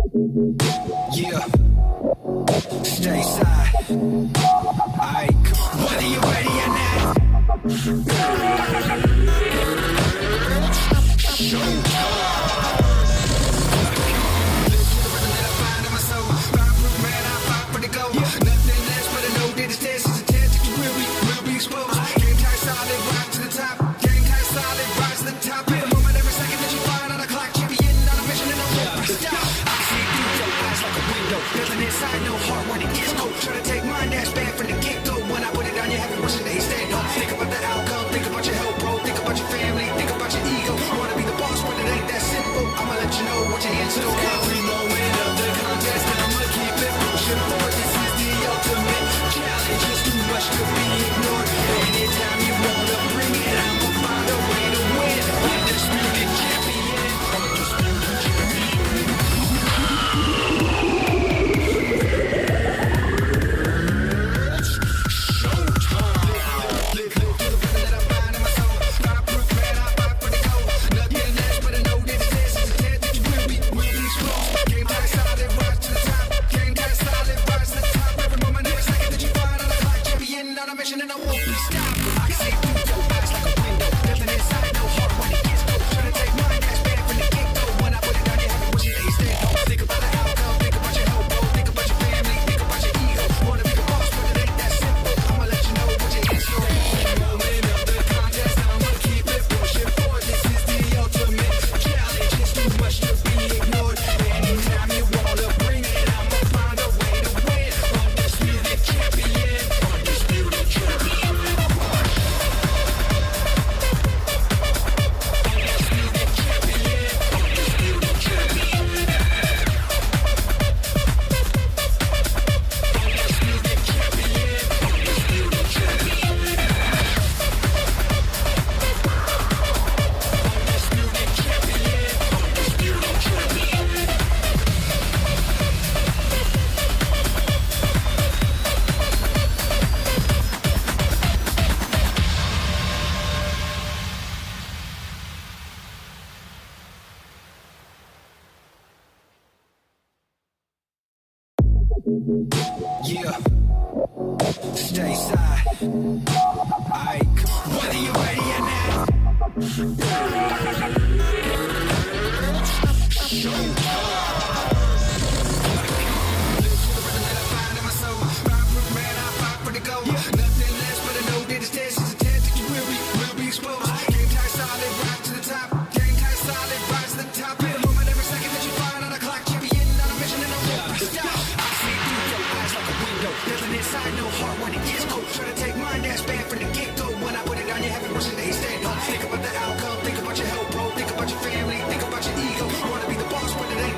Yeah, stay side. Aight, whether you ready or not. Nothing less but a no did is test. It's a test that you will be exposed. Game tight, solid, rise to the top. Game tight, solid, rise to the top. In a moment, every second that you find on the clock, champion on a mission and no stop. I see through your eyes like a window. Nothing inside, no heart when it gets cold. Try to take mine, that's bad from the get-go. When I put it on you, have it wishing that you stand up. Think about the outcome, think about your health, bro. Think about your family, think about your ego. You wanna be the boss, but it ain't that simple. I'ma let you know what your hands do. Every moment of the contest, and I'ma keep it pushing forward. This is the ultimate challenge. It's too much to be ignored. Anytime you wanna bring it, I'ma find a way to win. Undisputed champion. Undisputed champion. Yeah, stay side. Aight, whether you ready or not. Nothing less but a no did is test. It's a test that you will be exposed. Game tight, solid, rise to the top. Game tight, solid, rise to the top. In a moment, every second that you find on the clock, champion on a mission and no stop. I see through your eyes like a window. Nothing inside, no heart when it gets cold. Try to take mine, that's bad from the get-go. When I put it on you, have it wishing that you stand up. Think about the outcome, think about your health, bro. Think about your family, think about your ego. You wanna be the boss, but it ain't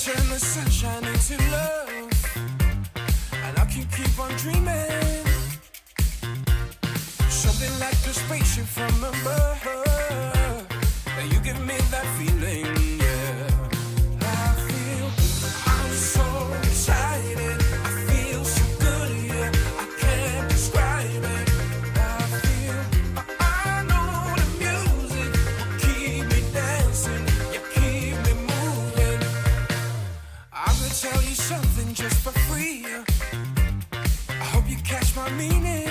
turn the sunshine into love, and I can keep on dreaming. Something like the spaceship from above, and you give me that feeling, yeah. I feel, I'm so excited. I feel so good, yeah. I can't describe it. I feel, I know the music will keep me dancing, yeah, keep me moving. I'm gonna tell you something just for free. I hope you catch my meaning.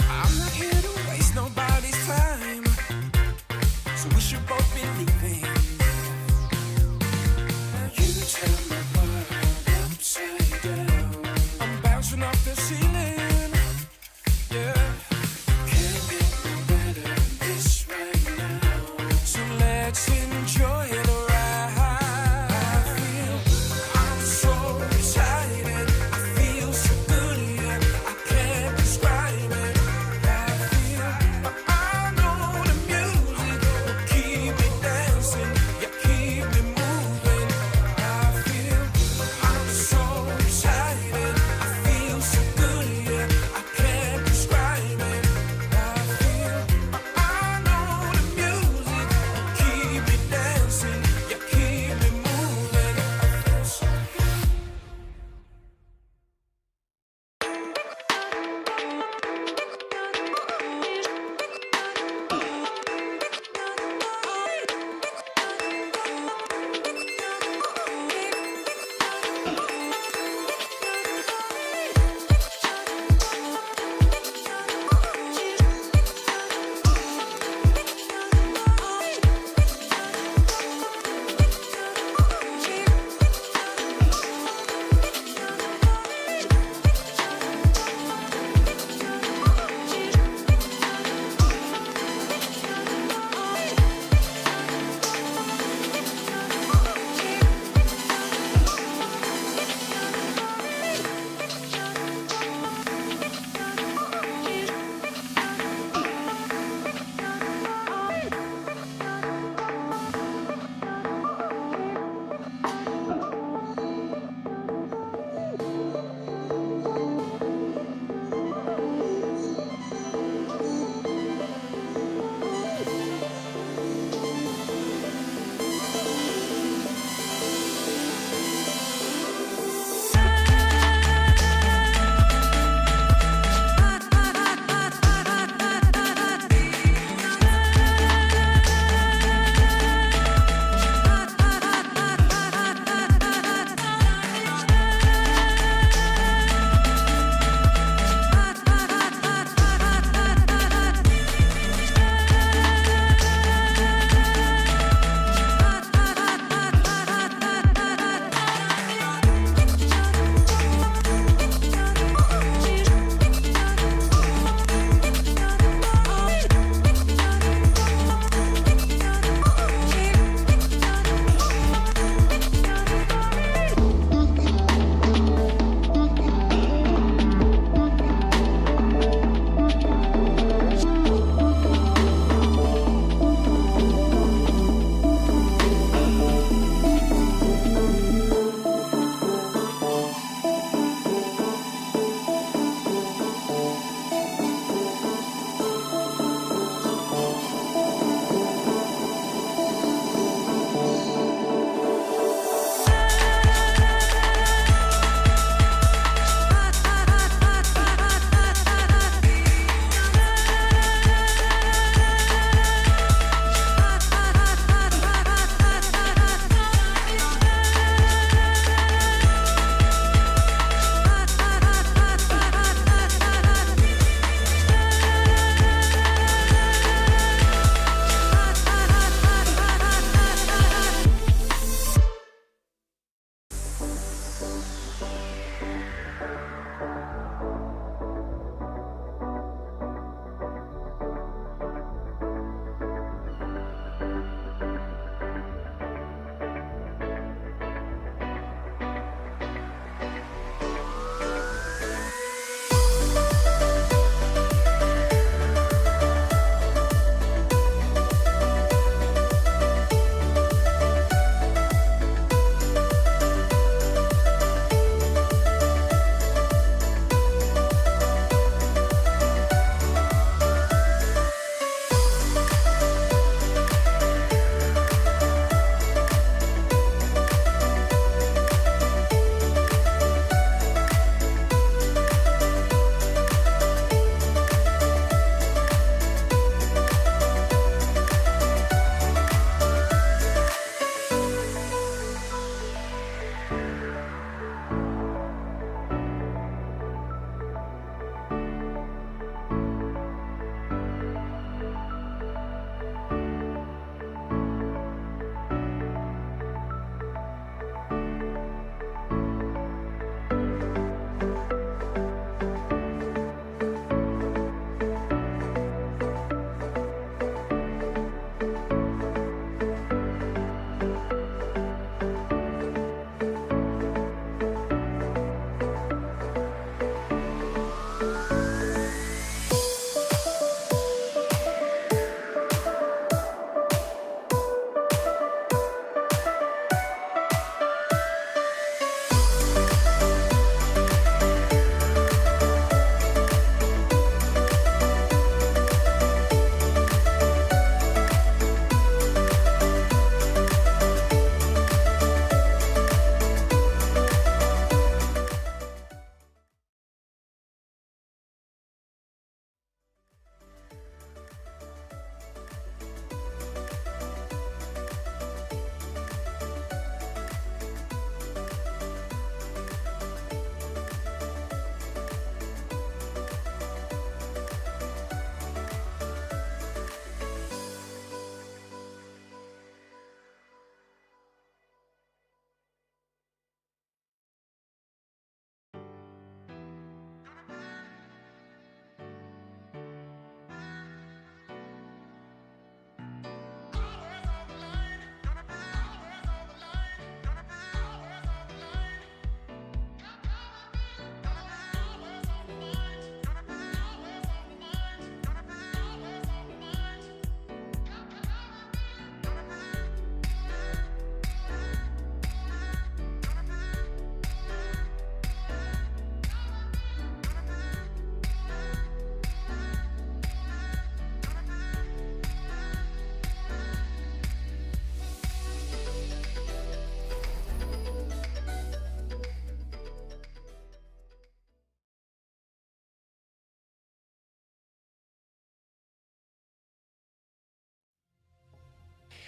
I'm not here to waste nobody's time, so we should both be leaving. Now you turn my world upside down. I'm bouncing off the ceiling, yeah. Can't get no better than this right now, so let's enjoy the ride. I feel, I'm so excited. I feel so good, yeah.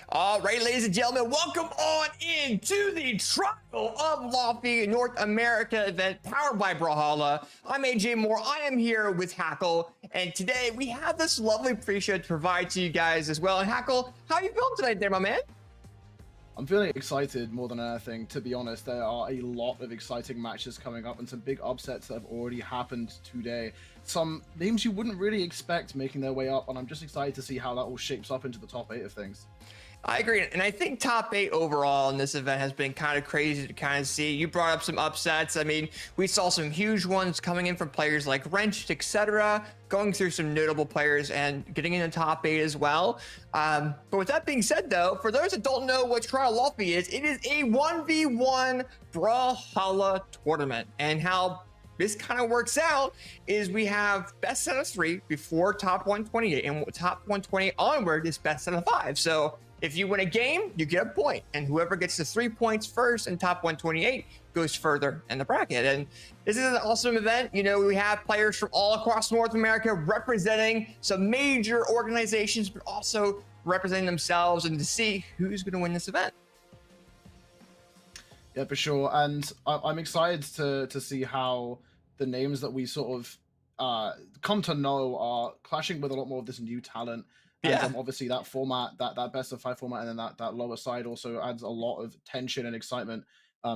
All right, ladies and gentlemen, welcome on into the Trial of Laufey North America event powered by Brawlhalla. I'm AJ Moore. I am here with Hackle, and today we have this lovely pre-show to provide to you guys as well. And Hackle, how you feeling tonight there, my man? I'm feeling excited more than anything, to be honest. There are a lot of exciting matches coming up and some big upsets that have already happened today. Some names you wouldn't really expect making their way up, and I'm just excited to see how that all shapes up into the top 8 of things. I agree, and I think top 8 overall in this event has been kind of crazy to kind of see. You brought up some upsets. I mean, we saw some huge ones coming in from players like Wrench, etc., going through some notable players and getting in the top 8 as well. But with that being said, though, for those that don't know what Trial Laufey is, it is a 1v1 Brawlhalla tournament, and how this kind of works out is we have best set of 3 before top 128, and top 128 onward is best set of 5. So if you win a game, you get a point, and whoever gets the 3 points first in top 128 goes further in the bracket. And this is an awesome event. You know, we have players from all across North America representing some major organizations, but also representing themselves, and to see who's going to win this event. Yeah, for sure. And I'm excited to see how the names that we sort of come to know are clashing with a lot more of this new talent. Yeah. And obviously that format, that best of 5 format, and then that lower side also adds a lot of tension and excitement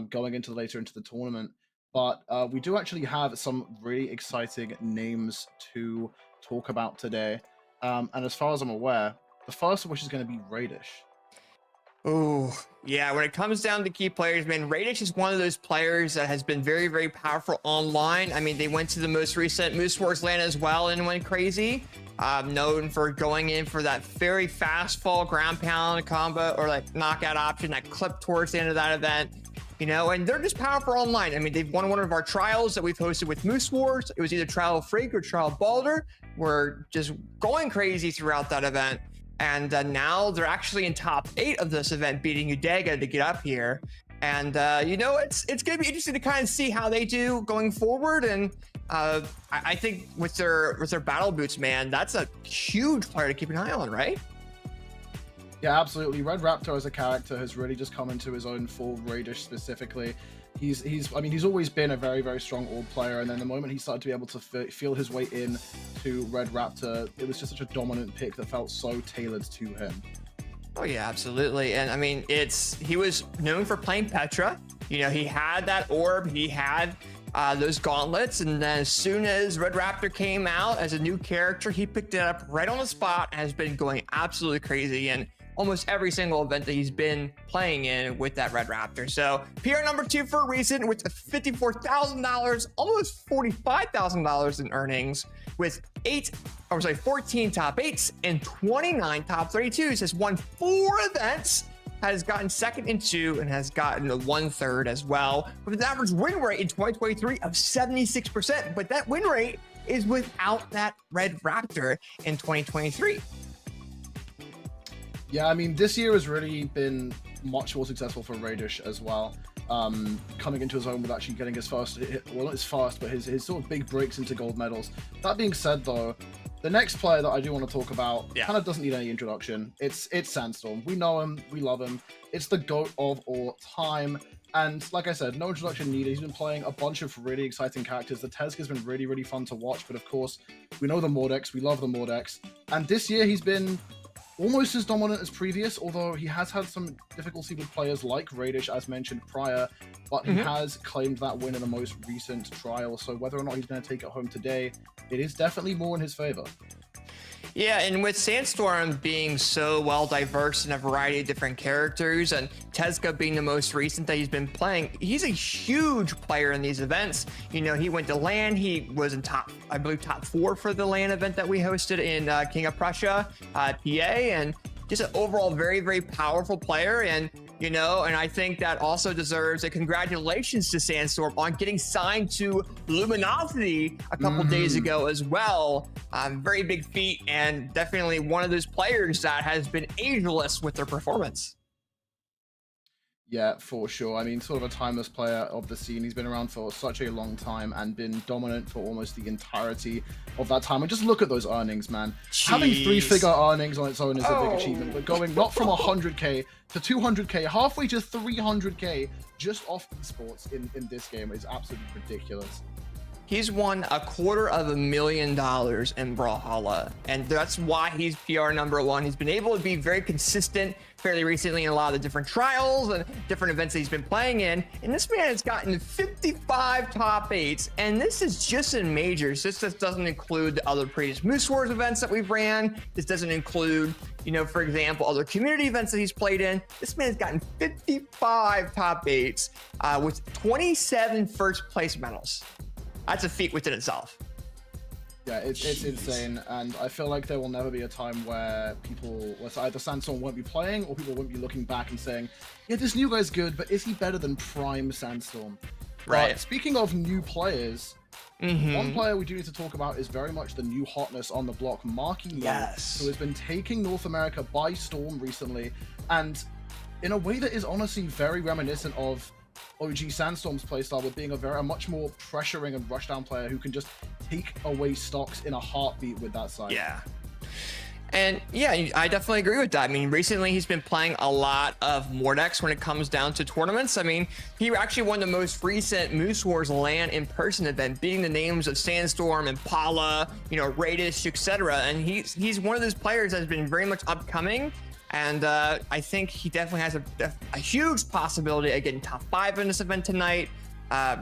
going into later into the tournament. But we do actually have some really exciting names to talk about today. And as far as I'm aware, the first of which is going to be Radish. Oh, yeah. When it comes down to key players, man, Radish is one of those players that has been very, very powerful online. I mean, they went to the most recent Moose Wars LAN as well and went crazy. Known for going in for that very fast fall ground pound combo or like knockout option that clipped towards the end of that event. You know, and they're just powerful online. I mean, they've won one of our trials that we've hosted with Moose Wars. It was either Trial of Freak or Trial of Balder. We're just going crazy throughout that event. And now they're actually in top 8 of this event, beating Udega to get up here. And, you know, it's going to be interesting to kind of see how they do going forward. And I think with their battle boots, man, that's a huge player to keep an eye on, right? Yeah, absolutely. Red Raptor as a character has really just come into his own for Radish specifically. I mean, he's always been a very, very strong orb player, and then the moment he started to be able to feel his way in to Red Raptor, it was just such a dominant pick that felt so tailored to him. Oh yeah, absolutely. And I mean, he was known for playing Petra. You know, he had that orb, he had those gauntlets, and then as soon as Red Raptor came out as a new character, he picked it up right on the spot and has been going absolutely crazy in almost every single event that he's been playing in with that Red Raptor. So Pierre number 2 for a reason, with $54,000, almost $45,000 in earnings, with 14 top 8s and 29 top 32s, has won 4 events, has gotten second in 2, and has gotten a 1/3 as well, with an average win rate in 2023 of 76%. But that win rate is without that Red Raptor in 2023. Yeah, I mean, this year has really been much more successful for Radish as well. Coming into his own with actually getting his first, well, not his first, but his sort of big breaks into gold medals. That being said, though, the next player that I do want to talk about kind of doesn't need any introduction. It's Sandstorm. We know him, we love him. It's the GOAT of all time. And like I said, no introduction needed. He's been playing a bunch of really exciting characters. The Tezca's been really, really fun to watch. But of course, we know the Mordex. We love the Mordex. And this year, he's been almost as dominant as previous, although he has had some difficulty with players like Radish, as mentioned prior, but he has claimed that win in the most recent trial. So whether or not he's going to take it home today, it is definitely more in his favor. Yeah, and with Sandstorm being so well diverse in a variety of different characters, and Tezca being the most recent that he's been playing, he's a huge player in these events. You know, he went to LAN, he was in I believe top 4 for the LAN event that we hosted in King of Prussia, PA, and just an overall very, very powerful player. And, you know, and I think that also deserves a congratulations to Sandstorm on getting signed to Luminosity a couple days ago as well. Very big feat, and definitely one of those players that has been ageless with their performance. Yeah, for sure. I mean, sort of a timeless player of the scene. He's been around for such a long time and been dominant for almost the entirety of that time. And just look at those earnings, man. Jeez. Having 3-figure earnings on its own is a big achievement, but going not from 100k to 200k, halfway to 300k just off esports in this game is absolutely ridiculous. He's won $250,000 in Brawlhalla, and that's why he's PR #1. He's been able to be very consistent fairly recently in a lot of the different trials and different events that he's been playing in. And this man has gotten 55 top 8s, and this is just in majors. This just doesn't include the other previous Moose Wars events that we've ran. This doesn't include, you know, for example, other community events that he's played in. This man's gotten 55 top 8s with 27 first place medals. That's a feat within itself. Yeah, it's insane, and I feel like there will never be a time where either Sandstorm won't be playing or people won't be looking back and saying, yeah, this new guy's good, but is he better than Prime Sandstorm? Right. But speaking of new players, one player we do need to talk about is very much the new hotness on the block, Maryu, Yes. who has been taking North America by storm recently, and in a way that is honestly very reminiscent of OG Sandstorm's playstyle, with being a much more pressuring and rushdown player who can just take away stocks in a heartbeat with that side. Yeah. And yeah, I definitely agree with that. I mean, recently he's been playing a lot of Mordex when it comes down to tournaments. I mean, he actually won the most recent Moose Wars LAN in-person event, beating the names of Sandstorm, Impala, you know, Radish, etc. And he's one of those players that's been very much upcoming. And I think he definitely has a huge possibility of getting top 5 in this event tonight.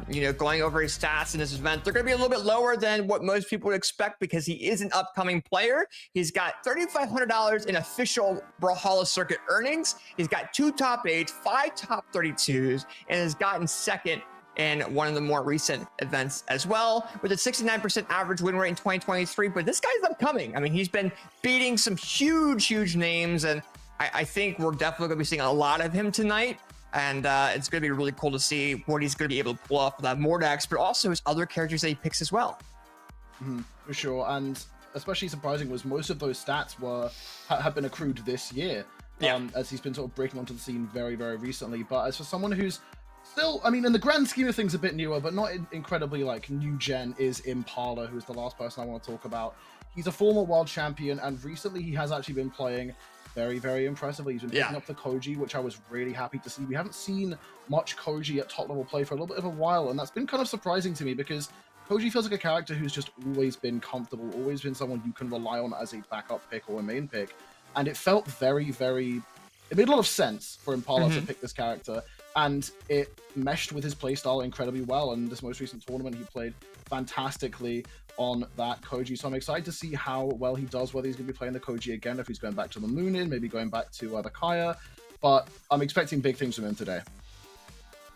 You know, going over his stats in this event, they're going to be a little bit lower than what most people would expect because he is an upcoming player. He's got $3,500 in official Brawlhalla circuit earnings. He's got 2 top 8s, 5 top 32s, and has gotten second in one of the more recent events as well, with a 69% average win rate in 2023. But this guy's upcoming. I mean, he's been beating some huge names, and I think we're definitely going to be seeing a lot of him tonight. And it's going to be really cool to see what he's going to be able to pull off with that Mordex, but also his other characters that he picks as well. For sure, and especially surprising was most of those stats have been accrued this year, as he's been sort of breaking onto the scene very recently. But as for someone who's still, I mean, in the grand scheme of things, a bit newer, but not incredibly like new gen, is Impala, who's the last person I want to talk about. He's a former world champion, and recently he has actually been playing very impressively. He's been picking up the Koji, which I was really happy to see. We haven't seen much Koji at top level play for a little bit of a while, and that's been kind of surprising to me because Koji feels like a character who's just always been comfortable, always been someone you can rely on as a backup pick or a main pick. And it felt it made a lot of sense for Impala to pick this character, and it meshed with his playstyle incredibly well. And this most recent tournament, he played fantastically on that Koji. So I'm excited to see how well he does, whether he's going to be playing the Koji again, if he's going back to the Moonin, maybe going back to the Kaya. But I'm expecting big things from him today.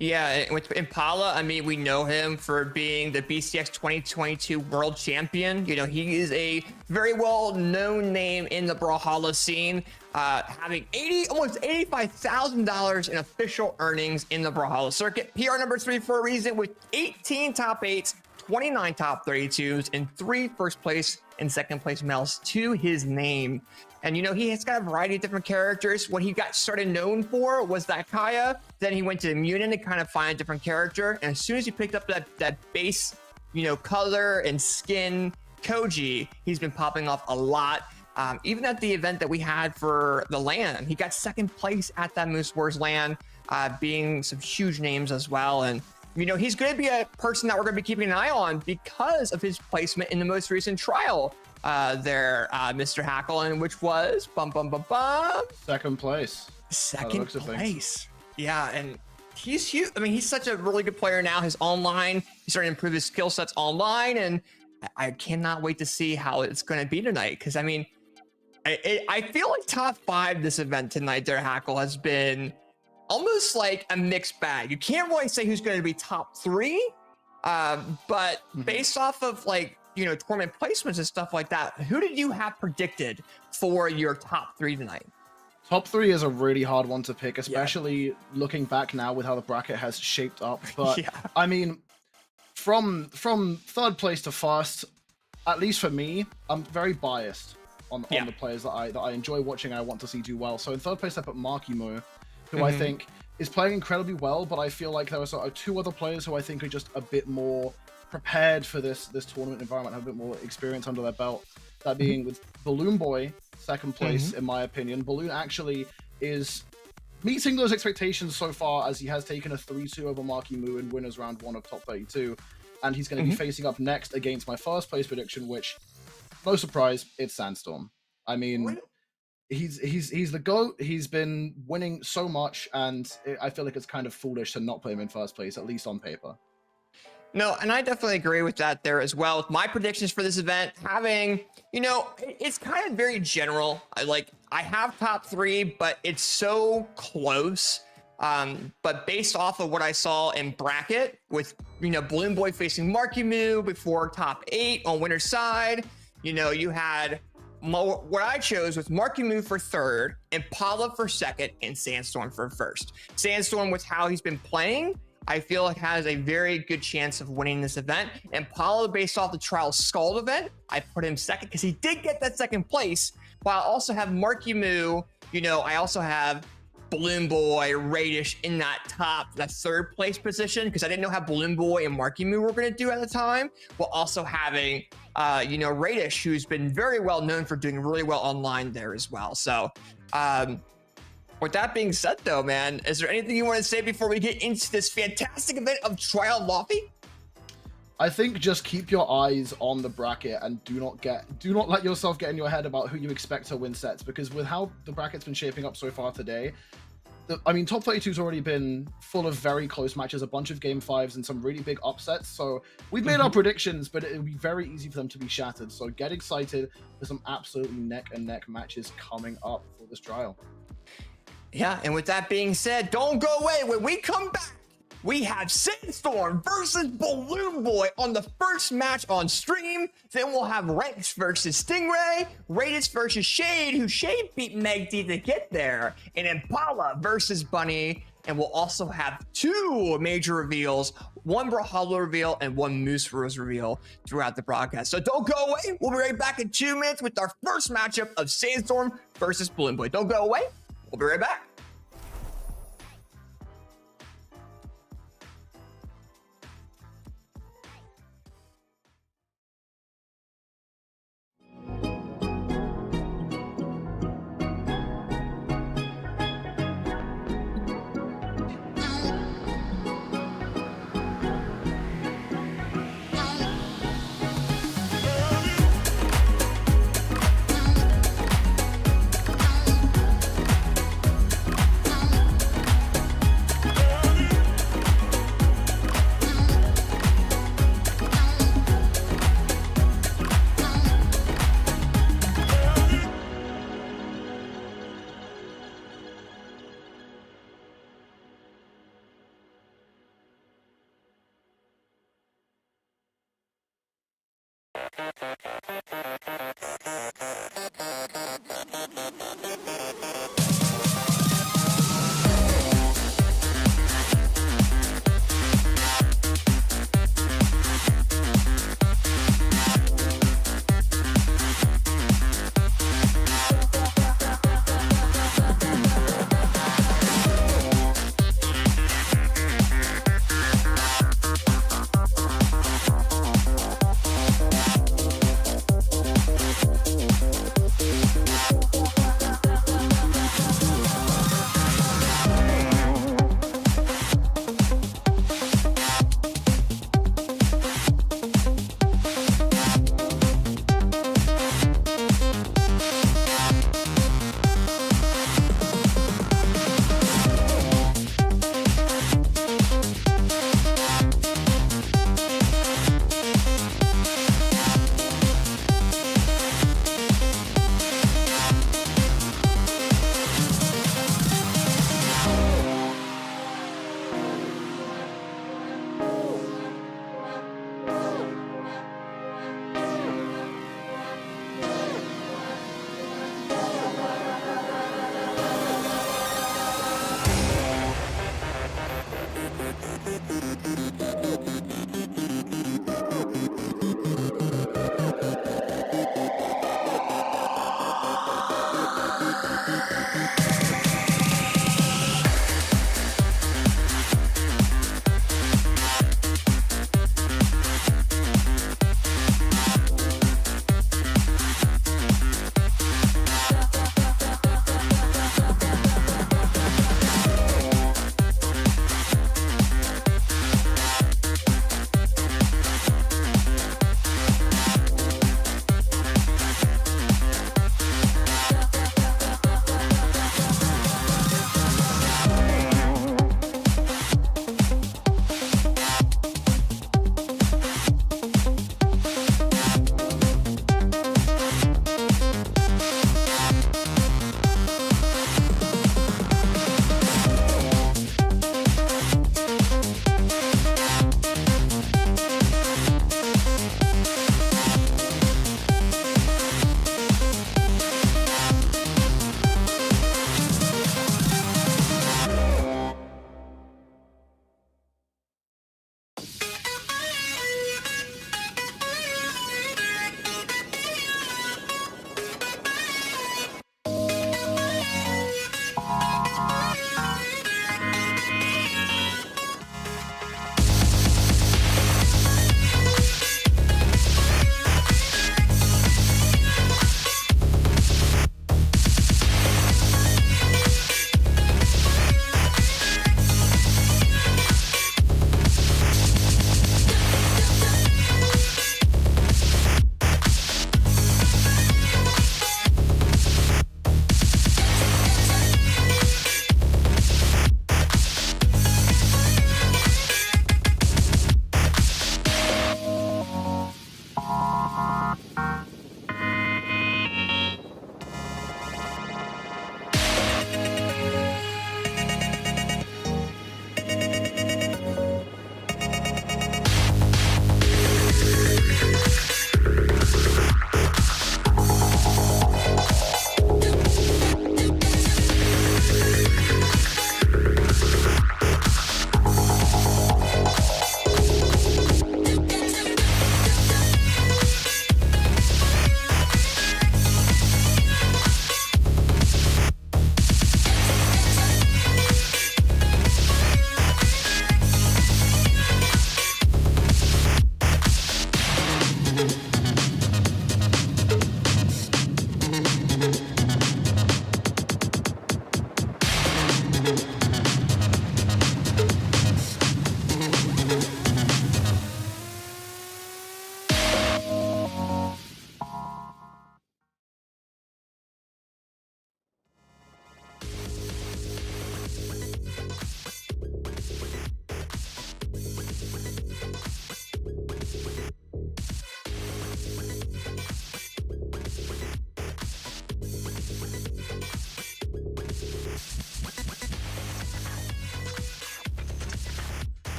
Yeah, with Impala, I mean, we know him for being the BCX 2022 world champion. You know, he is a very well-known name in the Brawlhalla scene, having almost $85,000 in official earnings in the Brawlhalla circuit. PR #3 for a reason, with 18 top 8s, 29 top 32s, and 3 first place and second place medals to his name. And, you know, he has got a variety of different characters. What he got started known for was that Kaya. Then he went to the Munin to kind of find a different character. And as soon as he picked up that base, you know, color and skin Koji, he's been popping off a lot. Even at the event that we had for the LAN, he got second place at that Moose Wars LAN, being some huge names as well. And, you know, he's going to be a person that we're going to be keeping an eye on because of his placement in the most recent trial there, Mr. Hackle, and which was Second place. Second place. Yeah, and he's huge. I mean, he's such a really good player now. His online, he's starting to improve his skill sets online, and I cannot wait to see how it's going to be tonight. Because I mean, I feel like top 5 this event tonight, there, Hackle, has been almost like a mixed bag. You can't really say who's going to be top 3, but based off of like, you know, tournament placements and stuff like that, who did you have predicted for your top 3 tonight? Top 3 is a really hard one to pick, especially looking back now with how the bracket has shaped up. But I mean, from third place to first, at least for me, I'm very biased on the players that I enjoy watching and I want to see do well. So in third place, I put Maryu, who I think is playing incredibly well, but I feel like there are sort of two other players who I think are just a bit more prepared for this tournament environment, have a bit more experience under their belt. That being with Balloon Boy, second place in my opinion. Balloon actually is meeting those expectations so far, as he has taken a 3-2 over Maryu in winners round 1 of top 32, and he's going to be facing up next against my first place prediction, which, no surprise, it's Sandstorm. I mean, he's the GOAT. He's been winning so much, and I feel like it's kind of foolish to not put him in first place, at least on paper. No, and I definitely agree with that there as well. With my predictions for this event, having, you know, it's kind of very general. I have top 3, but it's so close. But based off of what I saw in bracket with, you know, Balloon Boy facing Maryu before top 8 on winner's side, you know, you had what I chose was Maryu for 3rd, Impala for 2nd, and Sandstorm for 1st. Sandstorm, with how he's been playing, I feel like has a very good chance of winning this event. Impala, based off the Trial Scald event, I put him 2nd because he did get that 2nd place. While I also have Maryu, you know, I also have Balloon Boy, Radish in that 3rd place position, because I didn't know how Balloon Boy and Maryu were going to do at the time, while also having, you know, Radish, who's been very well known for doing really well online there as well. So, with that being said, though, man, is there anything you want to say before we get into this fantastic event of Trial Laufey? I think just keep your eyes on the bracket and do not let yourself get in your head about who you expect to win sets, because with how the bracket's been shaping up so far today, I mean, top 32's already been full of very close matches, a bunch of game 5s and some really big upsets. So we've made our predictions, but it would be very easy for them to be shattered. So get excited for some absolutely neck and neck matches coming up for this trial. Yeah, and with that being said, don't go away. When we come back, we have Sandstorm versus Balloon Boy on the first match on stream. Then we'll have Radish versus Stingray, Radish versus Shade, who Shade beat Meg D to get there, and Impala versus Bunny. And we'll also have 2 major reveals, 1 Brawlhalla reveal and 1 Moose Rose reveal throughout the broadcast. So don't go away. We'll be right back in 2 minutes with our first matchup of Sandstorm versus Balloon Boy. Don't go away. We'll be right back.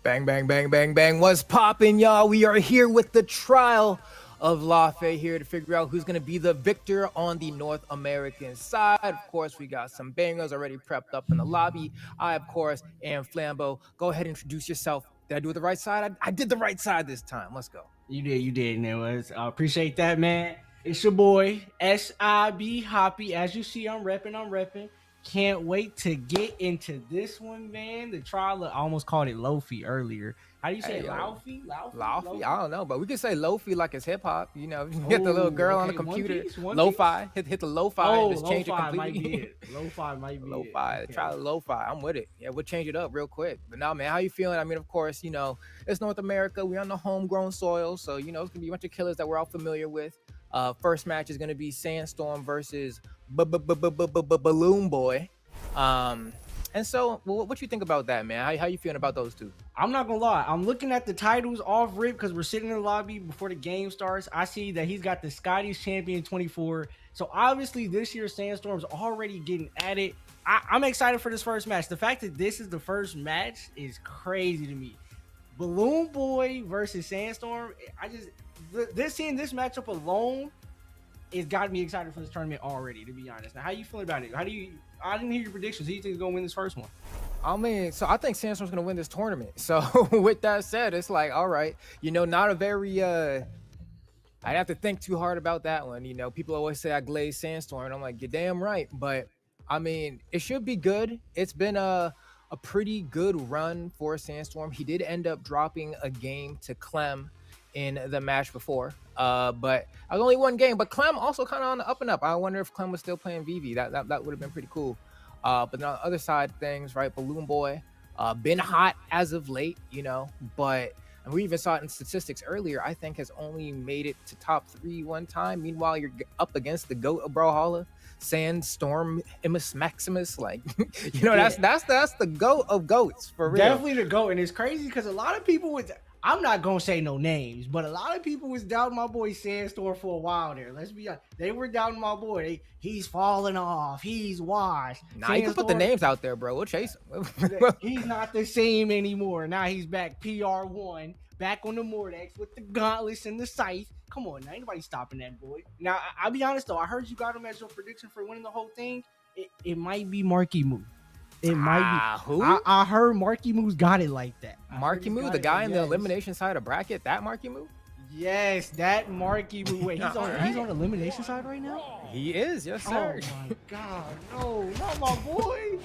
Bang, bang, bang, bang, bang. What's poppin', y'all? We are here with the trial of Laufey, here to figure out who's going to be the victor on the North American side. Of course, we got some bangers already prepped up in the lobby. I, of course, am Flambeau. Go ahead and introduce yourself. Did I do it the right side? I did the right side this time. Let's go. You did, and it was. I appreciate that, man. It's your boy, SIB Hoppy. As you see, I'm repping. Can't wait to get into this one, man. The trial, I almost called it Laufey earlier. How do you say Laufey? Laufey? I don't know, but we can say Laufey like it's hip hop. You know, you get the little girl on the computer. Lo-fi. Hit the lo-fi and just change it completely. Lo-fi might be Lo-fi. it. Try the lo-fi. I'm with it. Yeah, we'll change it up real quick. But now, man, how you feeling? I mean, of course, you know, it's North America. We're on the homegrown soil, so you know it's gonna be a bunch of killers that we're all familiar with. First match is gonna be Sandstorm versus Balloon Boy. And so, what you think about that, man? How you feeling about those two? I'm not gonna lie. I'm looking at the titles off rip because we're sitting in the lobby before the game starts. I see that he's got the Scottish Champion 24. So obviously this year Sandstorm's already getting at it. I'm excited for this first match. The fact that this is the first match is crazy to me. Balloon Boy versus Sandstorm. Seeing this matchup alone, it's got me excited for this tournament already, to be honest. Now, how you feeling about it? I didn't hear your predictions. Who do you think is going to win this first one? I mean, so I think Sandstorm's going to win this tournament. So with that said, it's like, all right, you know, not a very, I'd have to think too hard about that one. You know, people always say I glaze Sandstorm, and I'm like, you're damn right. But I mean, it should be good. It's been a pretty good run for Sandstorm. He did end up dropping a game to Clem in the match before, but I was only one game. But Clem also kind of on the up and up. I wonder if Clem was still playing VV. That would have been pretty cool. But on the other side of things, right, Balloon Boy been hot as of late, you know, but and we even saw it in statistics earlier. I think has only made it to top 3 one time. Meanwhile, you're up against the GOAT of Brawlhalla, Sandstorm Maximus. Like, you know, that's the GOAT of GOATs for real. Definitely the GOAT, and it's crazy because a lot of people would. I'm not gonna say no names, but a lot of people was doubting my boy Sandstorm for a while there. Let's be honest. They were doubting my boy. He's falling off. He's washed. Nah, you can put the names out there, bro. We'll chase him. He's not the same anymore. Now he's back PR1, back on the Mordex with the gauntlets and the scythe. Come on, now ain't nobody stopping that boy. Now, I'll be honest though. I heard you got him as your prediction for winning the whole thing. It might be Maryu. It might be. Who? I heard Maryu got it like that. Maryu, the guy in the elimination side of bracket, that Maryu? Yes, that Maryu. Wait, he's on elimination side right now? He is, yes, sir. Oh my god, no, not my boy.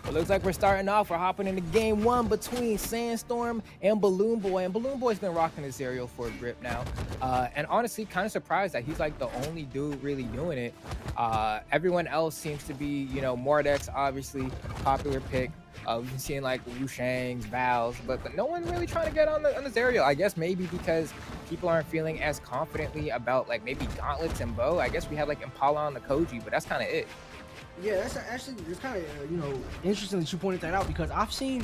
Well, looks like we're starting off. We're hopping into game 1 between Sandstorm and Balloon Boy. And Balloon Boy's been rocking this aerial for a grip now. And honestly, kind of surprised that he's like the only dude really doing it. Everyone else seems to be, you know, Mordex, obviously, popular pick. We've been seeing like Wu Shang's, Val's, but no one really trying to get on this aerial. I guess maybe because people aren't feeling as confidently about like maybe gauntlets and bow. I guess we have like Impala on the Koji, but that's kind of it. Yeah, that's actually, it's kind of, you know, interesting that you pointed that out because I've seen,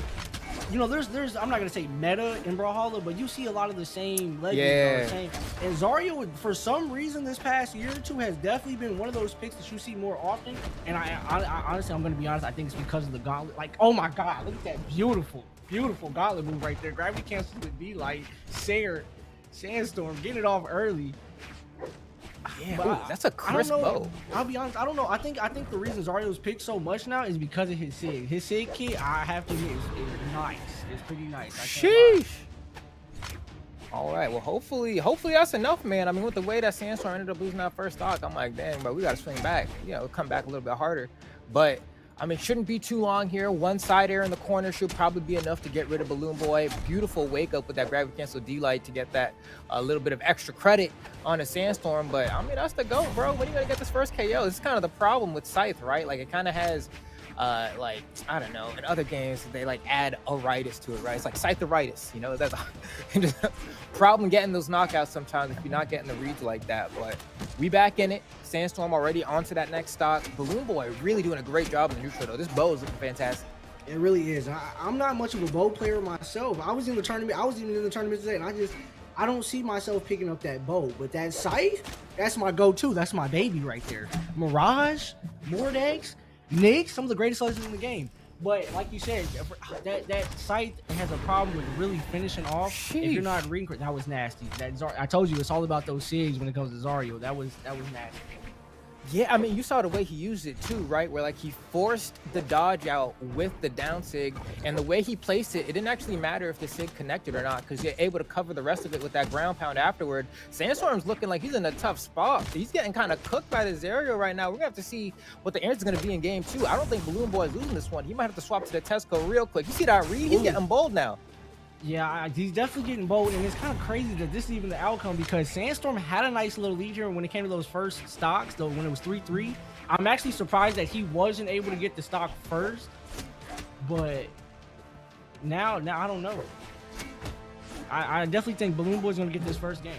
you know, there's I'm not going to say meta in Brawlhalla, but you see a lot of the same legends. Yeah. And Zarya, for some reason this past year or two, has definitely been one of those picks that you see more often. And I honestly, I'm going to be honest, I think it's because of the gauntlet. Like, oh my God, look at that beautiful gauntlet move right there. Gravity cancel with D-Light, Sandstorm, getting it off early. Yeah, ooh, that's a crisp bow. I'll be honest, I don't know. I think the reason Zarya's picked so much now is because of his SIG. His SIG kit, I have to admit, is nice. It's pretty nice. Sheesh. All right, well, hopefully that's enough, man. I mean, with the way that Sandstorm ended up losing that first stock, I'm like, dang, bro, we got to swing back. You know, come back a little bit harder. But I mean, shouldn't be too long here. One side air in the corner should probably be enough to get rid of Balloon Boy. Beautiful wake up with that gravity cancel D-Light to get that a little bit of extra credit on a Sandstorm. But I mean, that's the GOAT, bro. When are you gonna get this first KO? This is kind of the problem with Scythe, right? Like it kind of has like, I don't know, in other games they like add aritis to it, right? It's like Scythe-aritis, you know, that's a problem getting those knockouts sometimes if you're not getting the reads like that. But We back in it. Sandstorm already onto that next stock. Balloon Boy really doing a great job in the neutral though. This bow is looking fantastic. It really is. I'm not much of a bow player myself. I was in the tournament. I was even in the tournament today, and I don't see myself picking up that bow. But that scythe, that's my go-to. That's my baby right there. Mirage, Mordex, Nyx, some of the greatest legends in the game. But like you said, that scythe has a problem with really finishing off. Sheesh. If you're not reading, that was nasty. I told you it's all about those SIGs when it comes to Zaryo. That was nasty. Yeah, I mean, you saw the way he used it too, right? Where like he forced the dodge out with the down sig, and the way he placed it, it didn't actually matter if the sig connected or not, because you're able to cover the rest of it with that ground pound afterward. Sandstorm's looking like he's in a tough spot. He's getting kind of cooked by the Zaryo right now. We're gonna have to see what the answer is gonna be in game 2. I don't think Balloon Boy is losing this one. He might have to swap to the Tesco real quick. You see that read? He's getting bold now. Yeah, he's definitely getting bold, and it's kind of crazy that this is even the outcome because Sandstorm had a nice little lead here when it came to those first stocks, though when it was 3-3. I'm actually surprised that he wasn't able to get the stock first, but now I don't know. I definitely think Balloon Boy's gonna get this first game.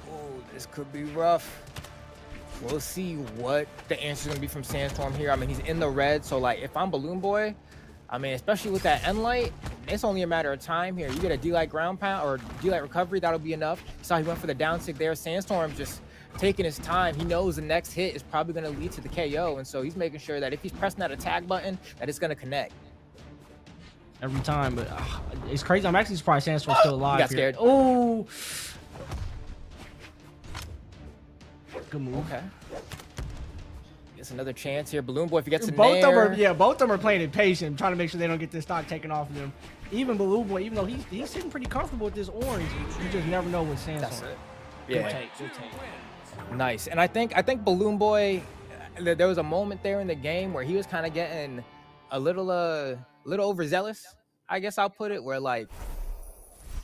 Oh, this could be rough. We'll see what the answer is gonna be from Sandstorm here. I mean, he's in the red, so like if I'm Balloon Boy, I mean, especially with that end light, it's only a matter of time here. You get a D-light ground pound or D-light recovery, that'll be enough. You saw he went for the down sig there. Sandstorm just taking his time. He knows the next hit is probably going to lead to the KO, and so he's making sure that if he's pressing that attack button, that it's going to connect. Every time, but it's crazy. I'm actually surprised Sandstorm's still alive. He got scared. Oh, good move. Okay. Gets another chance here. Balloon Boy, if he gets in Both there. of them, both of them are playing it patient, trying to make sure they don't get this stock taken off of them. Even Balloon Boy, even though he's sitting pretty comfortable with this orange, you just never know with Sandstorm. That's it. Good Yeah. take, good take. Nice. And I think Balloon Boy, there was a moment there in the game where he was kind of getting a little overzealous, I guess I'll put it, where like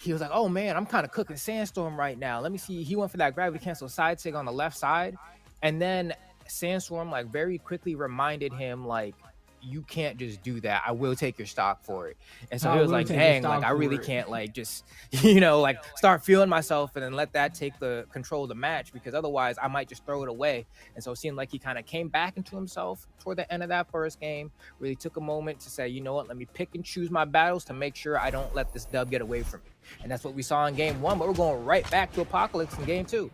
he was like, oh man, I'm kind of cooking Sandstorm right now. Let me see. He went for that gravity cancel side sig on the left side, and then Sandstorm like very quickly reminded him like, you can't just do that. I will take your stock for it. And so he was like, dang, like I really can't like just, like start feeling myself and then let that take the control of the match, because otherwise I might just throw it away. And so it seemed like he kind of came back into himself toward the end of that first game, really took a moment to say, you know what, let me pick and choose my battles to make sure I don't let this dub get away from me. And that's what we saw in game 1, but we're going right back to Apocalypse in game 2.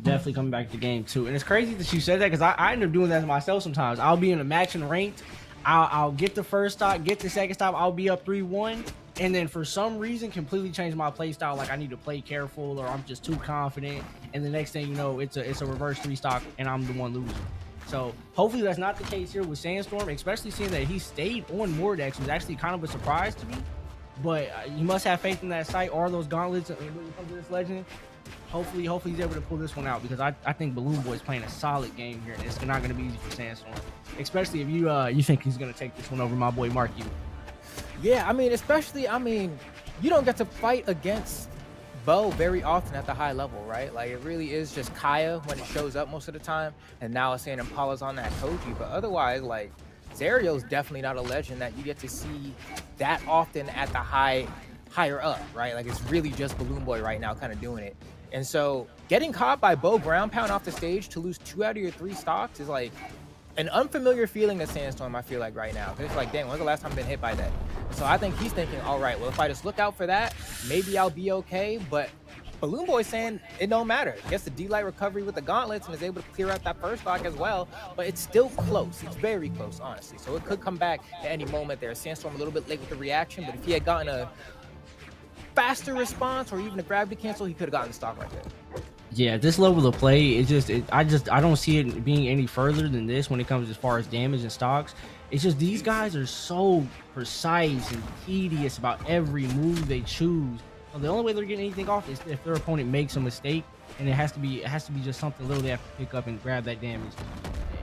Definitely coming back to game 2. And it's crazy that you said that, because I end up doing that myself sometimes. I'll be in a match in ranked. I'll get the first stop, get the second stop. I'll be up 3-1, and then for some reason completely change my play style. Like I need to play careful, or I'm just too confident. And the next thing you know, it's a reverse 3 stock, and I'm the one losing. So hopefully that's not the case here with Sandstorm, especially seeing that he stayed on Mordex was actually kind of a surprise to me. But you must have faith in that sight or those gauntlets when it comes to this legend. Hopefully he's able to pull this one out, because I think Balloon Boy is playing a solid game here, and it's not going to be easy for Sandstorm, especially if you think he's going to take this one over my boy Maryu. Yeah, I mean, you don't get to fight against Bo very often at the high level, right? Like it really is just Kaya when it shows up most of the time, and now it's saying Impala's on that Koji, but otherwise, like Zaryo's definitely not a legend that you get to see that often at the higher up, right? Like it's really just Balloon Boy right now kind of doing it. And so getting caught by Bo ground pound off the stage to lose 2 out of your 3 stocks is like an unfamiliar feeling to Sandstorm, I feel like right now. It's like, dang, when's the last time I've been hit by that? So I think he's thinking, all right, well, if I just look out for that, maybe I'll be okay. But Balloon Boy's saying it don't matter. He gets the D-Light recovery with the gauntlets and is able to clear out that first stock as well. But it's still close. It's very close, honestly. So it could come back at any moment there. Sandstorm a little bit late with the reaction, but if he had gotten a faster response or even a gravity cancel, he could have gotten the stock right there. Yeah, at this level of play, I don't see it being any further than this when it comes as far as damage and stocks. It's just these guys are so precise and tedious about every move they choose. So the only way they're getting anything off is if their opponent makes a mistake, and it has to be just something little they have to pick up and grab that damage.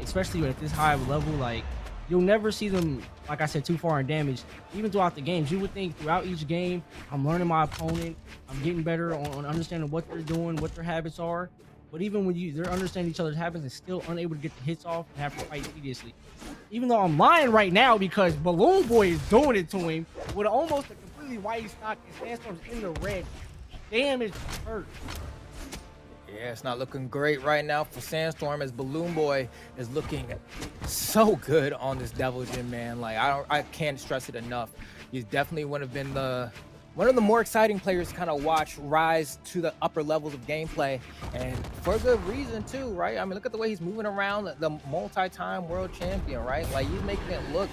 Especially at this high of a level, like you'll never see them, like I said, too far in damage. Even throughout the games, you would think throughout each game, I'm learning my opponent, I'm getting better on understanding what they're doing, what their habits are. But even when they're understanding each other's habits and still unable to get the hits off and have to fight tediously. Even though I'm lying right now, because Balloon Boy is doing it to him with almost a completely white stock, and Sandstorm's in the red. Damn, it's hurt. Yeah, it's not looking great right now for Sandstorm as Balloon Boy is looking so good on this Devil Jin, man. Like I can't stress it enough. He's definitely one of the more exciting players to kind of watch rise to the upper levels of gameplay, and for good reason too, right? I mean, look at the way he's moving around, the multi-time world champion, right? Like he's making it look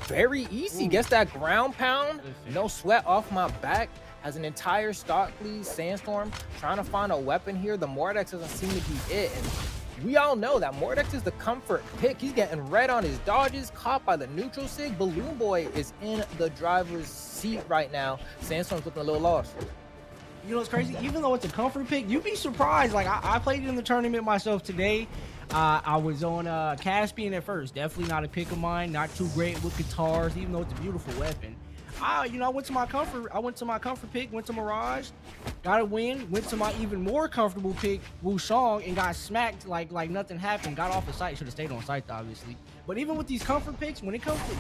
very easy. Gets that ground pound, no sweat off my back. Has an entire stock lead. Sandstorm trying to find a weapon here. The Mordex doesn't seem to be it, and we all know that Mordex is the comfort pick. He's getting red on his dodges, caught by the neutral sig. Balloon Boy is in the driver's seat right now. Sandstorm's looking a little lost. You know what's crazy? Even though it's a comfort pick, you'd be surprised. Like I played in the tournament myself today. I was on Caspian at first. Definitely not a pick of mine. Not too great with guitars, even though it's a beautiful weapon. I went to my comfort pick, went to Mirage, got a win, went to my even more comfortable pick, Wushang, and got smacked like nothing happened. Got off the site, should have stayed on site, obviously. But even with these comfort picks, when it comes to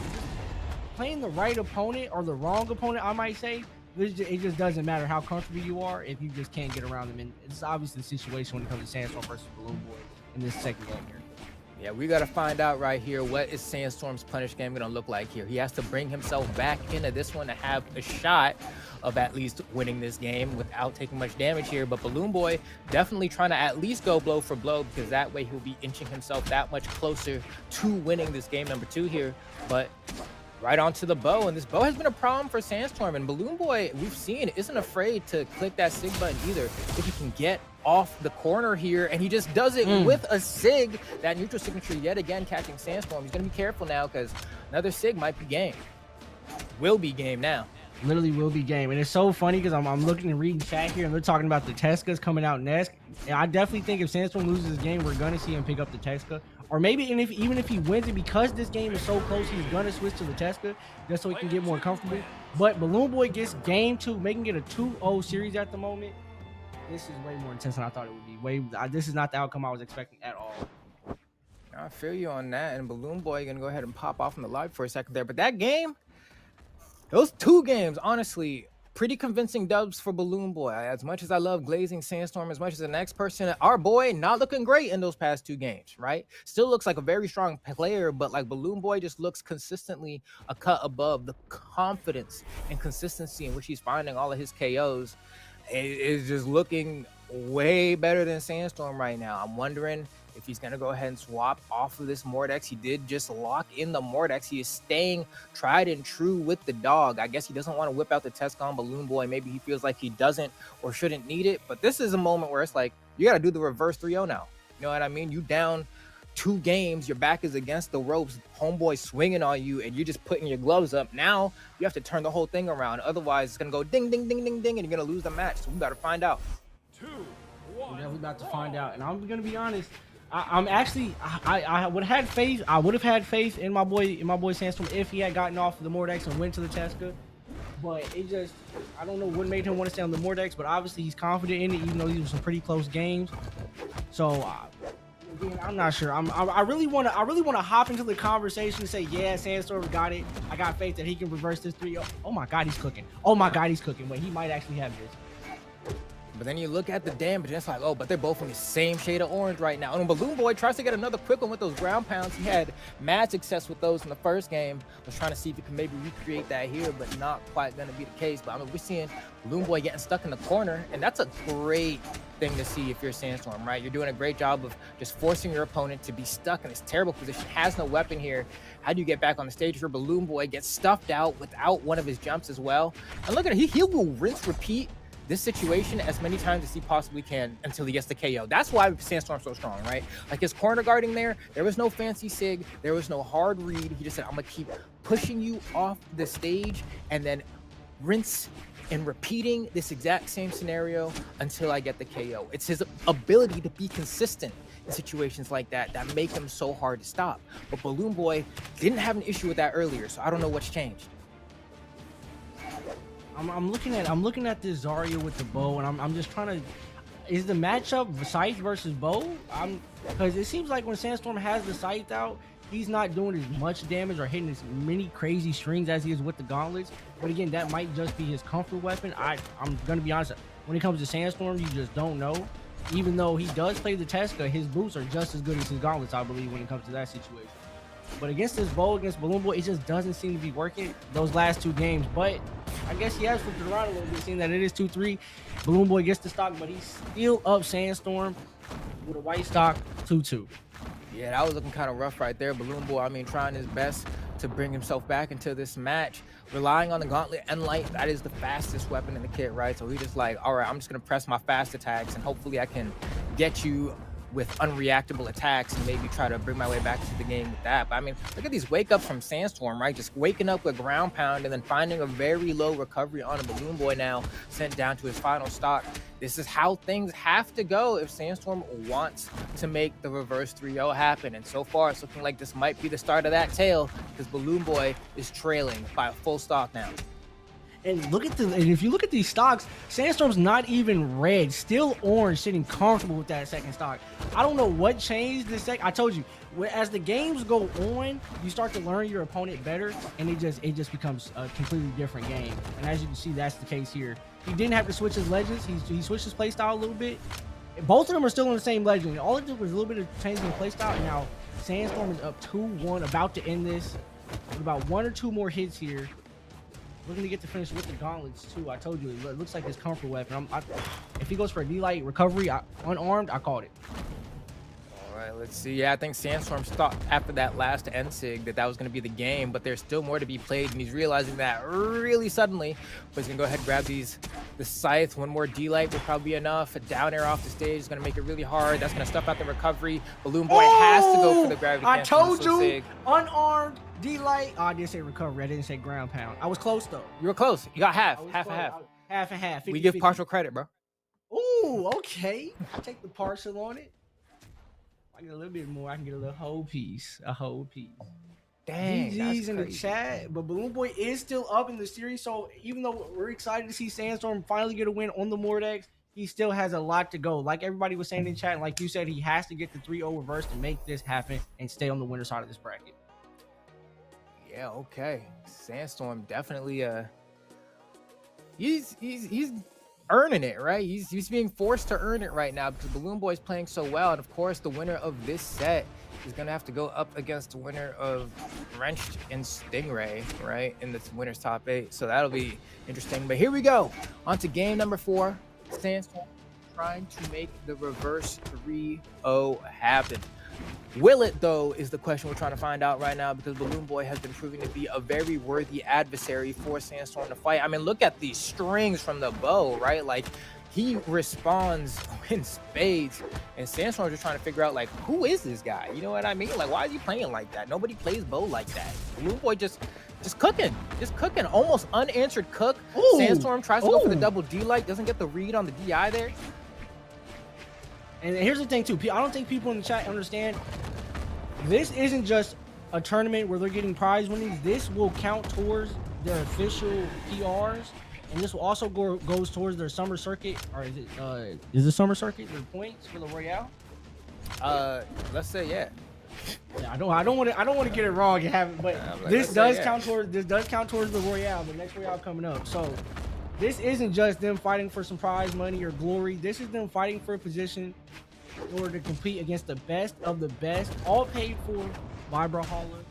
playing the right opponent or the wrong opponent, I might say, it just doesn't matter how comfortable you are if you just can't get around them. And it's obviously the situation when it comes to Sandstorm versus Balloon Boy in this second game here. Yeah, we got to find out right here, what is Sandstorm's punish game going to look like here? He has to bring himself back into this one to have a shot of at least winning this game without taking much damage here. But Balloon Boy definitely trying to at least go blow for blow, because that way he'll be inching himself that much closer to winning this game number 2 here. But right onto the bow, and this bow has been a problem for Sandstorm, and Balloon Boy, we've seen, isn't afraid to click that sig button either if he can get off the corner here, and he just does it with a sig. That neutral signature yet again catching Sandstorm. He's gonna be careful now, because another sig might be game. Will be game now. Literally will be game. And it's so funny because I'm looking and reading chat here, and they're talking about the Tescas coming out next. And I definitely think if Sandstorm loses this game, we're gonna see him pick up the Tesca. Or maybe even if he wins it, because this game is so close, he's gonna switch to the Tesca just so he can get more comfortable. But Balloon Boy gets game 2, making it a 2-0 series at the moment. This is way more intense than I thought it would be. This is not the outcome I was expecting at all. I feel you on that, and Balloon Boy gonna go ahead and pop off in the lobby for a second there. But that game, those 2 games, honestly, pretty convincing dubs for Balloon Boy. As much as I love glazing Sandstorm, as much as the next person, our boy not looking great in those past 2 games, right? Still looks like a very strong player, but like Balloon Boy just looks consistently a cut above. The confidence and consistency in which he's finding all of his KOs is just looking way better than Sandstorm right now. I'm wondering if he's going to go ahead and swap off of this Mordex. He did just lock in the Mordex. He is staying tried and true with the dog. I guess he doesn't want to whip out the Tesca on Balloon Boy. Maybe he feels like he doesn't or shouldn't need it. But this is a moment where it's like, you got to do the reverse 3-0 now. You know what I mean? You down 2 games, your back is against the ropes, homeboy swinging on you, and you're just putting your gloves up. Now you have to turn the whole thing around. Otherwise, it's going to go ding, ding, ding, ding, ding, and you're going to lose the match. So we got to find out. 2, 1. We're definitely about to find out. And I'm going to be honest, I would have had faith in my boy Sandstorm if he had gotten off the Mordex and went to the Tesca. But it just, I don't know what made him want to stay on the Mordex, but obviously he's confident in it, even though these were some pretty close games. So again, I'm not sure. I really want to hop into the conversation and say, yeah, Sandstorm got it. I got faith that he can reverse this 3-0. Oh my God, he's cooking. Oh my God, he's cooking. Wait, he might actually have this. But then you look at the damage, and it's like, oh, but they're both in the same shade of orange right now. And Balloon Boy tries to get another quick one with those ground pounds. He had mad success with those in the first game. Was trying to see if he can maybe recreate that here, but not quite going to be the case. But I mean, we're seeing Balloon Boy getting stuck in the corner, and that's a great thing to see if you're Sandstorm, right? You're doing a great job of just forcing your opponent to be stuck in this terrible position, has no weapon here. How do you get back on the stage for Balloon Boy? Gets stuffed out without one of his jumps as well. And look at it, he will rinse, repeat this situation as many times as he possibly can until he gets the KO. That's why Sandstorm's so strong, right? Like his corner guarding there was no fancy sig, there was no hard read. He just said, I'm gonna keep pushing you off the stage and then rinse and repeating this exact same scenario until I get the KO. It's his ability to be consistent in situations like that that make him so hard to stop. But Balloon Boy didn't have an issue with that earlier, so I don't know what's changed. I'm looking at this Zarya with the bow, and I'm just trying to. Is the matchup Scythe versus bow? Because it seems like when Sandstorm has the Scythe out, he's not doing as much damage or hitting as many crazy strings as he is with the gauntlets. But again, that might just be his comfort weapon. I'm gonna be honest. When it comes to Sandstorm, you just don't know. even though he does play the Tesca, his boots are just as good as his gauntlets, I believe, when it comes to that situation. But against this bow, against Balloon Boy, it just doesn't seem to be working those last 2 games. But I guess he has flipped it around a little bit, seeing that it is 2-3. Balloon Boy gets the stock, but he's still up Sandstorm with a white stock 2-2. Yeah, that was looking kind of rough right there. Balloon Boy, I mean, trying his best to bring himself back into this match, relying on the gauntlet and light. That is the fastest weapon in the kit, right? So he just like, all right, I'm just going to press my fast attacks, and hopefully I can get you with unreactable attacks and maybe try to bring my way back to the game with that. But I mean, look at these wake ups from Sandstorm, right? Just waking up with ground pound and then finding a very low recovery on a Balloon Boy now, sent down to his final stock. This is how things have to go if Sandstorm wants to make the reverse 3-0 happen. And so far, it's looking like this might be the start of that tale, because Balloon Boy is trailing by a full stock now. And if you look at these stocks, Sandstorm's not even red, still orange, sitting comfortable with that second stock. I don't know what changed this I told you, as the games go on, you start to learn your opponent better, and it just becomes a completely different game. And as you can see, that's the case here. He didn't have to switch his legends. He switched his playstyle a little bit. Both of them are still in the same legend. All it did was a little bit of changing the playstyle, and now Sandstorm is up 2-1, about to end this with about 1 or 2 more hits here. Looking to get to finish with the gauntlets too. I told you, it looks like his comfort weapon. If he goes for a D-Light recovery, unarmed, I called it. All right, let's see. Yeah, I think Sandstorm thought after that last NSIG that was going to be the game, but there's still more to be played, and he's realizing that really suddenly. But he's going to go ahead and grab the scythe. 1 more D-Light will probably be enough. A down air off the stage is going to make it really hard. That's going to stuff out the recovery. Balloon Boy has to go for the gravity cancel. I told you, unarmed. D-Light. Oh, I didn't say recovery. I didn't say ground pound. I was close though. You were close. You got half and half. Half and half. 50, we give 50. partial credit, bro. Ooh, okay. I take the partial on it. I get a little bit more. I can get a little whole piece. A whole piece. Dang, GG's in the chat. But Balloon Boy is still up in the series. So even though we're excited to see Sandstorm finally get a win on the Mordex, he still has a lot to go. Like everybody was saying in chat, and like you said, he has to get the 3-0 reverse to make this happen and stay on the winner side of this bracket. Yeah, okay. Sandstorm definitely he's earning it, right? He's being forced to earn it right now because Balloon Boy's playing so well. And of course, the winner of this set is gonna have to go up against the winner of Wrenched and Stingray, right? In the winner's top 8. So that'll be interesting. But here we go. On to game number 4. Sandstorm trying to make the reverse 3-0 happen. Will it, though, is the question we're trying to find out right now, because Balloon Boy has been proving to be a very worthy adversary for Sandstorm to fight. I mean, look at these strings from the bow, right? Like, he responds in spades, and Sandstorm's just trying to figure out, like, who is this guy? You know what I mean? Like, why is he playing like that? Nobody plays bow like that. Balloon Boy just cooking, almost unanswered cook. Ooh. Sandstorm tries to go for the double D-Light, doesn't get the read on the DI there. And here's the thing, too. I don't think people in the chat understand. This isn't just a tournament where they're getting prize winnings. This will count towards their official PRs, and this will also goes towards their summer circuit. Or is it summer circuit? Their points for the Royale? Let's say yeah. Yeah, I don't want to get it wrong and have it, but like, this does count towards the Royale, the next Royale coming up. So this isn't just them fighting for some prize money or glory. This is them fighting for a position in order to compete against the best of the best, all paid for by Brawlhalla.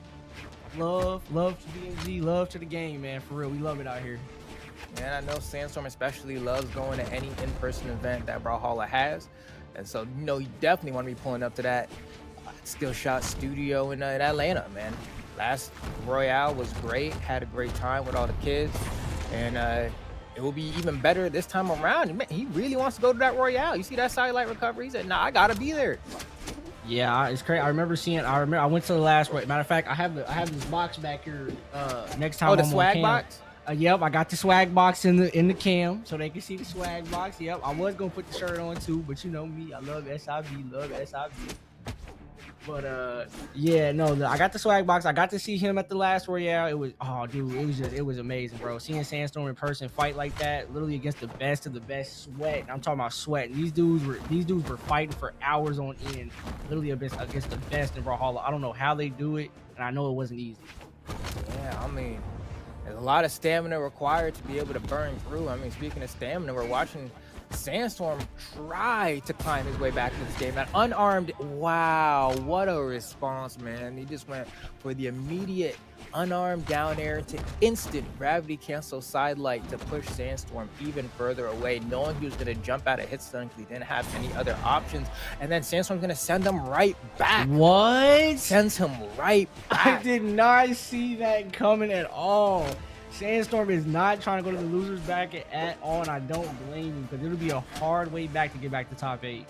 Love to DMZ, love to the game, man. For real, we love it out here. And I know Sandstorm especially loves going to any in-person event that Brawlhalla has. And so, you know, you definitely want to be pulling up to that Skill Shot studio in Atlanta, man. Last Royale was great. Had a great time with all the kids. And it will be even better this time around. Man, he really wants to go to that Royale. You see that sidelight recovery? He said, nah, I got to be there. Yeah, it's crazy. I remember I went to the last Royale. Matter of fact, I have this box back here. Next time the I'm swag on cam. box? Yep, I got the swag box in the cam so they can see the swag box. Yep, I was gonna put the shirt on too, but you know me, I love SIV. But yeah, no, I got the swag box. I got to see him at the last Royale. It was, oh dude, it was amazing, bro. Seeing Sandstorm in person fight like that, literally against the best of the best. Sweat. I'm talking about sweat. These dudes were fighting for hours on end, literally against the best in Brawlhalla. I don't know how they do it, and I know it wasn't easy. Yeah, I mean, there's a lot of stamina required to be able to burn through. I mean, speaking of stamina, we're watching Sandstorm tried to climb his way back to this game. That unarmed, wow, what a response, man. He just went for the immediate unarmed down air to instant gravity cancel side light to push Sandstorm even further away, knowing he was going to jump out of hit stun because he didn't have any other options. And then Sandstorm's going to send him right back. What? Sends him right back. I did not see that coming at all. Sandstorm is not trying to go to the loser's bracket at all, and I don't blame him because it'll be a hard way back to get back to top 8.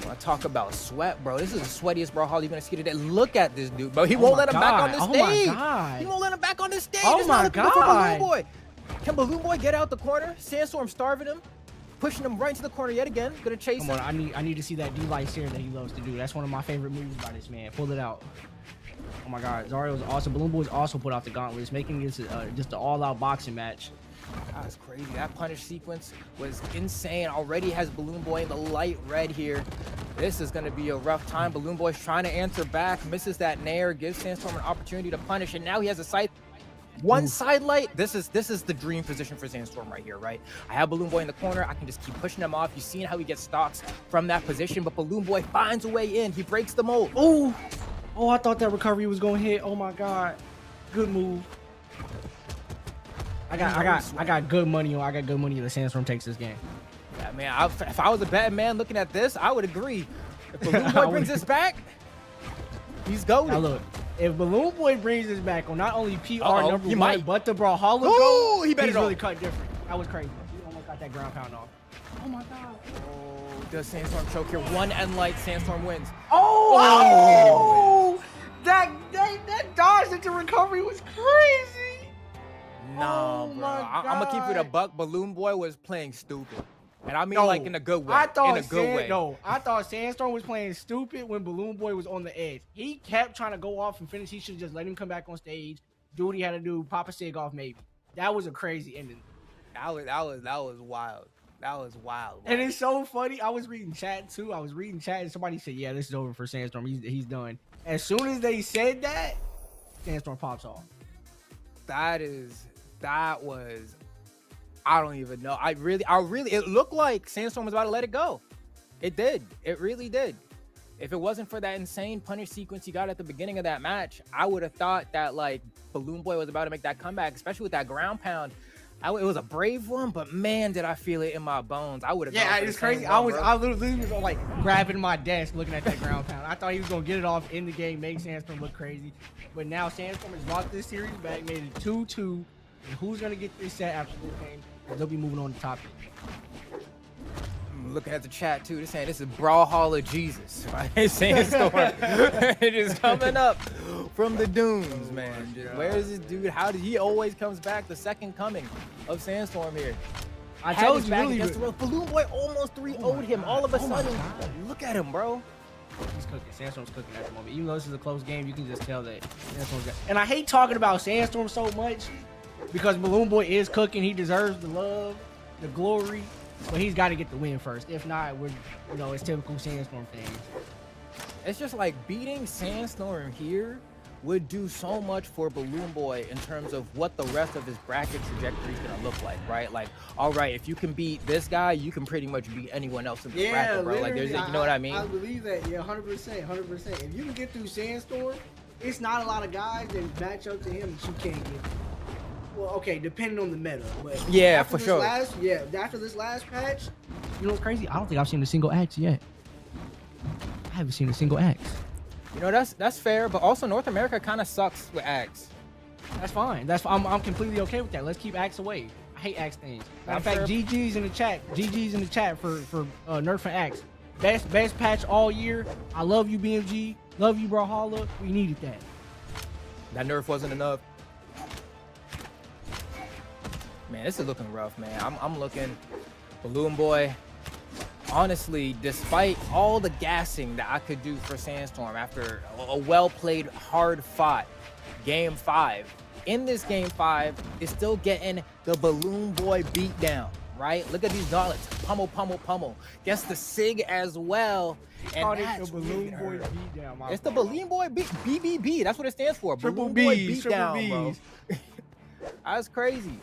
I talk about sweat, bro. This is the sweatiest brawlhalla you're gonna see today. Look at this dude, bro. He won't let him back on the stage. Oh my god. He won't let him back on the stage. Oh It's my not looking good for God. Balloon Boy. Can Balloon Boy get out the corner? Sandstorm starving him, pushing him right into the corner yet again. Gonna chase Come him. on, I need to see that D-Light serum that he loves to do. That's one of my favorite moves by this man. Pull it out. Oh my god, Zario's awesome. Balloon Boy's also put out the gauntlets, making this just an all-out boxing match. That's crazy. That punish sequence was insane. Already has Balloon Boy in the light red here. This is going to be a rough time. Balloon Boy's trying to answer back, misses that nair, gives Sandstorm an opportunity to punish, and now he has a side. One side light. This is the dream position for Sandstorm right here, right? I have Balloon Boy in the corner. I can just keep pushing him off. You've seen how he gets stocks from that position, but Balloon Boy finds a way in. He breaks the mold. Oh, I thought that recovery was going to hit. Oh my god. Good move. I got good money on. I got good money that Sandstorm takes this game. Yeah, man. If I was a betting man looking at this, I would agree. If Balloon Boy brings this back, he's golden. Now look, if Balloon Boy brings this back on not only PR number he 1, might. but the Brawlhalla Ooh, go, he bet he's it really all. cut different. That was crazy. He almost got that ground pound off. Oh my god. Oh, does Sandstorm choke here? One end light, Sandstorm wins. Oh! That dodge into recovery was crazy. Nah, Oh bro. my I'm gonna keep it a God. buck. Balloon Boy was playing stupid, and I mean No, like in a good way. I thought in a good way. No, I thought Sandstorm was playing stupid when Balloon Boy was on the edge. He kept trying to go off and finish. He should just let him come back on stage, do what he had to do, pop a sig off maybe. That was a crazy ending. That was wild. That was wild. And it's so funny. I was reading chat too. And somebody said, "Yeah, this is over for Sandstorm. He's done." As soon as they said that, Sandstorm pops off. That was. I don't even know. I really. It looked like Sandstorm was about to let it go. It did. It really did. If it wasn't for that insane punish sequence he got at the beginning of that match, I would have thought that like Balloon Boy was about to make that comeback, especially with that ground pound. It was a brave one, but man, did I feel it in my bones. I would have. Yeah, it's crazy. I literally was like grabbing my desk, looking at that ground pound. I thought he was gonna get it off in the game, make Sandstorm look crazy. But now Sandstorm has brought this series back, made it 2-2. And who's gonna get this set after this game? They'll be moving on to top 8. Looking at the chat too, they're saying this is Brawlhalla Jesus. Right? Sandstorm just coming up from the dunes, man. Where is this dude? How did he always comes back? The second coming of Sandstorm here. I Had told his you, back really. against the rope. Balloon Boy almost 3-0'd him. All of a sudden, God. look at him, bro. He's cooking. Sandstorm's cooking at the moment. Even though this is a close game, you can just tell that Sandstorm's got. And I hate talking about Sandstorm so much because Balloon Boy is cooking. He deserves the love, the glory, but he's got to get the win first. If not, it's typical Sandstorm things. It's just like beating Sandstorm here would do so much for Balloon Boy in terms of what the rest of his bracket trajectory is gonna look like, right? Like, all right, if you can beat this guy, you can pretty much beat anyone else in this bracket, bro. Like, there's, you know what I mean? I believe that, yeah, 100%. If you can get through Sandstorm, it's not a lot of guys that match up to him that you can't get. Well, okay, depending on the meta, but Yeah, after for this sure. After this last patch, you know what's crazy? I don't think I've seen a single axe yet. I haven't seen a single axe. You know, that's fair, but also North America kind of sucks with Axe. That's fine. I'm completely okay with that. Let's keep axe away. I hate axe things. Matter of fact, I'm sure. GG's in the chat. GG's in the chat for nerfing axe. Best patch all year. I love you, BMG. Love you, Brawlhalla. We needed that. That nerf wasn't enough. Man, this is looking rough, man. I'm looking Balloon Boy. Honestly, despite all the gassing that I could do for Sandstorm after a well-played, hard-fought Game 5, in this Game 5 is still getting the Balloon Boy beat down, right? Look at these gauntlets. Pummel. Gets the SIG as well. And that's the really Balloon gonna Boy hurt. beat down. It's the Balloon Boy BBB. That's what it stands for. Triple Balloon Boy Bs, beat triple down, bro. Bs. That's crazy.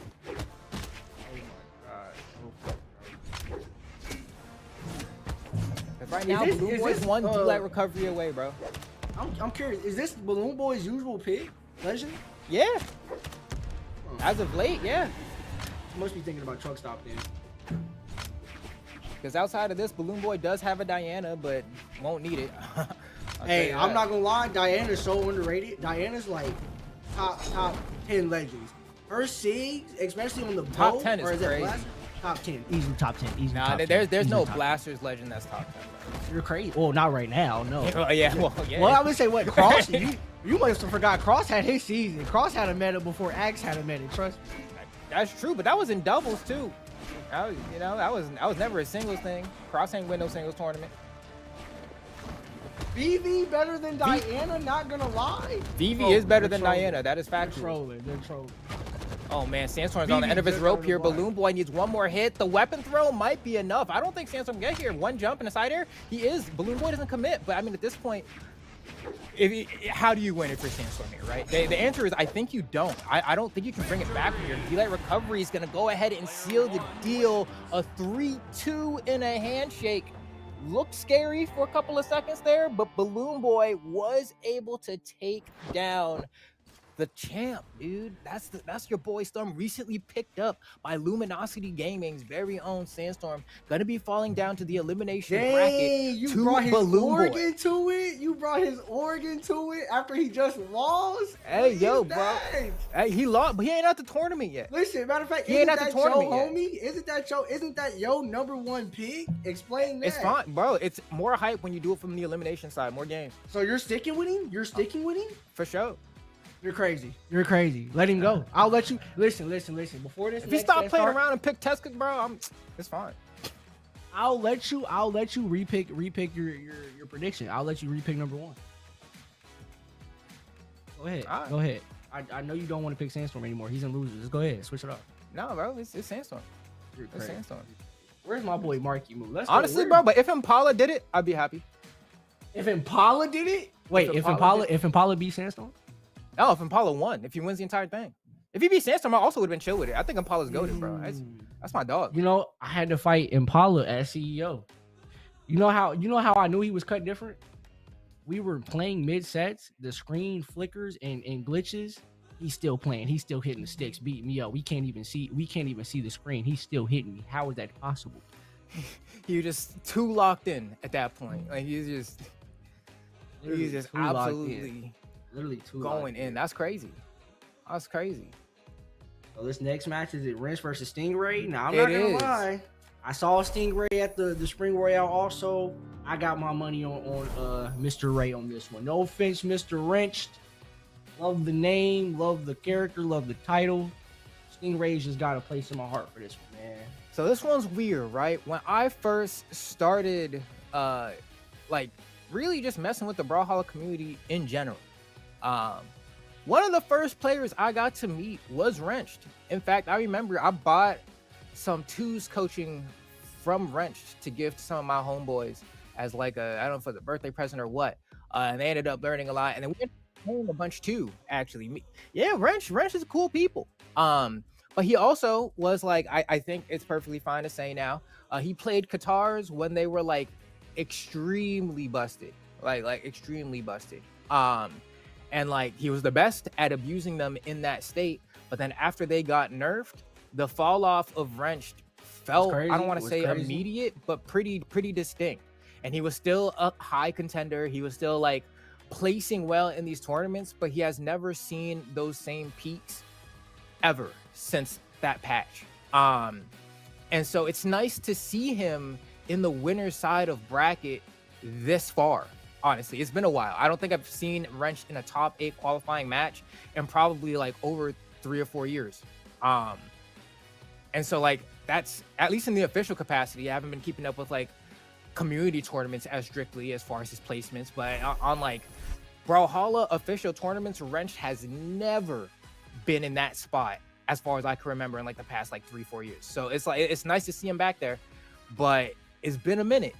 Right now, this- Balloon is Boy's this, one D-Light recovery away, bro. I'm curious. Is this Balloon Boy's usual pick? Legend? Yeah. As of late, yeah. You must be thinking about Truck Stop then. Because outside of this, Balloon Boy does have a Diana, but won't need it. I'll Hey, tell you I'm that. not gonna lie. Diana's so underrated. Diana's like top 10 legends. Her Sigs, especially on the Top bow, 10 is or that crazy. blaster? Top 10, easily top 10. Easily Nah, top 10. there's easily no top 10. Blasters legend that's top 10, bro. You're crazy. Well, not right now, no. Well, yeah, well, yeah. Well, I would say what Cross. you must have forgot. Cross had his season. Cross had a meta before Axe had a meta. Trust me. That's true, but that was in doubles too. That was never a singles thing. Cross ain't win no singles tournament. BV better than Diana. Not gonna lie. VV Oh, is better they're than trolling. Diana. That is They're factual. trolling. They're trolling. Oh man, Sandstorm's on the BB end of his just rope out here. of the block. Balloon Boy needs one more hit. The weapon throw might be enough. I don't think Sandstorm get here. One jump and a side air. He is. Balloon Boy doesn't commit, but I mean at this point, how do you win it for Sandstorm here, right? The answer is I think you don't. I don't think you can bring it back from here. D-Light recovery is gonna go ahead and seal the deal. A 3-2 in a handshake. Looked scary for a couple of seconds there, but Balloon Boy was able to take down the champ, dude. That's your boy Storm, recently picked up by Luminosity Gaming's very own Sandstorm. Gonna be falling down to the elimination bracket. Dang, you to brought his Balloon org Boy. into it. You brought his org into it after he just lost. Hey, What yo, is bro. that? Hey, he lost, but he ain't at the tournament yet. Listen, matter of fact, He ain't isn't at the that your tournament yet. homie? Isn't that your number one pick? Explain that. It's fine, bro. It's more hype when you do it from the elimination side, more games. So you're sticking with him? You're sticking with him? For sure. You're crazy. You're crazy. Let him go. I'll let you listen. Before this, If he next stop set playing start, around and pick Teska, bro, it's fine. I'll let you repick your prediction. I'll let you repick number one. Go ahead. All right. Go ahead. I know you don't want to pick Sandstorm anymore. He's in losers. Just go ahead. Switch it up. No, bro, it's Sandstorm. You're It's crazy. Sandstorm. Where's my boy Marky move? Let's go. Honestly, Where- bro, but if Impala did it, I'd be happy. if Impala did it, wait. If Impala beat Sandstorm, No, if Impala won, if he wins the entire thing. If he beat Sandstorm, I also would have been chill with it. I think Impala's goated, bro. That's my dog. you know, I had to fight Impala as CEO. You know how I knew he was cut different? We were playing mid sets, the screen flickers and glitches. He's still playing. He's still hitting the sticks, beating me up. We can't even see the screen. He's still hitting me. How is that possible? He was just too locked in at that point. Like he's just Too locked in. absolutely Literally too going locked in. That's crazy. That's crazy. So this next match is it Wrench versus Stingray? Now I'm It not gonna is. lie. I saw Stingray at the Spring Royale also. I got my money on Mr. Ray on this one. No offense, Mr. Wrenched. Love the name, love the character, love the title. Stingray's just got a place in my heart for this one, man. So this one's weird, right? When I first started, like really just messing with the Brawlhalla community in general, one of the first players I got to meet was Wrenched. In fact, I remember I bought some twos coaching from Wrenched to give to some of my homeboys as like I don't know if it was a birthday present or what. And they ended up learning a lot, and then we ended up playing a bunch too. Actually, yeah, Wrench is cool people. But he also was like, I think it's perfectly fine to say now, he played Qatars when they were like extremely busted, like extremely busted. And like he was the best at abusing them in that state. But then after they got nerfed, the fall off of Wrenched felt, I don't want to say immediate, but pretty distinct. And he was still a high contender. He was still like placing well in these tournaments, but he has never seen those same peaks ever since that patch. And so it's nice to see him in the winner's side of bracket this far. Honestly, it's been a while. I don't think I've seen Wrenched in a top 8 qualifying match in probably like over 3 or 4 years. And so like that's at least in the official capacity. I haven't been keeping up with like community tournaments as strictly as far as his placements, but on like Brawlhalla official tournaments, Wrenched has never been in that spot as far as I can remember in like the past like 3-4 years. So it's like it's nice to see him back there, but it's been a minute.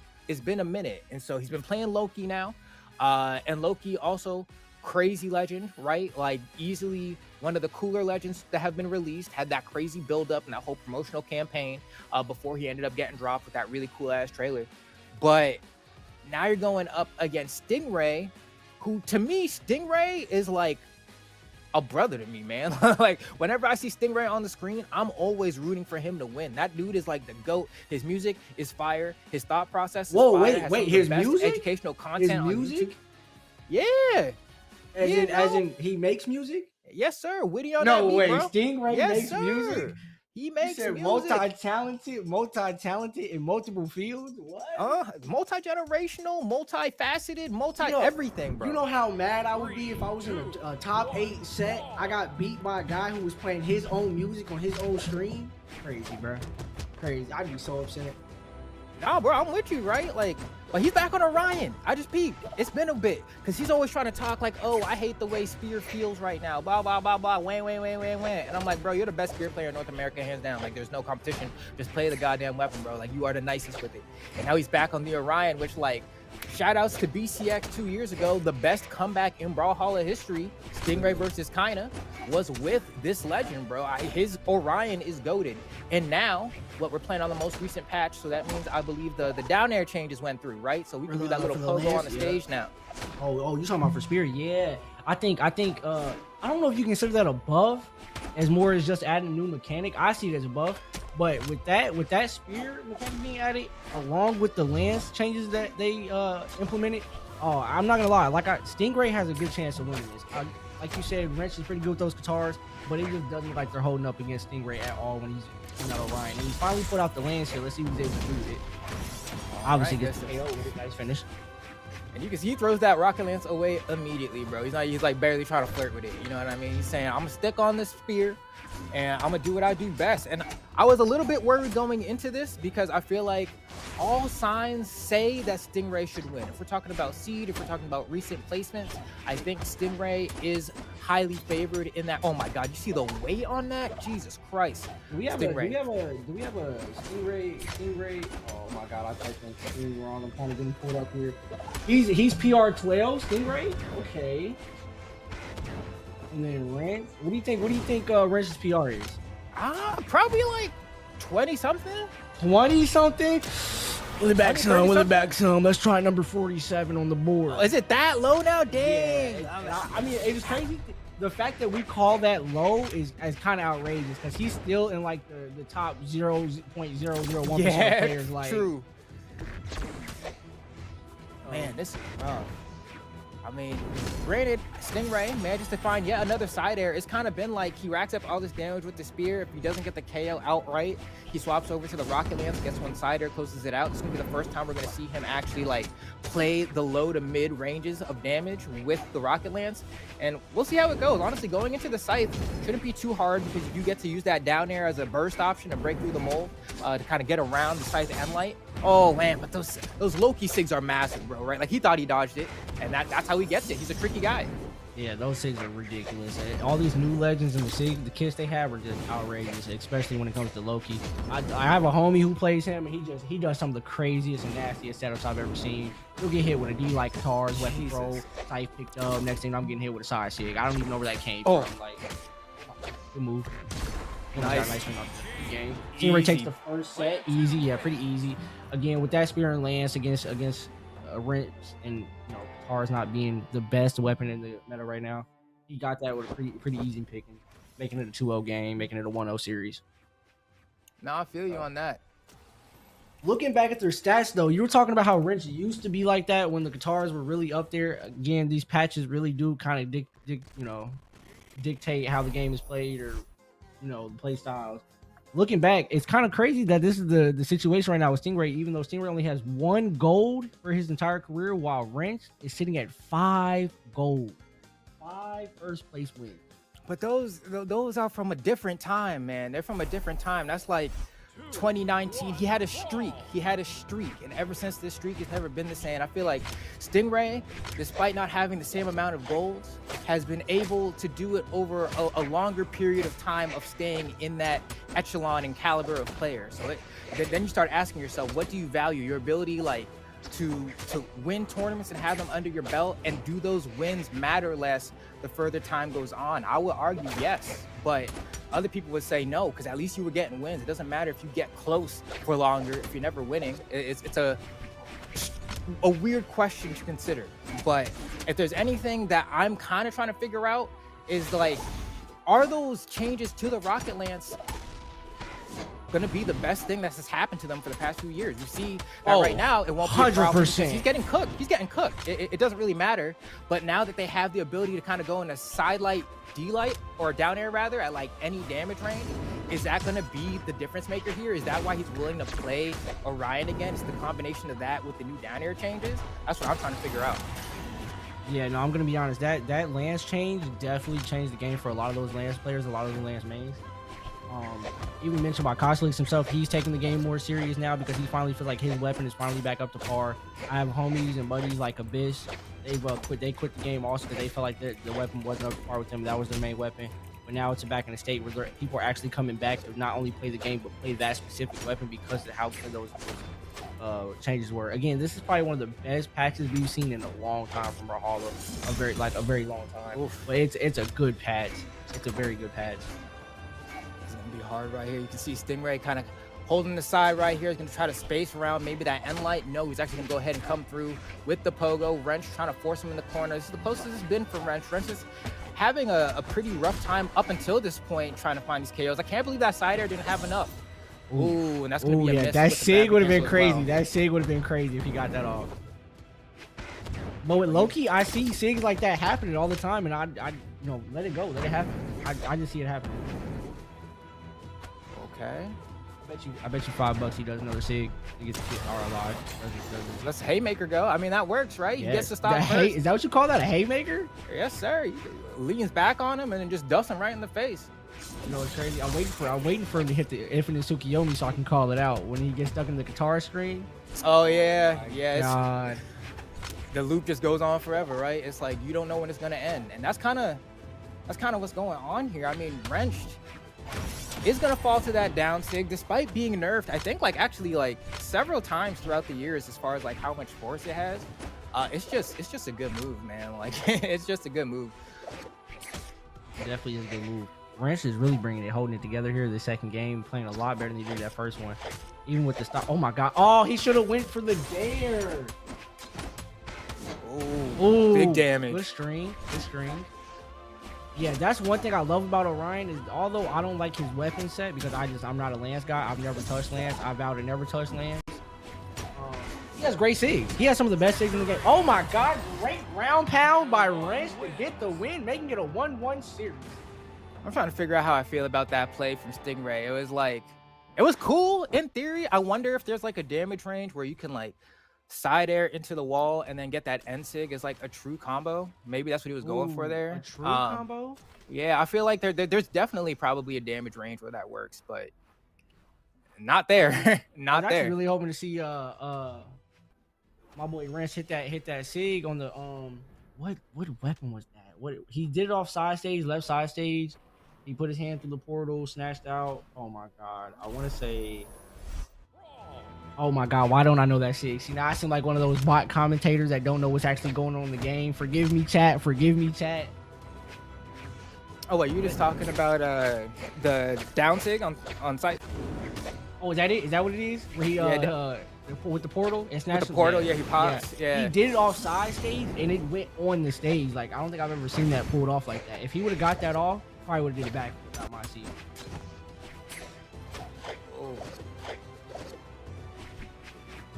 And so he's been playing Loki now, and Loki also crazy legend, right? Like easily one of the cooler legends that have been released. Had that crazy build up and that whole promotional campaign before he ended up getting dropped with that really cool ass trailer. But Now you're going up against Stingray, who to me, Stingray is like a brother to me, man. Like whenever I see Stingray on the screen, I'm always rooting for him to win. That dude is like the GOAT. His music is fire. His thought process is Whoa, fire. wait, his music? Educational content His on music? YouTube. Yeah. As in he makes music? Yes, sir. Witty on No that beat, way, bro. Stingray Yes, makes sir. music. He You makes said music. multi-talented in multiple fields. What? Multi-generational, multifaceted, everything, bro. You know how mad I would be if I was in a top 8 set. I got beat by a guy who was playing his own music on his own stream. Crazy, bro. Crazy. I'd be so upset. Nah, bro, I'm with you, right? Like, but he's back on Orion. I just peeped. It's been a bit. Because he's always trying to talk like, oh, I hate the way Spear feels right now. Blah, blah, blah, blah. Wham. And I'm like, bro, you're the best Spear player in North America, hands down. Like, there's no competition. Just play the goddamn weapon, bro. Like, you are the nicest with it. And now he's back on the Orion, which, like, shout outs to BCX 2 years ago. The best comeback in Brawlhalla history, Stingray versus Kaina, was with this legend, bro. His Orion is goated. And now, what we're playing on the most recent patch, so that means I believe the down air changes went through, right? So we can do that little pogo on the stage now. Oh, you talking about for Spear? Yeah. I think I don't know if you consider that above as more as just adding a new mechanic. I see it as above. But with that Spear mechanic being added, along with the lance changes that they implemented, I'm not gonna lie, Stingray has a good chance of winning this. Like you said, Wrench is pretty good with those guitars, but it just doesn't look like they're holding up against Stingray at all when he's not Orion. And he finally put out the lance here. Let's see who's able to do with it. Obviously gets the KO with it. Nice finish. And you can see he throws that rocket lance away immediately, bro. He's like barely trying to flirt with it. You know what I mean? He's saying, I'm gonna stick on this Spear and I'm gonna do what I do best. And I was a little bit worried going into this because I feel like all signs say that Stingray should win. If we're talking about seed, if we're talking about recent placements, I think Stingray is highly favored in that. Oh my God, you see the weight on that? Jesus Christ. Do we have a Stingray? Oh my God, I typed in Stingray wrong. I'm kind of getting pulled up here. He's PR12 Stingray. Okay. And then Wrench. What do you think Wrench's PR is? Probably like 20 something. 20 something. With it back some. Let's try number 47 on the board. Is it that low now? Dang. Yeah, I mean, it was crazy. The fact that we call that low is kind of outrageous because he's still in like the top 0.001% of players. Like, true. Man, this is rough. I mean, granted, Stingray manages to find yet another side air. It's kind of been like he racks up all this damage with the Spear. If he doesn't get the KO outright, he swaps over to the rocket lance, gets one side air, closes it out. It's gonna be the first time we're gonna see him actually like play the low to mid ranges of damage with the rocket lance. And we'll see how it goes. Honestly, going into the scythe shouldn't be too hard because you do get to use that down air as a burst option to break through the mold to kind of get around the scythe and light. Oh man, but those Loki sigs are massive, bro, right? Like he thought he dodged it, and that's how he gets it. He's a tricky guy. Yeah, those sigs are ridiculous. All these new legends and the kits they have are just outrageous, especially when it comes to Loki. I have a homie who plays him, and he does some of the craziest and nastiest setups I've ever seen. He'll get hit with a D like guitars, weapon throw, scythe picked up. Next thing I'm getting hit with a side sig. I don't even know where that came from. Like, good move. Nice game. Stingray takes the first set easy, yeah, pretty easy. Again, with that Spear and lance against Wrench and guitars not being the best weapon in the meta right now, he got that with a pretty easy picking, making it a 2-0 game, making it a 1-0 series. No, I feel you on that. Looking back at their stats, though, you were talking about how Wrench used to be like that when the guitars were really up there. Again, these patches really do kind of dictate how the game is played or the play styles. Looking back, it's kind of crazy that this is the situation right now with Stingray, even though Stingray only has 1 gold for his entire career, while Wrench is sitting at 5 gold. 5 first place wins. But those are from a different time, man. They're from a different time. That's like 2019. He had a streak. And ever since this streak, it's never been the same. I feel like Stingray, despite not having the same amount of golds, has been able to do it over a longer period of time of staying in that echelon and caliber of players. So then you start asking yourself, what do you value? Your ability, like, to win tournaments and have them under your belt, and do those wins matter less the further time goes on? I would argue yes, but other people would say no, because at least you were getting wins. It doesn't matter if you get close for longer if you're never winning. It's a a weird question to consider. But if there's anything that I'm kind of trying to figure out is like, are those changes to the Rocket Lance gonna be the best thing that's just happened to them for the past few years? You see that right now, it won't be a problem because 100%. he's getting cooked. He's getting cooked. It doesn't really matter. But now that they have the ability to kind of go in a side light, D-light, or down air rather, at like any damage range, is that gonna be the difference maker here? Is that why he's willing to play Orion again? It's the combination of that with the new down air changes? That's what I'm trying to figure out. Yeah, no, I'm gonna be honest. That Lance change definitely changed the game for a lot of those Lance players, a lot of the Lance mains. Even mentioned about Costlix himself, he's taking the game more serious now because he finally feels like his weapon is finally back up to par. I have homies and buddies like Abyss. They quit the game also because they felt like the weapon wasn't up to par with them. That was their main weapon. But now it's back in a state where people are actually coming back to not only play the game but play that specific weapon because of how good those changes were. Again, this is probably one of the best patches we've seen in a long time from Brawlhalla, a very long time. Oof. But it's a good patch. It's a very good patch. It's gonna be hard right here. You can see Stingray kind of holding the side right here. He's gonna try to space around maybe that end light. No, he's actually gonna go ahead and come through with the pogo. Wrench trying to force him in the corner. This is the closest it's been for Wrench. Wrench is having a pretty rough time up until this point trying to find these KOs. I can't believe that side air didn't have enough. Ooh, and that's gonna be a miss. That Sig would have been crazy. Well. That Sig would have been crazy if he got that off. But with Loki, I see Sigs like that happening all the time, and I let it go, let it happen. I just see it happening. Okay. I bet you $5 he does another Sig. He gets to get RLI. Let's haymaker go. I mean, that works, right? He gets to stop first. Is that what you call that, a haymaker? Yes, sir. He leans back on him and then just dusts him right in the face. You know, it's crazy. I'm waiting for him to hit the infinite Tsukiyomi so I can call it out when he gets stuck in the guitar string. Oh yeah, yeah. God. The loop just goes on forever, right? It's like you don't know when it's gonna end, and that's kind of what's going on here. I mean, Wrenched is gonna fall to that down sig despite being nerfed. I think actually several times throughout the years as far as how much force it has. It's just a good move, man. It's just a good move. Definitely is a good move. Wrench is really bringing it, holding it together here. The second game, playing a lot better than he did that first one. Even with the stop. Oh my God. Oh, he should have went for the dare. Ooh, big damage. Good string. Yeah, that's one thing I love about Orion is although I don't like his weapon set because I'm not a Lance guy. I've never touched Lance. I vow to never touch Lance. He has great SIGs. He has some of the best SIGs in the game. Oh my God, great round pound by Wrench to get the win, making it a 1-1 series. I'm trying to figure out how I feel about that play from Stingray. It was cool in theory. I wonder if there's a damage range where you can side air into the wall and then get that end sig as a true combo. Maybe that's what he was going for there. A true combo? Yeah, I feel like there's definitely probably a damage range where that works, but not there. Not there. I'm really hoping to see my boy Wrench hit that sig on the what weapon was that? What he did it off side stage, left side stage. He put his hand through the portal, snatched out. Oh my God. I want to say, oh my God, why don't I know that shit? See, now I seem like one of those bot commentators that don't know what's actually going on in the game. Forgive me, chat. Oh, wait, you just talking about the down sig on site? Oh, is that it? Is that what it is? Where he with the portal and snatched with the portal, yeah, he pops. Yeah. He did it off side stage and it went on the stage. I don't think I've ever seen that pulled off like that. If he would have got that off, probably would have did it back without my seat. Oh.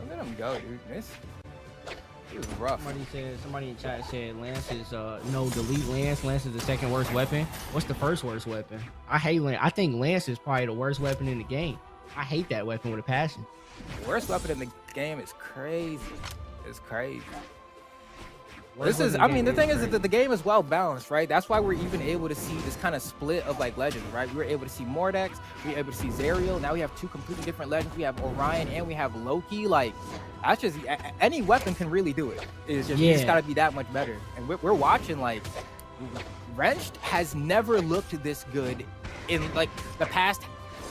Look at him go, dude. This was rough. Somebody in chat said Lance is no, delete Lance. Lance is the second worst weapon. What's the first worst weapon? I hate Lance. I think Lance is probably the worst weapon in the game. I hate that weapon with a passion. The worst weapon in the game is crazy. It's crazy. The thing is that the game is well balanced, right? That's why we're even able to see this kind of split of legends, right? We were able to see Mordex, we were able to see Zerial. Now we have two completely different legends. We have Orion and we have Loki. That's just any weapon can really do it. It's just you just gotta be that much better. And we're watching Wrenched has never looked this good in the past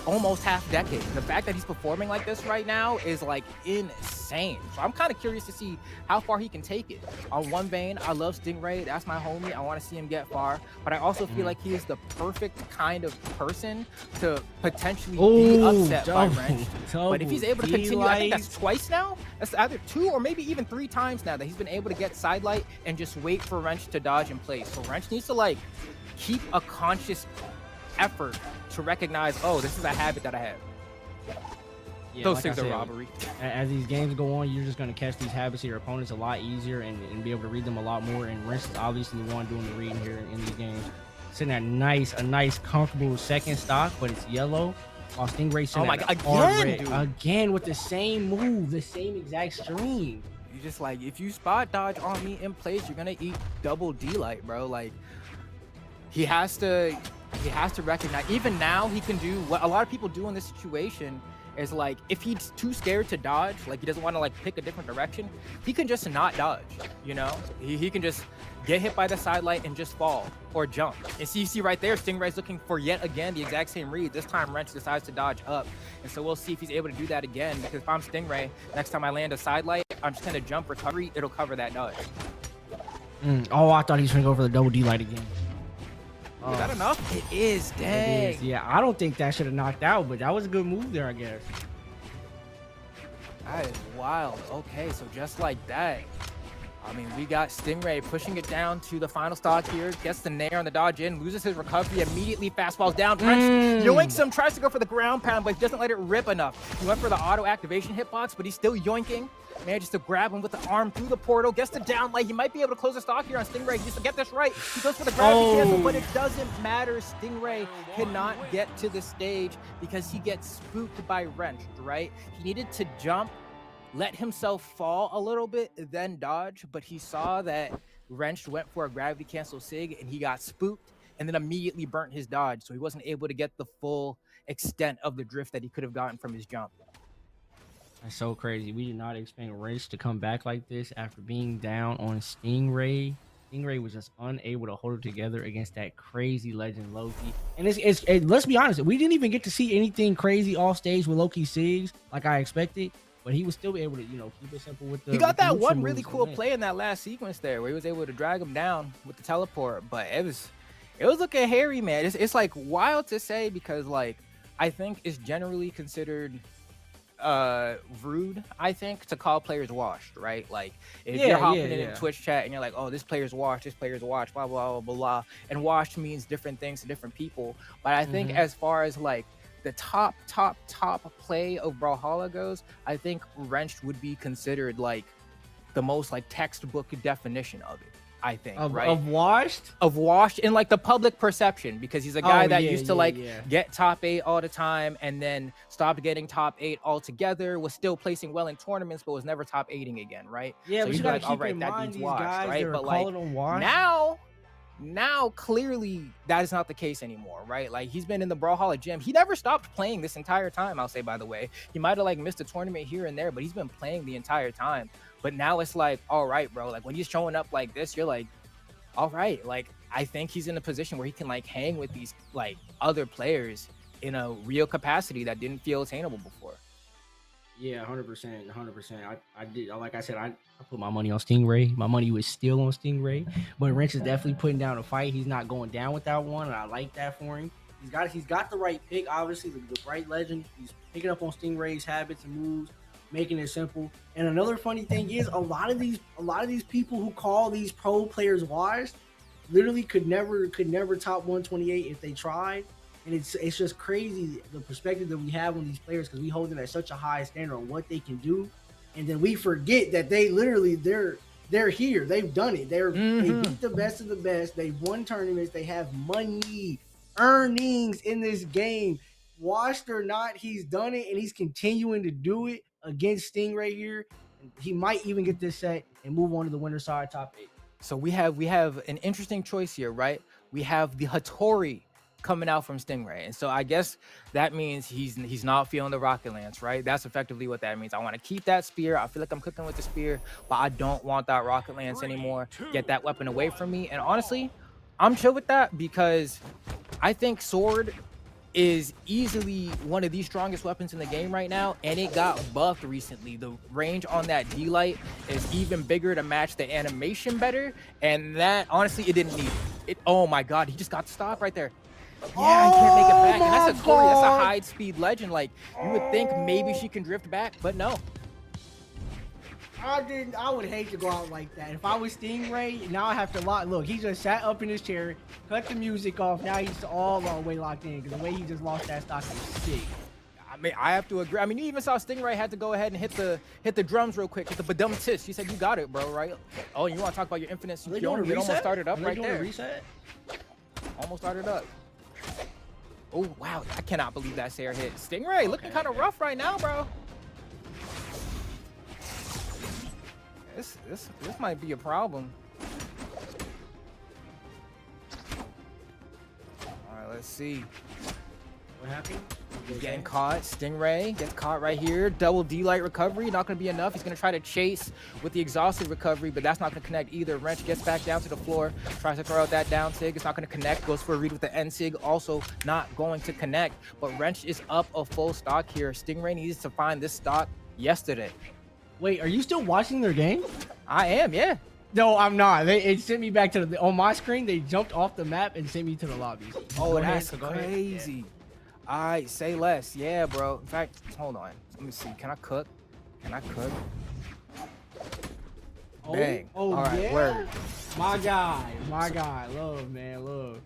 almost half decade. The fact that he's performing like this right now is like insane. So I'm kind of curious to see how far he can take it. On one vein, I love Stingray. That's my homie. I want to see him get far. But I also feel like he is the perfect kind of person to potentially be upset by Wrench. But if he's able to continue, I think that's twice now. That's either 2 or maybe even 3 times now that he's been able to get side light and just wait for Wrench to dodge in place. So Wrench needs to like keep a conscious effort to recognize, oh, this is a habit that I have. Yeah, Those like things I are said, robbery. As these games go on, you're just going to catch these habits of your opponents a lot easier and be able to read them a lot more. And Wrench is obviously the one doing the reading here in these games. Sitting at a nice, comfortable second stock, but it's yellow. While Stingray sitting again with the same move, the same exact stream. You just like, if you spot dodge on me in place, you're gonna eat double D-light, bro. Like, he has to recognize. Even now, he can do what a lot of people do in this situation. Is like, if he's too scared to dodge, like he doesn't want to like pick a different direction, he can just not dodge, you know? He can just get hit by the side light and just fall or jump. And so you see right there, Stingray's looking for yet again the exact same read. This time Wrench decides to dodge up. And so we'll see if he's able to do that again, because if I'm Stingray, next time I land a side light, I'm just gonna jump recovery, it'll cover that dodge. Oh, I thought he was gonna go for the double D-light again. Is that enough? It is, dang. It is. Yeah, I don't think that should have knocked out, but that was a good move there, I guess. That is wild. Okay, so just like that, I mean, we got Stingray pushing it down to the final stock here, gets the nair on the dodge in, loses his recovery, immediately fastballs down. Wrench yoinks him, tries to go for the ground pound, but he doesn't let it rip enough. He went for the auto activation hitbox, but he's still yoinking. Manages to grab him with the arm through the portal, gets the down light. He might be able to close the stock here on Stingray. Just to get this right, he goes for the gravity cancel, but it doesn't matter. Stingray cannot get to the stage because he gets spooked by Wrench, right? He needed to jump, let himself fall a little bit, then dodge, but he saw that Wrench went for a gravity cancel sig and he got spooked and then immediately burnt his dodge, so he wasn't able to get the full extent of the drift that he could have gotten from his jump. That's so crazy. We did not expect Radish to come back like this after being down on Stingray. Stingray was just unable to hold it together against that crazy legend Laufey. And let's be honest, we didn't even get to see anything crazy off stage with Loki Sigs like I expected, but he was still able to, keep it simple with the. He got that one really cool play in that last sequence there, where he was able to drag him down with the teleport. But it was looking hairy, man. It's like wild to say, because like I think it's generally considered rude, I think, to call players washed, right? Like if you're hopping in Twitch chat and you're like, oh, this player's washed, blah blah blah blah blah, and washed means different things to different people. But I think as far as like the top play of Brawlhalla goes, I think Wrench would be considered like the most like textbook definition of it. I think, right? Of washed in like the public perception, because he's a guy that used to get top 8 all the time and then stopped getting top 8 altogether, was still placing well in tournaments, but was never top 8ing again, right? Yeah, so but you gotta keep in mind these guys, right? But like now clearly that is not the case anymore, right? Like he's been in the Brawlhalla gym. He never stopped playing this entire time, I'll say, by the way. He might have like missed a tournament here and there, but he's been playing the entire time. But now it's like, all right, bro, like when he's showing up like this, you're like, all right, like I think he's in a position where he can like hang with these like other players in a real capacity that didn't feel attainable before. Yeah, 100%. I did, like I said, I put my money on Stingray. My money was still on Stingray, but Wrench is definitely putting down a fight. He's not going down without one, and I like that for him. He's got the right pick, obviously, the right legend. He's picking up on Stingray's habits and moves, making it simple. And another funny thing is, a lot of these people who call these pro players washed literally could never top 128 if they tried. And it's just crazy the perspective that we have on these players, because we hold them at such a high standard on what they can do, and then we forget that they literally they're here, they've done it, they beat the best of the best, they've won tournaments, they have money, earnings in this game. Washed or not, he's done it, and he's continuing to do it against Stingray here. He might even get this set and move on to the winner side top 8. So we have an interesting choice here, right? We have the Hattori coming out from Stingray, and so I guess that means he's not feeling the rocket lance, right? That's effectively what that means. I want to keep that spear. I feel like I'm cooking with the spear, but I don't want that rocket lance anymore. Get that weapon away from me. And honestly, I'm chill with that, because I think sword is easily one of the strongest weapons in the game right now, and it got buffed recently. The range on that D-Light is even bigger to match the animation better, and that, honestly, it didn't need it. Oh my god, he just got stopped right there. Yeah, he can't make it back, and that's a Tori, that's a high-speed legend. Like, you would think maybe she can drift back, but no. I would hate to go out like that. If I was Stingray, now I have to lock. Look, he just sat up in his chair, cut the music off. Now he's all the way locked in because the way he just lost that stock is sick. I mean, I have to agree. I mean, you even saw Stingray had to go ahead and hit the drums real quick, hit the badum tis. She said, "You got it, bro." Right? Oh, you want to talk about your infinite security? It almost started up right there. Reset? Almost started up. Oh wow, I cannot believe that Sarah hit. Stingray looking kind of rough right now, bro. This might be a problem. All right, let's see. What happened? Getting caught. Stingray gets caught right here. Double D-Light recovery. Not going to be enough. He's going to try to chase with the exhausted recovery, but that's not going to connect either. Wrench gets back down to the floor. Tries to throw out that down sig. It's not going to connect. Goes for a read with the end sig. Also not going to connect. But Wrench is up a full stock here. Stingray needs to find this stock yesterday. Wait, are you still watching their game? I am, yeah. No, I'm not. It sent me back to on my screen. They jumped off the map and sent me to the lobby. Oh, that's crazy. All right, say less. Yeah, bro. In fact, hold on. Let me see. Can I cook? Can I cook? Oh, Bang. Oh, all right, yeah? word. My guy. Love, man, love.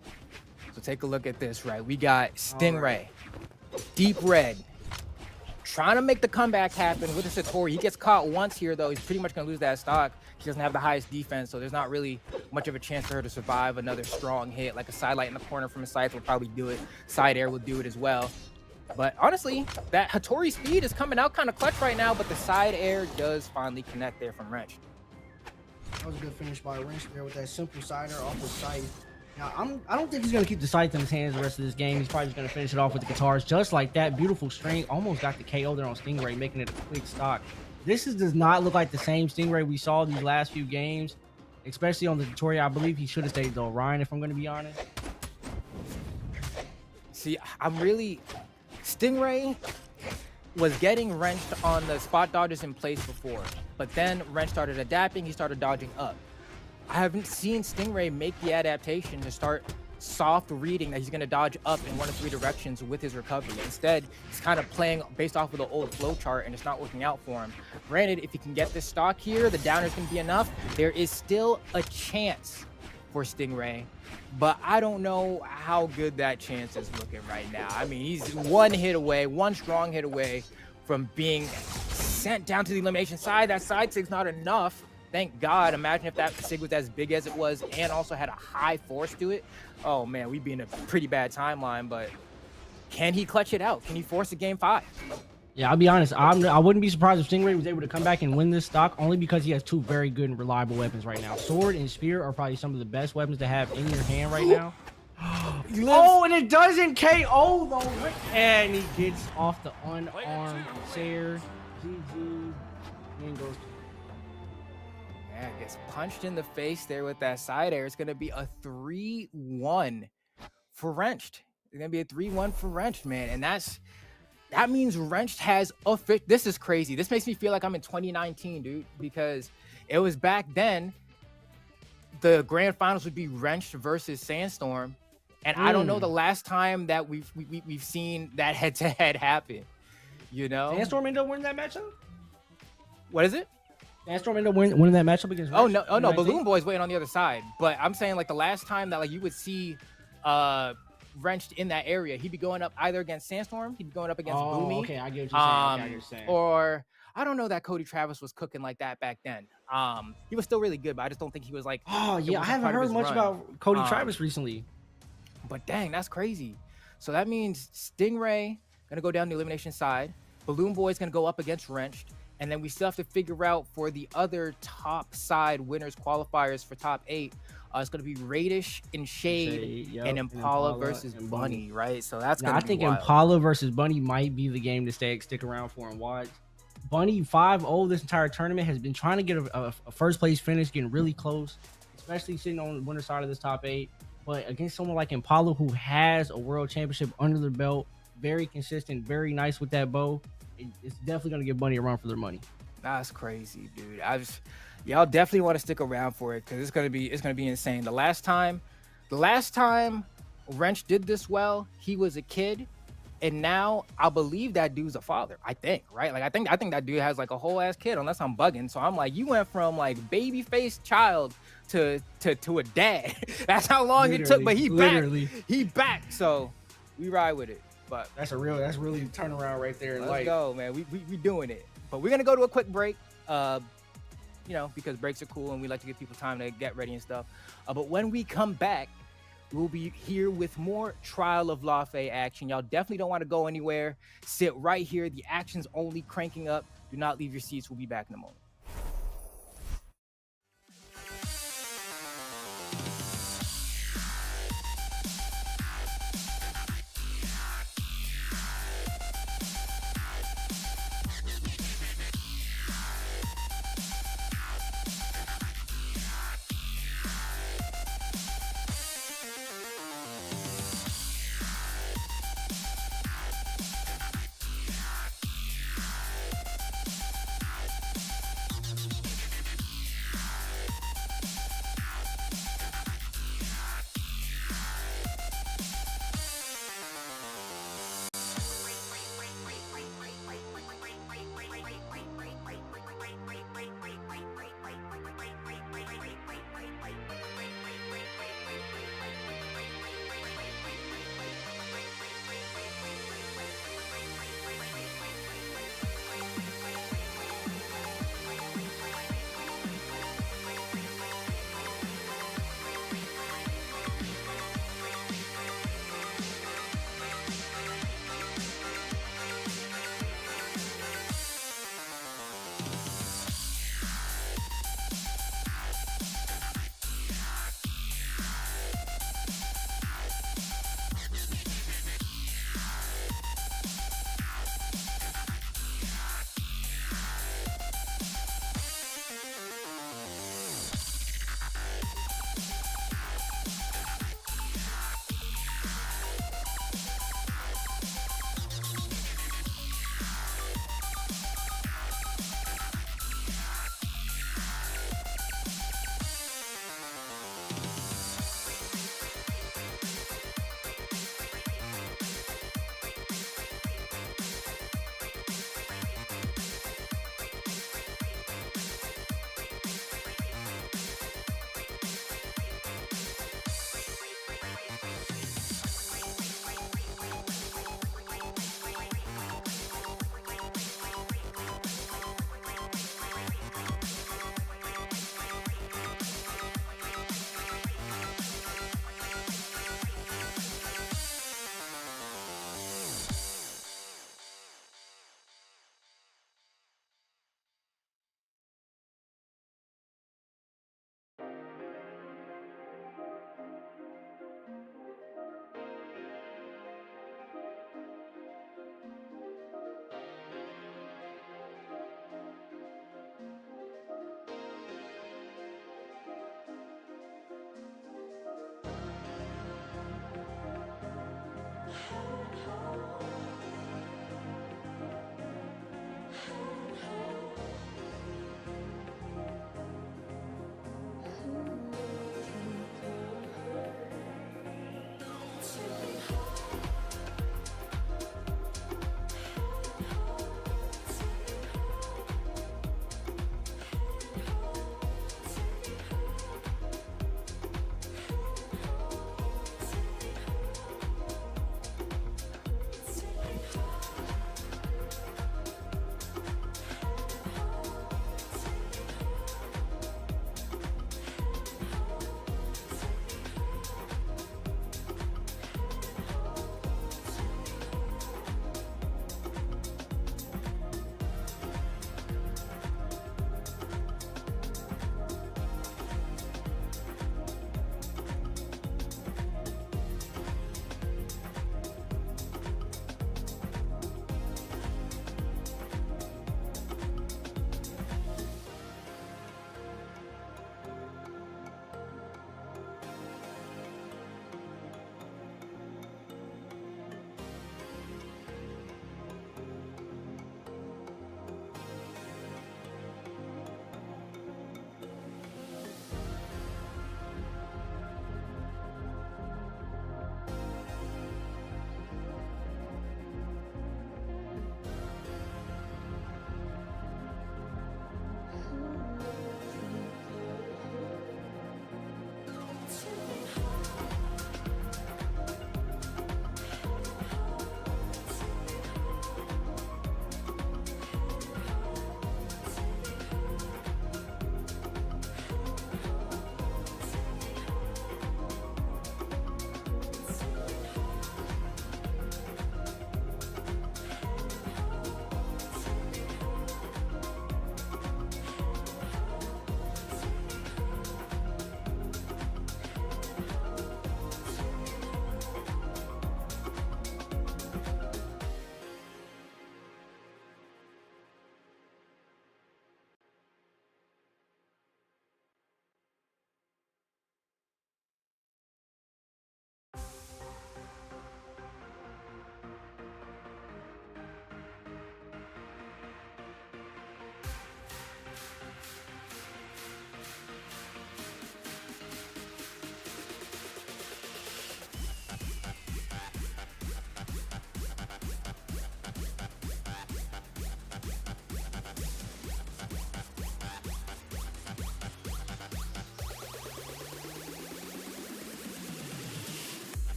So take a look at this, right? We got Stingray, deep red, trying to make the comeback happen with the Satori. He gets caught once here, though. He's pretty much going to lose that stock. He doesn't have the highest defense, so there's not really much of a chance for her to survive another strong hit. Like a side light in the corner from a scythe will probably do it. Side air will do it as well. But honestly, that Hattori speed is coming out kind of clutch right now, but the side air does finally connect there from Wrench. That was a good finish by Wrench there with that simple sider off the scythe. Now, I don't think he's going to keep the scythe in his hands the rest of this game. He's probably just going to finish it off with the guitars just like that. Beautiful string. Almost got the KO there on Stingray, making it a quick stock. Does not look like the same Stingray we saw these last few games, especially on the tutorial. I believe he should have stayed the Orion, if I'm going to be honest. See, Stingray was getting wrenched on the spot dodges in place before, but then Wrench started adapting. He started dodging up. I haven't seen Stingray make the adaptation to start soft reading that he's going to dodge up in 1 of 3 directions with his recovery. Instead, he's kind of playing based off of the old flow chart, and it's not working out for him. Granted, if he can get this stock here, the downer's going to be enough. There is still a chance for Stingray, but I don't know how good that chance is looking right now. I mean, he's one strong hit away from being sent down to the elimination side. That side sig's not enough. Thank God. Imagine if that sig was as big as it was and also had a high force to it. Oh, man, we'd be in a pretty bad timeline, but can he clutch it out? Can he force a game 5? Yeah, I'll be honest. I wouldn't be surprised if Stingray was able to come back and win this stock only because he has 2 very good and reliable weapons right now. Sword and spear are probably some of the best weapons to have in your hand right now. Oh, and it doesn't KO, though. And he gets off the unarmed Sarah. GG. And goes. Yeah, gets punched in the face there with that side air. It's going to be a 3-1 for Wrenched. It's going to be a 3-1 for Wrenched, man. And that means Wrenched has a fit. This is crazy. This makes me feel like I'm in 2019, dude, because it was back then the grand finals would be Wrenched versus Sandstorm. And I don't know the last time that we've seen that head-to-head happen, you know? Sandstorm ended up winning that matchup? What is it? Sandstorm ended up winning that matchup against Wrench? Oh no, Balloon Boy's waiting on the other side. But I'm saying like the last time that like you would see Wrenched in that area, he'd be going up either against Sandstorm, he'd be going up against Boomy. Okay, I get what you're saying. Or I don't know that Cody Travis was cooking like that back then. He was still really good, but I just don't think he was like. Oh yeah, I haven't heard much about Cody Travis recently. But dang, that's crazy. So that means Stingray gonna go down the elimination side. Balloon Boy's gonna go up against Wrenched. And then we still have to figure out for the other top side winners qualifiers for top 8. It's going to be Radish and Shade and Impala versus Bunny, right? So that's going to be I think wild. Impala versus Bunny might be the game to stick around for and watch. Bunny 5-0 this entire tournament has been trying to get a first place finish, getting really close, especially sitting on the winner side of this top 8. but against someone like Impala, who has a world championship under their belt, very consistent, very nice with that bow, it's definitely gonna give Bunny a run for their money. That's crazy, dude. Y'all definitely want to stick around for it because it's gonna be insane. The last time Wrench did this well, he was a kid, and now I believe that dude's a father. I think, right? Like I think that dude has like a whole ass kid, unless I'm bugging. So I'm like, you went from like baby face child to a dad. That's how long it took, but he back. So we ride with it. But That's really turnaround right there. let's go, man. We doing it. But we're gonna go to a quick break. Because breaks are cool and we like to give people time to get ready and stuff. But when we come back, we'll be here with more Trial of Laufey action. Y'all definitely don't want to go anywhere. Sit right here. The action's only cranking up. Do not leave your seats. We'll be back in a moment.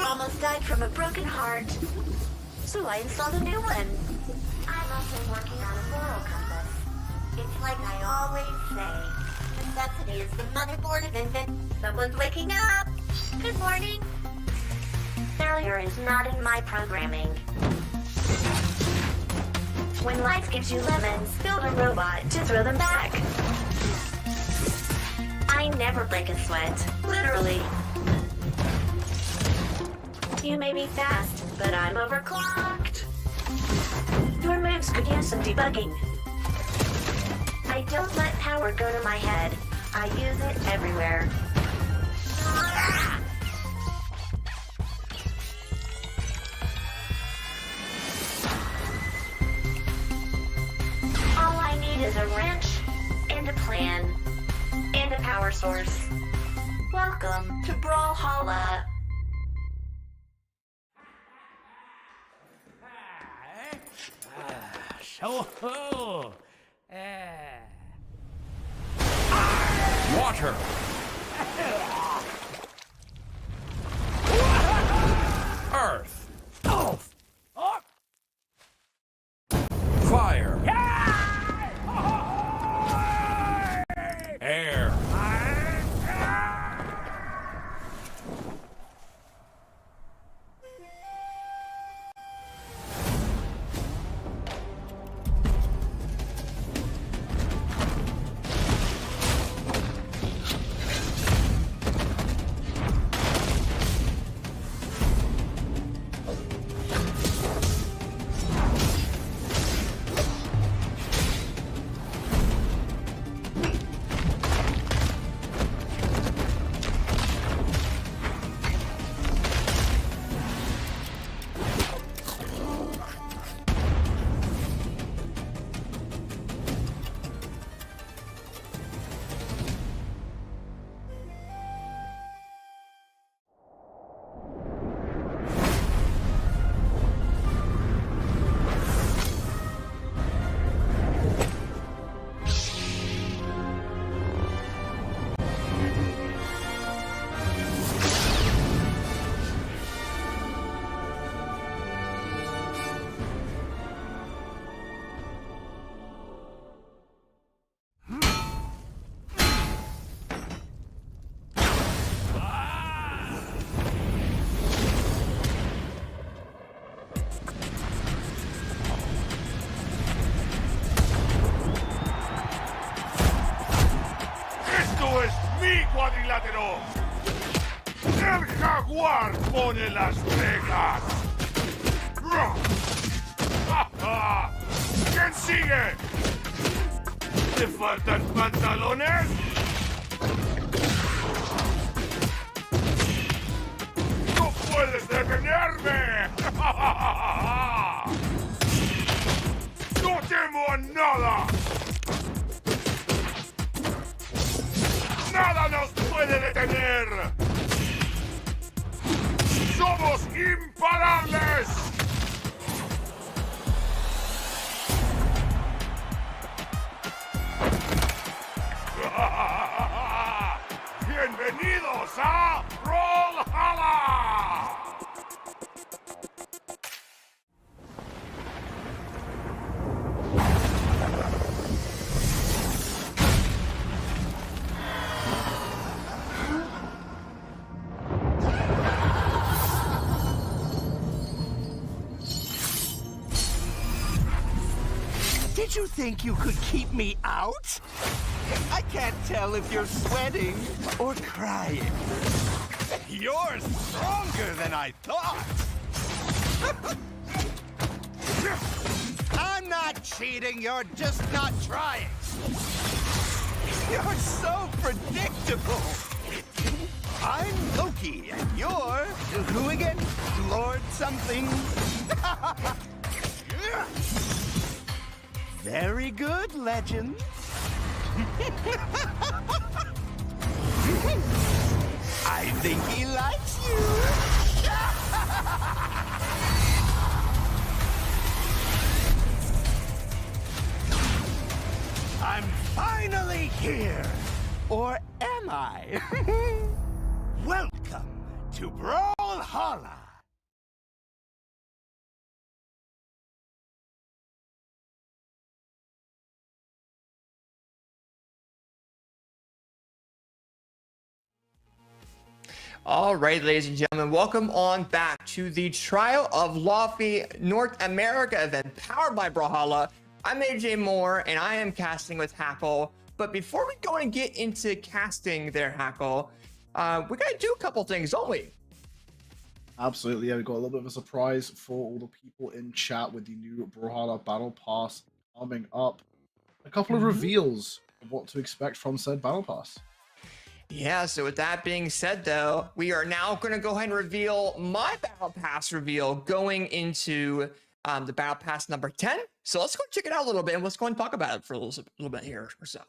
almost died from a broken heart. So I installed a new one. I'm also working on a moral compass. It's like I always say, necessity is the motherboard of invention. Someone's waking up. Good morning. Failure is not in my programming. When life gives you lemons, build a robot to throw them back. I never break a sweat, literally. You may be fast, but I'm overclocked. Your moves could use some debugging. I don't let power go to my head. I use it everywhere. All I need is a wrench and a plan and a power source. Welcome to Brawlhalla. Oh, Water. Earth. Fire. Air. cuadrilátero. El jaguar pone las reglas. ¿Quién sigue? ¿Te faltan pantalones? ¡No puedes detenerme! ¡No temo a nada! ¡Nada nos puede detener! ¡Somos imparables! ¡Bienvenidos a Brawlhalla! Did you think you could keep me out? I can't tell if you're sweating or crying. You're stronger than I thought. I'm not cheating, you're just not trying. You're so predictable. I'm Loki, and you're who again? Lord something. Very good, legend. I think he likes you. I'm finally here. Or am I? Welcome to Brawlhalla. Valhalla! All right, ladies and gentlemen, welcome on back to the Trial of Laufey North America event powered by Brawlhalla. I'm AJ Moore and I am casting with Hackle. But before we go and get into casting there, Hackle, we gotta do a couple things, don't we? Absolutely, yeah. We got a little bit of a surprise for all the people in chat with the new Brawlhalla Battle Pass coming up. A couple of reveals of what to expect from said Battle Pass. Yeah, so with that being said, though, we are now going to go ahead and reveal my Battle Pass reveal going into the Battle Pass number 10. So let's go check it out a little bit and let's go and talk about it for a little bit here or so.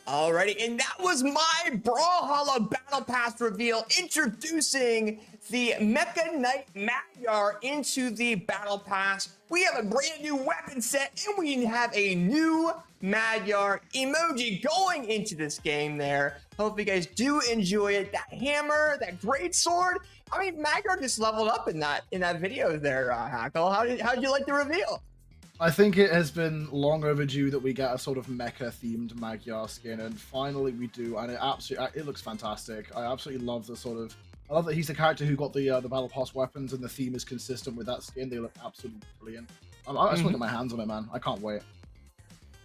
Alrighty, and that was my Brawlhalla Battle Pass reveal, introducing the Mecha Knight Magyar into the Battle Pass. We have a brand new weapon set, and we have a new Magyar emoji going into this game there. Hope you guys do enjoy it. That hammer, that great sword. I mean, Magyar just leveled up in that video there, Hackle. How did you like the reveal? I think it has been long overdue that we get a sort of mecha-themed Magyar skin, and finally we do, and it looks fantastic. I absolutely love the sort of... I love that he's the character who got the Battle Pass weapons, and the theme is consistent with that skin. They look absolutely brilliant. I just want to get my hands on it, man. I can't wait.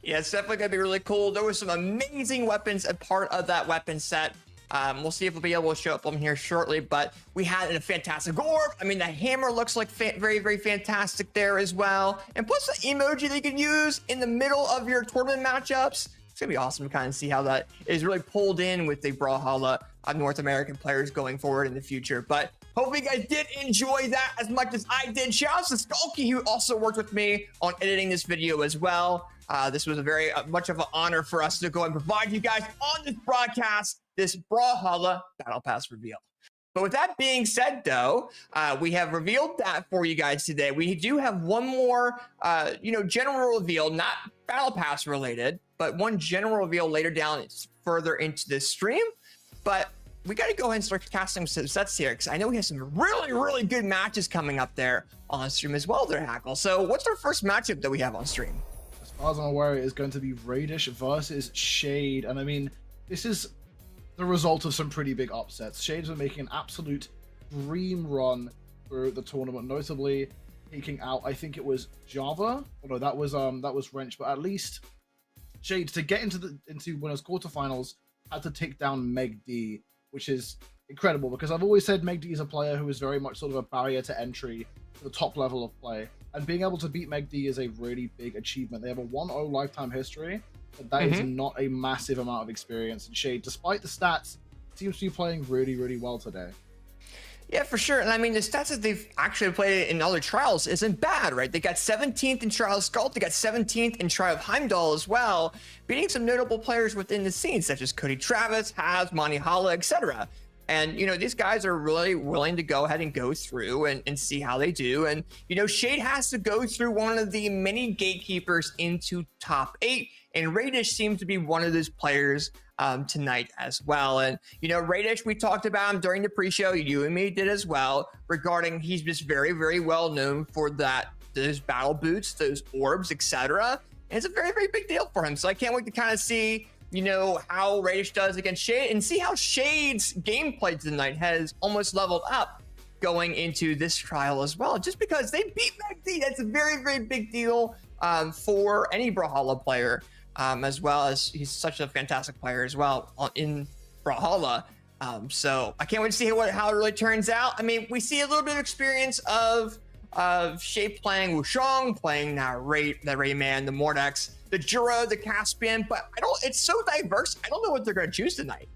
Yeah, it's definitely going to be really cool. There were some amazing weapons as part of that weapon set. We'll see if we'll be able to show up on here shortly, but we had a fantastic orb. I mean, the hammer looks like very, very fantastic there as well. And plus the emoji that you can use in the middle of your tournament matchups. It's going to be awesome to kind of see how that is really pulled in with the Brawlhalla North American players going forward in the future. But hopefully you guys did enjoy that as much as I did. Shout out to Skulky, who also worked with me on editing this video as well. This was a very much of an honor for us to go and provide you guys on this broadcast this Brawlhalla Battle Pass reveal. But with that being said, though, we have revealed that for you guys today. We do have one more, general reveal, not Battle Pass related, but one general reveal later down further into this stream. But we got to go ahead and start casting some sets here, because I know we have some really, really good matches coming up there on stream as well there, Hackle. So what's our first matchup that we have on stream? As far as I'm aware, it is going to be Radish versus Shade, and I mean, this is the result of some pretty big upsets. Shade's been making an absolute dream run through the tournament, notably taking out, I think it was Java. Oh no, that was Wrench, but at least Shade, to get into winners quarterfinals, had to take down Meg D, which is incredible, because I've always said Meg D is a player who is very much sort of a barrier to entry to the top level of play, and being able to beat Meg D is a really big achievement. They have a 1-0 lifetime history, but that is not a massive amount of experience. And Shade, despite the stats, seems to be playing really, really well today. Yeah, for sure. And I mean, the stats that they've actually played in other trials isn't bad, right? They got 17th in Trial of Skull. They got 17th in Trial of Heimdall as well, beating some notable players within the scene, such as Cody Travis, Haz, Monty Holla, etc. And, these guys are really willing to go ahead and go through and see how they do. And, Shade has to go through one of the many gatekeepers into top 8. And Radish seems to be one of those players tonight as well. And, Radish, we talked about him during the pre-show. You and me did as well, regarding he's just very, very well known for those battle boots, those orbs, etc. And it's a very, very big deal for him. So I can't wait to kind of see you know, how Radish does against Shade and see how Shade's gameplay tonight has almost leveled up going into this trial as well. Just because they beat MACD, that's a very, very big deal for any Brawlhalla player, as well as he's such a fantastic player as well in Brawlhalla. So I can't wait to see how it really turns out. I mean, we see a little bit of experience of Shade playing Wushong, playing now the Rayman, the Mordex, the Juro, the Caspian, but it's so diverse. I don't know what they're going to choose tonight.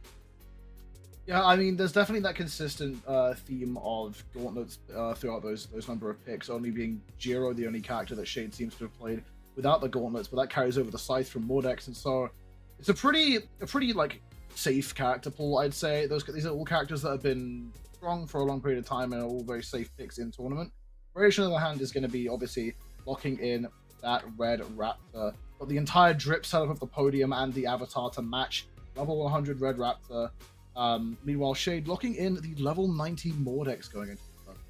Yeah, I mean, there's definitely that consistent theme of gauntlets throughout those number of picks, only being Jiro the only character that Shade seems to have played without the gauntlets, but that carries over the scythe from Mordex, and so it's a pretty like safe character pool, I'd say. These are all characters that have been strong for a long period of time and are all very safe picks in tournament. Radish, on the other hand, is going to be obviously locking in that red Raptor, but the entire drip setup of the podium and the avatar to match level 100 red Raptor. Meanwhile, Shade locking in the level 90 Mordex going into the event.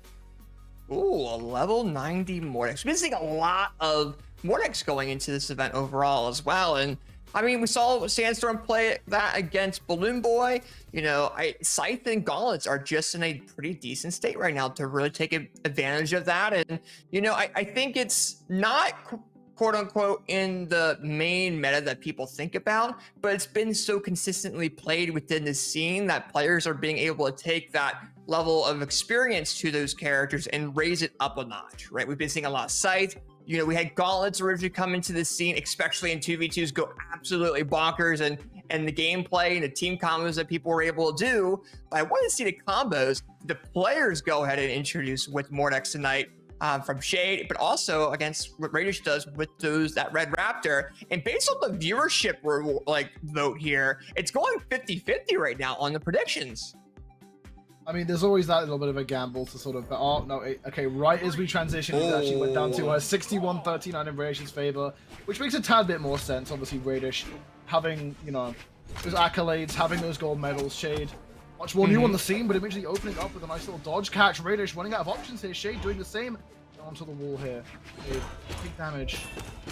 Ooh, a level 90 Mordex. We've been seeing a lot of Mordex going into this event overall as well. And I mean, we saw Sandstorm play that against Balloon Boy. You know, Scythe and Gauntlets are just in a pretty decent state right now to really take advantage of that. And, you know, I think it's not quote unquote in the main meta that people think about, but it's been so consistently played within the scene that players are being able to take that level of experience to those characters and raise it up a notch, right? We've been seeing a lot of Scythe. You know, we had Gauntlets originally come into the scene, especially in 2v2s, go absolutely bonkers, and the gameplay and the team combos that people were able to do. But I want to see the combos the players go ahead and introduce with Mordex tonight from Shade, but also against what Radish does with that red Raptor. And based on the viewership vote here, it's going 50-50 right now on the predictions. I mean, there's always that little bit of a gamble to sort of, oh, no, okay, right as we transition, it actually went down to 61-39 in Radish's favor, which makes a tad bit more sense. Obviously, Radish having, you know, those accolades, having those gold medals, Shade, much more new on the scene, but eventually opening up with a nice little dodge catch. Radish running out of options here. Shade doing the same onto the wall here. Shade, big damage.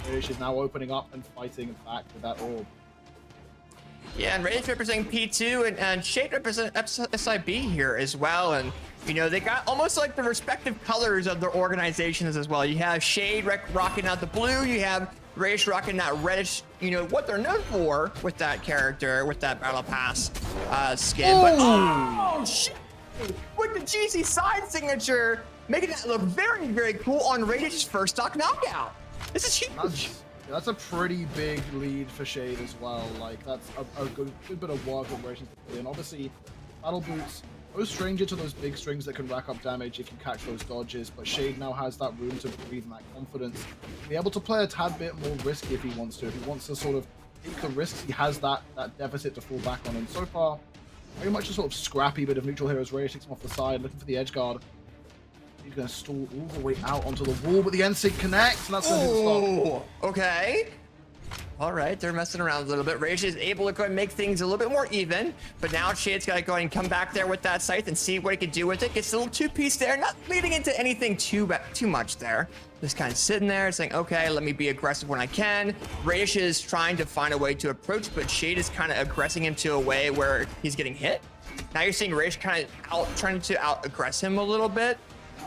Radish is now opening up and fighting back with that orb. Yeah, and Radish representing P2 and Shade represent SIB here as well. And, you know, they got almost like the respective colors of their organizations as well. You have Shade rocking out the blue. You have Radish rocking that reddish, you know, what they're known for with that character, with that Battle Pass skin. But, oh, shit! With the GC side signature, making that look very, very cool on Radish's first stock knockout. This is huge. That's a pretty big lead for Shade as well. Like, that's a good bit of work on Radish to put in. Obviously, Battle Boots, no stranger to those big strings that can rack up damage if you catch those dodges, but Shade now has that room to breathe and that confidence. Be able to play a tad bit more risky if he wants to. If he wants to sort of take the risks, he has that deficit to fall back on. And so far, very much a sort of scrappy bit of neutral heroes. Radish takes him off the side, looking for the edge guard. He's going to stall all the way out onto the wall, but the NSYNC connects, and that's going to stop. Okay. All right, they're messing around a little bit. Radish is able to go and make things a little bit more even, but now Shade's got to go and come back there with that scythe and see what he can do with it. Gets a little two-piece there, not leading into anything too much there. Just kind of sitting there saying, okay, let me be aggressive when I can. Radish is trying to find a way to approach, but Shade is kind of aggressing him to a way where he's getting hit. Now you're seeing Radish kind of trying to out-aggress him a little bit.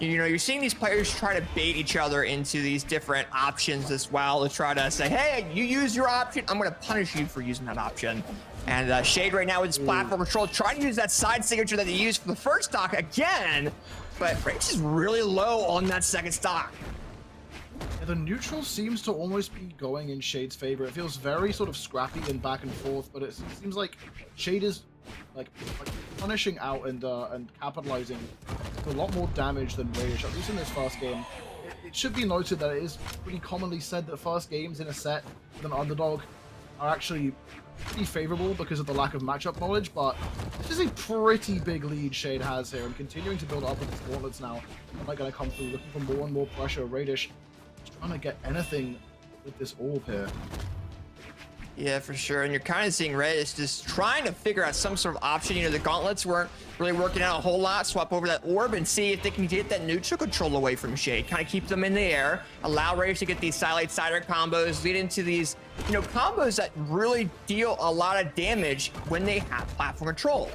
You know, you're seeing these players try to bait each other into these different options as well to try to say, hey, you use your option, I'm going to punish you for using that option. And Shade right now with his platform control, trying to use that side signature that he used for the first stock again, but Radish is really low on that second stock. Yeah, the neutral seems to almost be going in Shade's favor. It feels very sort of scrappy and back and forth, but it seems like Shade is like punishing out and capitalizing a lot more damage than Radish, at least in this first game. It should be noted that it is pretty commonly said that first games in a set with an underdog are actually pretty favorable because of the lack of matchup knowledge, but this is a pretty big lead Shade has here, and continuing to build up with his gauntlets now. Am I going to come through looking for more and more pressure? Radish is trying to get anything with this orb here. Yeah, for sure. And you're kind of seeing Radish just trying to figure out some sort of option. You know, the gauntlets weren't really working out a whole lot. Swap over that orb and see if they can get that neutral control away from Shade. Kind of keep them in the air. Allow Radish to get these Silent Cider combos. Lead into these, you know, combos that really deal a lot of damage when they have platform control.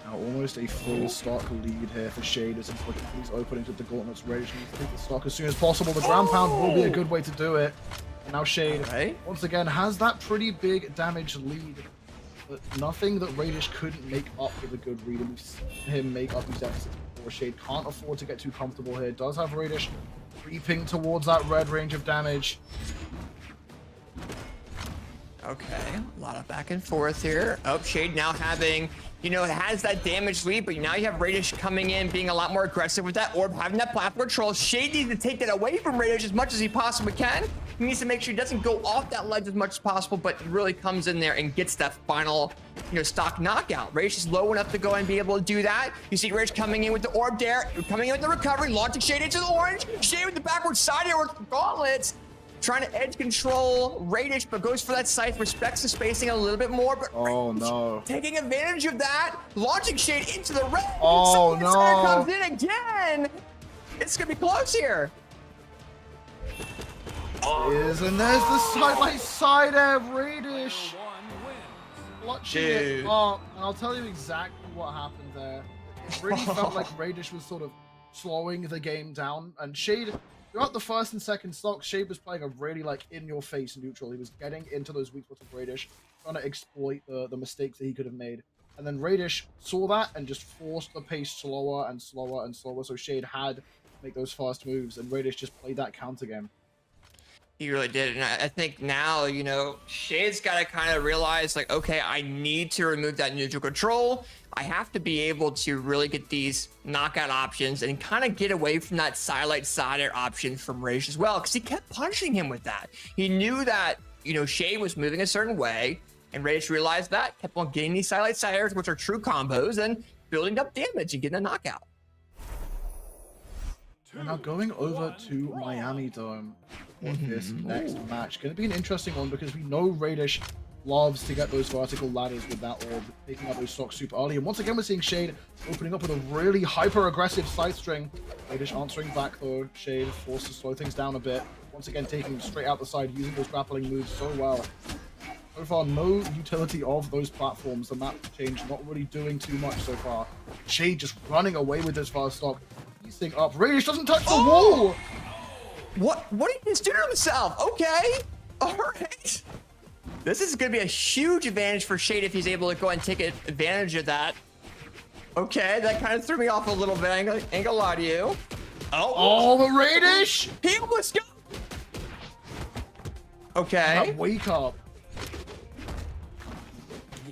Now almost a full stock lead here for Shade as he's looking for these openings with the gauntlets. Radish needs to take the stock as soon as possible. The ground pound will be a good way to do it. Now Shade, once again, has that pretty big damage lead, but nothing that Radish couldn't make up with a good read, and we've seen him make up these deficits before. Shade can't afford to get too comfortable here. Does have Radish creeping towards that red range of damage. Okay, a lot of back and forth here. Oh, Shade now having, you know, it has that damage lead, but now you have Radish coming in, being a lot more aggressive with that orb, having that platform control. Shade needs to take that away from Radish as much as he possibly can. He needs to make sure he doesn't go off that ledge as much as possible, but really comes in there and gets that final, you know, stock knockout. Radish is low enough to go and be able to do that. You see Radish coming in with the orb there, coming in with the recovery, launching Shade into the orange. Shade with the backward side here with the gauntlets. Trying to edge control Radish, but goes for that scythe, respects the spacing a little bit more, but no. taking advantage of that, launching Shade into the red. Oh, no. Comes in again. It's gonna be close here. And there's the side of Radish. Clutching it up, and I'll tell you exactly what happened there. It really felt like Radish was sort of slowing the game down, and Shade, throughout the first and second stocks, Shade was playing a really like in-your-face neutral. He was getting into those weak spots of Radish, trying to exploit the mistakes that he could have made. And then Radish saw that and just forced the pace slower and slower and slower, so Shade had to make those fast moves, and Radish just played that counter game. He really did, and I think now, you know, Shade's got to kind of realize, like, okay, I need to remove that neutral control. I have to be able to really get these knockout options and kind of get away from that Silent Cider option from Radish as well, because he kept punishing him with that. He knew that, you know, Shade was moving a certain way, and Radish realized that, kept on getting these Silent Ciders, which are true combos, and building up damage and getting a knockout. We're now going over to Miami Dome for this next match. Going to be an interesting one because we know Radish loves to get those vertical ladders with that orb, taking out those stocks super early. And once again, we're seeing Shade opening up with a really hyper-aggressive side string. Radish answering back though. Shade forced to slow things down a bit. Once again, taking straight out the side, using those grappling moves so well. So far, no utility of those platforms. The map change not really doing too much so far. Shade just running away with this first stock. Thing up. Radish doesn't touch the wall. What did he just do to himself? Okay, all right. This is going to be a huge advantage for Shade if he's able to go and take advantage of that. Okay, that kind of threw me off a little bit. Ain't gonna lie to you. Oh, the Radish! He almost got. Okay. That wake up.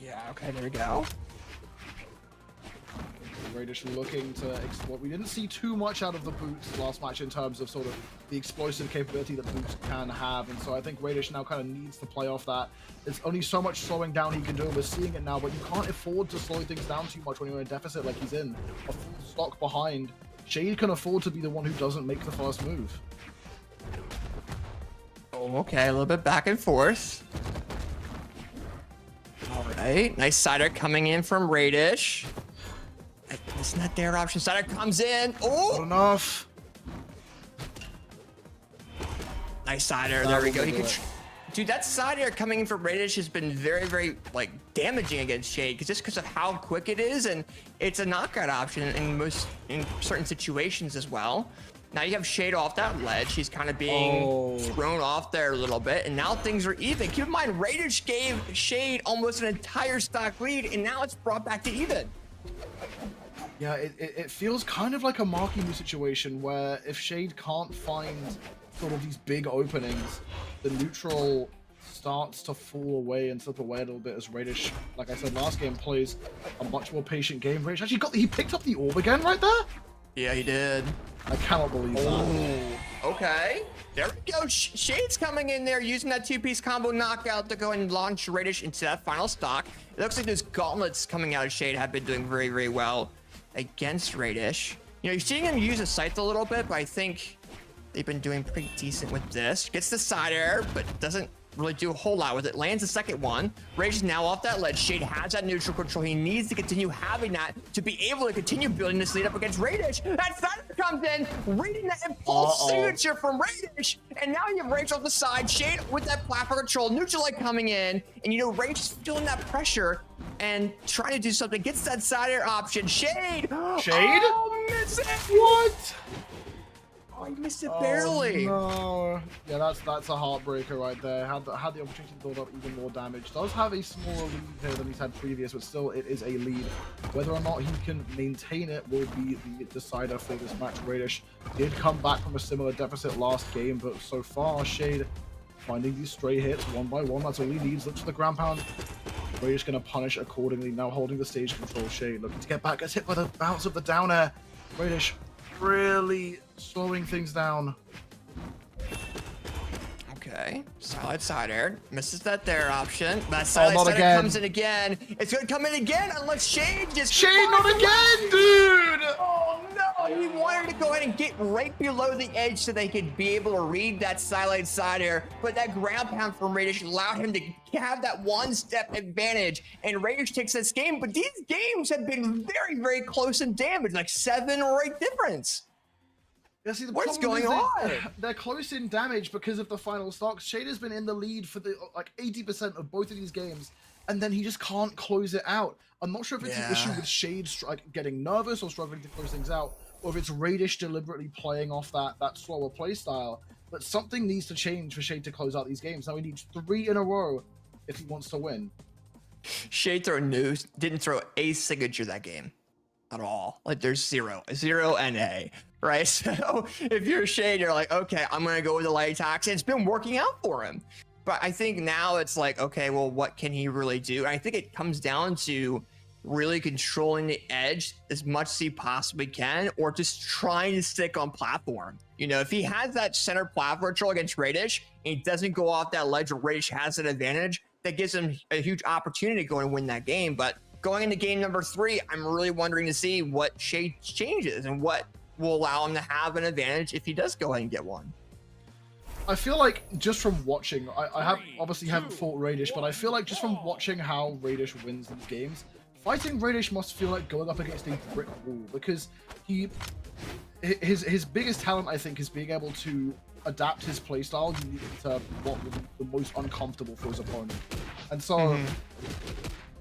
Yeah. Okay. There we go. Radish looking to exploit. We didn't see too much out of the boots last match in terms of sort of the explosive capability that boots can have, and so I think Radish now kind of needs to play off that. There's only so much slowing down he can do, and we're seeing it now, but you can't afford to slow things down too much when you're in a deficit like he's in. A full stock behind. Shade can afford to be the one who doesn't make the first move. Oh, okay, a little bit back and forth. All right, nice cider coming in from Radish. It's not their option. Cider comes in. Oh, Not enough. nice cider. There we go. He could. Dude, that cider coming in from Radish has been very, very like damaging against Shade, just because of how quick it is, and it's a knockout option in certain situations as well. Now you have Shade off that ledge. He's kind of being thrown off there a little bit, and now things are even. Keep in mind, Radish gave Shade almost an entire stock lead, and now it's brought back to even. Yeah, it feels kind of like a Maryu situation where if Shade can't find sort of these big openings, the neutral starts to fall away and slip away a little bit as Radish, like I said last game, plays a much more patient game. Radish actually he picked up the orb again right there? Yeah, he did. I cannot believe that. Okay. There we go. Shade's coming in there using that two-piece combo knockout to go and launch Radish into that final stock. It looks like those gauntlets coming out of Shade have been doing very, very well against Radish. You know, you're seeing him use a scythe a little bit, but I think they've been doing pretty decent with this. Gets the side air, but doesn't really do a whole lot with it. Lands the second one. Radish is now off that ledge. Shade has that neutral control. He needs to continue having that to be able to continue building this lead up against Radish. That side comes in, reading that impulse signature from Radish, and now you have Radish off the side. Shade with that platform control, neutral light coming in, and you know Radish is feeling that pressure and trying to do something. Gets that side air option. Shade. Shade? Oh, miss it. What? Oh, he missed it barely. No. Yeah, that's a heartbreaker right there. Had the opportunity to build up even more damage. Does have a smaller lead here than he's had previous, but still it is a lead. Whether or not he can maintain it will be the decider for this match. Radish did come back from a similar deficit last game, but so far Shade finding these stray hits one by one. That's all he needs. Looks for the ground pound. Radish gonna punish accordingly. Now holding the stage control. Shade looking to get back. Gets hit by the bounce of the down air. Radish really slowing things down. Okay, solid side air. Misses that there option. That solid not side air again. comes in again. It's gonna come in again unless Shade just... Shade, not again, dude! Oh no, he wanted to go ahead and get right below the edge so they could be able to read that silent side air, but that ground pound from Radish allowed him to have that one-step advantage, and Radish takes this game, but these games have been very, very close in damage, like 7 or 8 difference. Yeah, see, the What's problem going is on? They're close in damage because of the final stocks. Shade has been in the lead for the like 80% of both of these games, and then he just can't close it out. I'm not sure if it's an issue with Shade getting nervous or struggling to close things out, or if it's Radish deliberately playing off that slower play style. But something needs to change for Shade to close out these games. Now he needs 3 in a row if he wants to win. Shade didn't throw a signature that game at all. Like there's 0 and A, right? So if you're Shade, you're like, okay, I'm gonna go with the light attacks. And it's been working out for him. But I think now it's like, okay, well, what can he really do? And I think it comes down to really controlling the edge as much as he possibly can, or just trying to stick on platform. You know, if he has that center platform control against Radish and he doesn't go off that ledge where Radish has an advantage, that gives him a huge opportunity to go and win that game. But going into game number 3, I'm really wondering to see what Shade changes and what will allow him to have an advantage if he does go ahead and get one. I feel like just from watching, I have obviously haven't fought Radish, but I feel like just from watching how Radish wins these games, fighting Radish must feel like going up against a brick wall, because his biggest talent, I think, is being able to adapt his playstyle to what would be the most uncomfortable for his opponent. And so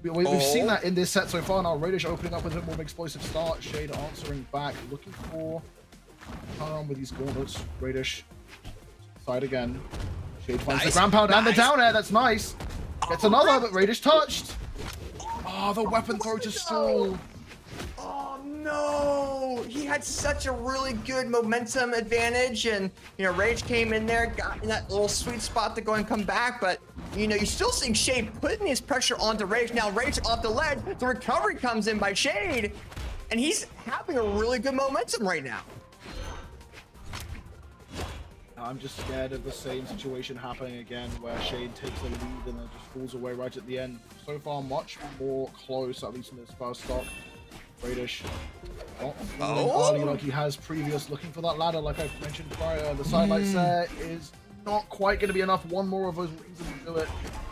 we've seen that in this set so far. Now Radish opening up with a bit more of an explosive start, Shade answering back, looking for with these gauntlets. Radish side again. Shade finds the ground pound and the down air. That's nice. Gets another, but Radish touched. Oh, the weapon throw to stall. Oh no! He had such a really good momentum advantage, and you know, Rage came in there, got in that little sweet spot to go and come back, but you know, you're still seeing Shade putting his pressure onto Rage. Now Rage off the ledge, the recovery comes in by Shade, and he's having a really good momentum right now. I'm just scared of the same situation happening again, where Shade takes the lead and then just falls away right at the end. So far, much more close, at least in this first stock. Radish not falling early like he has previous, looking for that ladder like I mentioned prior. The sidelight set is not quite going to be enough. One more of those reasons to do it.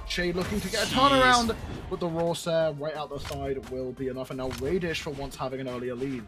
Shade looking to get a turnaround, but the raw set right out the side will be enough. And now Radish for once having an earlier lead.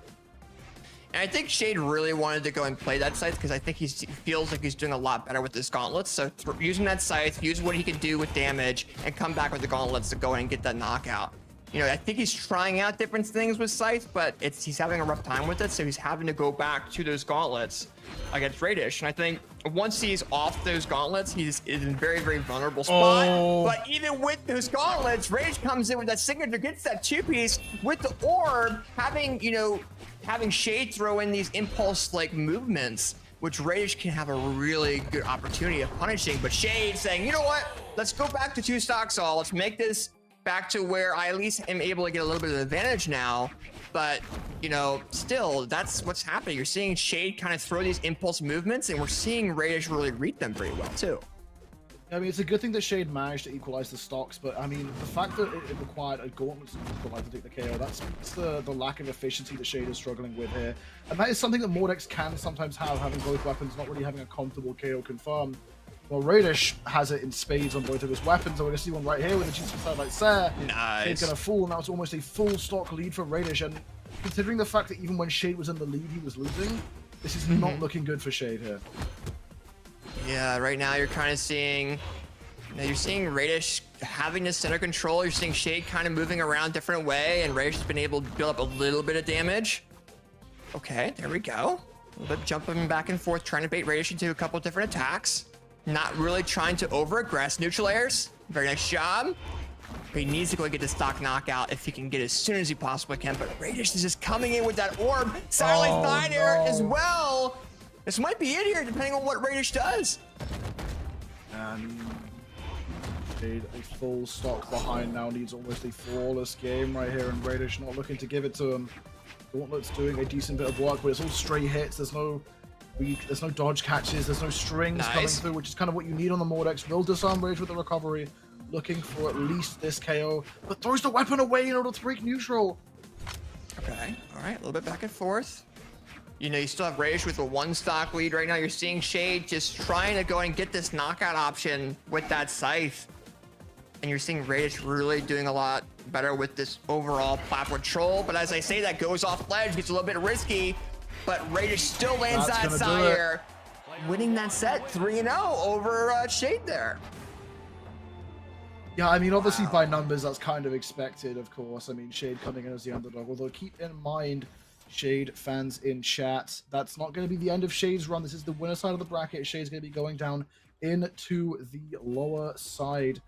And I think Shade really wanted to go and play that scythe because I think he feels like he's doing a lot better with his gauntlets. So using that scythe, use what he can do with damage, and come back with the gauntlets to go in and get that knockout. You know, I think he's trying out different things with scythe, but he's having a rough time with it, so he's having to go back to those gauntlets against Radish. And I think once he's off those gauntlets, he's in a very, very vulnerable spot. But even with those gauntlets, Radish comes in with that signature, gets that 2-piece with the orb, having Shade throw in these impulse-like movements, which Radish can have a really good opportunity of punishing. But Shade saying, you know what? Let's go back to 2 stocks all. Let's make this back to where I at least am able to get a little bit of advantage now. But, you know, still, that's what's happening. You're seeing Shade kind of throw these impulse movements, and we're seeing Radish really read them very well, too. I mean, it's a good thing that Shade managed to equalize the stocks, but I mean, the fact that it required a gauntlet to equalize to take the KO, that speaks to the lack of efficiency that Shade is struggling with here. And that is something that Mordex can sometimes have, having both weapons, not really having a comfortable KO confirmed. Well, Radish has it in spades on both of his weapons, and we're going to see one right here with the GC Satellite Sare. Nice. Shade's going to fall, now it's almost a full stock lead for Radish, and considering the fact that even when Shade was in the lead, he was losing, this is not looking good for Shade here. Yeah, right now you're kind of seeing, you're seeing Radish having the center control. You're seeing Shade kind of moving around different way, and Radish has been able to build up a little bit of damage. Okay, there we go. A little bit jumping back and forth, trying to bait Radish into a couple different attacks. Not really trying to over-aggress. Neutral airs, very nice job. But he needs to go get the stock knockout if he can get it as soon as he possibly can. But Radish is just coming in with that orb. Satellite side air as well. This might be it here, depending on what Radish does. And Shade, a full stock behind now, needs almost a flawless game right here, and Radish not looking to give it to him. Gauntlet's doing a decent bit of work, but it's all straight hits. There's no dodge catches, there's no strings coming through, which is kind of what you need on the Mordex. Will disarm Rage with the recovery, looking for at least this KO, but throws the weapon away in order to break neutral. Okay, all right, a little bit back and forth. You know, you still have Radish with a 1 stock lead right now. You're seeing Shade just trying to go and get this knockout option with that scythe. And you're seeing Radish really doing a lot better with this overall platform control. But as I say, that goes off ledge, gets a little bit risky. But Radish still lands that sire, winning that set 3-0 over Shade there. Yeah, I mean, obviously by numbers, that's kind of expected, of course. I mean, Shade coming in as the underdog. Although keep in mind, Shade fans in chat, that's not going to be the end of Shade's run. This is the winner side of the bracket. Shade's going to be going down into the lower side.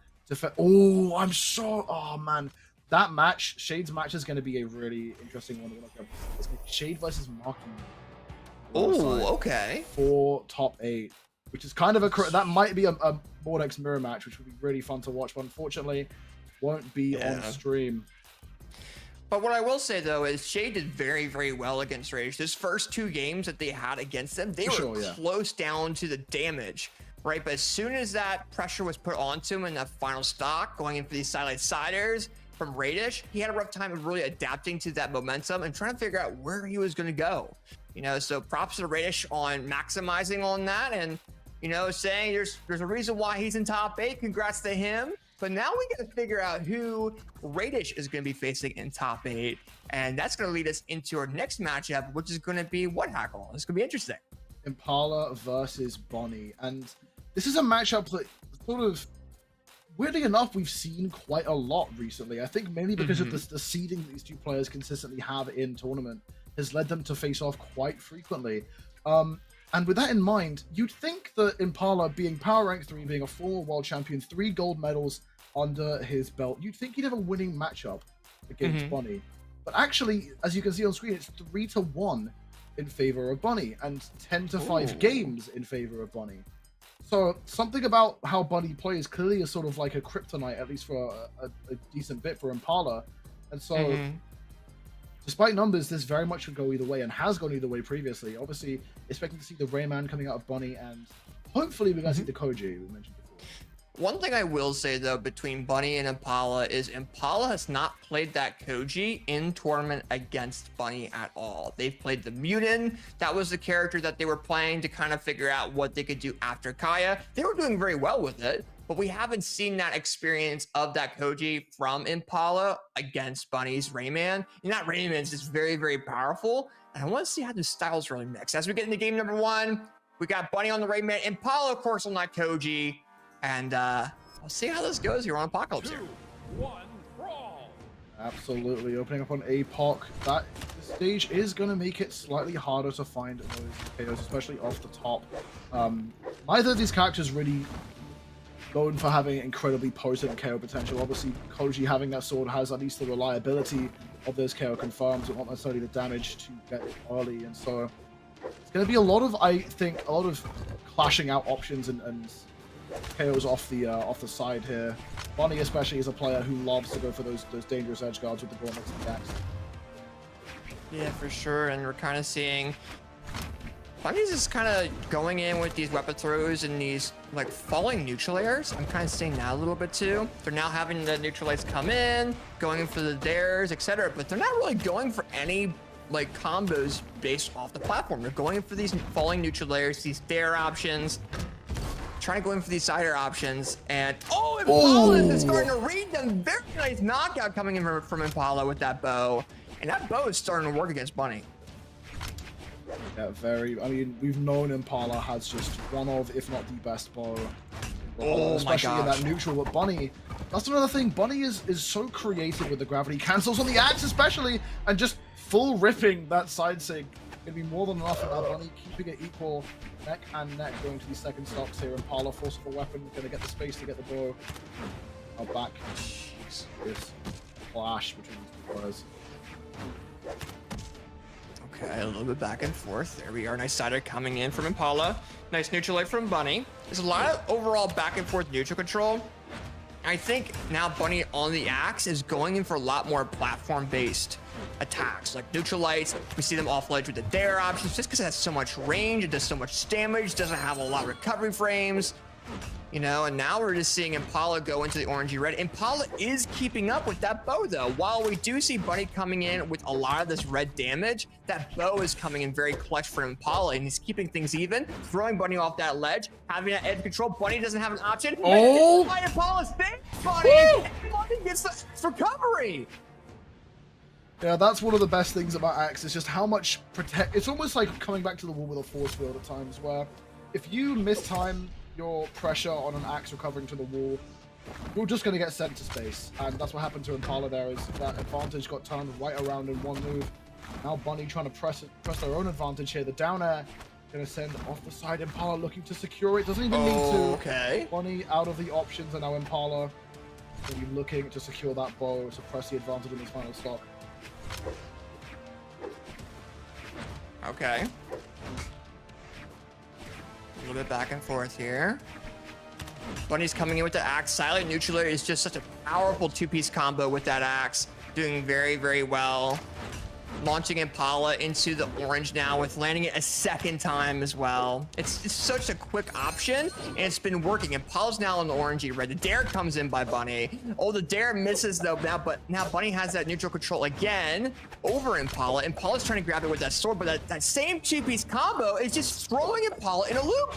Oh, I'm so... Oh, man. That match, Shade's match, is going to be a really interesting one. It's going to be Shade versus Maryu. Oh, okay. For top 8, which is kind of a... That might be a Mordex mirror match, which would be really fun to watch, but unfortunately won't be on stream. But what I will say, though, is Shade did very, very well against Radish. His first 2 games that they had against them, they were close down to the damage, right? But as soon as that pressure was put onto him in that final stock, going in for these satellite side airs from Radish, he had a rough time of really adapting to that momentum and trying to figure out where he was going to go. You know, so props to Radish on maximizing on that and, you know, saying there's a reason why he's in top 8. Congrats to him. But now we got to figure out who Radish is going to be facing in top 8. And that's going to lead us into our next matchup, which is going to be what Hackle? It's going to be interesting. Impala versus Bonnie. And this is a matchup that sort of, weirdly enough, we've seen quite a lot recently. I think mainly because of the seeding that these 2 players consistently have in tournament has led them to face off quite frequently. And with that in mind, you'd think that Impala, being power rank 3, being a former world champion, 3 gold medals under his belt, you'd think he'd have a winning matchup against Bonnie. But actually, as you can see on screen, it's 3-1 in favor of Bonnie and 10-5 games in favor of Bonnie. So something about how Bonnie plays clearly is sort of like a kryptonite, at least for a decent bit for Impala. And so, despite numbers, this very much could go either way and has gone either way previously. Obviously, expecting to see the Rayman coming out of Bonnie, and hopefully we're going to see the Koji we mentioned before. One thing I will say, though, between Bunny and Impala is Impala has not played that Koji in tournament against Bunny at all. They've played the Mutant. That was the character that they were playing to kind of figure out what they could do after Kaya. They were doing very well with it, but we haven't seen that experience of that Koji from Impala against Bunny's Rayman. And that Rayman is just very, very powerful. And I want to see how the styles really mix. As we get into game number 1, we got Bunny on the Rayman, Impala, of course, on that Koji. And we'll see how this goes here on Apocalypse here. 2, 1, brawl. Absolutely, opening up on APOC. That stage is going to make it slightly harder to find those KOs, especially off the top. Neither of these characters really known for having incredibly potent KO potential. Obviously, Koji having that sword has at least the reliability of those KO confirms, but not necessarily the damage to get it early. And so it's going to be a lot of, I think, a lot of clashing out options and KOs off the side here. Bonnie especially is a player who loves to go for those dangerous edge guards with the gauntlets and decks. Yeah, for sure. And we're kind of seeing Bunny's just kind of going in with these weapon throws and these like falling neutral airs. I'm kind of seeing that a little bit too. They're now having the neutralites come in, going in for the dares, etc. But they're not really going for any like combos based off the platform. They're going in for these falling neutral airs, these dare options, trying to go in for these side air options. And Impala is starting to read them. Very nice knockout coming in from Impala with that bow. And that bow is starting to work against Bunny. Yeah, I mean, we've known Impala has just one of, if not the best bow. Especially in that neutral. But Bunny, that's another thing. Bunny is so creative with the gravity cancels on the axe, especially, and just full ripping that side sig. Gonna be more than enough for that Bunny, keeping it equal, neck and neck, going to these second stocks here. Impala, forcible weapon, gonna get the space to get the bow. Now back. Jeez, this clash between these two players. Okay, a little bit back and forth. There we are. Nice sider coming in from Impala. Nice neutral light from Bunny. There's a lot of overall back and forth neutral control. I think now Bunny on the axe is going in for a lot more platform-based attacks, like neutral lights. We see them off ledge with the dare options, just because it has so much range, it does so much damage, doesn't have a lot of recovery frames. You know, and now we're just seeing Impala go into the orangey red. Impala is keeping up with that bow, though. While we do see Bunny coming in with a lot of this red damage, that bow is coming in very clutch for Impala, and he's keeping things even, throwing Bunny off that ledge, having that edge control. Bunny doesn't have an option. Oh! Impala's thing, Bunny! And Bunny gets the recovery! Yeah, that's one of the best things about Axe, is just how much protect. It's almost like coming back to the wall with a force field at times, where if you mistime your pressure on an axe recovering to the wall, you're just going to get sent to space. And that's what happened to Impala there, is that advantage got turned right around in one move. Now Bunny trying to press their own advantage here. The down air going to send off the side. Impala looking to secure it. Doesn't even need to. Okay. Bunny out of the options, and now Impala will be looking to secure that bow, to press the advantage in his final stock. Okay. A little bit back and forth here. Bunny's coming in with the axe. Silent Neutraler is just such a powerful two-piece combo with that axe. Doing very, very well. Launching Impala into the orange now, with landing it a second time as well. It's such a quick option, and it's been working. Impala's now in the orangey red. The dare comes in by Bunny. Oh, the dare misses though now, but now Bunny has that neutral control again over Impala. Impala's trying to grab it with that sword, but that same two-piece combo is just throwing Impala in a loop.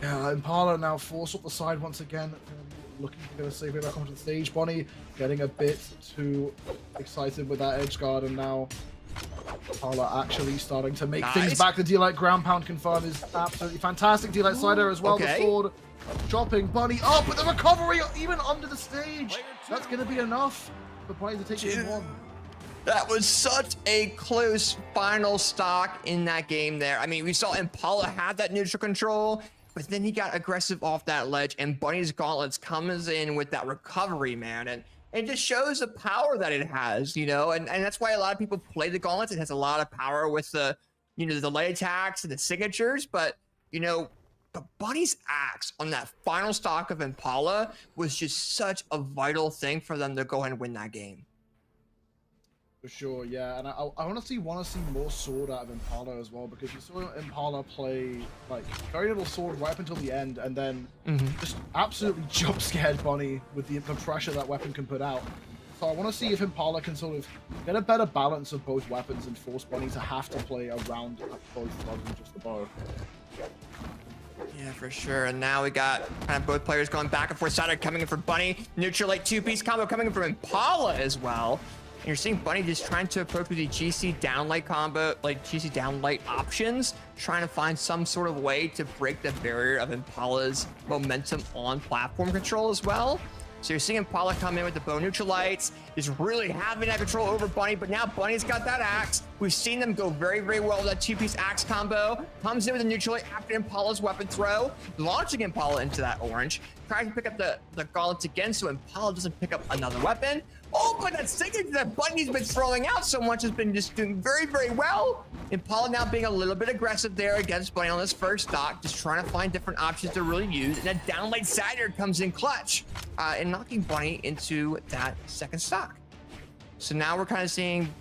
Yeah, Impala now forced up the side once again. Looking to save it back onto the stage. Bunny getting a bit too excited with that edge guard, and now Impala actually starting to make things back. The D-Light ground pound confirm is absolutely fantastic. D-Light slider as well. The sword dropping Bunny up with the recovery even under the stage. That's going to be enough for Bunny to take it one. That was such a close final stock in that game there. I mean, we saw Impala have that neutral control, but then he got aggressive off that ledge, and Bunny's gauntlets comes in with that recovery, man. And it just shows the power that it has, you know? And that's why a lot of people play the gauntlets. It has a lot of power with the, you know, the light attacks and the signatures. But, you know, but Bunny's axe on that final stock of Impala was just such a vital thing for them to go ahead and win that game. For sure, yeah, and I honestly want to see more sword out of Impala as well, because you saw Impala play like very little sword right up until the end, and then just absolutely jump scared Bunny with the pressure that weapon can put out. So I want to see if Impala can sort of get a better balance of both weapons and force Bunny to have to play around both rather than just the bow. Yeah, for sure. And now we got kind of both players going back and forth. Sider coming in for Bunny. Neutral like two-piece combo coming in from Impala as well. And you're seeing Bunny just trying to approach with the GC downlight combo, like GC downlight options, trying to find some sort of way to break the barrier of Impala's momentum on platform control as well. So you're seeing Impala come in with the bow neutral lights, is really having that control over Bunny, but now Bunny's got that axe. We've seen them go very, very well with that two-piece axe combo. Comes in with a neutral light after Impala's weapon throw, launching Impala into that orange. Tries to pick up the gauntlets again so Impala doesn't pick up another weapon. Oh, but that signature that Bunny's been throwing out so much has been just doing very, very well. Impala now being a little bit aggressive there against Bunny on this first stock, just trying to find different options to really use. And that downlight sider comes in clutch and knocking Bunny into that second stock. So now we're kind of seeing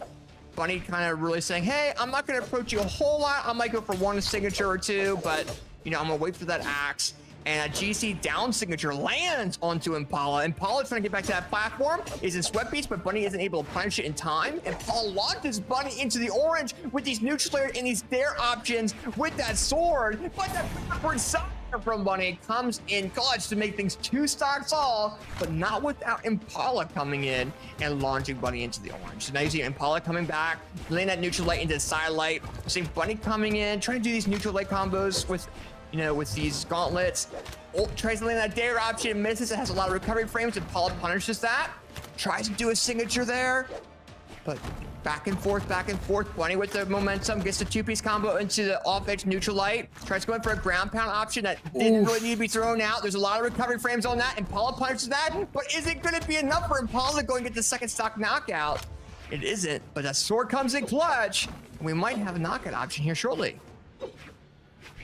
Bunny kind of really saying, hey, I'm not going to approach you a whole lot. I might go for one signature or two, but, you know, I'm going to wait for that axe. And a GC down signature lands onto Impala. Impala trying to get back to that platform, is in sweat beats, but Bunny isn't able to punish it in time. Impala launches Bunny into the orange with these neutral layers and these dare options with that sword. But that backward side from Bunny comes in clutch to make things 2 stocks all, but not without Impala coming in and launching Bunny into the orange. So now you see Impala coming back, laying that neutral light into the side light. Seeing Bunny coming in, trying to do these neutral light combos with, you know, with these gauntlets. Tries to land that dare option, misses. It has a lot of recovery frames, and Paul punishes that. Tries to do a signature there, but back and forth. Bunny with the momentum gets the 2-piece combo into the off-edge neutral light. Tries to go in for a ground pound option that didn't really need to be thrown out. There's a lot of recovery frames on that, and Paula punishes that. But is it going to be enough for Impala to go and get the second stock knockout? It isn't, but that sword comes in clutch, and we might have a knockout option here shortly.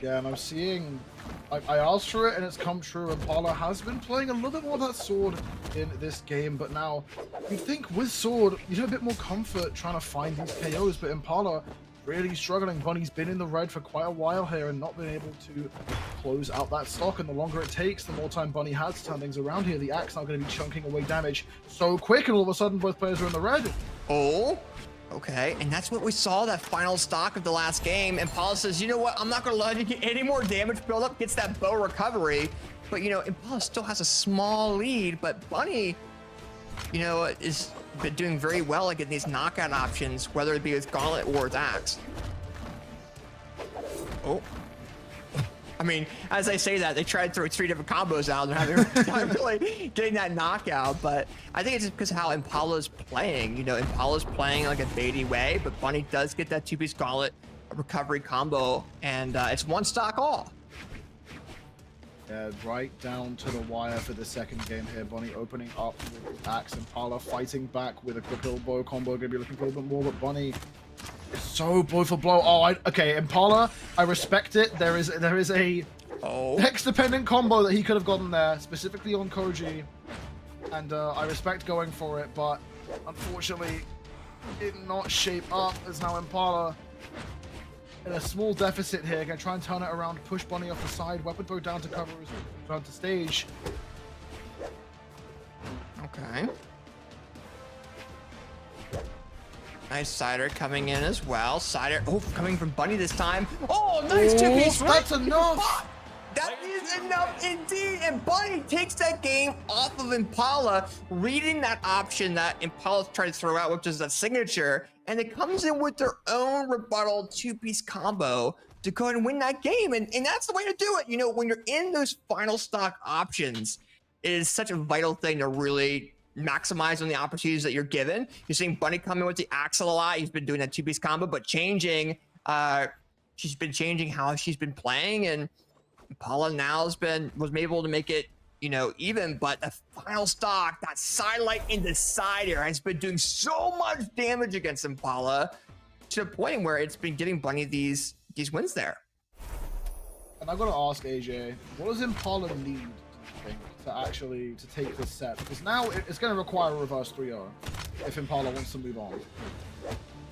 Yeah, and I'm seeing, I asked for it and it's come true. Impala has been playing a little bit more of that sword in this game, but now you'd think with sword, you'd have a bit more comfort trying to find these KOs, but Impala really struggling. Bunny's been in the red for quite a while here and not been able to close out that stock, and the longer it takes, the more time Bunny has to turn things around here. The axe now going to be chunking away damage so quick, and all of a sudden both players are in the red. Oh. Okay, and that's what we saw, that final stock of the last game. And Impala says, you know what, I'm not going to let you get any more damage build up, gets that bow recovery. But, you know, Impala still has a small lead, but Bunny, you know, is been doing very well at getting these knockout options, whether it be with Gauntlet or with Axe. Oh. I mean, as I say that, they tried to throw 3 different combos out and they're having time really getting that knockout. But I think it's just because how Impala's playing. You know, Impala's playing like a baity way, but Bunny does get that 2-piece gauntlet recovery combo, and it's 1 stock all. Yeah, right down to the wire for the second game here. Bunny opening up with Axe. Impala fighting back with a quick little bow combo. Gonna be looking for a little bit more, but Bunny is so blow for blow. Oh, okay, Impala, I respect it. There is a hex dependent combo that he could have gotten there, specifically on Koji, and I respect going for it, but unfortunately did not shape up, as now Impala in a small deficit here. Gonna try and turn it around, push Bunny off the side, weapon throw down to cover, down to stage. Okay. Nice Cider coming in as well. Cider, coming from Bunny this time. Oh, nice 2-piece. That's enough. That is enough indeed. And Bunny takes that game off of Impala, reading that option that Impala tried to throw out, which is that signature. And it comes in with their own rebuttal 2-piece combo to go ahead and win that game. And that's the way to do it. You know, when you're in those final stock options, it is such a vital thing to really maximize on the opportunities that you're given. You're seeing Bunny come in with the Axel a lot. He's been doing that 2-piece combo, but changing, she's been changing how she's been playing, and Impala now was able to make it, you know, even, but the final stock, that side light in the side air has been doing so much damage against Impala to the point where it's been getting Bunny these wins there. And I've got to ask AJ, what does Impala need, to actually take this set? Because now it's going to require a reverse 3-0 if Impala wants to move on.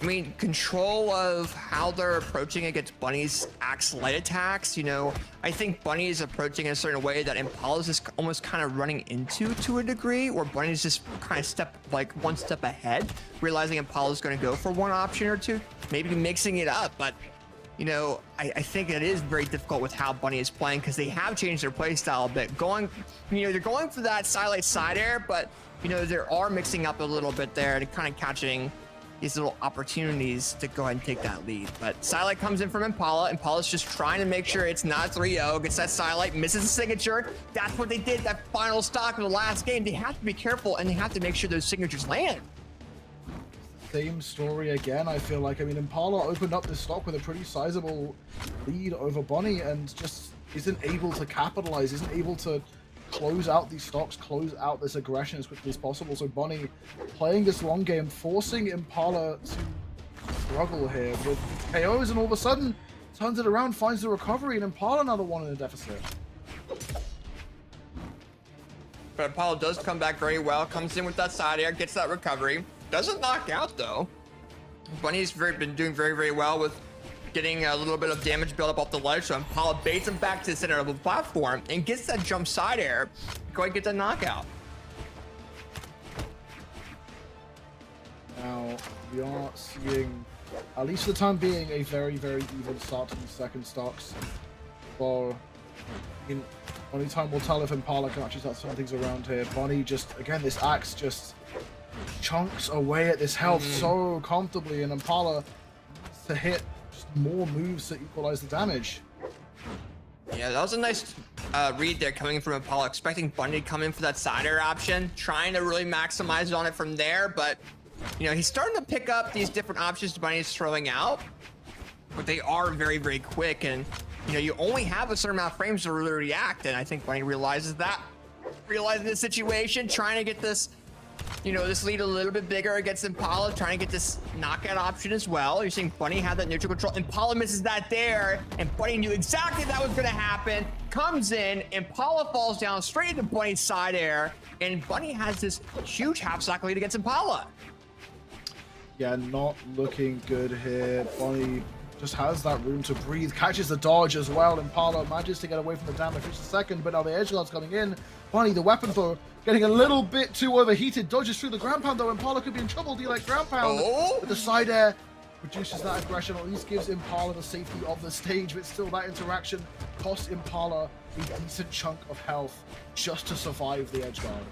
I mean, control of how they're approaching against Bunny's axe light attacks. You know, I think Bunny is approaching in a certain way that Impala's just almost kind of running into to a degree, or Bunny's just kind of 1 step ahead, realizing Impala's going to go for one option or two, maybe mixing it up. But you know, I think it is very difficult with how Bunny is playing, because they have changed their play style a bit. They're going for that side side air, but you know, they are mixing up a little bit there and kind of catching these little opportunities to go ahead and take that lead. But Sidelight comes in from Impala. Impala's just trying to make sure it's not 3-0. Gets that Sidelight, misses the signature. That's what they did that final stock of the last game. They have to be careful, and they have to make sure those signatures land. Same story again, I feel like. I mean, Impala opened up this stock with a pretty sizable lead over Bunny and just isn't able to capitalize, isn't able to close out these stocks, close out this aggression as quickly as possible. So Bunny playing this long game, forcing Impala to struggle here with KOs, and all of a sudden turns it around, finds the recovery, and Impala another one in a deficit. But Impala does come back very well, comes in with that side air, gets that recovery. Doesn't knock out though. Bunny's been doing very well with getting a little bit of damage build up off the ledge, so Impala baits him back to the center of the platform and gets that jump side air. Go ahead and get the knockout. Now, we are seeing, at least for the time being, a very even start to these second stocks. So, only time will tell if Impala can actually start throwing things around here. Bunny just, again, this axe just chunks away at this health so comfortably, and Impala needs to hit just more moves to equalize the damage. Yeah, that was a nice read there coming from Impala, expecting Bunny to come in for that side air option, trying to really maximize on it from there, but you know, he's starting to pick up these different options Bunny's throwing out, but they are very quick, and you know, you only have a certain amount of frames to really react, and I think Bunny realizes that, realizing the situation, trying to get this, you know, this lead a little bit bigger against Impala, trying to get this knockout option as well. You're seeing Bunny have that neutral control. Impala misses that there, and Bunny knew exactly that was going to happen. Comes in, Impala falls down straight into Bunny's side air, and Bunny has this huge half-stock lead against Impala. Yeah, not looking good here. Bunny just has that room to breathe, catches the dodge as well. Impala manages to get away from the damage just a second, but now the edge guard's coming in. Bunny, the weapon throw, getting a little bit too overheated, dodges through the ground pound though. Impala could be in trouble, deal like ground pound. But the side air reduces that aggression, or at least gives Impala the safety of the stage, but still that interaction costs Impala a decent chunk of health just to survive the edge guard.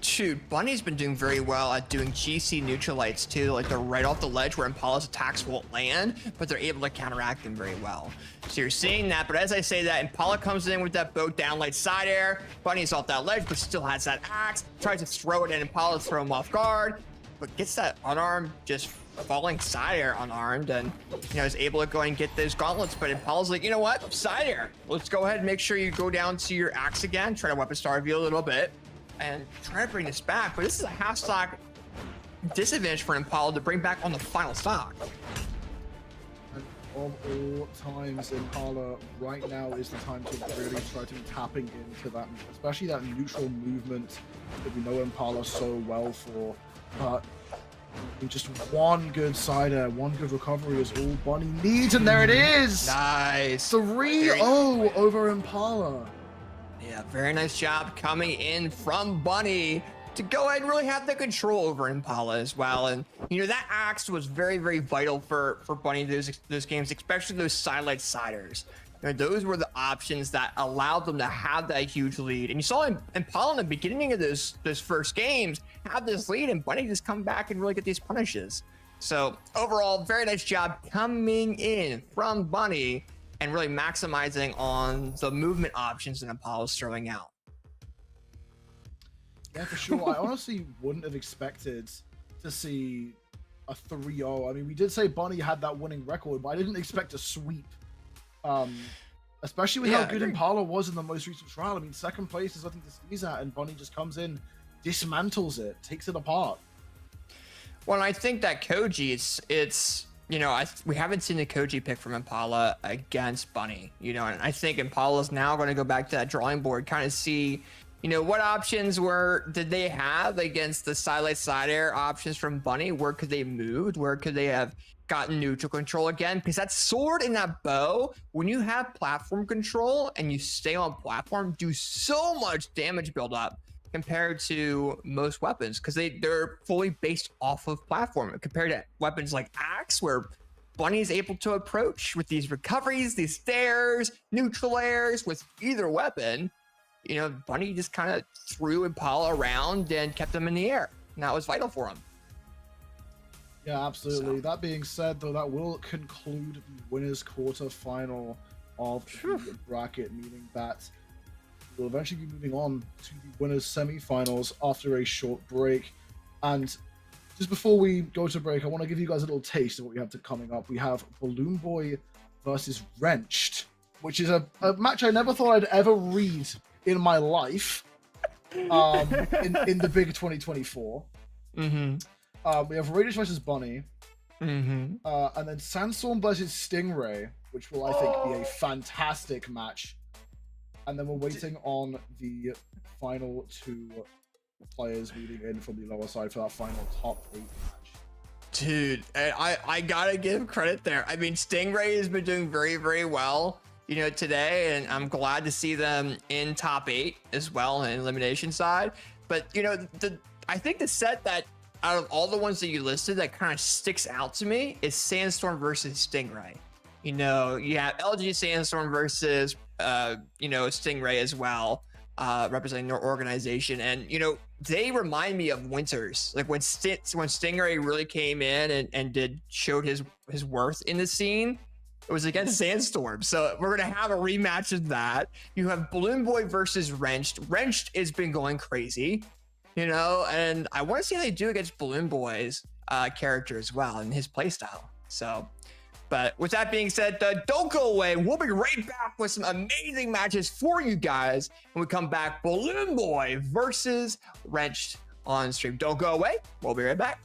Dude, Bunny's been doing very well at doing GC neutralites too. Like, they're right off the ledge where Impala's attacks won't land, but they're able to counteract them very well. So you're seeing that, but as I say that, Impala comes in with that boat down light side air. Bunny's off that ledge, but still has that axe. Tries to throw it, and Impala throw him off guard, but gets that unarmed, just falling side air unarmed, and you know, is able to go and get those gauntlets. But Impala's like, you know what? Side air. Let's go ahead and make sure you go down to your axe again. Try to weapon star reveal a little bit and try to bring this back, but this is a half stock disadvantage for Impala to bring back on the final stock. And of all times, Impala right now is the time to really try to be tapping into that, especially that neutral movement that we know Impala so well for. But just one good side air, one good recovery is all Bunny needs, and there it is! Nice. 3-0 over Impala. Yeah, very nice job coming in from Bunny to go ahead and really have the control over Impala as well. And, you know, that axe was very vital for Bunny in those games, especially those sidelight siders. You know, those were the options that allowed them to have that huge lead. And you saw Impala in the beginning of those first games have this lead, and Bunny just come back and really get these punishes. So overall, very nice job coming in from Bunny and really maximizing on the movement options that Impala's throwing out. Yeah, for sure. I honestly wouldn't have expected to see a 3-0. I mean, we did say Bunny had that winning record, but I didn't expect a sweep. Especially with how good Impala was in the most recent trial. I mean, second place is nothing to sneeze at, and Bunny just comes in, dismantles it, takes it apart. Well, I think that Koji, it's you know, we haven't seen the Koji pick from Impala against Bunny, you know, and I think Impala's now going to go back to that drawing board, kind of see, you know, what options did they have against the sidelight side air options from Bunny? Where could they move? Where could they have gotten neutral control again? Because that sword and that bow, when you have platform control and you stay on platform, do so much damage build up compared to most weapons, because they're fully based off of platform compared to weapons like axe, where Bunny is able to approach with these recoveries, these stairs, neutral airs with either weapon. You know, Bunny just kind of threw Impala around and kept them in the air, and that was vital for him. Yeah, absolutely. That being said, though, that will conclude the winners quarter-final of the bracket, meaning that we'll eventually be moving on to the winners semi-finals after a short break. And just before we go to break, I want to give you guys a little taste of what we have coming up. We have Balloon Boy versus Wrenched, which is a match I never thought I'd ever read in my life in the big 2024. We have Radish versus Bunny, and then Sandstorm versus Stingray, which will, I think, be a fantastic match. And then we're waiting on the final two players moving in from the lower side for that final top 8 match. Dude, and I gotta give credit there. I mean, Stingray has been doing very, very well, you know, today, and I'm glad to see them in top 8 as well in elimination side. But you know, I think the set that out of all the ones that you listed that kind of sticks out to me is Sandstorm versus Stingray. You know, you have LG Sandstorm versus you know, Stingray as well, representing their organization, and you know, they remind me of Winters, like when Stingray really came in and showed his worth in the scene. It was against Sandstorm, so we're gonna have a rematch of that. You have Balloon Boy versus Wrenched. Wrenched has been going crazy, you know, and I want to see how they do against Balloon Boy's character as well and his playstyle. So, but with that being said, don't go away. We'll be right back with some amazing matches for you guys when we come back. Balloon Boy versus Wrenched on stream. Don't go away. We'll be right back.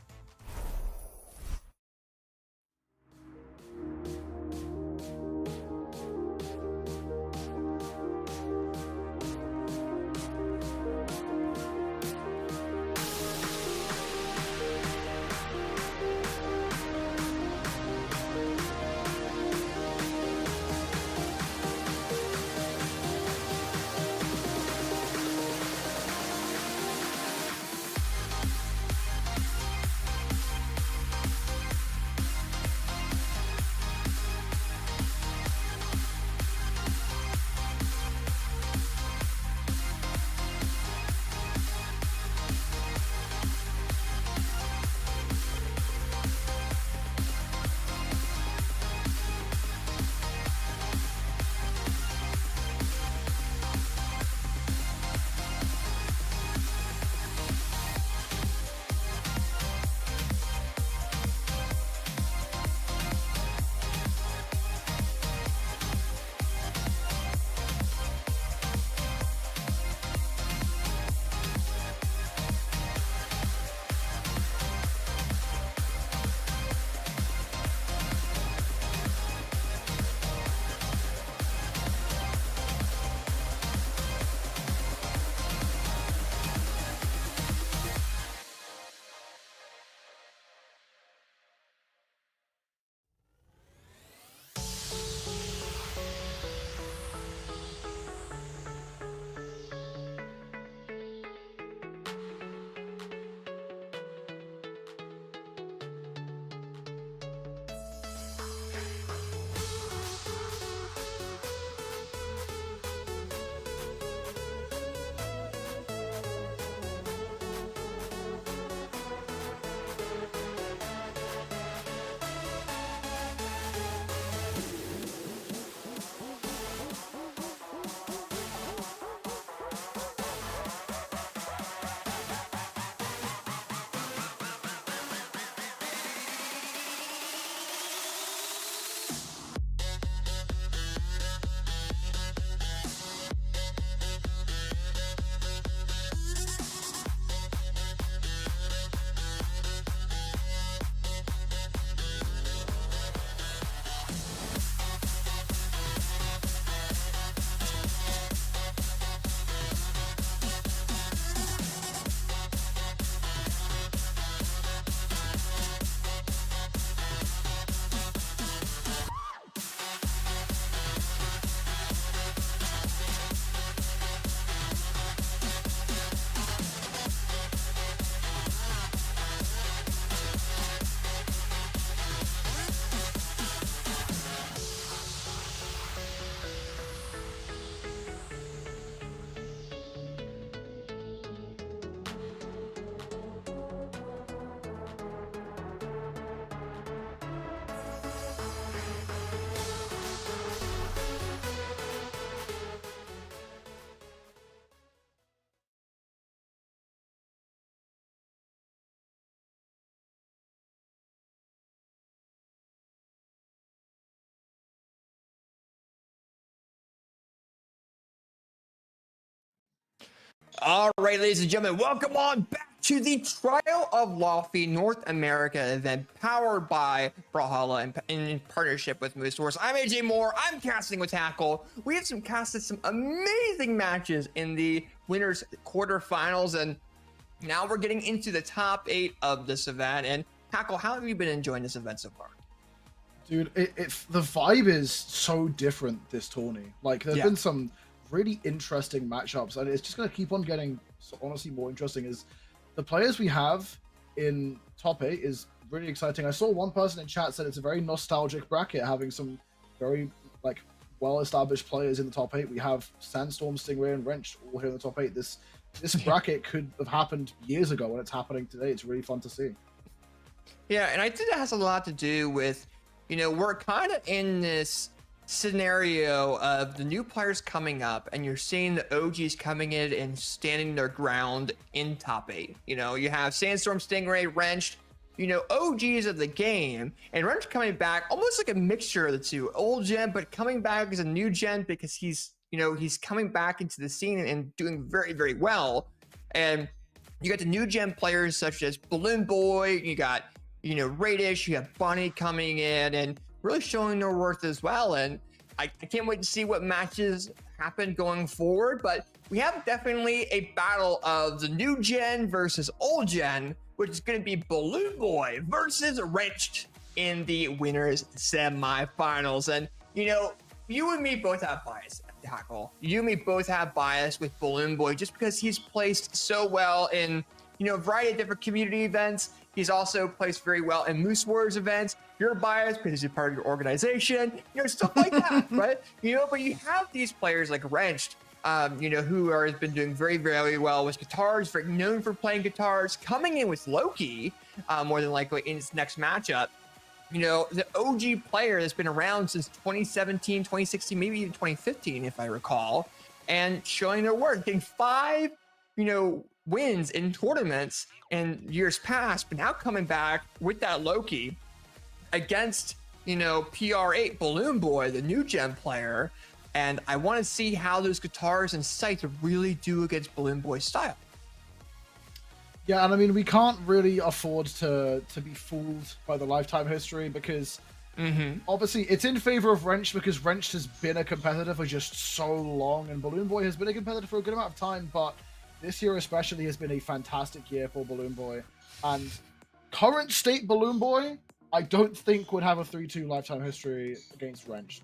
All right, ladies and gentlemen, welcome on back to the Trial of Laufey North America event powered by Brawlhalla in partnership with Moose Wars. I'm AJ Moore. I'm casting with Tackle. We have casted some amazing matches in the winners quarterfinals, and now we're getting into the top 8 of this event. And Hackle, how have you been enjoying this event so far? Dude, the vibe is so different this tourney. Like, there's been some really interesting matchups, and it's just going to keep on getting honestly more interesting. Is the players we have in top 8 is really exciting. I saw one person in chat said it's a very nostalgic bracket, having some very like well-established players in the top 8. We have Sandstorm, Stingray, and Wrench all here in the top 8. This bracket could have happened years ago, and it's happening today. It's really fun to see. Yeah, and I think that has a lot to do with, you know, we're kind of in this scenario of the new players coming up, and you're seeing the OGs coming in and standing their ground in top 8. You know, you have Sandstorm, Stingray, Wrench, you know, OGs of the game, and Wrench coming back almost like a mixture of the two. Old gen, but coming back as a new gen because he's, you know, he's coming back into the scene and doing very, very well. And you got the new gen players such as Balloon Boy, you got, you know, Radish, you have Bunny coming in and really showing their worth as well. And I can't wait to see what matches happen going forward, but we have definitely a battle of the new gen versus old gen, which is going to be Balloon Boy versus Wrenched in the winners semifinals. And, you know, you and me both have bias at Tackle. You and me both have bias with Balloon Boy just because he's placed so well in, you know, a variety of different community events. He's also placed very well in Moose Wars events. You're biased because he's part of your organization, you know, stuff like that, right? You know, but you have these players like Wrenched, you know, who has been doing very, very well with guitars, very known for playing guitars, coming in with Loki, more than likely in his next matchup. You know, the OG player that's been around since 2017, 2016, maybe even 2015, if I recall, and showing their worth, getting 5, you know, wins in tournaments in years past, but now coming back with that Loki against, you know, PR8 Balloon Boy, the new gen player. And I want to see how those guitars and sights really do against Balloon Boy's style. Yeah, and I mean, we can't really afford to be fooled by the lifetime history because obviously it's in favor of Wrench because Wrench has been a competitor for just so long, and Balloon Boy has been a competitor for a good amount of time, but this year especially has been a fantastic year for Balloon Boy. And current state Balloon Boy, I don't think would have a 3-2 lifetime history against Wrenched.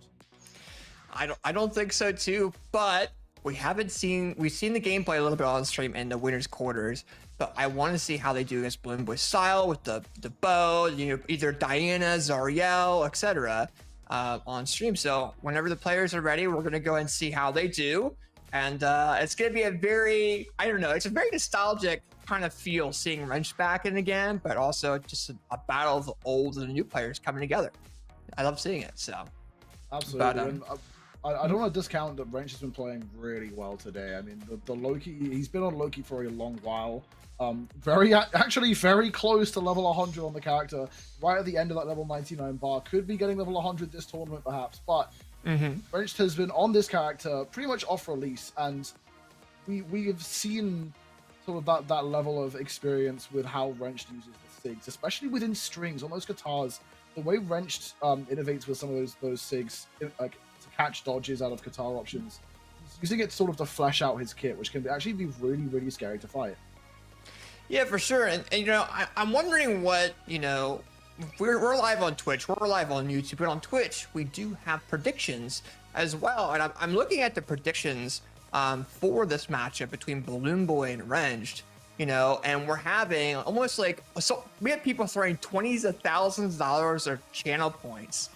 I don't think so too, but we've seen the gameplay a little bit on stream in the winners quarters, but I want to see how they do against Balloon Boy style with the bow, you know, either Diana, Zariel, etc. On stream. So whenever the players are ready, we're gonna go and see how they do. And it's gonna be a very, I don't know, it's a very nostalgic kind of feel seeing Wrench back in again, but also just a battle of the old and the new players coming together. I love seeing it. So absolutely. But, I don't want to discount that Wrench has been playing really well today. I mean, the Loki, he's been on Loki for a long while. Actually very close to level 100 on the character, right at the end of that level 99 bar. Could be getting level 100 this tournament perhaps, but Wrench has been on this character pretty much off release, and we have seen sort of that level of experience with how Wrench uses the SIGs, especially within strings on those guitars. The way Wrench innovates with some of those SIGs, like to catch dodges out of guitar options, he's using it sort of to flesh out his kit, which can actually be really, really scary to fight. Yeah, for sure. And you know, I'm wondering what, you know, we're live on Twitch, we're live on YouTube, but on Twitch we do have predictions as well. And I'm looking at the predictions for this matchup between Balloon Boy and Wrenched, you know, and we're having almost like, so we have people throwing $20s of thousands of dollars of channel points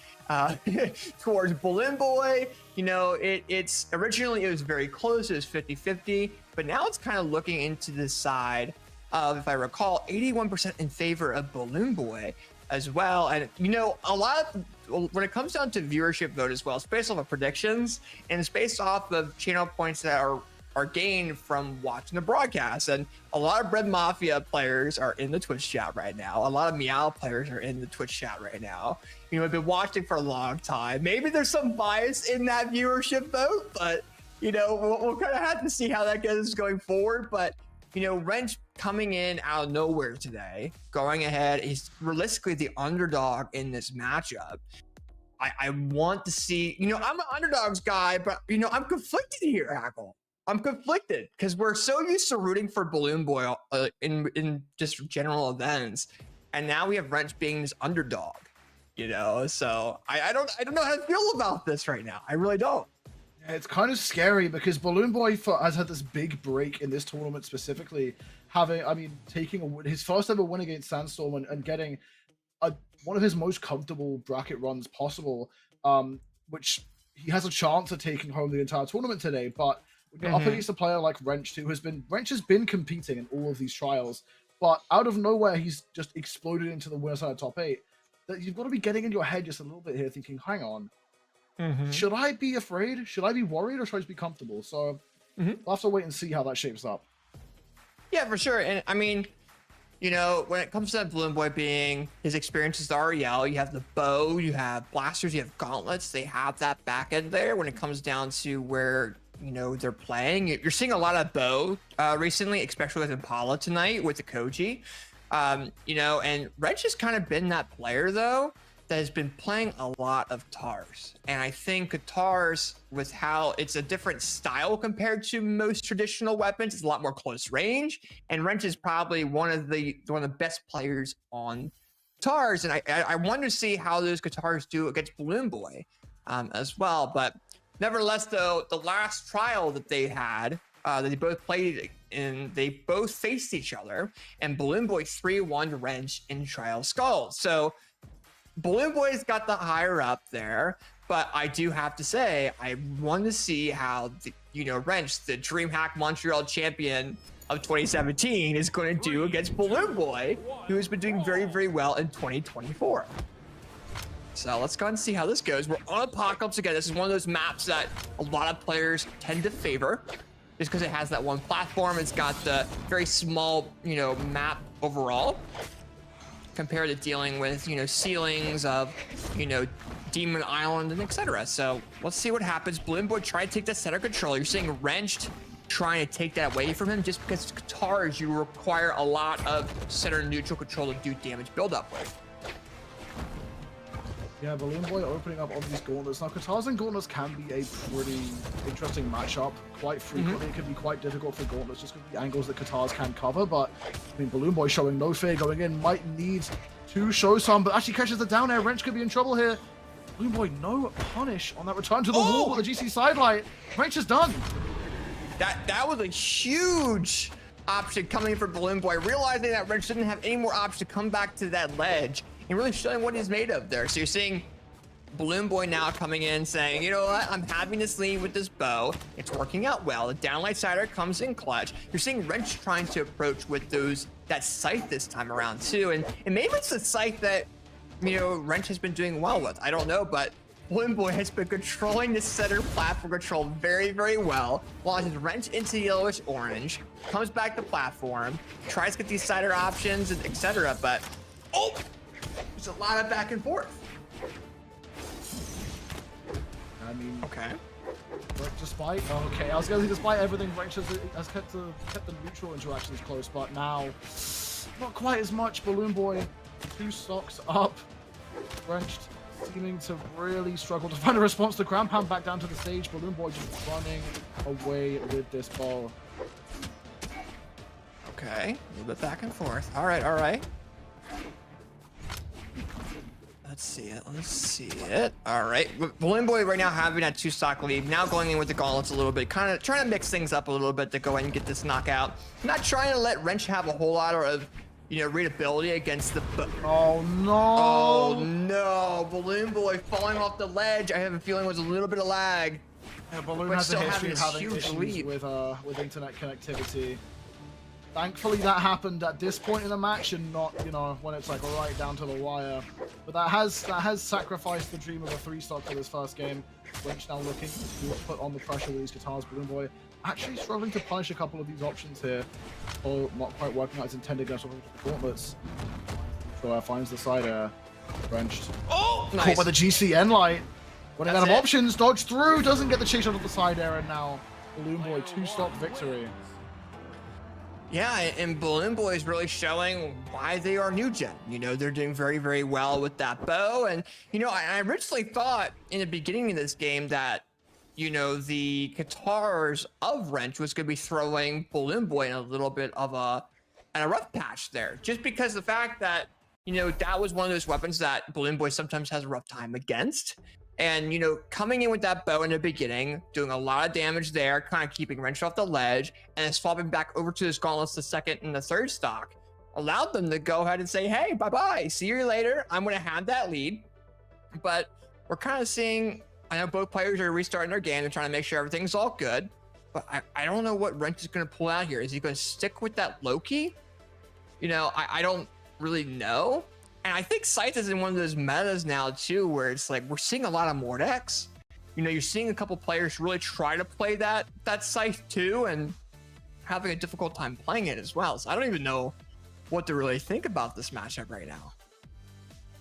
towards Balloon Boy. You know, it's originally it was very close, it was 50-50, but now it's kind of looking into the side of, if I recall, 81% in favor of Balloon Boy as well. And you know, a lot of, when it comes down to viewership vote as well, it's based off of predictions and it's based off of channel points that are gained from watching the broadcast. And a lot of Red Mafia players are in the Twitch chat right now. A lot of Meow players are in the Twitch chat right now. You know, I've been watching for a long time. Maybe there's some bias in that viewership vote, but you know, we'll kind of have to see how that goes going forward. But you know, Wrench coming in out of nowhere today, going ahead, he's realistically the underdog in this matchup. I want to see, you know, I'm an underdogs guy, but you know, I'm conflicted here, Hackle. I'm conflicted because we're so used to rooting for Balloon Boy in just general events. and now we have Wrench being this underdog, you know. So I don't know how to feel about this right now. I really don't. Yeah, it's kind of scary because Balloon Boy has had this big break in this tournament specifically, taking his first ever win against Sandstorm and getting one of his most comfortable bracket runs possible, which he has a chance of taking home the entire tournament today. But when you're up against a player like Wrench, Wrench has been competing in all of these trials, but out of nowhere, he's just exploded into the winner side of top 8. That you've got to be getting in your head just a little bit here, thinking, hang on, should I be afraid? Should I be worried, or should I just be comfortable? So we'll have to wait and see how that shapes up. Yeah, for sure. And I mean, you know, when it comes to that Balloon Boy being his experiences with REL, you have the bow, you have blasters, you have gauntlets. They have that back end there when it comes down to where, you know, they're playing. You're seeing a lot of bow recently, especially with Impala tonight with the Koji. You know, and Wrench has kind of been that player, though, that has been playing a lot of guitars. And I think guitars, with how it's a different style compared to most traditional weapons, it's a lot more close range. And Wrench is probably one of the best players on guitars. And I want to see how those guitars do against Balloon Boy as well. But nevertheless, though, the last trial that they had, that they both played in, they both faced each other, and Balloon Boy 3-1 Wrench in Trial Skulls. So Balloon Boy's got the higher up there, but I do have to say, I want to see how, Wrench, the DreamHack Montreal champion of 2017, is going to do against Balloon Boy, who has been doing very, very well in 2024. So let's go ahead and see how this goes. We're on Apocalypse again. This is one of those maps that a lot of players tend to favor, just because it has that one platform. It's got the very small, map overall, compared to dealing with, ceilings of, Demon Island and etc. So let's see what happens. Balloon Boy tried to take that center control. You're seeing Wrenched trying to take that away from him, just because guitars, you require a lot of center neutral control to do damage buildup with. Yeah, Balloon Boy opening up on these gauntlets. Now, guitars and gauntlets can be a pretty interesting matchup. Quite frequently, it can be quite difficult for gauntlets just because of the angles that guitars can cover. But, Balloon Boy showing no fear going in, might need to show some, but actually catches the down air. Wrench could be in trouble here. Balloon Boy, no punish on that return to the wall with the GC sidelight. Wrench is done. That was a huge option coming for Balloon Boy, realizing that Wrench didn't have any more options to come back to that ledge and really showing what he's made of there. So you're seeing Balloon Boy now coming in saying, you know what, I'm having this lead with this bow. It's working out well. The downlight sider comes in clutch. You're seeing Wrench trying to approach with that scythe this time around too. And maybe it's the scythe that, Wrench has been doing well with. I don't know, but Balloon Boy has been controlling the center platform control very, very well. Launches Wrench into yellowish orange, comes back to platform, tries to get these cider options, and etc. But, there's a lot of back and forth. Okay. Despite everything, Wrench has kept the neutral interactions close, but now not quite as much. Balloon Boy 2 stocks up. Wrench seeming to really struggle to find a response to Grandpan back down to the stage. Balloon Boy just running away with this ball. Okay, a little bit back and forth. All right. Let's see it. All right, Balloon Boy right now having that 2-stock lead. Now going in with the gauntlets a little bit, kind of trying to mix things up a little bit to go ahead and get this knockout. Not trying to let Wrench have a whole lot of, readability against the... Oh, no. Oh, no. Balloon Boy falling off the ledge. I have a feeling it was a little bit of lag. Yeah, Balloon has a history of having issues with internet connectivity. Thankfully, that happened at this point in the match and not, when it's like right down to the wire. But that has sacrificed the dream of a 3-stock for this first game. Wrench now looking to put on the pressure with these guitars. Balloon Boy actually struggling to punish a couple of these options here. Oh, not quite working out as intended against the gauntlets. So finds the side air. Wrenched. Oh, nice. Caught by the GCN light. Running out of options, dodge through, doesn't get the chase out of the side air, and now Balloon Boy 2-stock victory. Yeah, and Balloon Boy is really showing why they are new gen. They're doing very, very well with that bow. And, I originally thought in the beginning of this game that, the guitars of Wrench was going to be throwing Balloon Boy in a little bit of a rough patch there. Just because the fact that, you know, that was one of those weapons that Balloon Boy sometimes has a rough time against. And, you know, coming in with that bow in the beginning, doing a lot of damage there, kind of keeping Wrench off the ledge, and then swapping back over to his gauntlets the second and the third stock, allowed them to go ahead and say, hey, bye-bye, see you later. I'm going to have that lead. But we're kind of seeing, I know both players are restarting their game. They're trying to make sure everything's all good. But I don't know what Wrench is going to pull out here. Is he going to stick with that Loki? You know, I don't really know. And I think Scythe is in one of those metas now too, where it's like we're seeing a lot of Mordex. You know, you're seeing a couple players really try to play that Scythe too, and having a difficult time playing it as well. So I don't even know what to really think about this matchup right now.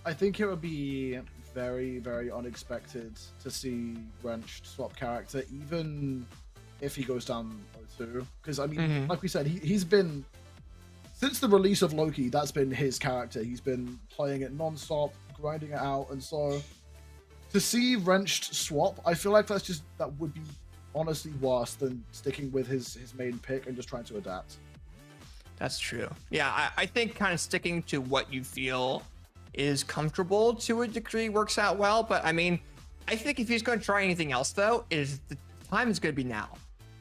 I think it would be very, very unexpected to see Wrench swap character, even if he goes down 0-2. Because I mean, like we said, he's been, since the release of Loki, that's been his character. He's been playing it non-stop, grinding it out, and so to see Wrenched swap, I feel like that would be honestly worse than sticking with his main pick and just trying to adapt. That's true. Yeah, I think kind of sticking to what you feel is comfortable to a degree works out well. But I mean, I think if he's going to try anything else, though, is the time is going to be now.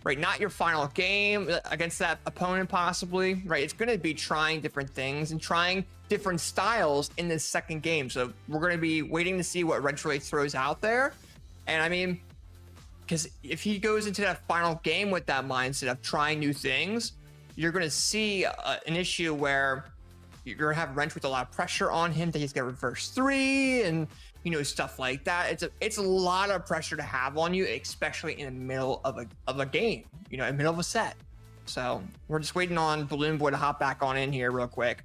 Right, not your final game against that opponent possibly, right? It's going to be trying different things and trying different styles in this second game. So we're going to be waiting to see what Wrench really throws out there. And I mean, because if he goes into that final game with that mindset of trying new things, you're going to see an issue where you're going to have Wrench with a lot of pressure on him that he's going to reverse 3 and, you know, stuff like that. It's a lot of pressure to have on you, especially in the middle of a game, you know, in the middle of a set. So we're just waiting on Balloon Boy to hop back on in here real quick.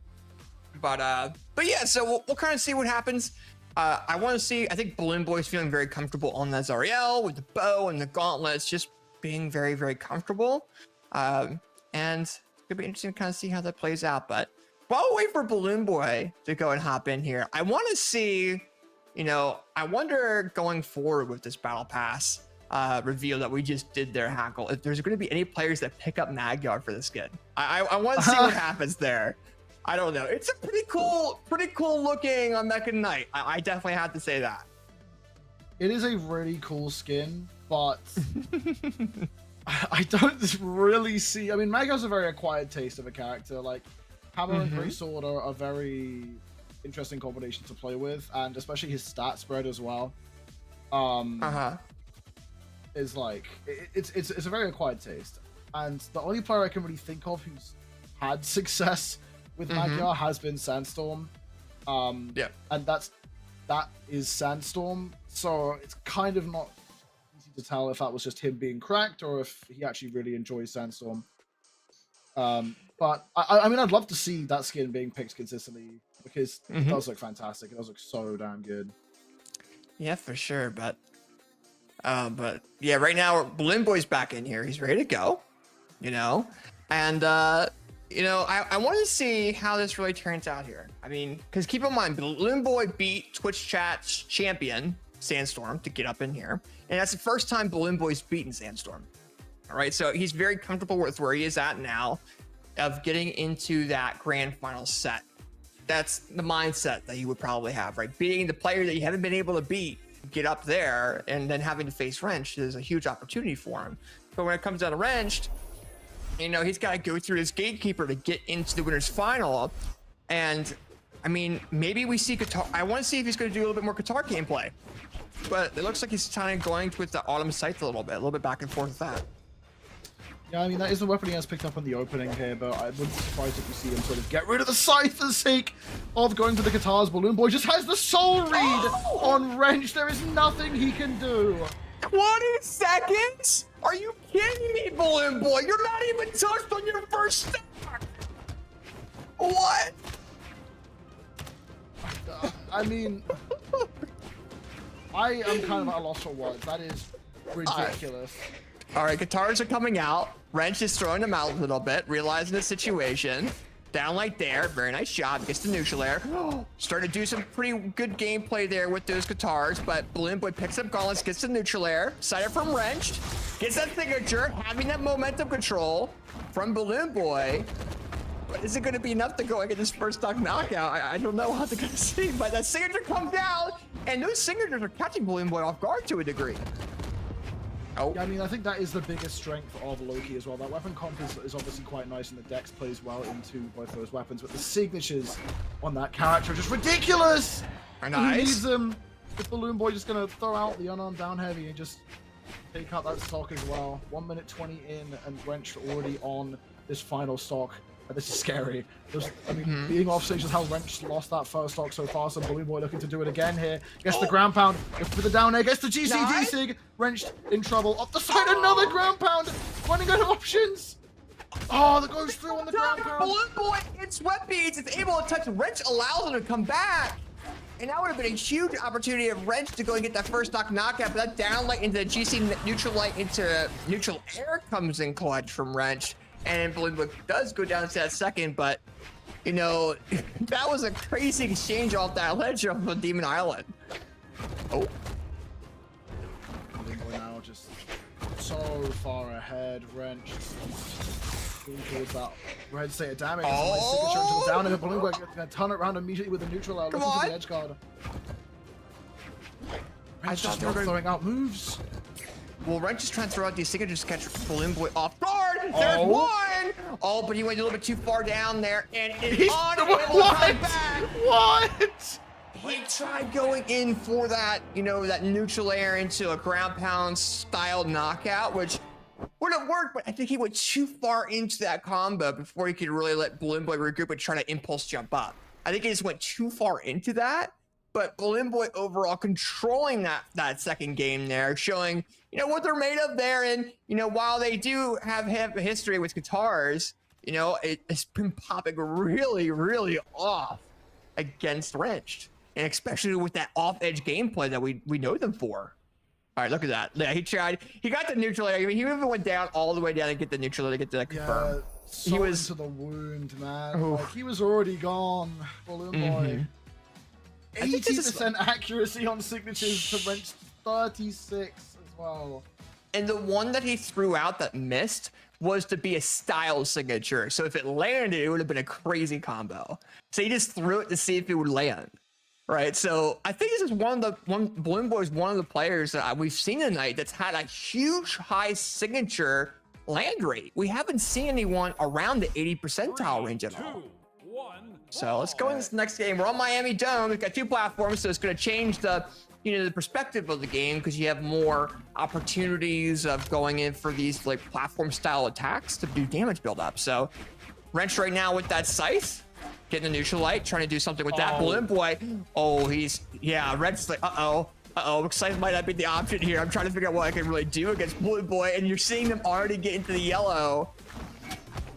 But yeah, so we'll kind of see what happens. I want to see, I think Balloon Boy is feeling very comfortable on that Zariel with the bow and the gauntlets, just being very, very comfortable. And it's gonna be interesting to kind of see how that plays out. But while we wait for Balloon Boy to go and hop in here, I want to see, you know, I wonder going forward with this Battle Pass reveal that we just did there, Hackle, if there's going to be any players that pick up Magyar for this skin. I want to see what happens there. I don't know. It's a pretty cool looking on Mecha Knight. I definitely have to say that. It is a really cool skin, but I don't really see. I mean, Magyar's a very acquired taste of a character. Like, Hammer and Greatsword are a very interesting combination to play with, and especially his stat spread as well. Is like it's a very acquired taste, and the only player I can really think of who's had success with Magyar has been Sandstorm. And that is Sandstorm. So it's kind of not easy to tell if that was just him being cracked or if he actually really enjoys Sandstorm. But I mean, I'd love to see that skin being picked consistently because it does look fantastic. It does look so damn good. Yeah, for sure. But yeah, right now Balloon Boy's back in here. He's ready to go, you know, and you know, I want to see how this really turns out here. I mean, because keep in mind, Balloon Boy beat Twitch Chat's champion Sandstorm to get up in here, and that's the first time Balloon Boy's beaten Sandstorm. All right, so he's very comfortable with where he is at now, of getting into that grand final set. That's the mindset that you would probably have, right? Beating the player that you haven't been able to beat, get up there, and then having to face Wrenched is a huge opportunity for him. But when it comes down to Wrenched, you know, he's got to go through his gatekeeper to get into the winner's final. And I mean, maybe we see Qatar. I want to see if he's going to do a little bit more Qatar gameplay, but it looks like he's kind of going with the Autumn Scythe a little bit back and forth with that. Yeah, I mean, that is the weapon he has picked up in the opening here, but I wouldn't be surprised if we see him sort of get rid of the Scythe for the sake of going for the guitars. Balloon Boy just has the soul read on Wrench. There is nothing he can do. 20 seconds? Are you kidding me, Balloon Boy? You're not even touched on your first stock. What? I mean, I am kind of at a loss for words. That is ridiculous. All right, guitars are coming out. Wrench is throwing them out a little bit, realizing the situation. Down like there. Very nice job. Gets the neutral air. Starting to do some pretty good gameplay there with those guitars, but Balloon Boy picks up gauntlets, gets the neutral air. Side from Wrenched. Gets that signature, having that momentum control from Balloon Boy. Is it going to be enough to go and get this first stock knockout? I don't know how they're going to see, but that signature comes down, and those signatures are catching Balloon Boy off guard to a degree. Oh. Yeah, I mean, I think that is the biggest strength of Loki as well. That weapon comp is obviously quite nice, and the dex plays well into both those weapons, but the signatures on that character are just ridiculous! Nice. Who needs them? Is Balloon Boy just going to throw out the unarmed down heavy and just take out that stock as well? 1 minute 20 in, and Wrench already on this final stock. This is scary. I mean, being off stage is how Wrench lost that first stock so far, so Balloon Boy looking to do it again here. Gets the ground pound, for the down air, gets the GCD sig. Wrench in trouble. Up the side, another ground pound. Running out of options. Oh, that goes through on the ground pound. Balloon Boy gets sweat beads. It's able to touch. Wrench allows him to come back. And that would have been a huge opportunity of Wrench to go and get that first stock knockout, but that down light into the GC neutral light into neutral air comes in clutch from Wrench. And Balloon Boy does go down to that second, but, you know, that was a crazy exchange off that ledge off of Demon Island. Oh. Balloon Boy now just so far ahead. Wrench towards that red state of damage. Oh. Signature into the down, and Balloon Boy gonna turn it around immediately with a neutral out, looking for the edge guard. Wrench just not throwing out moves. Well, Wrench is trying to throw out these signatures to catch Balloon Boy off guard. There's one. Oh, but he went a little bit too far down there, and it's unable to come back. What? He tried going in for that, you know, that neutral air into a ground pound style knockout, which would have worked, but I think he went too far into that combo before he could really let Balloon Boy regroup and try to impulse jump up. I think he just went too far into that, but Balloon Boy overall controlling that second game there, showing, you know, what they're made of there. And, you know, while they do have a history with guitars, you know, it's been popping really, really off against Wrench. And especially with that off-edge gameplay that we know them for. All right, look at that. Yeah, he tried. He got the neutral air. I mean, he even went down all the way down to get the neutral air to get to that confirm. So he was into the wound, man. Like, he was already gone. Balloon Boy. 80% accuracy on signatures to Wrench 36 as well. And the one that he threw out that missed was to be a style signature. So if it landed, it would have been a crazy combo. So he just threw it to see if it would land. Right, so I think this is Balloon Boy is one of the players that we've seen tonight that's had a huge high signature land rate. We haven't seen anyone around the 80 percentile range at all. So let's go in this next game. We're on Miami Dome. We've got two platforms, so it's going to change the, you know, the perspective of the game because you have more opportunities of going in for these like platform style attacks to do damage build up. So Wrench right now with that scythe. Getting the neutral light, trying to do something with that. Balloon Boy, Red's like, Scythe might not be the option here. I'm trying to figure out what I can really do against Balloon Boy, and you're seeing them already get into the yellow.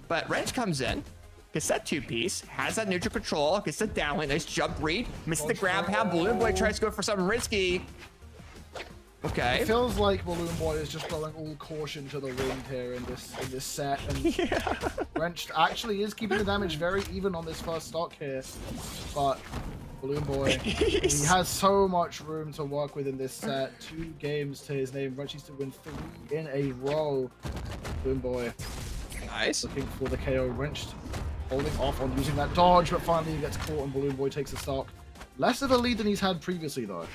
But Wrench comes in, gets that two-piece, has that neutral control, gets the downlink, nice jump read, misses the grab pound. Balloon Boy tries to go for something risky. Okay. It feels like Balloon Boy is just throwing all caution to the wind here in this set, and Wrench actually is keeping the damage very even on this first stock here, but Balloon Boy, he has so much room to work with in this set. 2 games to his name. Wrench needs to win 3 in a row. Balloon Boy, nice. Looking for the KO. Wrench holding off on using that dodge, but finally he gets caught, and Balloon Boy takes the stock. Less of a lead than he's had previously, though.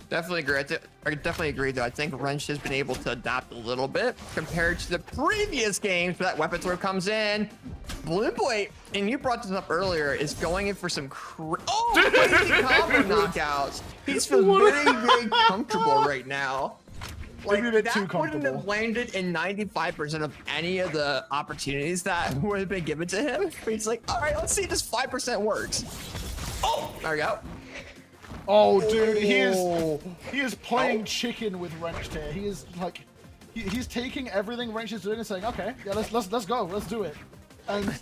Definitely agree. I definitely agree, though. I think Wrench has been able to adapt a little bit compared to the previous games. That weapon throw comes in. Balloon Boy, and you brought this up earlier, is going in for some crazy combo knockouts. He's feeling very, very comfortable right now. Like, Maybe a bit that too wouldn't comfortable. have landed in 95% of any of the opportunities that would have been given to him. But he's like, all right, let's see if this 5% works. Oh, there we go. Oh, dude, he is playing chicken with Wrench here. He is like, he's taking everything Wrench is doing and saying, okay, yeah, let's go, let's do it. And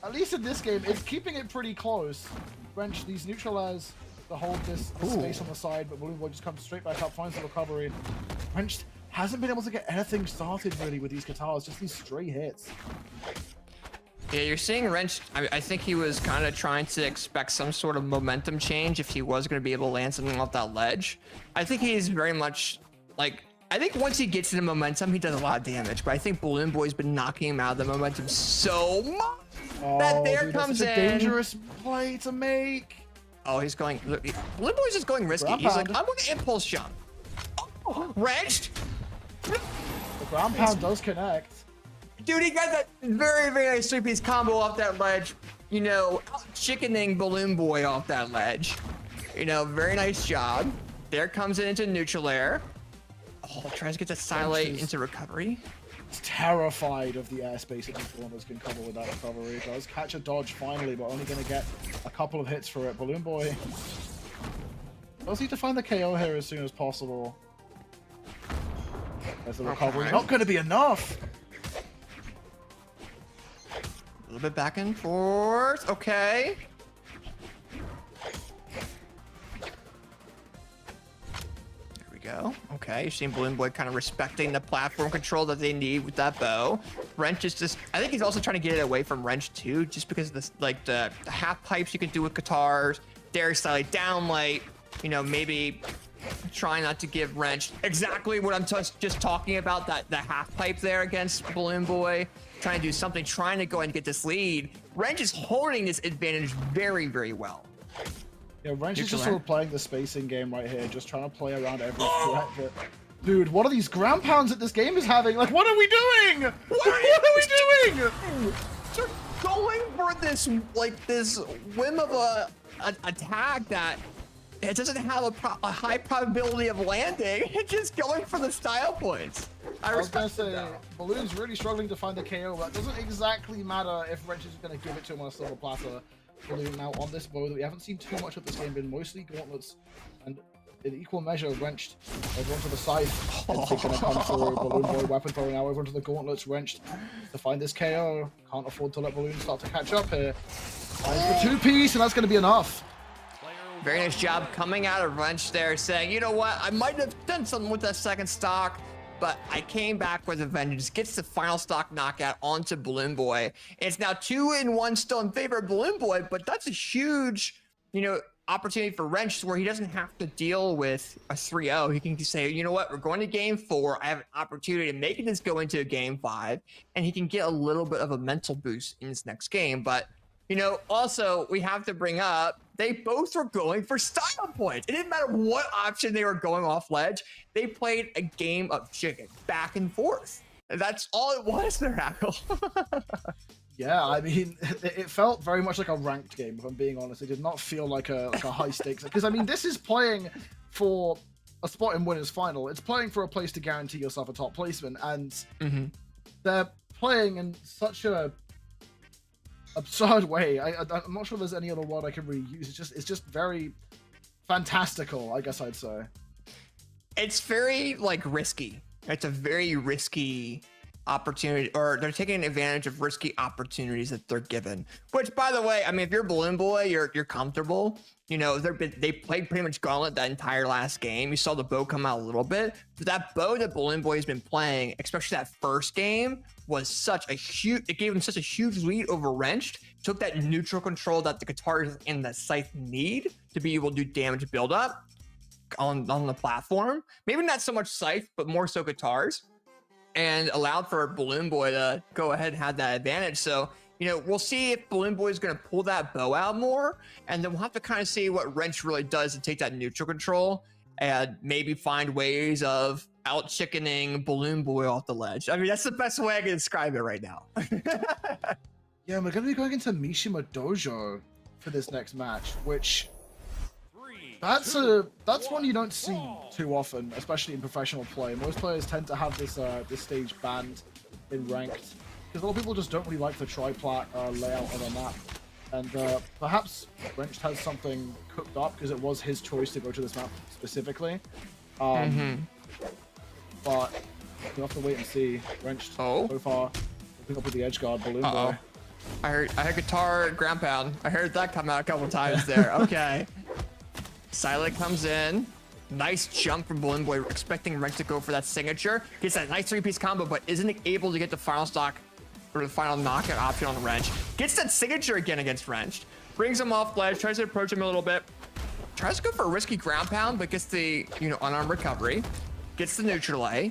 at least in this game, it's keeping it pretty close. Wrench, these neutralize to hold this space on the side, but Balloon Boy just comes straight back up, finds the recovery. Wrench hasn't been able to get anything started really with these guitars, just these stray hits. Yeah, you're seeing Wrench. I think he was kind of trying to expect some sort of momentum change if he was going to be able to land something off that ledge. I think he's very much like I think once he gets into momentum, he does a lot of damage. But I think Balloon Boy's been knocking him out of the momentum so much that there dude, comes that's in. such a dangerous play to make. Oh, he's going. Look, Balloon Boy's just going risky. Ground He's like, pound. I'm going to impulse jump. Oh, wrenched. The ground pound does connect. Dude, he got that very, very nice three-piece combo off that ledge. You know, chickening Balloon Boy off that ledge. You know, very nice job. There comes it into neutral air. Oh, tries to get the Silate into recovery. He's terrified of the airspace that these Gauntlet's can cover with that recovery. Does catch a dodge finally, but only going to get a couple of hits for it. Balloon Boy does need to find the KO here as soon as possible. There's the recovery. Okay. Not going to be enough. A little bit back and forth. Okay. There we go. Okay, you're seeing Balloon Boy kind of respecting the platform control that they need with that bow. Wrench is just, I think he's also trying to get it away from Wrench too, just because of this, like the half pipes you can do with guitars, dare slightly down light, you know, maybe try not to give Wrench exactly what I'm just talking about, that the half pipe there against Balloon Boy. Trying to do something, trying to go ahead and get this lead. Wrench is holding this advantage very, very well. Yeah, Wrench is Neutral just sort air. of playing the spacing game right here, just trying to play around every threat. That... Dude, what are these ground pounds that this game is having? Like, what are we doing? What are we doing? They're going for this, like, this whim of a attack that it doesn't have a high probability of landing. It's just going for the style points. I was gonna respect it, say, though. Balloon's really struggling to find the KO, but it doesn't exactly matter if Wrench is gonna give it to him on a silver platter. Balloon now on this bow that we haven't seen too much of this game, been mostly gauntlets, and in equal measure, Wrenched over onto the side. It's gonna come through. Balloon Boy weapon throw now over onto the gauntlets. Wrenched to find this KO. Can't afford to let Balloon start to catch up here. Finds the two-piece, and that's gonna be enough. Very nice job coming out of Wrench there, saying, you know what, I might have done something with that second stock, but I came back with a vengeance. Gets the final stock knockout onto Balloon Boy. It's now 2-1 still in favor of Balloon Boy, but that's a huge, you know, opportunity for Wrench where he doesn't have to deal with a 3-0. He can just say, you know what, we're going to game 4. I have an opportunity to make this go into a game 5, and he can get a little bit of a mental boost in his next game. But, you know, also we have to bring up, they both were going for style points. It didn't matter what option they were going off ledge. They played a game of chicken, back and forth. That's all it was there, Hackle. Yeah, I mean, it felt very much like a ranked game, if I'm being honest. It did not feel like a high stakes. Because, I mean, this is playing for a spot in winners final. It's playing for a place to guarantee yourself a top placement. And they're playing in such a absurd way. I'm not sure there's any other word I can really use. It's just very fantastical, I guess I'd say. It's very, like, risky. It's a very risky opportunity, or they're taking advantage of risky opportunities that they're given. Which, by the way, I mean, if you're Balloon Boy, you're comfortable. You know, they played pretty much Gauntlet that entire last game. You saw the bow come out a little bit. But that bow that Balloon Boy has been playing, especially that first game, was such a huge, it gave him such a huge lead over Wrenched. Took that neutral control that the guitars and the scythe need to be able to do damage buildup on the platform. Maybe not so much scythe, but more so guitars. And allowed for Balloon Boy to go ahead and have that advantage. So, you know, we'll see if Balloon Boy is going to pull that bow out more, and then we'll have to kind of see what Wrench really does to take that neutral control and maybe find ways of out-chickening Balloon Boy off the ledge. I mean, that's the best way I can describe it right now. Yeah, we're going to be going into Mishima Dojo for this next match, which that's one you don't see too often, especially in professional play. Most players tend to have this stage banned in ranked because a lot of people just don't really like the triplat layout of a map. And perhaps Wrench has something cooked up because it was his choice to go to this map specifically. But we'll have to wait and see. Wrench so far looking up with the edge guard, Balloon Boy. I heard guitar ground pound. I heard that come out a couple times there. Okay. Silent comes in. Nice jump from Balloon Boy, expecting Wrench to go for that signature. Gets that nice three-piece combo, but isn't able to get the final stock or the final knockout option on Wrench. Gets that signature again against Wrench. Brings him off ledge, tries to approach him a little bit. Tries to go for a risky ground pound, but gets the, you know, unarmed recovery. gets the neutral A,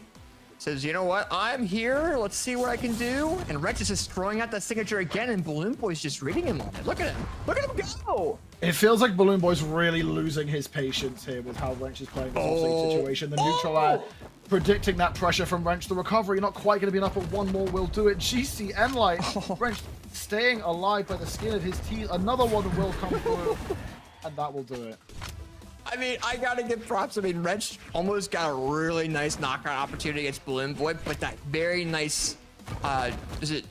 says, you know what, I'm here, let's see what I can do. And Wrench is just throwing out that signature again, and Balloon Boy's just reading him on it. Look at him go! It feels like Balloon Boy's really losing his patience here with how Wrench is playing this whole situation. The neutral air, predicting that pressure from Wrench. The recovery not quite going to be enough, but one more will do it. GC Enlight, Wrench staying alive by the skin of his teeth. Another one will come through, and that will do it. I mean, I gotta give props. I mean, Wrench almost got a really nice knockout opportunity against Balloon Boy, but that very nice,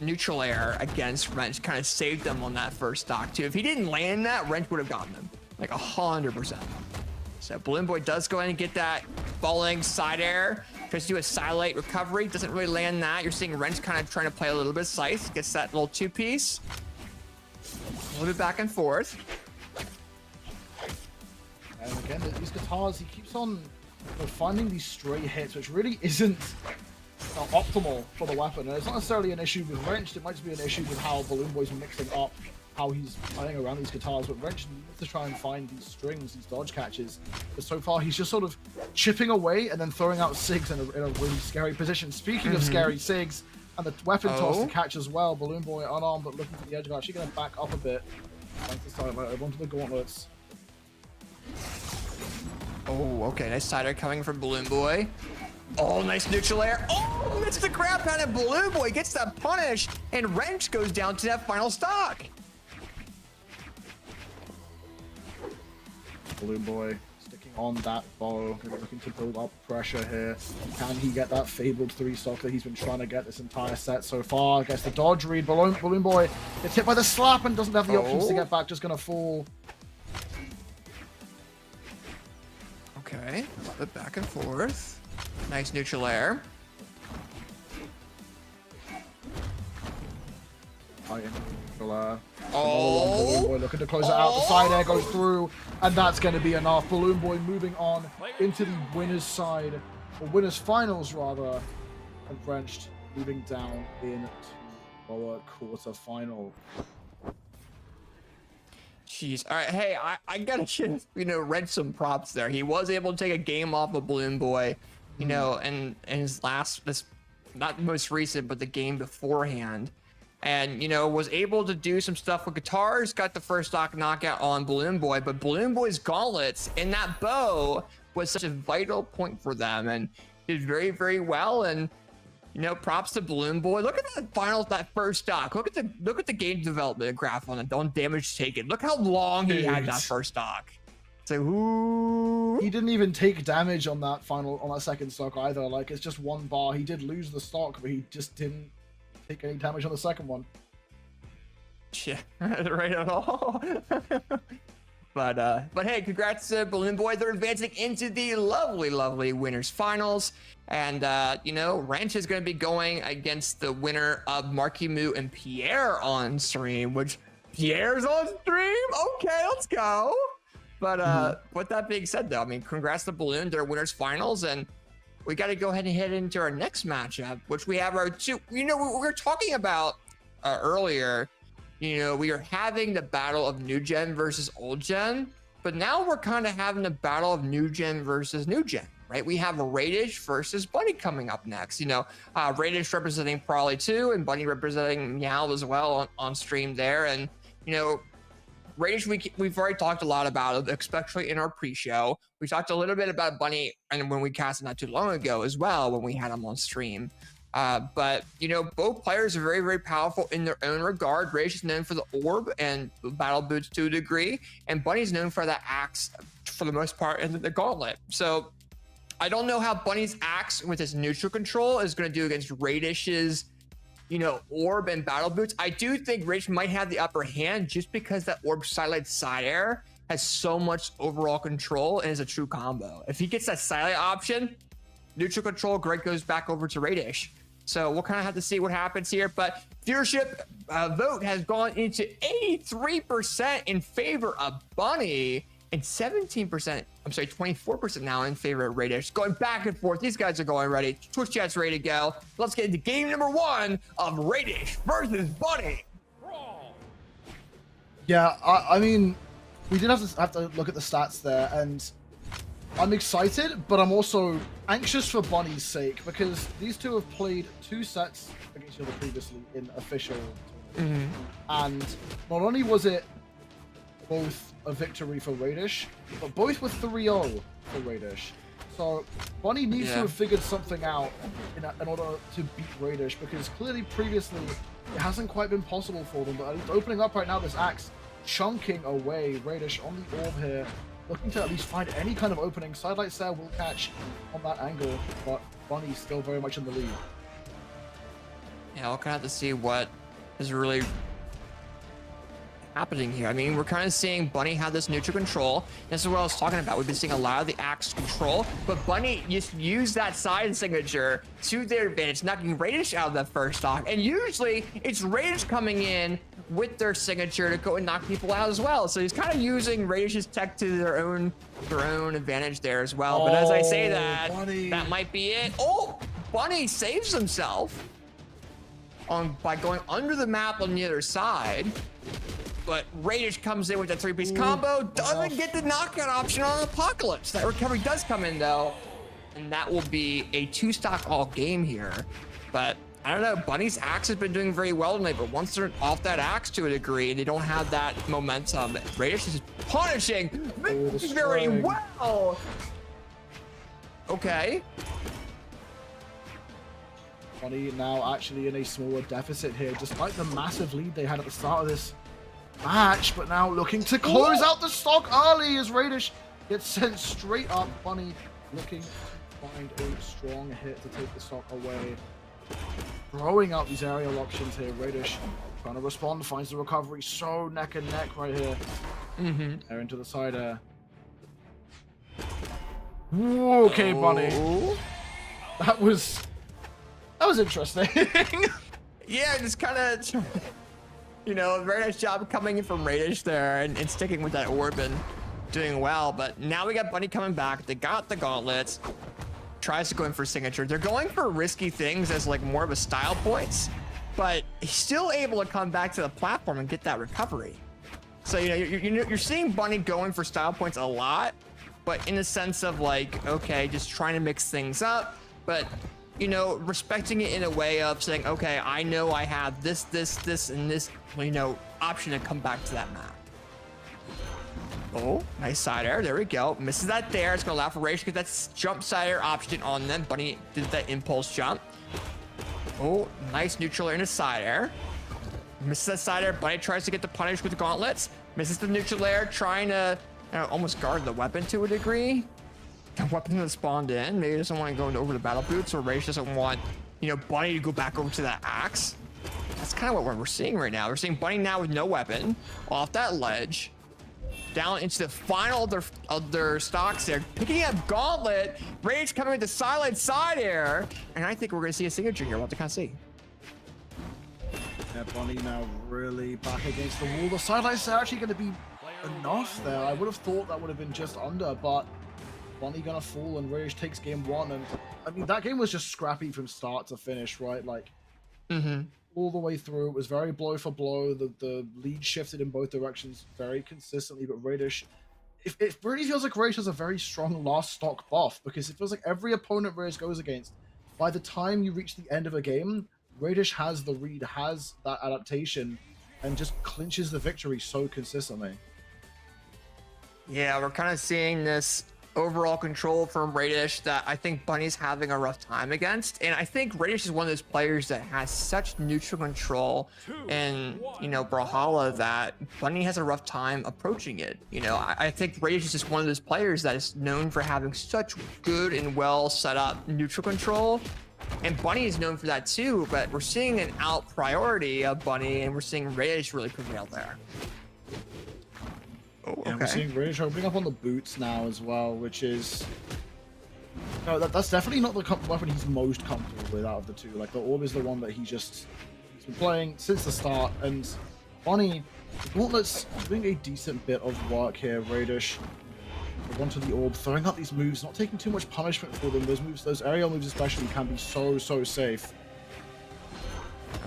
neutral air against Wrench kind of saved them on that first stock too. If he didn't land that, Wrench would have gotten them, like 100%. So Balloon Boy does go in and get that falling side air, tries to do a silent recovery, doesn't really land that. You're seeing Wrench kind of trying to play a little bit scythe, gets that little two-piece, a little bit back and forth. And again, these guitars, he keeps on finding these stray hits, which really isn't optimal for the weapon. And it's not necessarily an issue with Wrench, it might just be an issue with how Balloon Boy's mixing up how he's playing around these guitars. But Wrench needs to try and find these strings, these dodge catches. But so far, he's just sort of chipping away and then throwing out SIGs in a really scary position. Speaking of scary SIGs, and the weapon toss to catch as well. Balloon Boy unarmed, but looking for the edge of it. Actually going to back up a bit. Trying to start right onto the gauntlets. Oh, okay, nice side air coming from Balloon Boy. Oh, nice neutral air. Oh, missed the grab pound, and Balloon Boy gets that punish, and Wrench goes down to that final stock. Balloon Boy sticking on that bow, looking to build up pressure here. Can he get that fabled 3-stock that he's been trying to get this entire set so far? Gets the dodge read. Balloon Boy gets hit by the slap and doesn't have the options to get back, just gonna fall. Okay, a little bit back and forth. Nice neutral air. Balloon Boy looking to close it out. The side air goes through, and that's going to be enough. Balloon Boy moving on into the winner's side, or winner's finals rather, and Wrench moving down into lower quarterfinal. Jeez. All right. Hey, I gotta give, Wrench some props there. He was able to take a game off of Balloon Boy, and his not the most recent, but the game beforehand. And, was able to do some stuff with guitars, got the first stock knockout on Balloon Boy, but Balloon Boy's gauntlets and that bow was such a vital point for them, and did very, very well. And, props to Balloon Boy. Look at that first stock. Look at the game development graph on it, on damage taken. Look how long he had that first stock. So ooh. He didn't even take damage on that second stock either. Like, it's just one bar. He did lose the stock, but he just didn't take any damage on the second one. Yeah, right at all. But hey, congrats to Balloon Boy. They're advancing into the lovely winners finals. And Wrench is going to be going against the winner of Maryu and Pierre on stream, which Pierre's on stream. Okay, let's go. But with that being said, though, I mean, congrats to Balloon. They're winners finals, and we got to go ahead and head into our next matchup, which we have our two. We were talking about earlier. We are having the battle of new gen versus old gen, but now we're kind of having the battle of new gen versus new gen, right? We have Radish versus Bunny coming up next. Radish representing Probably 2 and Bunny representing Meow as well on stream there. And, Radish, we've already talked a lot about it, especially in our pre-show. We talked a little bit about Bunny and when we cast it not too long ago as well, when we had him on stream. But both players are very, very powerful in their own regard. Radish is known for the orb and battle boots to a degree, and Bunny's known for the axe for the most part and the gauntlet. So I don't know how Bunny's axe with his neutral control is going to do against Radish's orb and battle boots. I do think Radish might have the upper hand just because that orb silent side air has so much overall control and is a true combo. If he gets that silent option, neutral control, Greg goes back over to Radish. So we'll kind of have to see what happens here. But viewership vote has gone into 83% in favor of Bunny and 24% now in favor of Radish. Going back and forth. These guys are going ready. Twitch chat's ready to go. Let's get into game number 1 of Radish versus Bunny. Yeah, I mean, we did have to look at the stats there, and I'm excited, but I'm also anxious for Bonnie's sake because these two have played 2 sets against each other previously in official tournaments. And not only was it both a victory for Radish, but both were 3-0 for Radish. So Bonnie needs to have figured something out in order to beat Radish because clearly previously it hasn't quite been possible for them. But opening up right now, this axe chunking away Radish on the orb here, looking to at least find any kind of opening. Sidelight Stare will catch on that angle, but Bonnie's still very much in the lead. Yeah, we'll kind of have to see what is really happening here. I mean, we're kind of seeing Bunny have this neutral control. This is what I was talking about. We've been seeing a lot of the axe control, but Bunny just used that side signature to their advantage, knocking Radish out of that first stock. And usually it's Radish coming in with their signature to go and knock people out as well. So he's kind of using Radish's tech to their own advantage there as well. But as I say that, Bunny. that might be it. Oh, Bunny saves himself by going under the map on the other side. But Radish comes in with that 3-piece combo, doesn't get the knockout option on Apocalypse. That recovery does come in though, and that will be a 2-stock all game here. But I don't know, Bunny's axe has been doing very well tonight, but once they're off that axe to a degree, they don't have that momentum. Radish is punishing very well. Okay. Bunny now actually in a smaller deficit here, despite the massive lead they had at the start of this match, but now looking to close out the stock early as Radish gets sent straight up. Bunny looking to find a strong hit to take the stock away. Throwing out these aerial options here. Radish trying to respond, finds the recovery so neck and neck right here. Air into the side air. Okay, Bunny. That was interesting. Yeah, just kind of, you know, a very nice job coming in from Radish there and sticking with that orb and doing well. But now we got Bunny coming back. They got the gauntlets. Tries to go in for signature. They're going for risky things as like more of a style points, but he's still able to come back to the platform and get that recovery. So, you know, you're seeing Bunny going for style points a lot, but in the sense of like, okay, just trying to mix things up, but you know, respecting it in a way of saying, okay, I know I have this, and this, you know, option to come back to that map. Oh, nice side air. There we go. Misses that there. It's going to allow for Radish to get that jump side air option on them. Bunny did that impulse jump. Oh, nice neutral air and a side air. Misses that side air. Bunny tries to get the punish with the gauntlets. Misses the neutral air, trying to almost guard the weapon to a degree. The weapon that spawned in. Maybe he doesn't want to go over the battle boots, or Radish doesn't want, you know, Bunny to go back over to that axe. That's kind of what we're seeing right now. We're seeing Bunny now with no weapon off that ledge, down into the final of their stocks there, picking up Gauntlet. Radish coming with the silent side air, and I think we're going to see a signature here. We'll have to kind of see. Yeah, Bunny now really back against the wall. The sidelights are actually going to be enough there. I would have thought that would have been just under, but Bunny gonna fall and Radish takes game 1. And I mean, that game was just scrappy from start to finish, right? Like, all the way through. It was very blow for blow. The lead shifted in both directions very consistently, but Radish, it really feels like Radish has a very strong last stock buff, because it feels like every opponent Radish goes against, by the time you reach the end of a game, Radish has the read, has that adaptation, and just clinches the victory so consistently. Yeah, we're kind of seeing this overall control from Radish that I think Bunny's having a rough time against. And I think Radish is one of those players that has such neutral control and, you know, Brawlhalla that Bunny has a rough time approaching it. You know, I think Radish is just one of those players that is known for having such good and well set up neutral control. And Bunny is known for that too, but we're seeing an out priority of Bunny, and we're seeing Radish really prevail there. Oh, okay. And we're seeing Radish opening up on the boots now as well, which is... No, that's definitely not the weapon he's most comfortable with out of the two. Like, the orb is the one that he's been playing since the start, and Bunny, the Gauntlet's doing a decent bit of work here. Radish, onto the orb, throwing out these moves, not taking too much punishment for them. Those moves, those aerial moves especially, can be so safe.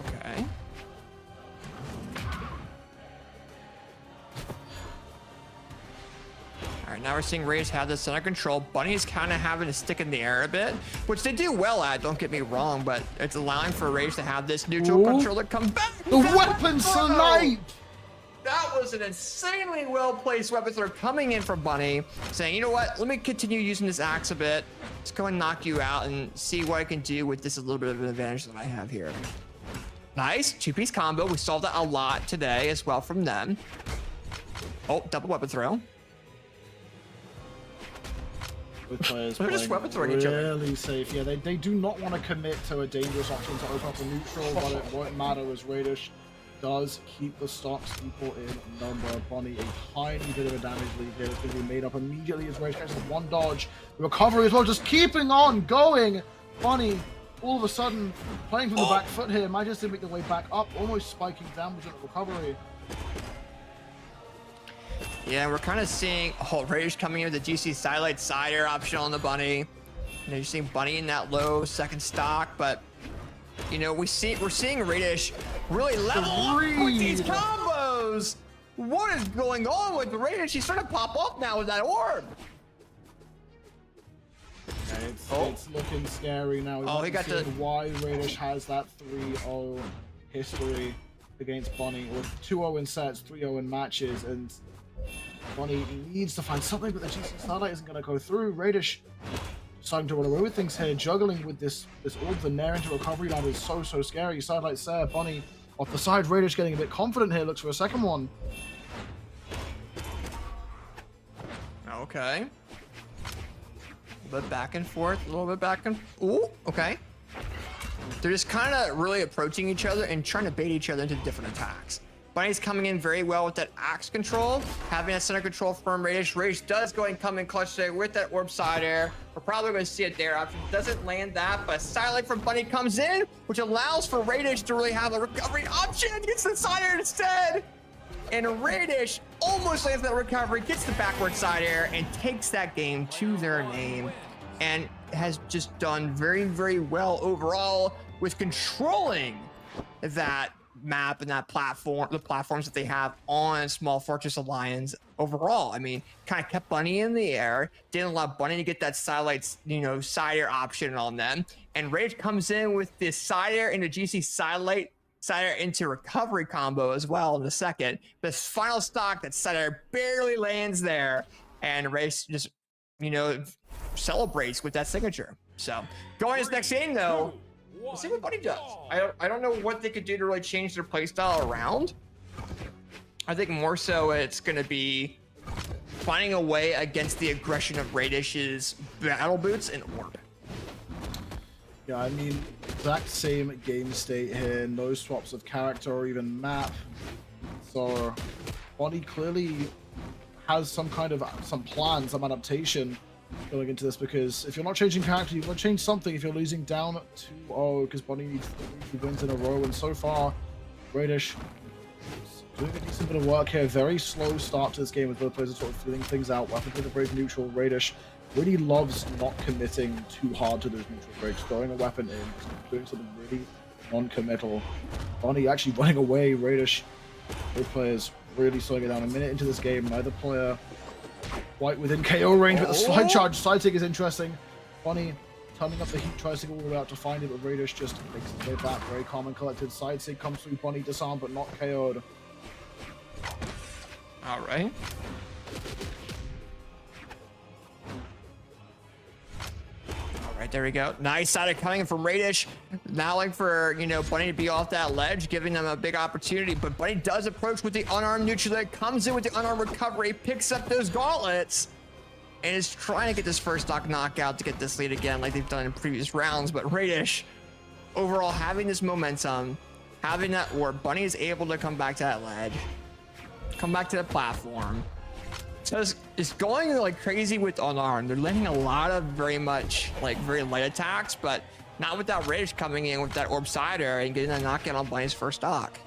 Okay. All right, now we're seeing Radish have the center control. Bunny's kind of having to stick in the air a bit, which they do well at, don't get me wrong, but it's allowing for Radish to have this neutral control to come back. The weapon snipe! That was an insanely well-placed weapon throw coming in from Bunny, saying, you know what, let me continue using this axe a bit. Let's go and knock you out and see what I can do with this a little bit of an advantage that I have here. Nice, two-piece combo. We saw that a lot today as well from them. Oh, double weapon throw. With players They're just weapon throwing each other. really safe. Yeah, they do not want to commit to a dangerous option to open up the neutral, but it won't matter as Radish does keep the stocks equal in number. Bonnie, a tiny bit of a damage lead here. It's going to be made up immediately as Radish catches one dodge. The recovery as well, just keeping on going. Bonnie, all of a sudden, playing from the back foot here, might just make the way back up, almost spiking downwards at the recovery. Yeah, we're kind of seeing Radish coming in with the GC Sidelight Cider option on the Bunny. You know, you're seeing Bunny in that low second stock, but you know, we're seeing Radish really level up with these combos. What is going on with Radish? He's starting to pop off now with that orb. It's looking scary now. Oh, he got the why Radish has that 3-0 history against Bonnie, or 2-0 in sets, 3-0 in matches, and Bonnie needs to find something, but the GC Starlight isn't going to go through. Radish starting to run away with things here, juggling with this orb. The nair into recovery line is so scary. Sidelight's there. Bonnie off the side. Radish getting a bit confident here. Looks for a second one. Okay. A little bit back and forth. A little bit back and... Ooh, okay. They're just kind of really approaching each other and trying to bait each other into different attacks. Bunny's coming in very well with that axe control, having a center control from Radish. Radish does go and come in clutch today with that orb side air. We're probably going to see a dare option. Doesn't land that, but a Starlight from Bunny comes in, which allows for Radish to really have a recovery option. Gets the side air instead. And Radish almost lands that recovery, gets the backward side air, and takes that game to their name. And has just done very well overall with controlling that map and that platform, the platforms that they have on Small Fortress Alliance overall. I mean, kind of kept Bunny in the air, didn't allow Bunny to get that sidelights, you know, side air option on them. And Rage comes in with this side air into GC side air into recovery combo as well in a second. This final stock, that side air barely lands there, and Rage just, you know, celebrates with that signature. So going to this next game though, we'll see what Bunny does. I don't know what they could do to really change their playstyle around. I think more so it's going to be finding a way against the aggression of Radish's battle boots and orb. Yeah, I mean, exact same game state here. No swaps of character or even map. So Bunny clearly has some plan, some adaptation going into this, because if you're not changing character, you've got to change something if you're losing down 2-0, because Bunny needs 3 wins in a row, and so far Radish doing a decent bit of work here. Very slow start to this game with both players sort of feeling things out. Weapon with a brave neutral. Radish really loves not committing too hard to those neutral breaks, throwing a weapon in, doing something really non-committal. Bunny actually running away. Radish, both players really slowing it down. A minute into this game, neither player quite within KO range, but the slide charge side tick is interesting. Bunny turning up the heat, tries to go all the way out to find it, but Radish just makes the way back. Very calm and collected. Side tick comes through. Bunny disarmed, but not KO'd. All right. Right, there we go. Nice side coming from Radish. Now like for, you know, Bunny to be off that ledge, giving them a big opportunity. But Bunny does approach with the unarmed neutral, comes in with the unarmed recovery, picks up those gauntlets, and is trying to get this first stock knockout to get this lead again like they've done in previous rounds. But Radish, overall, having this momentum, having that orb, Bunny is able to come back to that ledge, come back to the platform. So it's going like crazy with unarmed. They're landing a lot of very light attacks, but not without Radish coming in with that orb sider and getting a knockout on Bunny's first stock.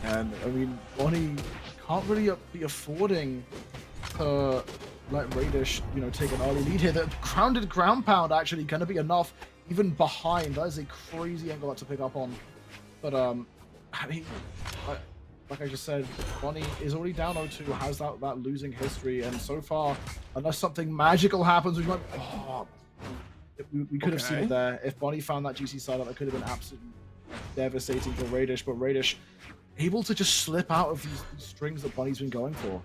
And I mean, Bunny can't really be affording to let Radish, you know, take an early lead here. The grounded ground pound actually going to be enough, even behind. That is a crazy angle to pick up on. But I mean, like I just said, Bunny is already down 0-2, has that losing history, and so far, unless something magical happens, we might. Oh, we could have seen it there. If Bunny found that GC side, that could have been absolutely devastating for Radish. But Radish able to just slip out of these strings that Bunny's been going for.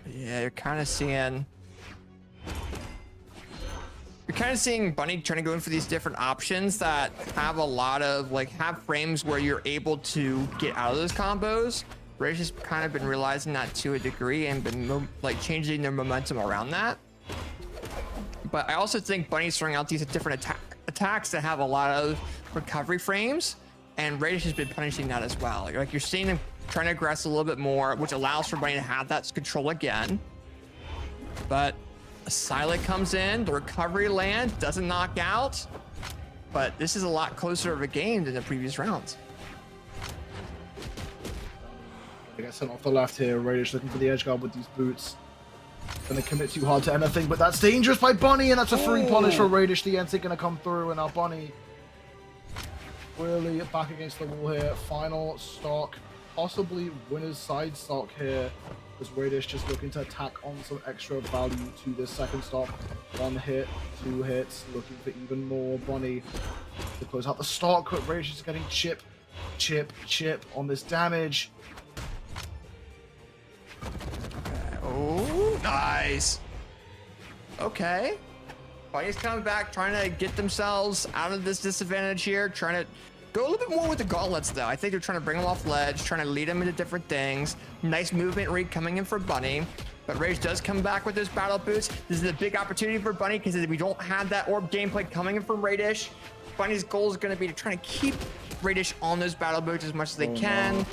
Yeah, you're kind of seeing Bunny trying to go in for these different options that have a lot of have frames where you're able to get out of those combos. Radish has kind of been realizing that to a degree and been changing their momentum around that. But I also think Bunny's throwing out these different attacks that have a lot of recovery frames, and Radish has been punishing that as well. Like you're seeing him trying to aggress a little bit more, which allows for Bunny to have that control again. But a Silent comes in, the recovery land doesn't knock out, but this is a lot closer of a game than the previous rounds. I get sent off the left here. Radish looking for the edge guard with these boots. Gonna commit too hard to anything, but that's dangerous by Bunny, and that's a free punish for Radish. The end's gonna come through, and now Bunny really back against the wall here. Final stock, possibly winner's side stock here, as Radish just looking to attack on some extra value to this second stock. 1 hit, 2 hits, looking for even more. Bunny to close out the stock, but Radish is getting chip on this damage. Oh, nice. Okay. Bunny's coming back, trying to get themselves out of this disadvantage here, trying to go a little bit more with the gauntlets, though. I think they're trying to bring them off ledge, trying to lead them into different things. Nice movement read coming in for Bunny. But Rage does come back with those battle boots. This is a big opportunity for Bunny because if we don't have that orb gameplay coming in from Radish, Bunny's goal is going to be to try to keep Radish on those battle boots as much as they can. No.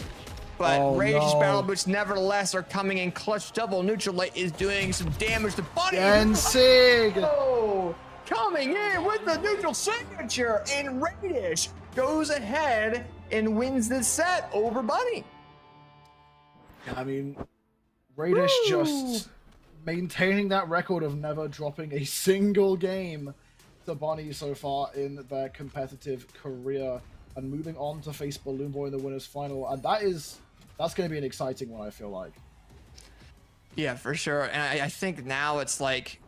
But Rage's battle boots nevertheless are coming in clutch. Double neutral light is doing some damage to Bunny. And Sig! Oh, coming in with the neutral signature, and Radish goes ahead and wins this set over Bunny. I mean, Radish just maintaining that record of never dropping a single game to Bunny so far in their competitive career, and moving on to face Balloon Boy in the winners final, and that's going to be an exciting one, I feel like. Yeah, for sure. And I think now it's like,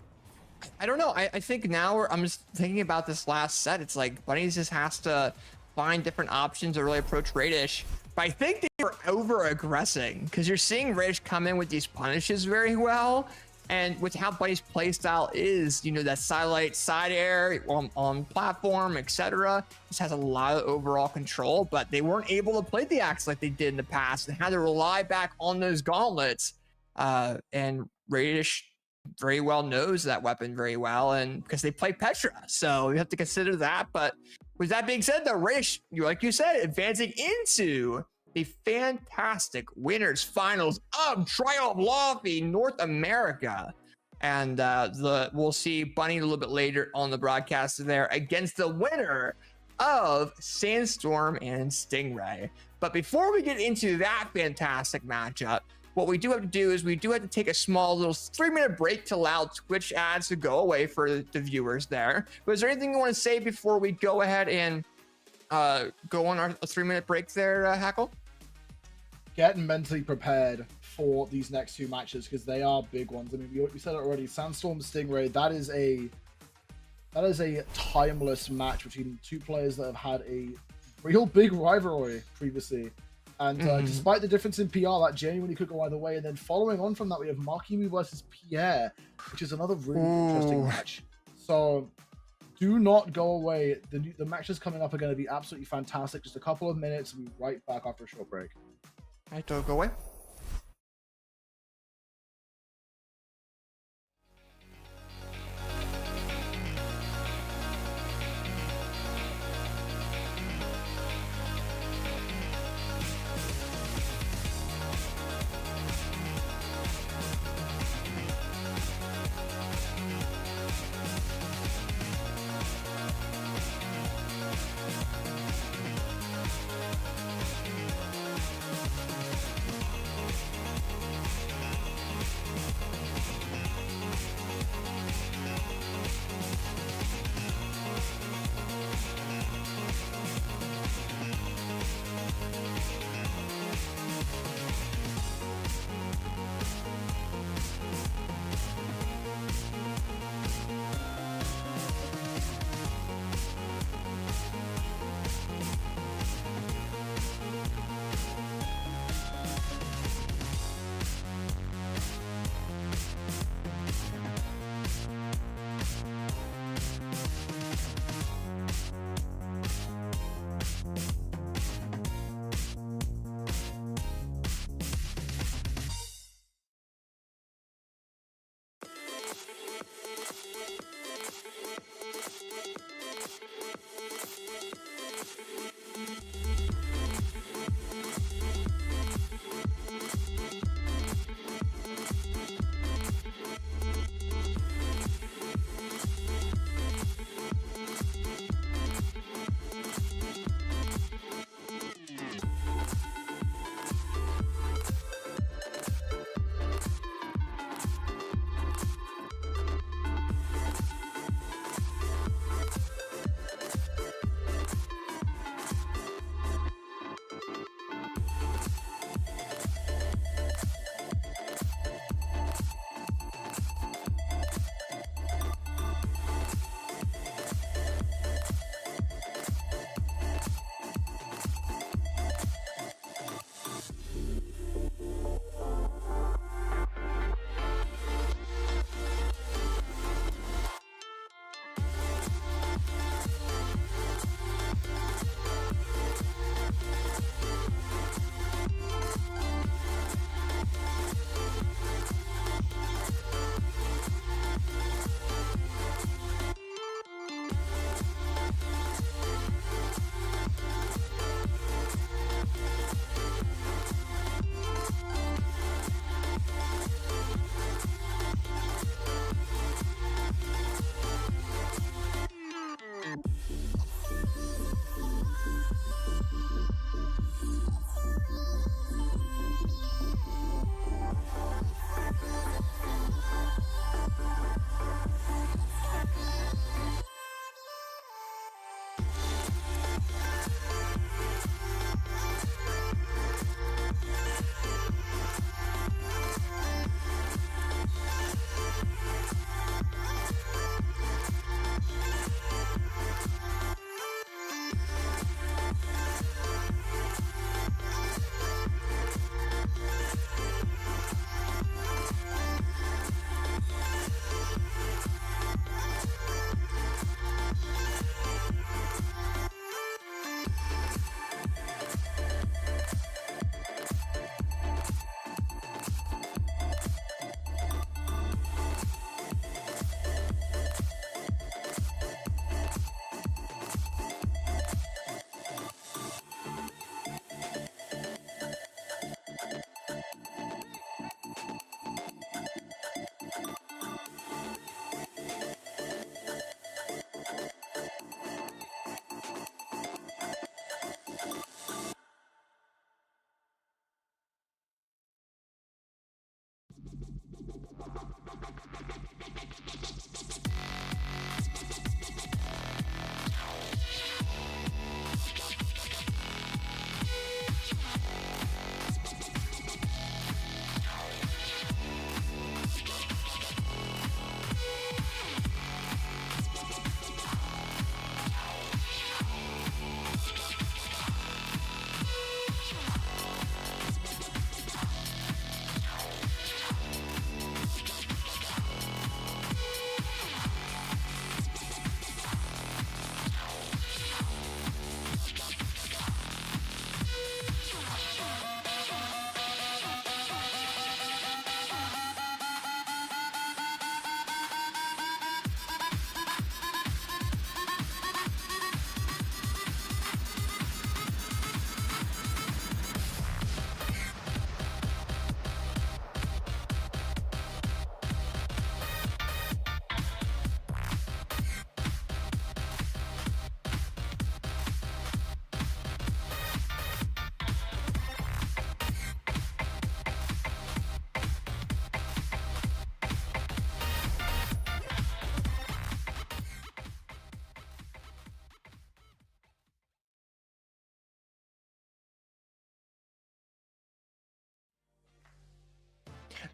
I don't know. I think now I'm just thinking about this last set. It's like Bunny just has to find different options to really approach Radish. But I think they were over-aggressing because you're seeing Radish come in with these punishes very well. And with how Bunny's playstyle is, you know, that sidelight, side air on platform, etc. Just has a lot of overall control, but they weren't able to play the axe like they did in the past. They had to rely back on those gauntlets. And Radish very well knows that weapon very well, and because they play Petra. So you have to consider that. But with that being said, though, Radish, like you said, advancing into the fantastic winners finals of Triumph Laufey North America. And we'll see Bunny a little bit later on the broadcast there against the winner of Sandstorm and Stingray. But before we get into that fantastic matchup, what we do have to do is we do have to take a small little 3-minute break to allow Twitch ads to go away for the viewers there. But is there anything you want to say before we go ahead and go on our 3-minute break there, Hackle? Get mentally prepared for these next 2 matches because they are big ones. I mean, we said it already. Sandstorm Stingray, that is a timeless match between 2 players that have had a real big rivalry previously. And despite the difference in PR, that genuinely could go either way. And then following on from that, we have Maryu versus Pierre, which is another really interesting match. So do not go away. The matches coming up are going to be absolutely fantastic. Just a couple of minutes. We'll be right back after a short break. All right, don't go away.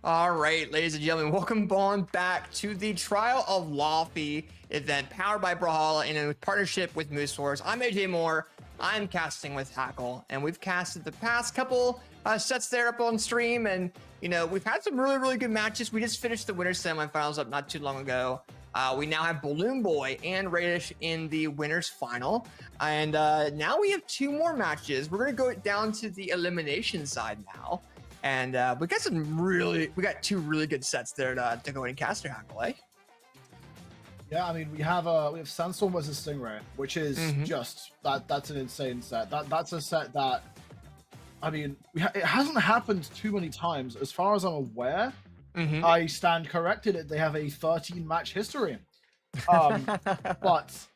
All right, ladies and gentlemen, welcome on back to the Trial of Laufey event powered by Brawlhalla and in partnership with Moose Wars. I'm AJ Moore. I'm casting with Hackle, and we've casted the past couple sets there up on stream, and you know we've had some really good matches. We just finished the winners semifinals up not too long ago. We now have Balloon Boy and Radish in the winners final, and now we have 2 more matches. We're gonna go down to the elimination side now. And we got 2 really good sets there to go and cast your Hackle, eh? Yeah, I mean we have Sandstorm versus Stingray, which is just that's an insane set. That's a set that, I mean, it hasn't happened too many times as far as I'm aware. I stand corrected. They have a 13 match history, but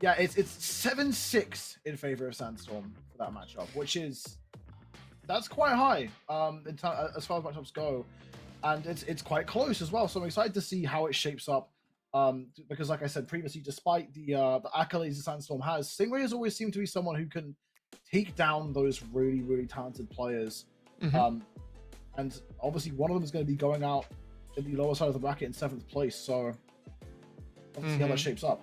yeah, it's 7-6 in favor of Sandstorm for that matchup, which is. That's quite high as far as matchups go, and it's quite close as well. So I'm excited to see how it shapes up, because like I said previously, despite the accolades that Sandstorm has, Stingray has always seemed to be someone who can take down those really talented players. And obviously one of them is going to be going out in the lower side of the bracket in 7th place. So let's see how that shapes up.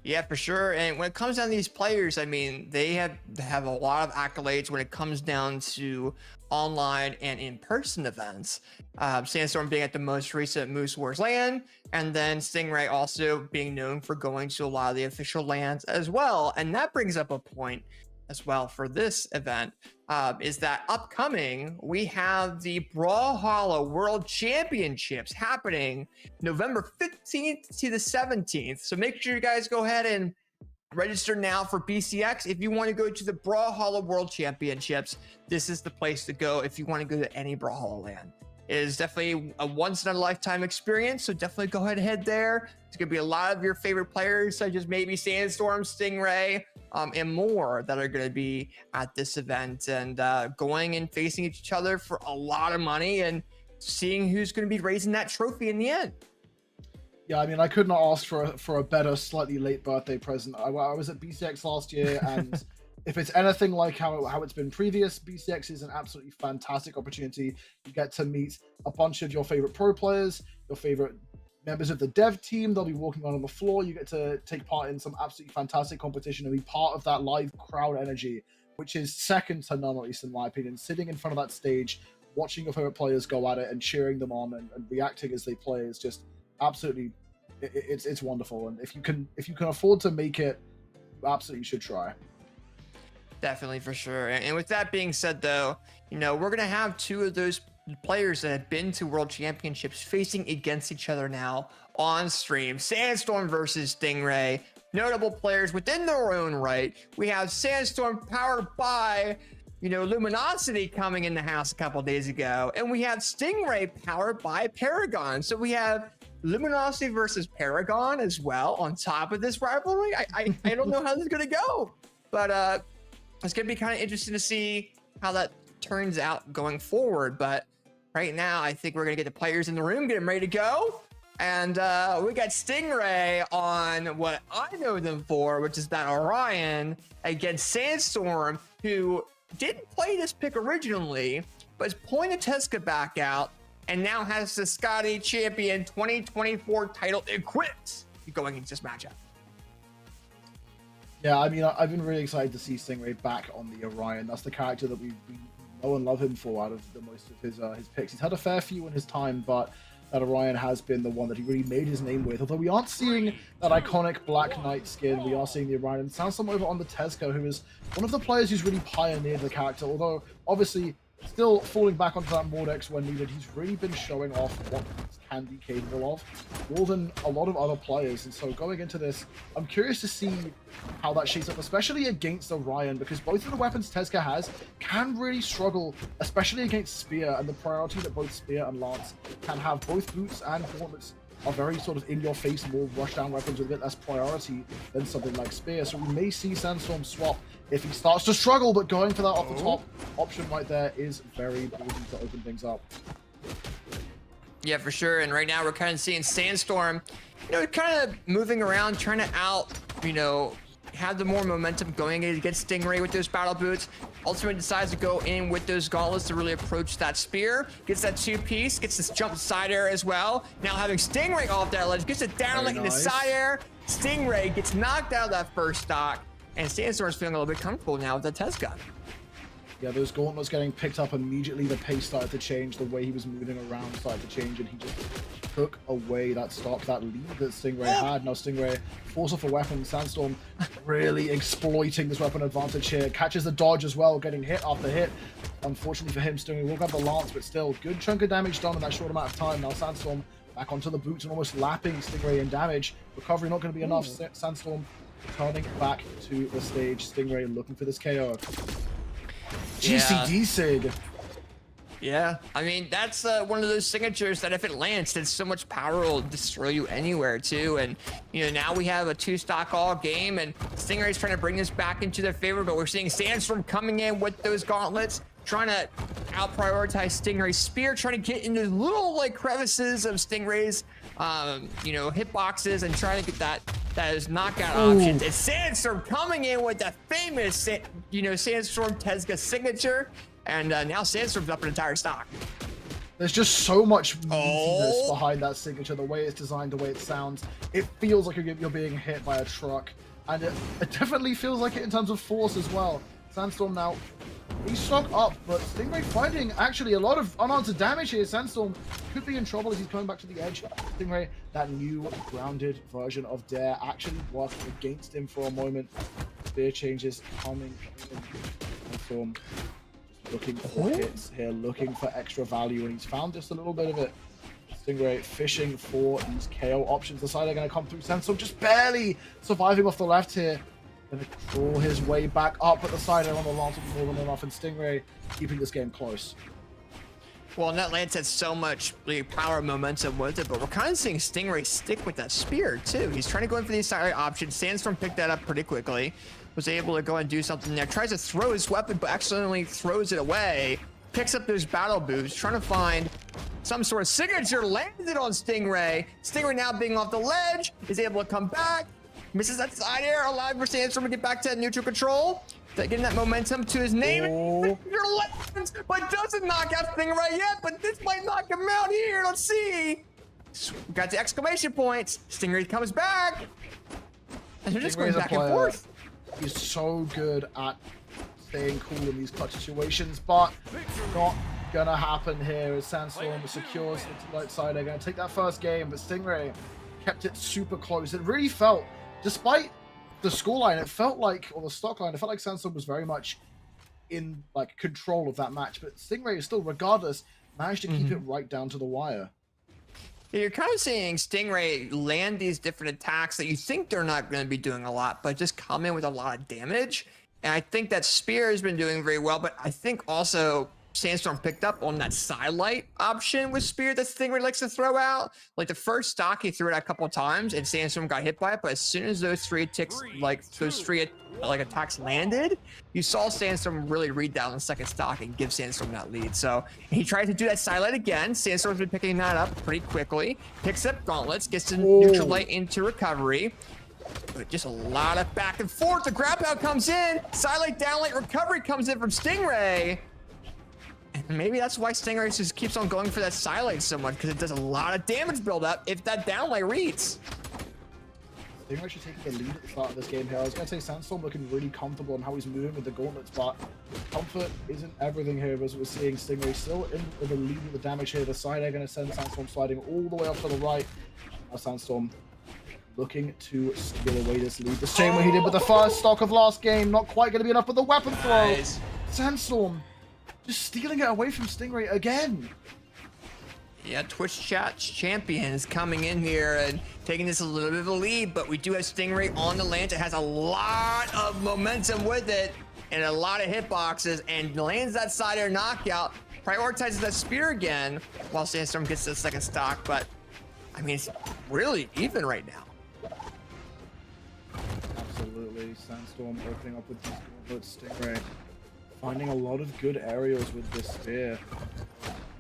Yeah, for sure. And when it comes down to these players, I mean, they have a lot of accolades when it comes down to online and in-person events. Sandstorm being at the most recent Moose Wars LAN, and then Stingray also being known for going to a lot of the official LANs as well. And that brings up a point as well for this event, is that upcoming, we have the Brawlhalla World Championships happening November 15th to the 17th. So make sure you guys go ahead and register now for BCX. If you want to go to the Brawlhalla World Championships, this is the place to go if you want to go to any Brawlhalla LAN. It is definitely a once-in-a-lifetime experience, so definitely go ahead and head there. It's going to be a lot of your favorite players, such as maybe Sandstorm, Stingray, and more that are going to be at this event, and going and facing each other for a lot of money and seeing who's going to be raising that trophy in the end. Yeah, I mean, I could not ask for a better, slightly late birthday present. I was at BCX last year, and if it's anything like how it's been previous, BCX is an absolutely fantastic opportunity. You get to meet a bunch of your favorite pro players, your favorite members of the dev team. They'll be walking on the floor. You get to take part in some absolutely fantastic competition and be part of that live crowd energy, which is second to none, at least in my opinion. Sitting in front of that stage, watching your favorite players go at it and cheering them on and reacting as they play is just absolutely, it's wonderful. And if you can afford to make it, you absolutely should try. Definitely, for sure. And with that being said, though, you know, we're going to have 2 of those players that have been to World Championships facing against each other now on stream. Sandstorm versus Stingray. Notable players within their own right. We have Sandstorm powered by, you know, Luminosity coming in the house a couple days ago. And we have Stingray powered by Paragon. So we have Luminosity versus Paragon as well on top of this rivalry. I don't know how this is going to go. But it's going to be kind of interesting to see how that turns out going forward. But right now, I think we're gonna get the players in the room, get them ready to go. And we got Stingray on what I know them for, which is that Orion against Sandstorm, who didn't play this pick originally, but is pulling the Tesca back out and now has the Scotty Champion 2024 title equipped going into this matchup. Yeah, I mean, I've been really excited to see Stingray back on the Orion. That's the character that we know and love him for out of the most of his picks. He's had a fair few in his time, but that Orion has been the one that he really made his name with. Although we aren't seeing that iconic Black Knight skin, we are seeing the Orion. And Sandstorm over on the Tesca, who is one of the players who's really pioneered the character. Although, obviously, still falling back onto that Mordex when needed, he's really been showing off what he can be capable of, more than a lot of other players. And so going into this, I'm curious to see how that shapes up, especially against Orion, because both of the weapons Tesca has can really struggle, especially against Spear, and the priority that both Spear and Lance can have. Both Boots and Gauntlets are very sort of in-your-face, more rush-down weapons with a bit less priority than something like Spear. So we may see Sandstorm swap if he starts to struggle, but going for that off-the-top option right there is very important to open things up. Yeah, for sure. And right now we're kind of seeing Sandstorm, kind of moving around, trying to have the more momentum going against Stingray with those battle boots. Ultimately decides to go in with those gauntlets to really approach that spear. Gets that two-piece, gets this jump side air as well. Now having Stingray off that ledge, gets it down like in the side air. Stingray gets knocked out of that first stock, and Sandstorm's feeling a little bit comfortable now with the Tesca. Yeah, those gauntlets getting picked up immediately. The pace started to change. The way he was moving around started to change, and he just took away that stock, that lead that Stingray had. Now Stingray, force off a weapon. Sandstorm really exploiting this weapon advantage here. Catches the dodge as well, getting hit after hit. Unfortunately for him, Stingray will grab the lance, but still, good chunk of damage done in that short amount of time. Now Sandstorm back onto the boots and almost lapping Stingray in damage. Recovery not going to be enough. Sandstorm turning back to the stage. Stingray looking for this KO. GCD Sig. Yeah, I mean, that's one of those signatures that if it lands, then so much power will destroy you anywhere too. And now we have a two-stock all game, and Stingray's trying to bring this back into their favor, but we're seeing Sandstorm coming in with those gauntlets, trying to out-prioritize Stingray's spear, trying to get into little crevices of Stingray's hitboxes and trying to get those knockout options. And Sandstorm coming in with the famous Sandstorm Tesca signature, and now Sandstorm's up an entire stock. There's just so much meatiness behind that signature, the way it's designed, the way it sounds. It feels like you're being hit by a truck, and it definitely feels like it in terms of force as well. Sandstorm now, he's stuck up, but Stingray finding actually a lot of unanswered damage here. Sandstorm could be in trouble as he's coming back to the edge. Stingray, that new grounded version of Dare, actually working against him for a moment. Spear changes coming in. Sandstorm looking for hits here, looking for extra value, and he's found just a little bit of it. Stingray fishing for these KO options. The side are going to come through. Sandstorm just barely surviving off the left here. Going to crawl his way back up, but the side on the lance will be more than enough, and Stingray keeping this game close. Well, and that lance had so much power and momentum with it, but we're kind of seeing Stingray stick with that spear too. He's trying to go in for these side options. Sandstorm picked that up pretty quickly, was able to go and do something there. Tries to throw his weapon, but accidentally throws it away. Picks up those battle boots, trying to find some sort of signature, landed on Stingray. Stingray now being off the ledge, is able to come back. Misses that side air, allowing for Sandstorm to get back to neutral control. Getting that momentum to his name. Your lands, but doesn't knock out Stingray yet, but this might knock him out here. Let's see. Got the exclamation points. Stingray comes back. And they're just going back and forth. He's so good at staying cool in these clutch situations, but not gonna happen here as Sandstorm secures the right side. They're gonna take that first game, but Stingray kept it super close. It really felt, despite the scoreline, it felt like, or the stock line, it felt like Sandstorm was very much in control of that match, but Stingray is still, regardless, managed to keep it right down to the wire. Yeah, you're kind of seeing Stingray land these different attacks that you think they're not going to be doing a lot, but just come in with a lot of damage. And I think that Spear has been doing very well, but I think also Sandstorm picked up on that sidelight option with Spear that Stingray likes to throw out. Like the first stock, he threw it out a couple of times and Sandstorm got hit by it. But as soon as those three attacks landed, you saw Sandstorm really read down the second stock and give Sandstorm that lead. So he tried to do that sidelight again. Sandstorm's been picking that up pretty quickly. Picks up gauntlets, gets the neutral light into recovery. But just a lot of back and forth. The grab out comes in. Sidelight, downlight, recovery comes in from Stingray. And maybe that's why Stingray just keeps on going for that sidelight so much, because it does a lot of damage build up if that downlight reads. Stingray actually taking the lead at the start of this game here. I was going to say Sandstorm looking really comfortable on how he's moving with the gauntlets, but comfort isn't everything here, as we're seeing Stingray still in the lead with the damage here. The side air going to send Sandstorm sliding all the way up to the right. Now Sandstorm looking to steal away this lead the same way he did with the first stock of last game. Not quite going to be enough with the weapon throw. Nice. Sandstorm just stealing it away from Stingray again. Yeah, Twitch Chat champion is coming in here and taking this a little bit of a lead, but we do have Stingray on the land. It has a lot of momentum with it and a lot of hitboxes, and lands that side air knockout, prioritizes that spear again while Sandstorm gets the second stock. But I mean, it's really even right now. Absolutely. Sandstorm opening up with these gauntlets. Stingray finding a lot of good areas with this spear.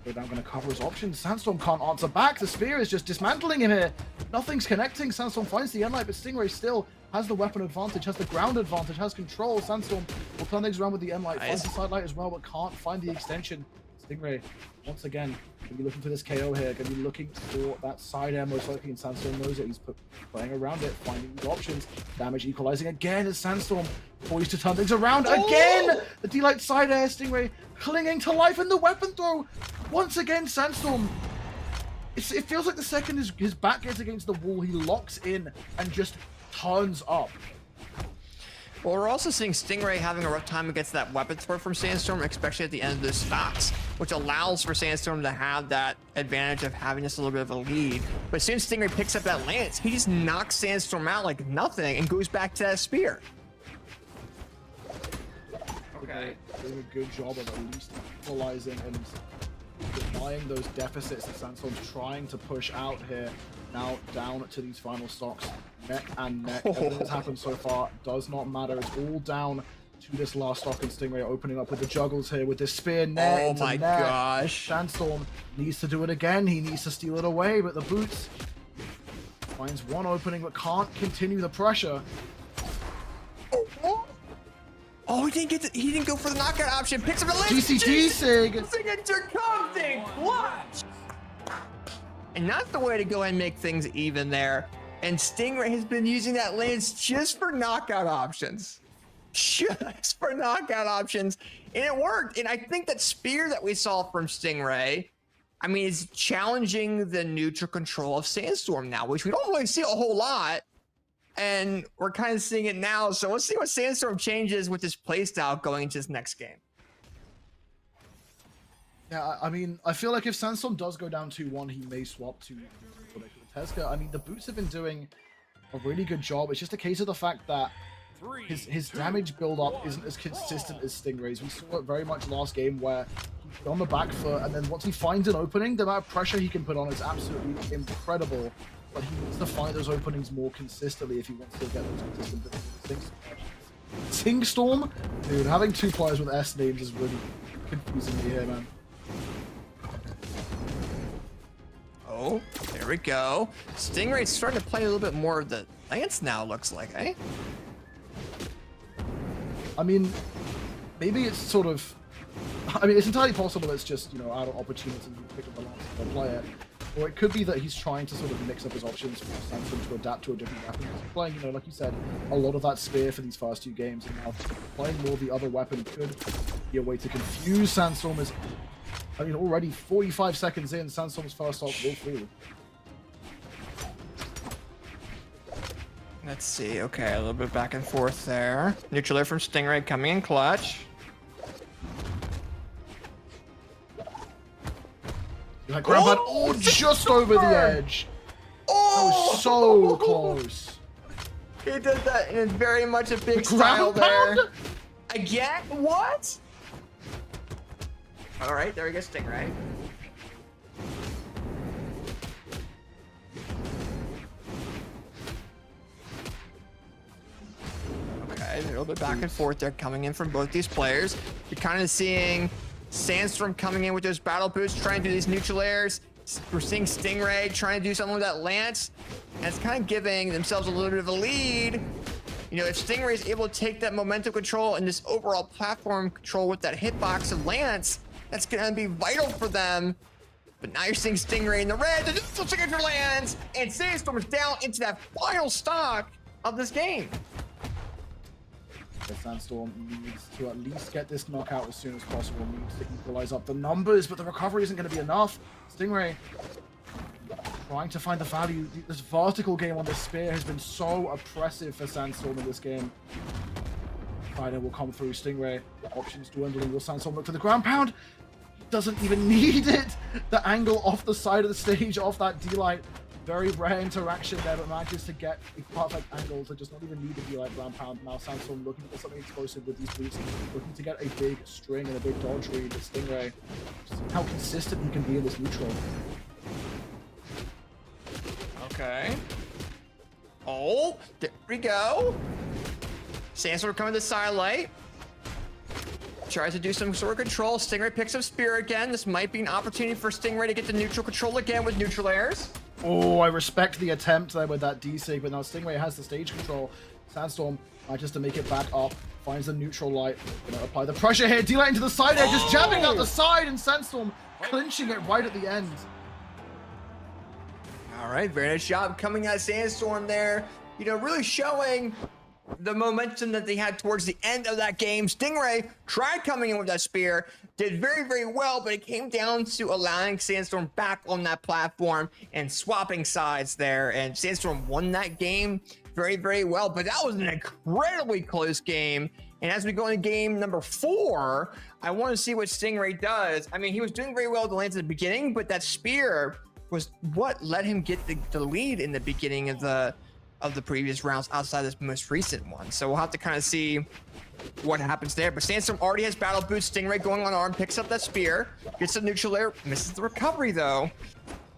But I'm going to cover his options. Sandstorm can't answer back. The spear is just dismantling him here. Nothing's connecting. Sandstorm finds the end light, but Stingray still has the weapon advantage, has the ground advantage, has control. Sandstorm will turn things around with the end light, finds the side light as well, but can't find the extension. Stingray, once again, going to be looking for this KO here, going to be looking for that side air most likely, and Sandstorm knows it. He's playing around it, finding these options. Damage equalizing again as Sandstorm poised to turn things around again. The D-light side air, Stingray clinging to life, and the weapon throw. Once again, Sandstorm. It feels like the second his back gets against the wall, he locks in and just turns up. Well, we're also seeing Stingray having a rough time against that weapon throw from Sandstorm, especially at the end of those stocks, which allows for Sandstorm to have that advantage of having just a little bit of a lead. But as soon as Stingray picks up that lance, he just knocks Sandstorm out like nothing and goes back to that spear. Okay, doing a good job of at least equalizing and denying those deficits that Sandstorm's trying to push out here. Now down to these final stocks, neck and neck. Everything that's happened so far does not matter. It's all down to this last stock, and Stingray opening up with the juggles here with this spear net. Oh my gosh. Sandstorm needs to do it again. He needs to steal it away, but the boots finds one opening but can't continue the pressure. Oh, he didn't go for the knockout option. Picks up a lance. GCT Sig. Signature coming clutch. And that's the way to go and make things even there. And Stingray has been using that lance just for knockout options. Just for knockout options. And it worked. And I think that spear that we saw from Stingray, I mean, is challenging the neutral control of Sandstorm now, which we don't really see a whole lot. And we're kind of seeing it now. So let's see what Sandstorm changes with his playstyle going into this next game. Yeah, I mean, I feel like if Sandstorm does go down 2-1, he may swap to Tesca. I mean, the boots have been doing a really good job. It's just a case of the fact that his damage build-up isn't as consistent as Stingray's. We saw it very much last game where he's on the back foot, and then once he finds an opening, the amount of pressure he can put on is absolutely incredible. But he needs to find those openings more consistently if he wants to get those consistent things. Singstorm? Dude, having two players with S names is really confusing me here, man. Oh, there we go. Stingray's starting to play a little bit more of the lance now, looks like, eh? I mean, maybe it's sort of... I mean, it's entirely possible it's just, you know, out of opportunity to pick up the lance and play it. Or it could be that he's trying to sort of mix up his options for Sandstorm to adapt to a different weapon. He's playing, you know, like you said, a lot of that spear for these first two games, and now playing more of the other weapon could be a way to confuse Sandstorm. As, I mean, already 45 seconds in, Sandstorm's first off will fall. Let's see. Okay, a little bit back and forth there. Neutral air from Stingray coming in clutch. Like grab that, oh, just over the edge. Oh, That was so close. He did that in very much a big The style ground there. pound? Again? What? All right, there we go, Stingray. Okay, a little bit back and forth there coming in from both these players. You're kind of seeing Sandstorm coming in with those battle boots, trying to do these neutral airs. We're seeing Stingray trying to do something with that lance, and it's kind of giving themselves a little bit of a lead. You know, if Stingray is able to take that momentum control and this overall platform control with that hitbox and lance, that's going to be vital for them. But now you're seeing Stingray in the red, the neutral signature lands, and Sandstorm is down into that final stock of this game. The Sandstorm needs to at least get this knockout as soon as possible, needs to equalize up the numbers, but the recovery isn't going to be enough. Stingray trying to find the value. This vertical game on this spear has been so oppressive for Sandstorm in this game. Fighter will come through. Stingray, options dwindling. Will Sandstorm look for the ground pound? Doesn't even need it. The angle off the side of the stage, off that D-Light. Very rare interaction there, but manages to get a perfect angle to just not even need the D-Light ground pound. Now Sandstorm looking for something explosive with these boots, looking to get a big string and a big dodge read. But Stingray, just how consistent he can be in this neutral. Okay. Oh, there we go. Sandstorm coming to the sidelight. Tries to do some sort of control. Stingray picks up spear again. This might be an opportunity for Stingray to get the neutral control again with neutral airs. Oh, I respect the attempt there with that D-Sig, but now Stingray has the stage control. Sandstorm manages to make it back up, finds the neutral light, gonna apply the pressure here. D-Light into the side air, just jabbing out the side, and Sandstorm clinching it right at the end. All right, very nice job coming out of Sandstorm there. You know, really showing the momentum that they had towards the end of that game. Stingray tried coming in with that spear, did very, very well, but it came down to allowing Sandstorm back on that platform and swapping sides there. And Sandstorm won that game very, very well, but that was an incredibly close game. And as we go into game number 4, I want to see what Stingray does. I mean, he was doing very well at the lanes at the beginning, but that spear was what let him get the lead in the beginning of the previous rounds outside this most recent one. So we'll have to kind of see what happens there. But Sandstorm already has battle boots. Stingray going on arm, picks up that spear, gets the neutral air, misses the recovery though.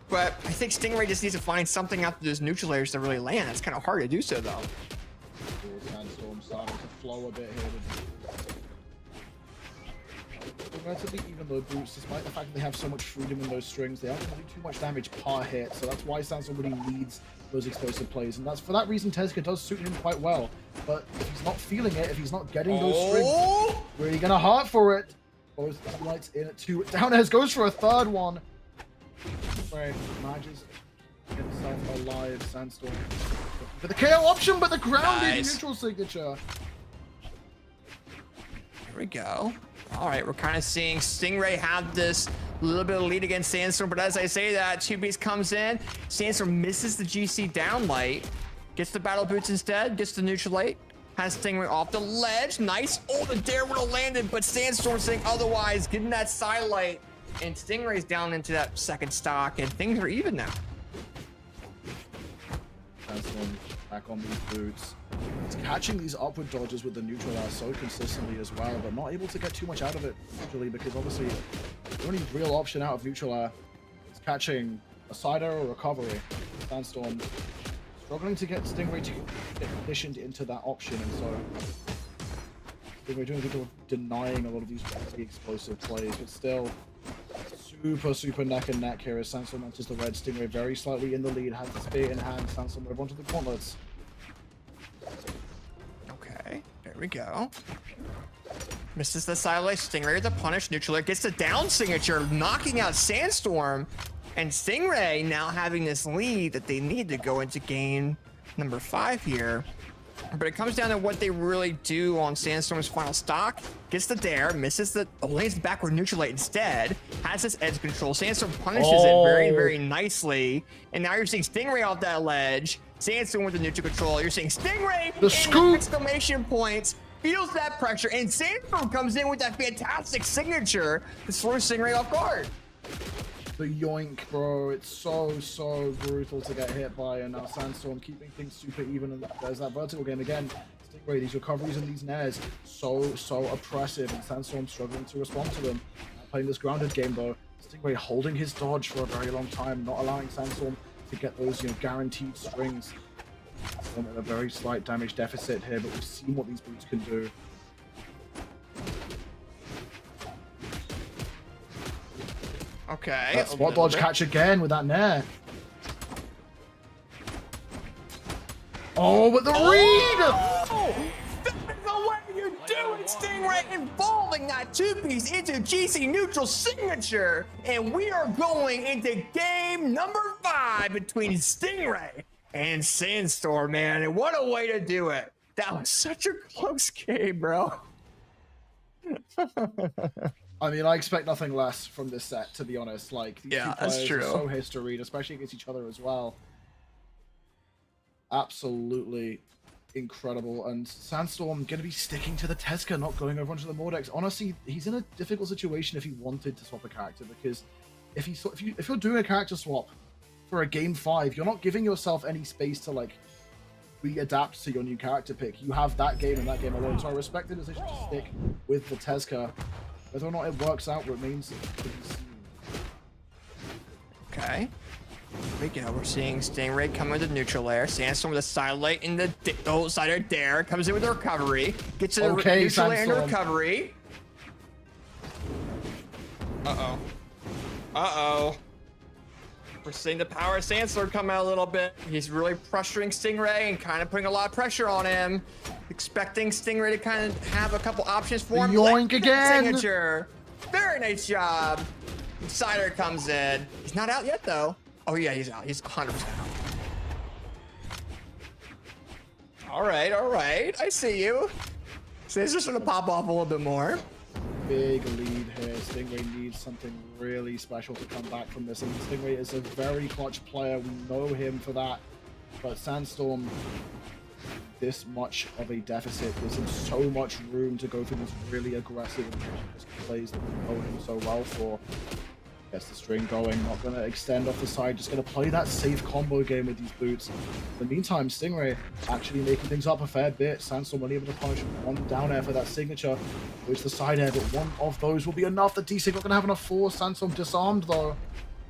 But I think Stingray just needs to find something after those neutral airs to really land. It's kind of hard to do so though. Sandstorm starting to flow a bit here. Relatively even though boots, despite the fact that they have so much freedom in those strings, they aren't going to do too much damage per hit. So that's why Sandstorm really needs those explosive plays, and that's for that reason Tezuka does suit him quite well. But if he's not feeling it, if he's not getting those strings, really gonna hurt for it. Both lights in at 2. Down airs, goes for a third one. Right, manages to get himself alive. Sandstorm for the KO option, but the grounded neutral signature. Here we go. All right, we're kind of seeing Stingray have this little bit of lead against Sandstorm, but as I say that, 2Bs comes in. Sandstorm misses the GC down light, gets the battle boots instead, gets the neutral light, has Stingray off the ledge. Nice. Oh, the dare would have landed, but Sandstorm saying otherwise, getting that side light, and Stingray's down into that second stock, and things are even now. Sandstorm back on these boots. It's catching these upward dodges with the neutral air so consistently as well, but not able to get too much out of it usually, because obviously the only real option out of neutral air is catching a side air or recovery. Sandstorm struggling to get Stingray to get conditioned into that option, and so Stingray doing a good job of denying a lot of these really explosive plays, but still super neck and neck here as Sandstorm enters the red. Stingray very slightly in the lead, has the spear in hand. Sandstorm move onto the gauntlets. Okay, there we go. Misses the sidelight. Stingray to punish. Neutral air gets the down signature, knocking out Sandstorm. And Stingray now having this lead that they need to go into game number 5 here. But it comes down to what they really do on Sandstorm's final stock. Gets the dare, misses the lanes backward neutral light instead. Has this edge control. Sandstorm punishes it very, very nicely. And now you're seeing Stingray off that ledge. Sandstorm with the neutral control. You're seeing Stingray the scoop exclamation points. Feels that pressure. And Sandstorm comes in with that fantastic signature to throw Stingray off guard. The yoink, bro. It's so brutal to get hit by, and now Sandstorm keeping things super even, and there's that vertical game again. Stingray, these recoveries and these nairs, so oppressive, and Sandstorm struggling to respond to them. playing this grounded game though. Stingray holding his dodge for a very long time, not allowing Sandstorm to get those, guaranteed strings. Sandstorm at a very slight damage deficit here, but we've seen what these boots can do. Okay. That spot dodge catch again with that nair. Oh, with the read! That's the way you do it, Stingray, involving that two-piece into GC neutral signature. And we are going into game number 5 between Stingray and Sandstorm, man. And what a way to do it. That was such a close game, bro. I mean, I expect nothing less from this set, to be honest. Like, these two that's players true. are so history, especially against each other as well. Absolutely incredible. And Sandstorm going to be sticking to the Teska, not going over onto the Mordex. Honestly, he's in a difficult situation if he wanted to swap a character, because if you're doing a character swap for a game 5, you're not giving yourself any space to like readapt to your new character pick. You have that game and that game alone. So I respect the decision to stick with the Teska. Whether or not it works out remains to be seen. Okay. Here we go. We're seeing Stingray come with the neutral air. Sandstorm with a sidelight in the side air dare. Comes in with the recovery. Gets to the neutral air in the recovery. Uh-oh. Uh-oh. We're seeing the power of Sandstorm come out a little bit. He's really pressuring Stingray and kind of putting a lot of pressure on him. Expecting Stingray to kind of have a couple options for him. Yoink again! Signature. Very nice job. Cider comes in. He's not out yet, though. Oh, yeah, he's out. He's 100% out. All right, all right. I see you. So he's just going to pop off a little bit more. Big lead here. Stingray needs something really special to come back from this. And Stingray is a very clutch player. We know him for that. But Sandstorm, this much of a deficit gives him so much room to go through this really aggressive and dangerous plays that we know him so well for. Gets the string going, not going to extend off the side, just going to play that safe combo game with these boots. In the meantime, Stingray actually making things up a fair bit. Sandstorm only able to punish one down air for that signature, which the side air, but one of those will be enough. The D-Sig not going to have enough force. Sandstorm disarmed though.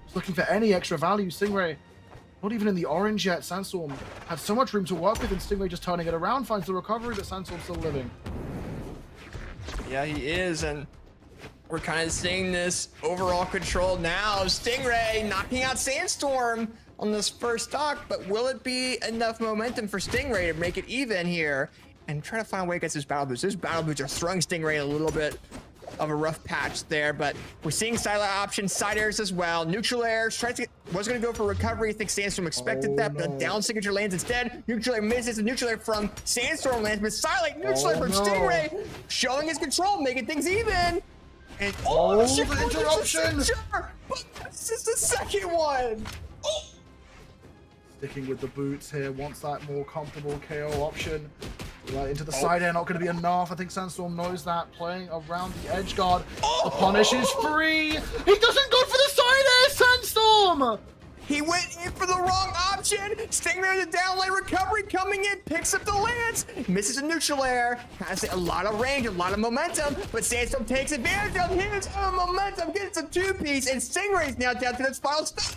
Just looking for any extra value. Stingray not even in the orange yet. Sandstorm had so much room to work with, and Stingray just turning it around, finds the recovery, but Sandstorm's still living. Yeah, he is, and we're kind of seeing this overall control now. Stingray knocking out Sandstorm on this first stock, but will it be enough momentum for Stingray to make it even here? And try to find a way against his battle boots. Those battle boots are throwing Stingray a little bit of a rough patch there, but we're seeing silent options, side airs as well. Neutral air, was going to go for recovery. I think Sandstorm expected that, but a down signature lands instead. Neutral air misses, the neutral air from Sandstorm lands, but silent neutral air from Stingray, showing his control, making things even. And the interruption! But this is the second one. Oh. Sticking with the boots here, wants that more comfortable KO option. Right into the side air, not going to be enough. I think Sandstorm knows that. Playing around the edge guard. The punish is free. He doesn't go for the side air, Sandstorm! He went in for the wrong option. Stingray with the down lane recovery coming in, picks up the lance, misses a neutral air, has a lot of range, a lot of momentum, but Sandstorm takes advantage of his own momentum, gets a two-piece, and Stingray's now down to this final stop.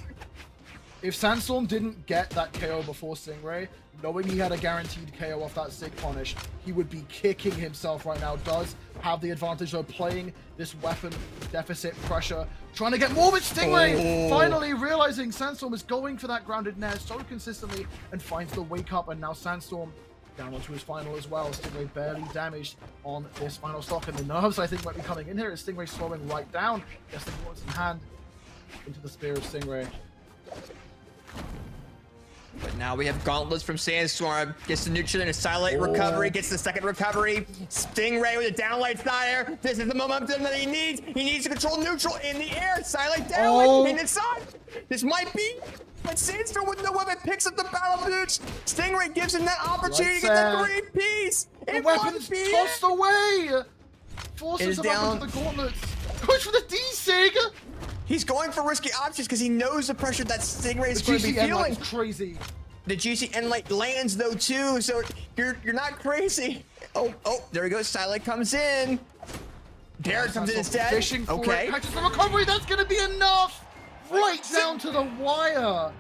If Sandstorm didn't get that KO before Stingray, knowing he had a guaranteed KO off that Sig punish, he would be kicking himself right now. Does have the advantage of playing this weapon deficit pressure, trying to get more with Stingray. Finally realizing Sandstorm is going for that grounded nair so consistently and finds the wake up, and now Sandstorm down onto his final as well. Stingray barely damaged on this final stock, and the nerves I think might be coming in here as Stingray slowing right down. Gets the bullets in hand into the spear of Stingray. But now we have gauntlets from Sandstorm. Gets the neutral and a silent recovery. Gets the second recovery. Stingray with a downlight side air. This is the momentum that he needs. He needs to control neutral in the air. Silent downlight in the side. This might be. But Sandstorm with no weapon picks up the battle boots. Stingray gives him that opportunity to get the three-piece. The weapon's tossed away. Forces him up into the gauntlets. Goes for the D-Sig. He's going for risky options because he knows the pressure that Stingray is going to be feeling. Crazy. The GCN light lands though too, so you're not crazy. Oh, there he goes. Silent comes in. Pierre comes in Sandstorm instead. fishing for Okay. it. Catches the recovery. That's going to be enough. Right down to the wire.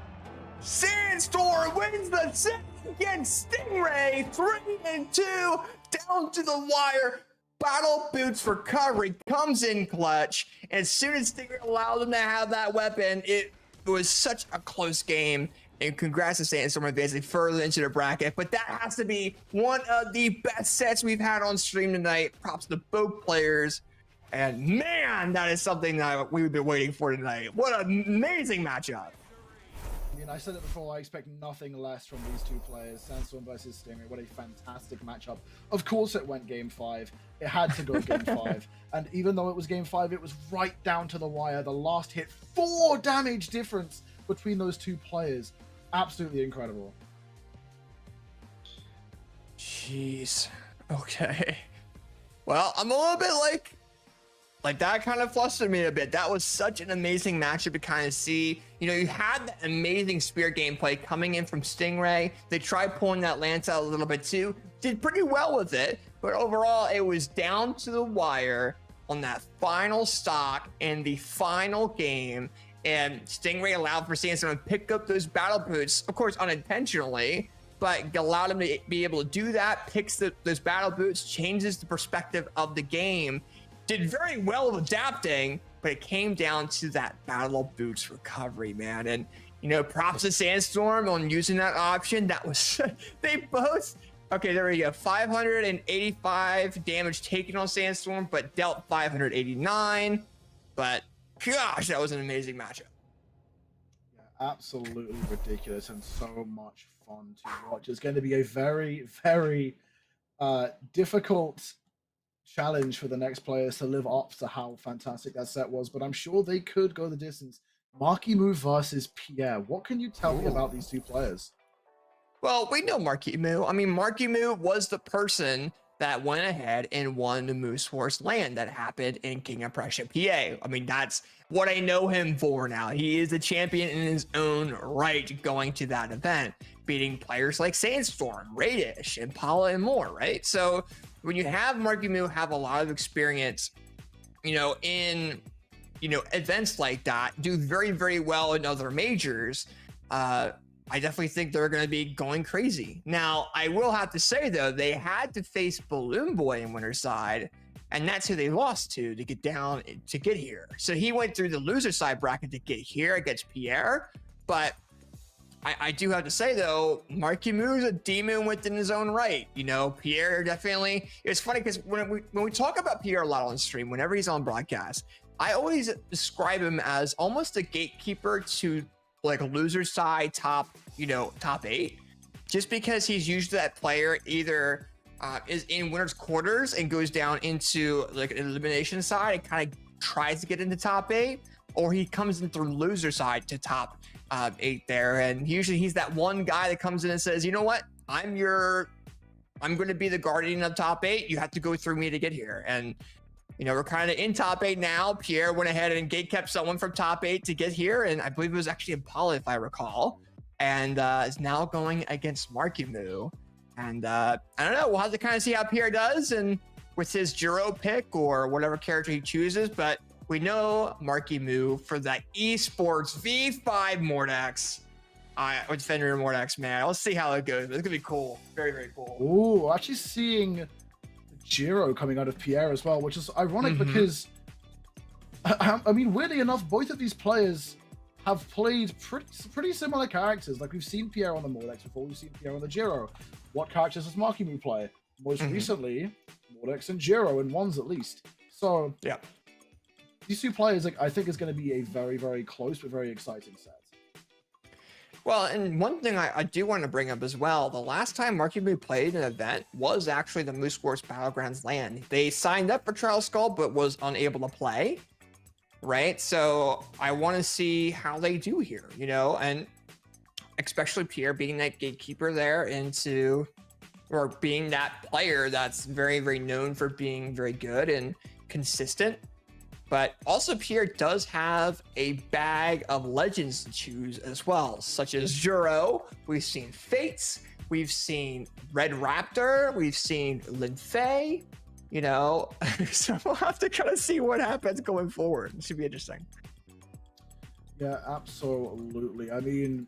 Sandstorm wins the set against Stingray. 3-2, down to the wire. Battle Boots recovery comes in clutch. And as soon as Stingray allowed them to have that weapon, it was such a close game. And congrats to Sandstorm advancing further into the bracket. But that has to be one of the best sets we've had on stream tonight. Props to both players. And man, that is something that we've been waiting for tonight. What an amazing matchup. I mean, I said it before, I expect nothing less from these two players. Sandstorm versus Stingray, what a fantastic matchup. Of course it went game 5. It had to go game 5. And even though it was game 5, it was right down to the wire. The last hit, 4 damage difference between those two players. Absolutely incredible. Jeez. Okay. Well, I'm a little bit like that kind of flustered me a bit. That was such an amazing matchup to kind of see. You know, you had that amazing spear gameplay coming in from Stingray. They tried pulling that lance out a little bit too. Did pretty well with it. But overall, it was down to the wire on that final stock in the final game. And Stingray allowed for Sandstorm to pick up those battle boots, of course, unintentionally, but allowed him to be able to do that, picks those battle boots, changes the perspective of the game. Did very well of adapting, but it came down to that battle boots recovery, man. And, you know, props to Sandstorm on using that option. That was, they both, okay, there we go. 585 damage taken on Sandstorm, but dealt 589. But gosh, that was an amazing matchup. Yeah, absolutely ridiculous and so much fun to watch. It's going to be a very, very difficult challenge for the next players to live up to how fantastic that set was, but I'm sure they could go the distance. Maryu versus Pierre. What can you tell me about these two players? Well, we know Maryu. I mean, Maryu was the person that went ahead and won the Moose Wars LAN that happened in King of Prussia, PA. I mean, that's what I know him for now. He is the champion in his own right going to that event, beating players like Sandstorm, Radish, Impala, and more, right? So when you have Maryu have a lot of experience, you know, in, you know, events like that, do very, very well in other majors, I definitely think they're going to be going crazy. Now, I will have to say, though, they had to face Balloon Boy in Winterside, and that's who they lost to get down to get here. So he went through the loser side bracket to get here against Pierre. But I do have to say, though, Maryu is a demon within his own right. You know, Pierre definitely, it's funny because when we talk about Pierre a lot on stream, whenever he's on broadcast, I always describe him as almost a gatekeeper to like a loser side top 8, just because he's usually that player either is in winner's quarters and goes down into like an elimination side and kind of tries to get into top 8, or he comes in through loser side to top 8 there. And usually he's that one guy that comes in and says, you know what, I'm going to be the guardian of top 8. You have to go through me to get here. And you know, we're kind of in top 8 now. Pierre went ahead and gate kept someone from top 8 to get here, and I believe it was actually Impala, if I recall, and is now going against Maryu. And I don't know, we'll have to kind of see how Pierre does, and with his Jiro pick or whatever character he chooses, but we know Maryu for that esports V5 Mordex. With Fenrir Mordex, man. Let's see how it goes. It's gonna be cool. Very, very cool. Ooh, actually seeing Jiro coming out of Pierre as well, which is ironic because, I mean, weirdly enough, both of these players have played pretty similar characters. Like, we've seen Pierre on the Mordex before, we've seen Pierre on the Jiro. What characters does Maryu play? Most recently, Mordex and Jiro, in ones at least. So, yeah, these two players, like, I think is going to be a very, very close but very exciting set. Well, and one thing I do want to bring up as well, the last time Maryu played an event was actually the Moose Wars Battlegrounds LAN. They signed up for Trial Skull, but was unable to play, right? So I want to see how they do here, you know, and especially Pierre being that gatekeeper there into, or being that player that's very, very known for being very good and consistent. But also Pierre does have a bag of legends to choose as well, such as Juro. We've seen Fates. We've seen Red Raptor. We've seen Laufey. you know. So we'll have to kind of see what happens going forward. It should be interesting. Yeah, absolutely. I mean,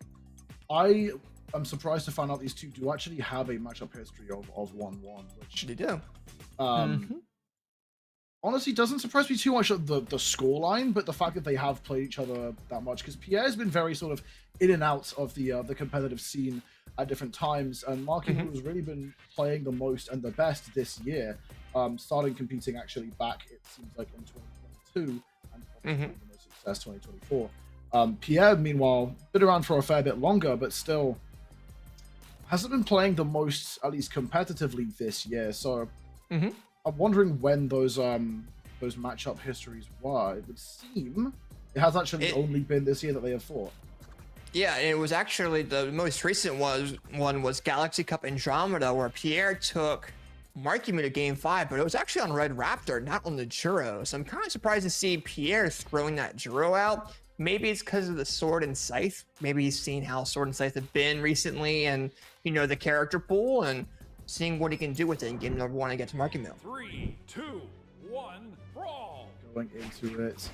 I'm surprised to find out these two do actually have a matchup history of 1-1, which They do. honestly doesn't surprise me too much at the scoreline, but the fact that they have played each other that much, because Pierre has been very sort of in and out of the competitive scene at different times, and Maryu has really been playing the most and the best this year, starting competing actually back, it seems like, in 2022, and the most success 2024. Pierre, meanwhile, been around for a fair bit longer, but still hasn't been playing the most, at least competitively, this year. So I'm wondering when those matchup histories were. It would seem it has actually only been this year that they have fought. Yeah, and it was actually the most recent one was Galaxy Cup Andromeda, where Pierre took Maryu to game 5, but it was actually on Red Raptor, not on the Juro. So I'm kind of surprised to see Pierre throwing that Juro out. Maybe it's because of the Sword and Scythe. Maybe he's seen how Sword and Scythe have been recently, and you know, the character pool, and seeing what he can do with it in game number 1 against Maryu. 3, 2, 1, brawl. Going into it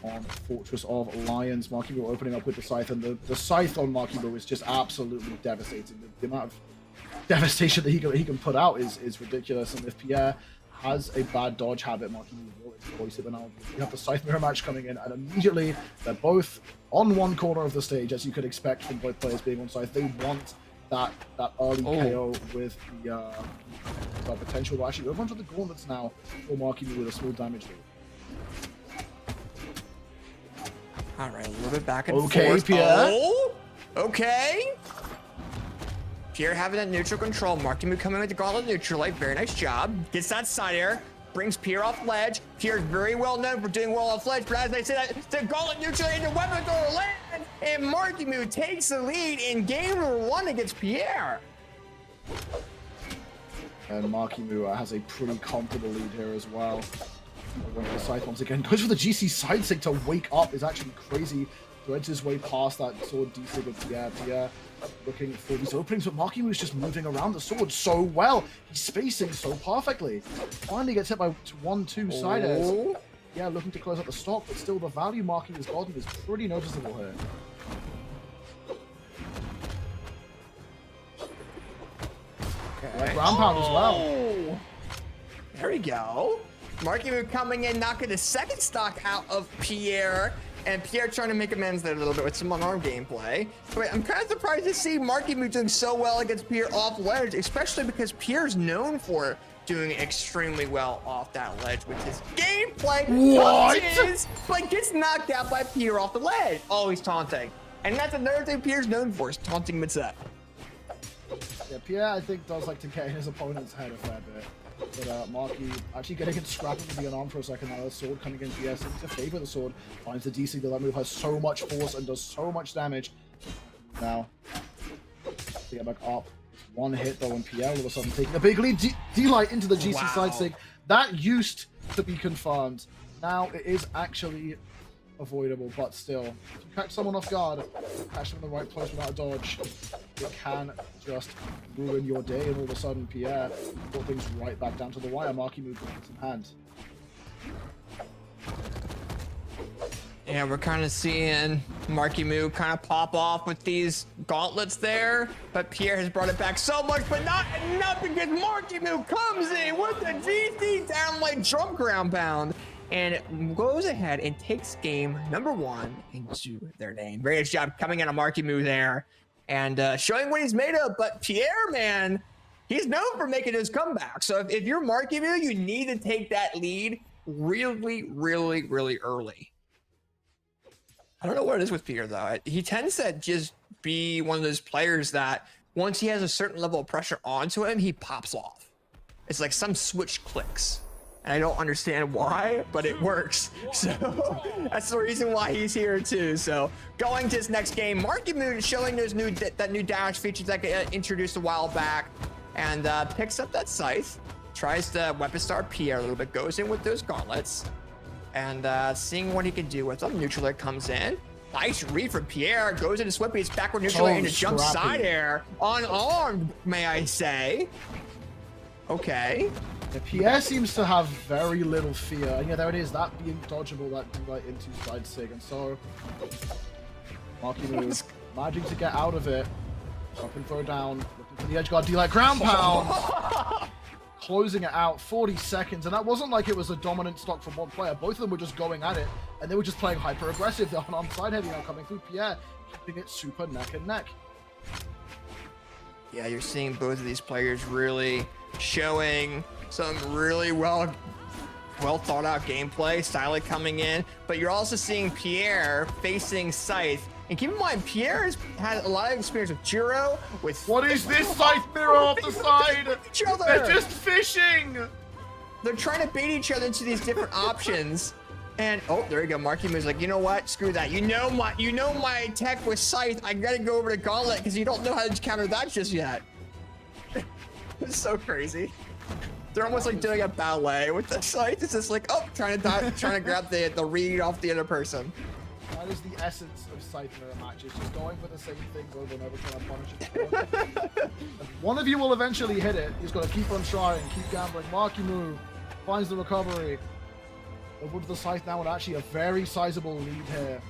on Fortress of Lions, Maryu opening up with the Scythe, and the Scythe on Maryu is just absolutely devastating. The amount of devastation that he can put out is ridiculous, and if Pierre has a bad dodge habit, Maryu will exploit it. But now you have the Scythe mirror match coming in, and immediately they're both on one corner of the stage, as you could expect from both players being on Scythe. They want that early KO with the potential. Well, actually, over onto the gauntlets now for Maryu with a small damage lead. All right, a little bit back and Okay, forth. Pierre. Oh, okay. Pierre having that neutral control. Maryu coming with the gauntlet neutral light. Very nice job. Gets that side air. Brings Pierre off ledge. Pierre's very well known for doing well off ledge, but as I said, the gauntlet neutral into weapon thrower land, and Maryu takes the lead in game number 1 against Pierre. And Maryu has a pretty comfortable lead here as well. Going for the Scythe once again. Goes for the GC side sig to wake up is actually crazy. Threads his way past that sword D-sig of Pierre. Pierre looking for these openings, but Maryu is just moving around the sword so well. He's spacing so perfectly. Finally gets hit by 1-2 side airs. Yeah, looking to close out the stock, but still the value Maryu has gotten is pretty noticeable here. Okay. Ground pound as well. There we go. Maryu coming in, knocking the second stock out of Pierre, and Pierre trying to make amends there a little bit with some unarmed gameplay. But I'm kind of surprised to see Maryu doing so well against Pierre off ledge, especially because Pierre's known for doing extremely well off that ledge with his gameplay. Touches, but gets knocked out by Pierre off the ledge. Always taunting. And that's another thing Pierre's known for, is taunting mid-set. Yeah, Pierre, I think, does like to get in his opponent's head a fair bit. But Maryu actually getting it scrapping with the unarmed for a second now. The sword coming in. Pierre seems to favor the sword. Finds the DC, that move has so much force and does so much damage. Now, to get back up. One hit though, and Pierre all of a sudden taking a big lead. D-Light into the GC side sig. That used to be confirmed. Now it is actually avoidable, but still, if you catch someone off guard, catch them in the right place without a dodge, it can just ruin your day, and all of a sudden Pierre brought things right back down to the wire. Maryu moved in hand. Yeah, we're kind of seeing Maryu kind of pop off with these gauntlets there, but Pierre has brought it back so much, but not enough, because Maryu comes in with the GC down like drum ground pound, and goes ahead and takes game number 1 into their name. Very nice job coming out of Maryu there and showing what he's made of. But Pierre, man, he's known for making his comeback. So if you're Maryu, you need to take that lead really, really, really early. I don't know what it is with Pierre, though. He tends to just be one of those players that once he has a certain level of pressure onto him, he pops off. It's like some switch clicks. And I don't understand why, but it works. So that's the reason why he's here too. So going to his next game, Maryu showing those that new dash features that got introduced a while back, and picks up that scythe, tries to weapon star Pierre a little bit, goes in with those gauntlets, and seeing what he can do with them. Neutral air comes in. Nice read from Pierre, goes into Swippy, it's backward neutral air into jump side air. Unarmed, may I say. Okay. Yeah, Pierre seems to have very little fear. And yeah, there it is. That being dodgeable, that right into side sig. And so, Maryu managing to get out of it. Up and throw down. Looking for the edge guard. D-like ground pound. Closing it out. 40 seconds. And that wasn't like it was a dominant stock from one player. Both of them were just going at it. And they were just playing hyper aggressive. They're on side heavy now coming through Pierre. Keeping it super neck and neck. Yeah, you're seeing both of these players really showing some really well thought out gameplay, Stylic coming in, but you're also seeing Pierre facing Scythe. And keep in mind, Pierre has had a lot of experience with Jiro, with... What is this Scythe mirror off the side? They're just fishing! They're trying to bait each other into these different options. And oh, there you go. Markymu's like, you know what? Screw that. You know my tech with Scythe. I gotta go over to Gauntlet because you don't know how to counter that just yet. It's so crazy. They're almost like doing a ballet with the Scythe. It's just like, oh, trying to grab the read off the other person. That is the essence of Scythe mirror matches. Just going for the same thing over and over, trying to punish it. One of you will eventually hit it. He's got to keep on trying, keep gambling. Maryu finds the recovery. Over to the Scythe now, and actually a very sizable lead here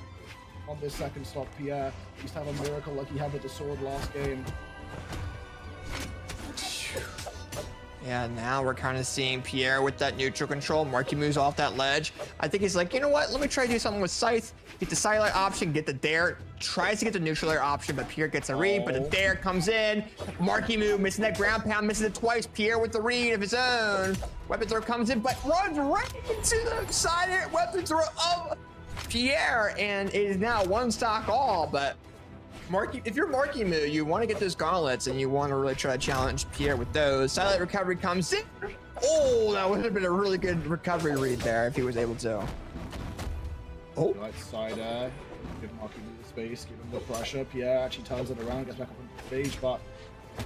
on this second stop. Pierre used to have a miracle like he had with the sword last game. Yeah, now we're kind of seeing Pierre with that neutral control. Markymu's off that ledge. I think he's like, you know what? Let me try to do something with Scythe. Get the silent option, get the dare. Tries to get the neutral air option, but Pierre gets a read, but the dare comes in. Maryu missing that ground pound, misses it twice. Pierre with the read of his own. Weapon throw comes in, but runs right into the side air weapon throw of Pierre, and it is now one stock all, but if you're Maryu, you want to get those gauntlets and you want to really try to challenge Pierre with those. Silent recovery comes in. Oh, that would have been a really good recovery read there if he was able to. Oh. Right side air. Give Maryu the space, give him the pressure. Pierre actually turns it around, gets back up on the stage, but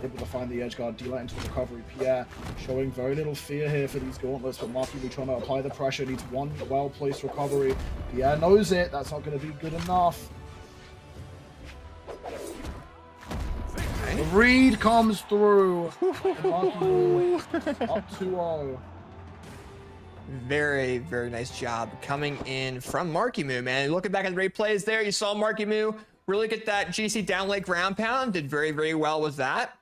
able to find the edge guard, D-light into the recovery. Pierre showing very little fear here for these gauntlets, but Maryu trying to apply the pressure, needs one well-placed recovery. Pierre knows it, that's not going to be good enough. The read comes through. Maryu up 2-0. Very, very nice job coming in from Maryu, man. Looking back at the replays there, you saw Maryu really get that GC down leg ground pound. Did very, very well with that.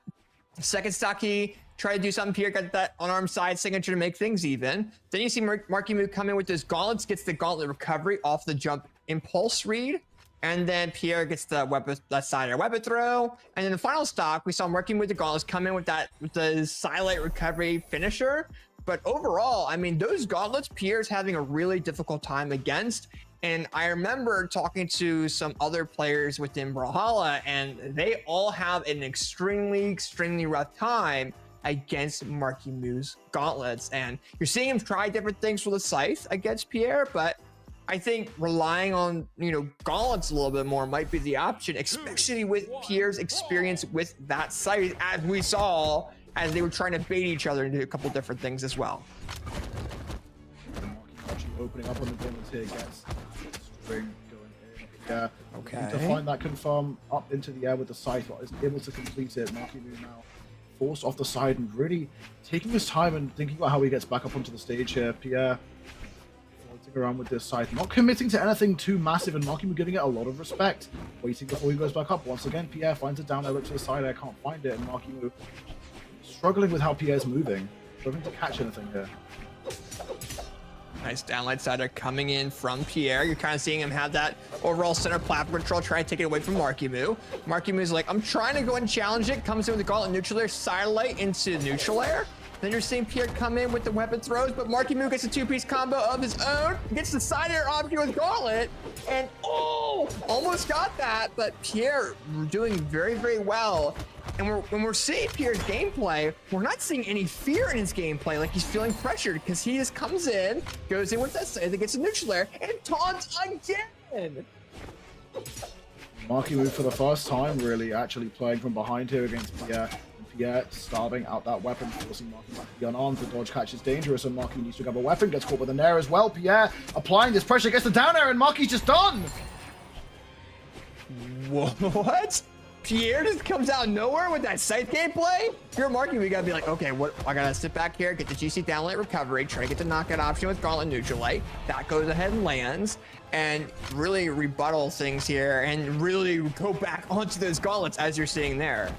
Second stock, he tried to do something. Pierre got that unarmed side signature to make things even. Then you see Maryu come in with his gauntlets, gets the gauntlet recovery off the jump impulse read. And then Pierre gets the weapon, that side air weapon throw. And then the final stock, we saw Maryu with the gauntlets come in with the silent recovery finisher. But overall, I mean, those gauntlets, Pierre's having a really difficult time against. And I remember talking to some other players within Brawlhalla, and they all have an extremely, extremely rough time against Maryu's gauntlets. And you're seeing him try different things for the Scythe against Pierre, but I think relying on, gauntlets a little bit more might be the option, especially with Pierre's experience with that Scythe, as we saw as they were trying to bait each other into a couple different things as well. Actually opening up on the gauntlets here, gets string going in. Yeah, okay. To find that confirm up into the air with the Scythe, but is able to complete it. Maryu now forced off the side and really taking his time and thinking about how he gets back up onto the stage here. Pierre floating around with this Scythe, not committing to anything too massive, and Maryu giving it a lot of respect. Waiting before he goes back up. Once again, Pierre finds it down there, looks to the side, I can't find it, and Maryu struggling with how Pierre's moving, struggling to catch anything here. Nice downlight sider coming in from Pierre. You're kind of seeing him have that overall center platform control, try to take it away from Maryu. Maryu's like, I'm trying to go and challenge it. Comes in with the gauntlet neutral air, sidelight into neutral air. Then you're seeing Pierre come in with the weapon throws, but Maryu gets a two-piece combo of his own, gets the side air option with gauntlet, and almost got that, but Pierre doing very, very well. And when we're seeing Pierre's gameplay, we're not seeing any fear in his gameplay, like he's feeling pressured, because he just comes in, goes in with that side, gets a neutral air, and taunts again. Maryu for the first time really actually playing from behind here against Pierre. Pierre starving out that weapon, forcing Maryu to be unarmed. The dodge catch is dangerous, and Maryu needs to grab a weapon, gets caught with an air as well. Pierre applying this pressure, gets the down air, and Maryu's just done! What? Pierre just comes out of nowhere with that scythe gameplay. If you're Marky, we gotta be like, okay, what? I gotta sit back here, get the GC downlight recovery, try to get the knockout option with Gauntlet Neutralite. That goes ahead and lands, and really rebuttal things here, and really go back onto those gauntlets as you're seeing there.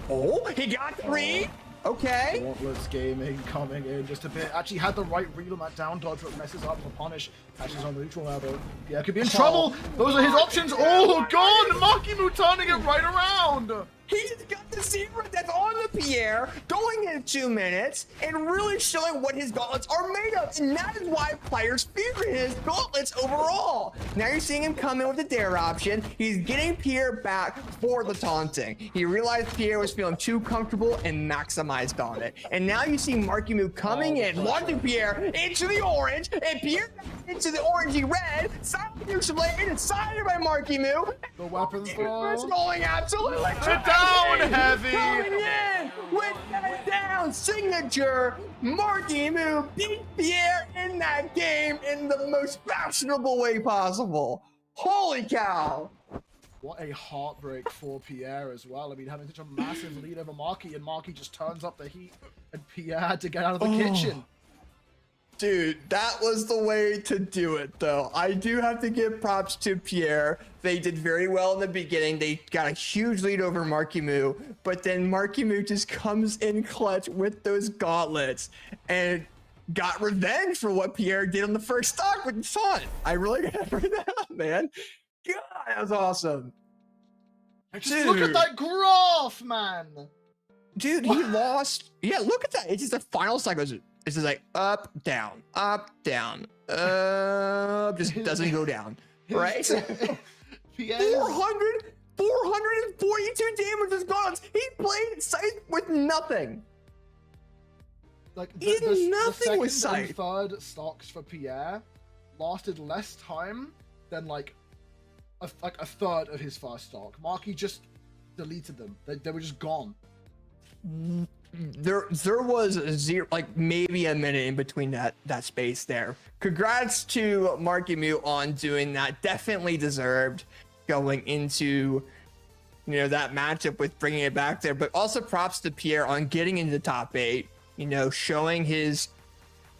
Oh, he got 3. Okay. Gauntlets gaming coming in just a bit. Actually had the right read on that down dodge, but messes up the punish. Actually, he's on neutral now, though. Yeah, could be in trouble. Those are his options. Oh, gone. Markimu turning it right around. He just got the secret that's on the Pierre, going in 2 minutes, and really showing what his gauntlets are made of. And that is why players fear his gauntlets overall. Now you're seeing him come in with the dare option. He's getting Pierre back for the taunting. He realized Pierre was feeling too comfortable and maximized on it. And now you see Markimu coming in, launching Pierre into the orange, and Pierre into the orangey red. Silent neutral and decided by Markimu. The weapons throw. It's going absolutely down heavy. Coming in with that down signature. Markimu beat Pierre in that game in the most fashionable way possible. Holy cow. What a heartbreak for Pierre as well. I mean, having such a massive lead over Marky, and Marky just turns up the heat, and Pierre had to get out of the kitchen. Dude, that was the way to do it, though. I do have to give props to Pierre. They did very well in the beginning. They got a huge lead over Markimu, but then Markimu just comes in clutch with those gauntlets and got revenge for what Pierre did on the first stock with the taunt. I really gotta bring that up, man. God, that was awesome. Just look at that graph, man. Dude, he lost. Yeah, look at that. It's just the final cycle. It's just like up, down, just doesn't go down, right? 442 damage is gone. He played Scythe with nothing. Like he did nothing with the Scythe. second and third stocks for Pierre lasted less time than like a third of his first stock. Marky just deleted them. They were just gone. There was zero, like maybe a minute in between that space there. Congrats to Markimu on doing that. Definitely deserved going into, you know, that matchup with bringing it back there. But also props to Pierre on getting into the top 8. You know, showing his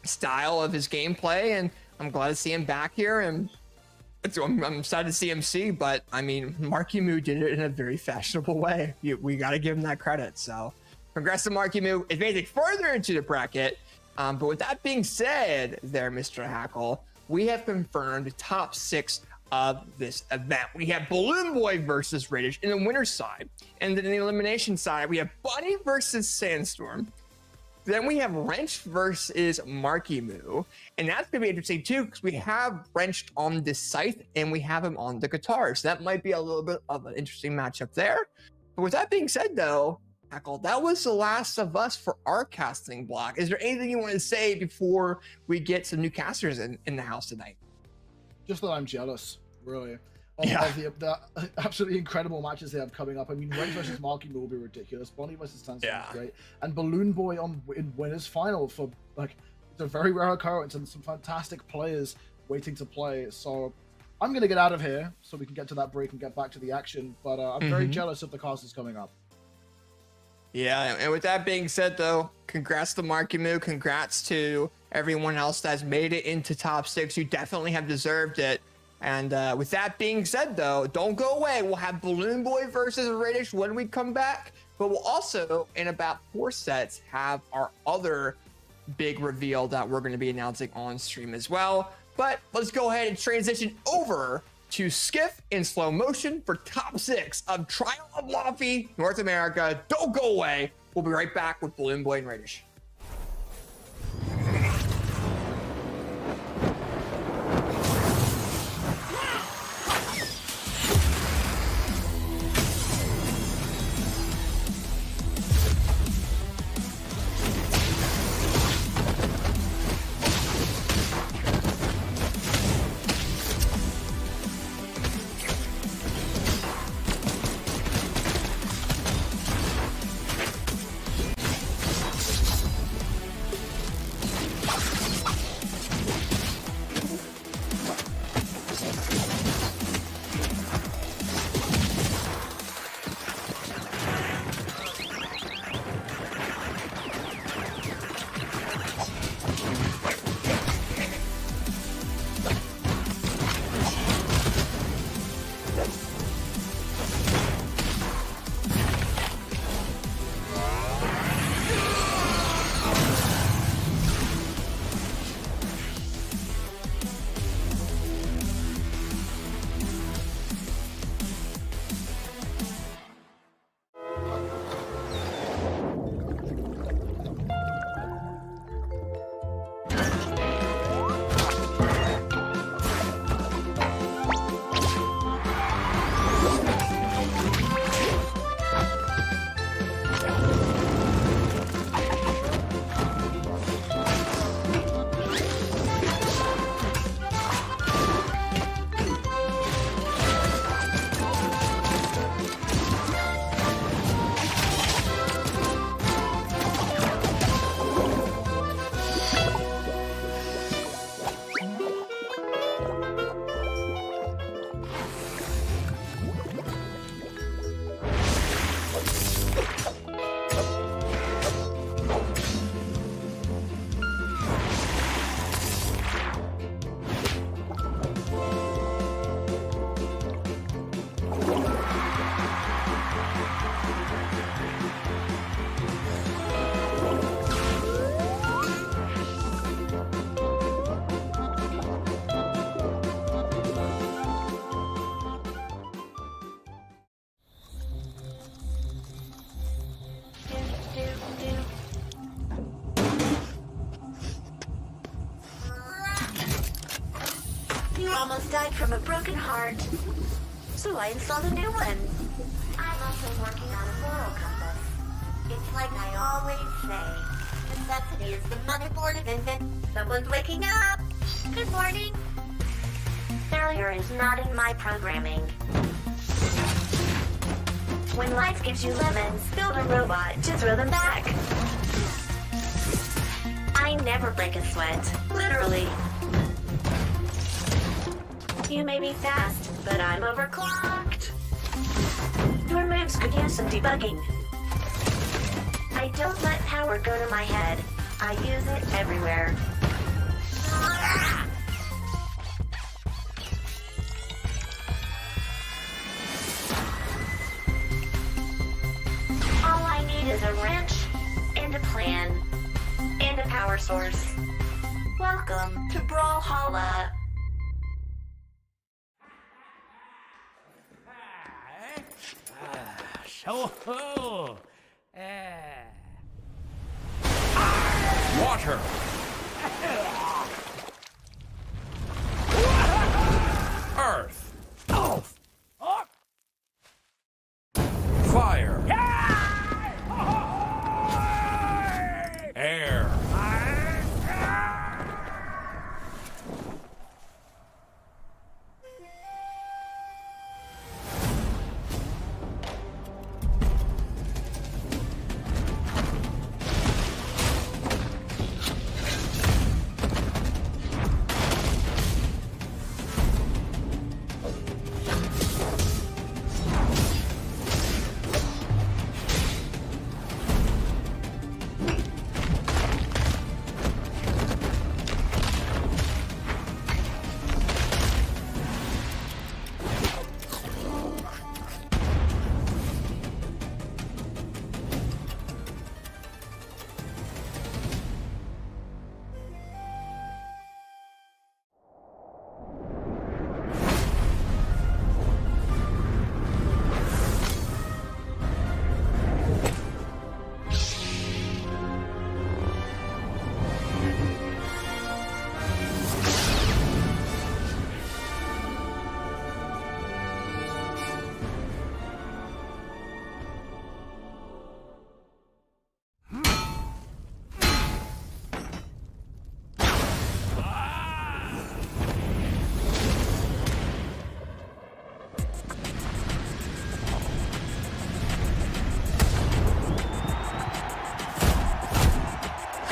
style of his gameplay, and I'm glad to see him back here. And I'm excited to see him see. But I mean, Markimu did it in a very fashionable way. We got to give him that credit. So. Congrats to Markimu. Advancing further into the bracket. But with that being said, there, Mr. Hackle, we have confirmed the top 6 of this event. We have Balloon Boy versus Radish in the winner's side. And then in the elimination side, we have Bunny versus Sandstorm. Then we have Wrench versus Markimu. And that's going to be interesting too, because we have Wrenched on the scythe and we have him on the guitar. So that might be a little bit of an interesting matchup there. But with that being said, though, that was the last of us for our casting block. Is there anything you want to say before we get some new casters in the house tonight? Just that I'm jealous, really, of the absolutely incredible matches they have coming up. I mean, Wrench versus Marky will be ridiculous. Bonnie versus Sandstorm is great. And Balloon Boy in winners final for, like, it's a very rare occurrence and some fantastic players waiting to play. So I'm going to get out of here so we can get to that break and get back to the action. But I'm very jealous of the casters coming up. Yeah, and with that being said, though, congrats to Markimu. Congrats to everyone else that's made it into top 6. You definitely have deserved it. And with that being said, though, don't go away. We'll have Balloon Boy versus Radish when we come back. But we'll also, in about 4 sets, have our other big reveal that we're going to be announcing on stream as well. But let's go ahead and transition over to Skiff in slow motion for top 6 of Trial of Laufey North America. Don't go away. We'll be right back with Balloon Boy and Radish. almost died from a broken heart, so I installed a new one. I'm also working on a moral compass. It's like I always say, necessity is the motherboard of invention. Someone's waking up. Good morning. Failure is not in my programming. When life gives you lemons, build a robot to throw them back. I never break a sweat, literally. You may be fast, but I'm overclocked. Your moves could use some debugging. I don't let power go to my head. I use it everywhere. All I need is a wrench and a plan and a power source. Welcome to Brawlhalla. Oh, water. Earth. Fire. Air.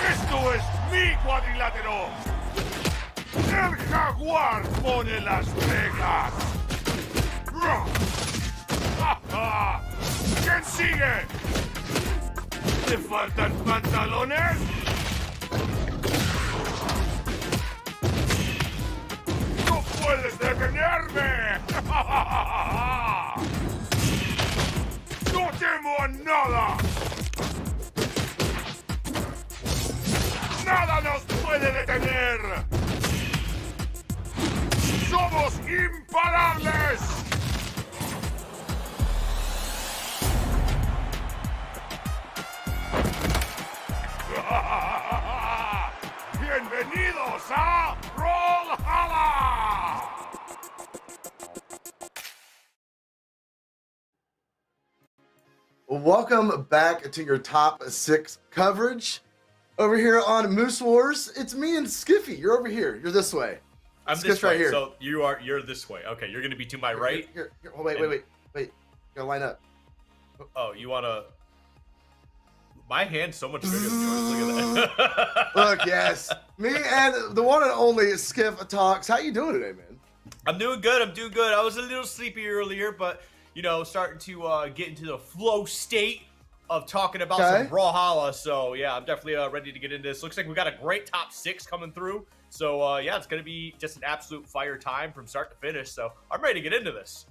¡Esto es mi cuadrilátero! ¡El jaguar pone las reglas! ¡Ja, ja! ¿Quién sigue? ¿Te faltan pantalones? ¡No puedes detenerme! ¡No temo a nada! ¡Nada nos puede detener! ¡Somos imparables! ¡Bienvenidos a Brawlhalla! Welcome back to your top 6 coverage. Over here on Moose Wars, it's me and Skiffy. You're over here. You're this way. I'm Skiff's this way. right here. So you're this way. Okay, you're gonna be to my right. Here. Oh, wait. You gotta line up. Oh, you wanna? My hand's so much bigger than yours. Look at that. Look, yes. Me and the one and only Skiff talks. How you doing today, man? I'm doing good. I was a little sleepy earlier, but starting to get into the flow state of talking about some Brawlhalla. So yeah, I'm definitely ready to get into this. Looks like we got a great top 6 coming through. So yeah, it's gonna be just an absolute fire time from start to finish. So I'm ready to get into this.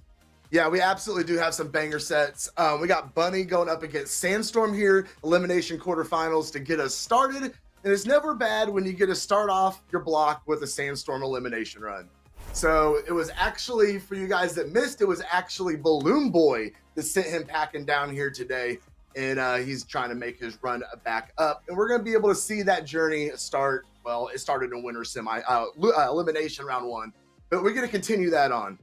Yeah, we absolutely do have some banger sets. We got Bunny going up against Sandstorm here, elimination quarterfinals to get us started. And it's never bad when you get to start off your block with a Sandstorm elimination run. So it was actually, for you guys that missed, it was actually Balloon Boy that sent him packing down here today. And he's trying to make his run back up. And we're going to be able to see that journey start. Well, it started in winter elimination round 1. but we're going to continue that on.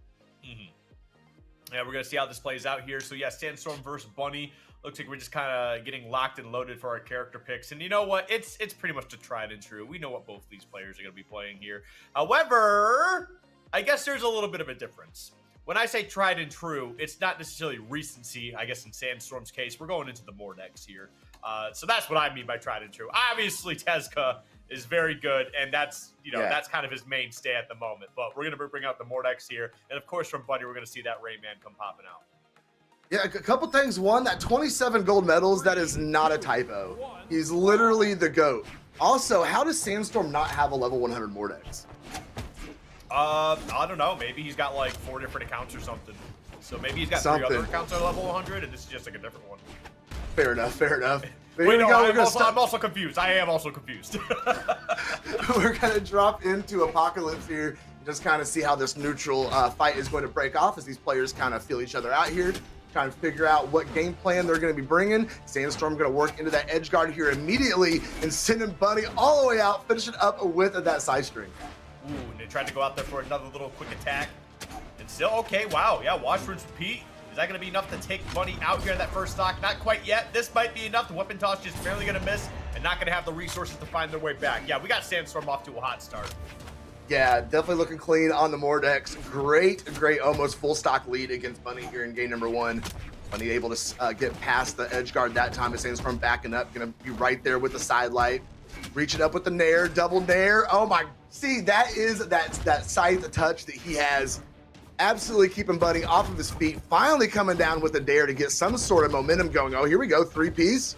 Yeah, we're going to see how this plays out here. So, yeah, Sandstorm versus Bunny. Looks like we're just kind of getting locked and loaded for our character picks. And you know what? It's pretty much the tried and true. We know what both these players are going to be playing here. However, I guess there's a little bit of a difference. When I say tried and true, it's not necessarily recency. I guess in Sandstorm's case, we're going into the Mordex here. So that's what I mean by tried and true. Obviously, Tezca is very good, and that's, that's kind of his mainstay at the moment. But we're going to bring out the Mordex here. And, of course, from Bunny, we're going to see that Rayman come popping out. Yeah, a couple things. One, that 27 gold medals, that is not a typo. He's literally the GOAT. Also, how does Sandstorm not have a level 100 Mordex? I don't know. Maybe he's got like 4 different accounts or something. So maybe he's got 3 other accounts at level 100, and this is just like a different one. Fair enough, fair enough. Wait, no, I'm also confused. I am also confused. We're going to drop into Apocalypse here and just kind of see how this neutral fight is going to break off as these players kind of feel each other out here, trying to figure out what game plan they're going to be bringing. Sandstorm going to work into that edge guard here immediately and sending Bunny all the way out, finishing up with that side string. Ooh, and they tried to go out there for another little quick attack. And still, okay, wow, yeah, watch, rinse, repeat. Is that going to be enough to take Bunny out here in that first stock? Not quite yet. This might be enough. The weapon toss just barely going to miss and not going to have the resources to find their way back. Yeah, we got Sandstorm off to a hot start. Yeah, definitely looking clean on the Mordex. Great, almost full stock lead against Bunny here in game number 1. Bunny able to get past the edge guard that time. As Sandstorm backing up, going to be right there with the side light. Reaching up with the nair, double nair. Oh my, see, that is that scythe touch that he has. Absolutely keeping Bunny off of his feet. Finally coming down with a dare to get some sort of momentum going. Oh, here we go, 3-piece.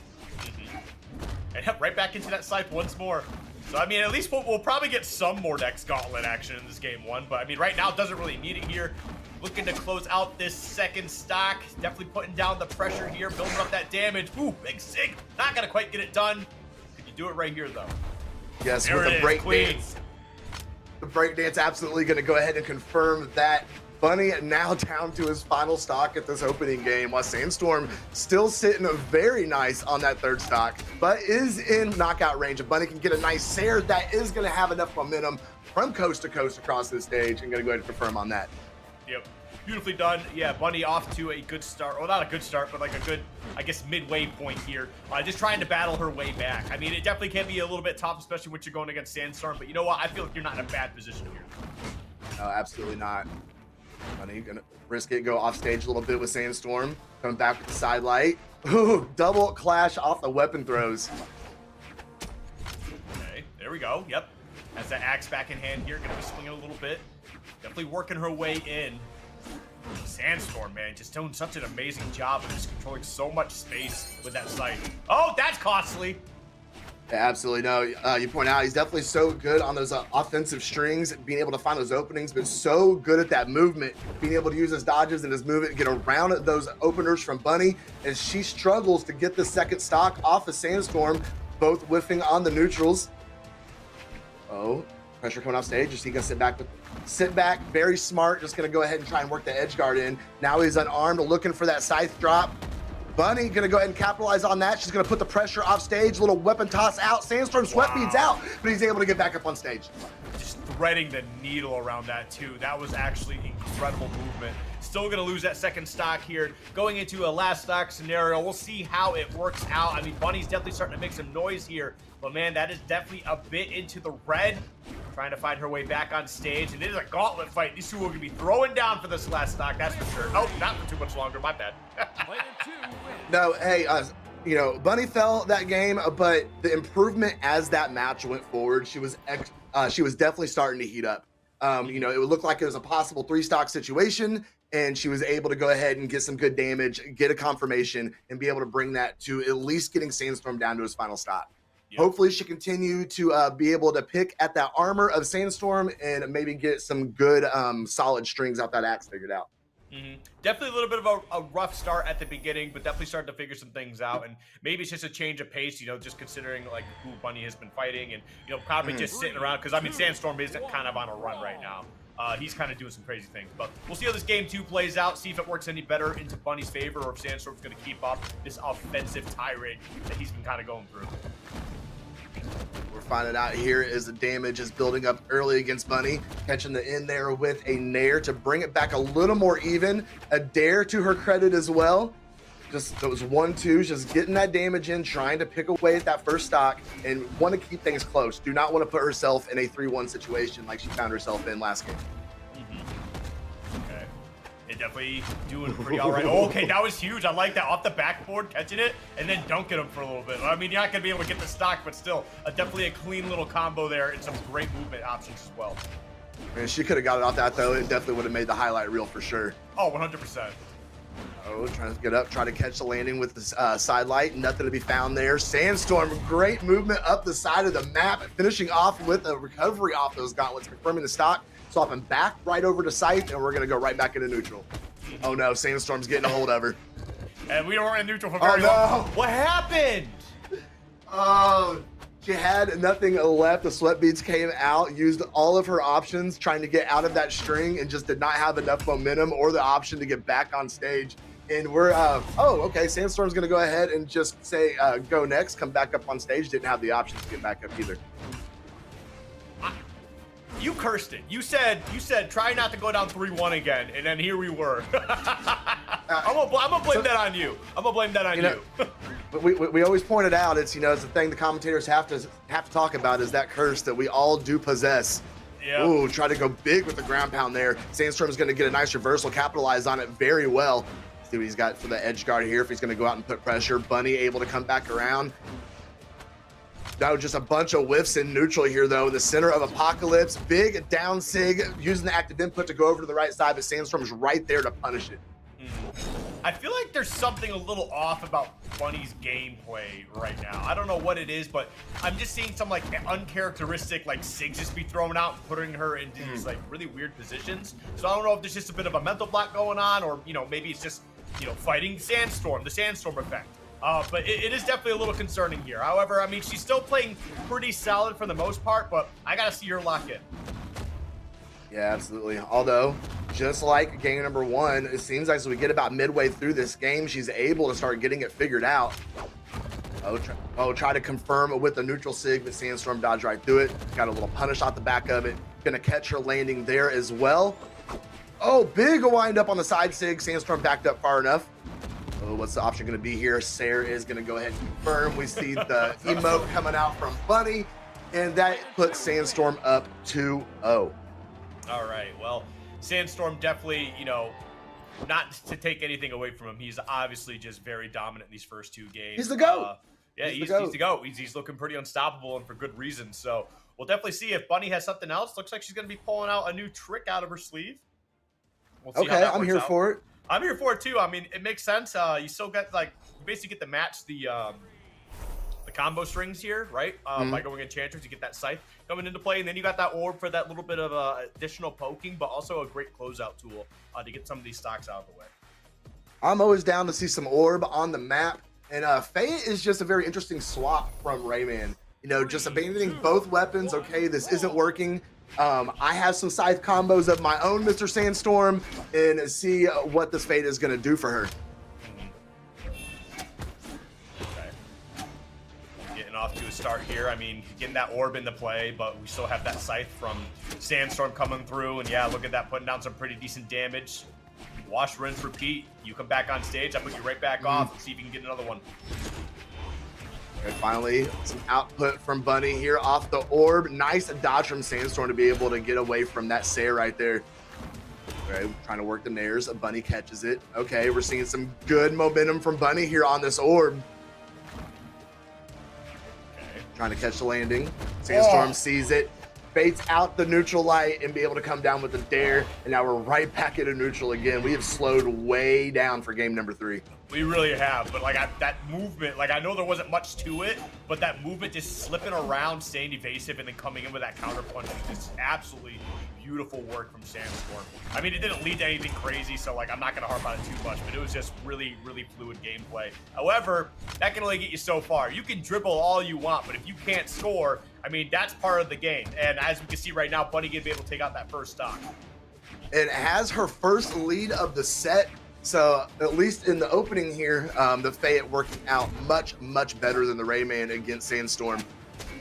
And right back into that scythe once more. So, I mean, at least we'll probably get some Mordex Gauntlet action in this game 1. But, I mean, right now, doesn't really need it here. Looking to close out this second stock. Definitely putting down the pressure here, building up that damage. Ooh, big sig. Not going to quite get it done. Could you do it right here, though? Yes, there with the break dance. The break dance absolutely going to go ahead and confirm that. Bunny now down to his final stock at this opening game, while Sandstorm still sitting very nice on that third stock, but is in knockout range. If Bunny can get a nice Sair, that is going to have enough momentum from coast to coast across this stage, and going to go ahead and confirm on that. Yep, beautifully done. Yeah, Bunny off to a good start. Well, not a good start, but like a good, I guess, midway point here. Just trying to battle her way back. I mean, it definitely can be a little bit tough, especially when you're going against Sandstorm, but you know what? I feel like you're not in a bad position here. No, absolutely not. Bunny gonna risk it, go off stage a little bit with Sandstorm. Coming back with the side light. Ooh, double clash off the weapon throws. Okay, there we go. Yep. Has that axe back in hand here. Gonna be swinging a little bit. Definitely working her way in. Sandstorm, man, just doing such an amazing job of just controlling so much space with that sight. Oh, that's costly. Yeah, absolutely. No, you point out he's definitely so good on those offensive strings, being able to find those openings, but so good at that movement, being able to use his dodges and his movement, get around those openers from Bunny, as she struggles to get the second stock off of Sandstorm, both whiffing on the neutrals. Oh, pressure coming off stage. Is he gonna sit back, very smart, just gonna go ahead and try and work the edge guard in. Now he's unarmed, looking for that scythe drop. Bunny gonna go ahead and capitalize on that. She's gonna put the pressure off stage, little weapon toss out. Sandstorm sweat beads out, but he's able to get back up on stage. Just threading the needle around that too. That was actually incredible movement. Still gonna lose that second stock here. Going into a last stock scenario, we'll see how it works out. I mean, Bunny's definitely starting to make some noise here, but man, that is definitely a bit into the red. Trying to find her way back on stage, and it is a gauntlet fight. These two are gonna be throwing down for this last stock, that's for sure. Oh, not for too much longer, my bad. No, hey, you know, Bunny fell that game, but the improvement as that match went forward, she was definitely starting to heat up. You know, it would look like it was a possible 3-stock situation, and she was able to go ahead and get some good damage, get a confirmation, and be able to bring that to at least getting Sandstorm down to his final stop. Yep. Hopefully she continue to be able to pick at that armor of Sandstorm and maybe get some good solid strings out that axe figured out. Definitely a little bit of a rough start at the beginning, but definitely starting to figure some things out. And maybe it's just a change of pace, you know, just considering like who Bunny has been fighting and, you know, probably just sitting around. Because, I mean, Sandstorm isn't kind of on a run right now. He's kind of doing some crazy things. But we'll see how this game 2 plays out, see if it works any better into Bunny's favor or if Sandstorm's going to keep up this offensive tirade that he's been kind of going through. We're we're finding out here is the damage is building up early against Bunny, catching the end there with a nair to bring it back a little more even. A dare to her credit as well. Just those 1-2s, just getting that damage in, trying to pick away at that first stock, and want to keep things close. Do not want to put herself in a 3-1 situation like she found herself in last game. Okay. It definitely doing pretty all right. Oh, okay, that was huge. I like that. Off the backboard, catching it, and then dunking him for a little bit. I mean, you're not going to be able to get the stock, but still, definitely a clean little combo there and some great movement options as well. And she could have got it off that, though. It definitely would have made the highlight reel for sure. Oh, 100%. Oh, trying to get up, try to catch the landing with the side light. Nothing to be found there. Sandstorm, great movement up the side of the map, finishing off with a recovery off those gauntlets, confirming the stock. Swapping back right over to Scythe, and we're going to go right back into neutral. Oh, no, Sandstorm's getting a hold of her. And we weren't in neutral for very long. What happened? Oh, she had nothing left. The sweat beads came out, used all of her options trying to get out of that string, and just did not have enough momentum or the option to get back on stage. And we're, oh, okay, Sandstorm's going to go ahead and just say, go next, come back up on stage. Didn't have the option to get back up either. You cursed it. You said try not to go down 3-1 again, and then here we were. I'm gonna blame that on you. I'm gonna blame that on you. But we always pointed out it's it's the thing the commentators have to talk about is that curse that we all do possess. Yeah. Ooh, try to go big with the ground pound there. Sandstorm's gonna get a nice reversal, capitalize on it very well. See what he's got for the edge guard here. If he's gonna go out and put pressure, Bunny able to come back around. No, just a bunch of whiffs in neutral here, though. The center of Apocalypse, big down sig, using the active input to go over to the right side, but Sandstorm's right there to punish it. I feel like there's something a little off about Bunny's gameplay right now. I don't know what it is, but I'm just seeing some like uncharacteristic like SIGs just be thrown out, putting her into these like really weird positions. So I don't know if there's just a bit of a mental block going on, or maybe it's just fighting Sandstorm, the Sandstorm effect. But it is definitely a little concerning here. However, I mean, she's still playing pretty solid for the most part, but I got to see her lock in. Yeah, absolutely. Although, just like game number 1, it seems like as we get about midway through this game, she's able to start getting it figured out. Try to confirm with the neutral sig, but Sandstorm dodged right through it. Got a little punish off the back of it. Gonna catch her landing there as well. Oh, big wind up on the side sig. Sandstorm backed up far enough. Oh, what's the option going to be here? Sarah is going to go ahead and confirm. We see the emote coming out from Bunny, and that puts Sandstorm up 2-0. All right. Well, Sandstorm definitely, not to take anything away from him. He's obviously just very dominant in these first 2 games. He's the GOAT. Yeah, he's the GOAT. He's looking pretty unstoppable, and for good reason. So we'll definitely see if Bunny has something else. Looks like she's going to be pulling out a new trick out of her sleeve. We'll see how that I'm here works out. for it. I'm here for it too. I mean, it makes sense. You still got you basically get to match the combo strings here, right? By going Enchantress, you get that Scythe coming into play, and then you got that orb for that little bit of additional poking, but also a great closeout tool to get some of these stocks out of the way. I'm always down to see some orb on the map, and Faye is just a very interesting swap from Rayman. Just abandoning both weapons. Okay, this isn't working. I have some Scythe combos of my own, Mr. Sandstorm, and see what this Fate is going to do for her. Okay. Getting off to a start here. I mean, getting that orb into play, but we still have that Scythe from Sandstorm coming through, and yeah, look at that, putting down some pretty decent damage. Wash, rinse, repeat. You come back on stage, I put you right back off, and see if you can get another one. And finally, some output from Bunny here off the orb. Nice dodge from Sandstorm to be able to get away from that Sair right there. Okay, trying to work the nairs. Bunny catches it. Okay, we're seeing some good momentum from Bunny here on this orb. Okay. Trying to catch the landing. Sandstorm sees it, baits out the neutral light, and be able to come down with a dare. And now we're right back into neutral again. We have slowed way down for game number 3. We really have, but that movement, I know there wasn't much to it, but that movement just slipping around, staying evasive, and then coming in with that counter punch is just absolutely beautiful work from Sandstorm. I mean, it didn't lead to anything crazy, so I'm not gonna harp on it too much, but it was just really, really fluid gameplay. However, that can only get you so far. You can dribble all you want, but if you can't score, I mean, that's part of the game. And as we can see right now, Bunny gonna be able to take out that first stock. It has her first lead of the set. So at least in the opening here, the Fate working out much, much better than the Rayman against Sandstorm.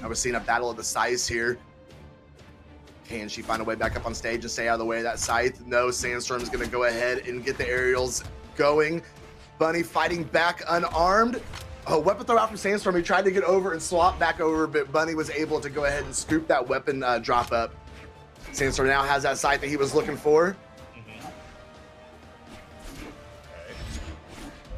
Now we're seeing a battle of the scythes here. Can she find a way back up on stage and stay out of the way of that scythe? No, Sandstorm's going to go ahead and get the aerials going. Bunny fighting back unarmed. A weapon throw out from Sandstorm. He tried to get over and swap back over, but Bunny was able to go ahead and scoop that weapon drop up. Sandstorm now has that scythe that he was looking for.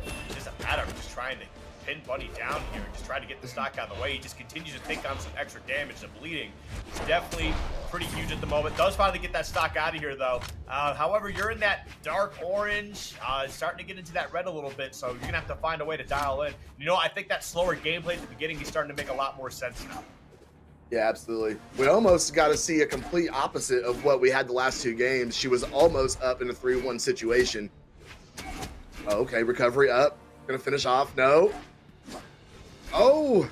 It's just a matter of just trying to pin Bunny down here and just try to get the stock out of the way. He just continues to take on some extra damage and bleeding. It's definitely pretty huge at the moment. Does finally get that stock out of here, though. However, you're in that dark orange, starting to get into that red a little bit, so you're going to have to find a way to dial in. You know, I think that slower gameplay at the beginning is starting to make a lot more sense now. Yeah, absolutely. We almost got to see a complete opposite of what we had the last two games. She was almost up in a 3-1 situation. Oh, okay, recovery up. Gonna finish off. No. Oh.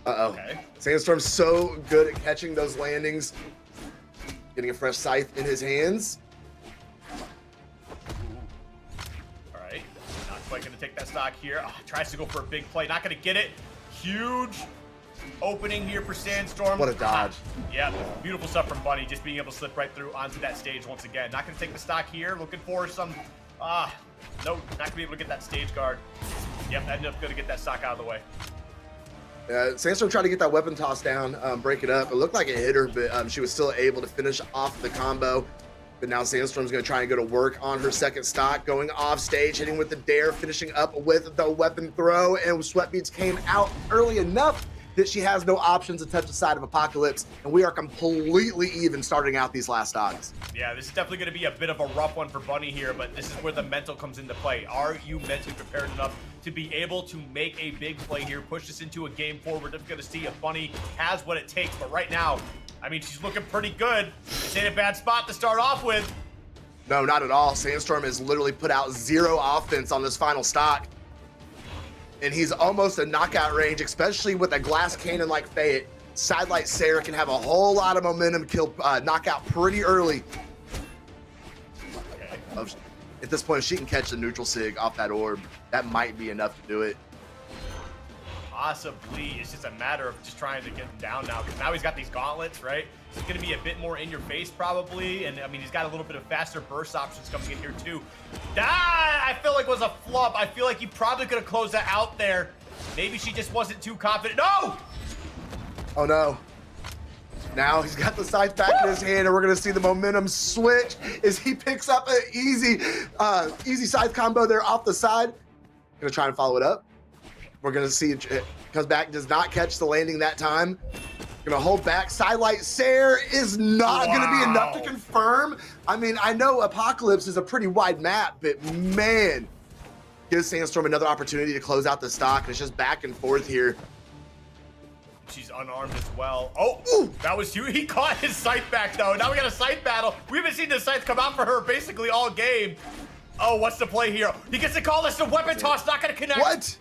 Uh-oh. Okay. Sandstorm's so good at catching those landings. Getting a fresh scythe in his hands. All right. Not quite going to take that stock here. Oh, tries to go for a big play. Not going to get it. Huge opening here for Sandstorm. What a dodge. Yeah, beautiful stuff from Bunny. Just being able to slip right through onto that stage once again. Not going to take the stock here. Looking for some... no, not going to be able to get that stage guard. Yep, ended up going to get that stock out of the way. Sandstorm tried to get that weapon toss down, break it up. It looked like it hit her, but she was still able to finish off the combo. But now Sandstorm's going to try and go to work on her second stock, going off stage, hitting with the dare, finishing up with the weapon throw, and Sweatbeats came out early enough that she has no options to touch the side of Apocalypse, and we are completely even starting out these last stocks. Yeah, this is definitely going to be a bit of a rough one for Bunny here, but this is where the mental comes into play. Are you mentally prepared enough to be able to make a big play here, push this into a game forward? We're just going to see if Bunny has what it takes, but right now, I mean, she's looking pretty good. This ain't a bad spot to start off with. No, not at all. Sandstorm has literally put out 0 offense on this final stock. And he's almost a knockout range, especially with a glass cannon like Fayette. Sidelight Sarah can have a whole lot of momentum, knock out pretty early. Okay. At this point, if she can catch the neutral sig off that orb, that might be enough to do it. Possibly. It's just a matter of just trying to get him down now, because now he's got these gauntlets, right? So it's going to be a bit more in your face probably, and I mean, he's got a little bit of faster burst options coming in here too. I feel like was a flub. I feel like he probably could have closed that out there. Maybe she just wasn't too confident. No! Oh no. Now he's got the scythe back in his hand, and we're going to see the momentum switch as he picks up an easy scythe combo there off the side. Going to try and follow it up. We're going to see it comes back, does not catch the landing that time. Going to hold back. Sidelight Sarah is not going to be enough to confirm. I mean, I know Apocalypse is a pretty wide map, but man, gives Sandstorm another opportunity to close out the stock. It's just back and forth here. She's unarmed as well. Oh, ooh, that was huge. He caught his scythe back, though. Now we got a scythe battle. We haven't seen the scythe come out for her basically all game. Oh, what's the play here? He gets to call this a weapon toss. Not going to connect. What?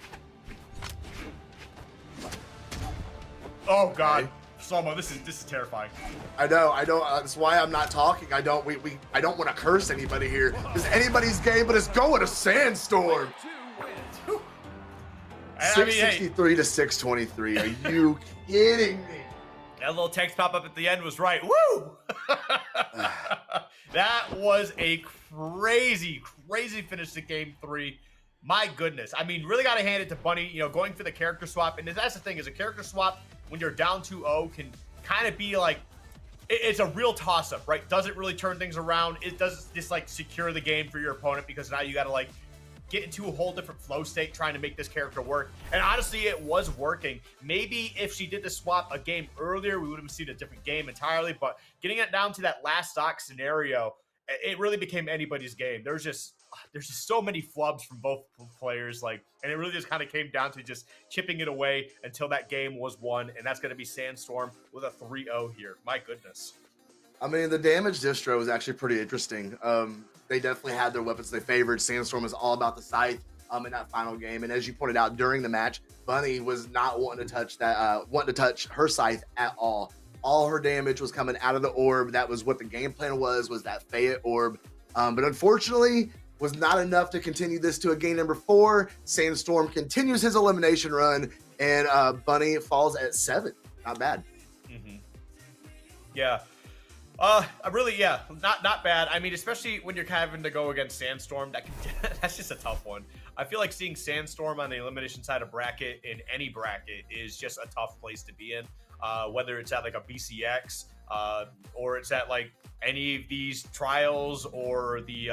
Oh, God. Okay. Soma, this is terrifying. I know. That's why I'm not talking. I don't want to curse anybody here. It's anybody's game, but it's going to Sandstorm. 663 to 623. Are you kidding me? That little text pop up at the end was right. Woo! That was a crazy finish to game 3. My goodness. I mean, really got to hand it to Bunny, you know, going for the character swap. And that's the thing, is a character swap when you're down 2-0 can kind of be like, it's a real toss-up, right? Doesn't really turn things around. It does just like secure the game for your opponent, because now you got to like get into a whole different flow state trying to make this character work. And honestly, it was working. Maybe if she did the swap a game earlier, we would have seen a different game entirely. But getting it down to that last stock scenario, it really became anybody's game. There's just so many flubs from both players, like, and it really just kind of came down to just chipping it away until that game was won, and that's going to be Sandstorm with a 3-0 here. My goodness. I mean, the damage distro was actually pretty interesting. They definitely had their weapons they favored. Sandstorm was all about the scythe in that final game, and as you pointed out during the match, Bunny was not wanting to touch that, wanting to touch her scythe at all. All her damage was coming out of the orb. That was what the game plan was that Fayette orb. But unfortunately, was not enough to continue this to a game number 4. Sandstorm continues his elimination run, and Bunny falls at 7. Not bad. Yeah. Not bad. I mean, especially when you're having to go against Sandstorm, that's just a tough one. I feel like seeing Sandstorm on the elimination side of bracket in any bracket is just a tough place to be in. Whether it's at like a BCX or it's at like any of these trials or the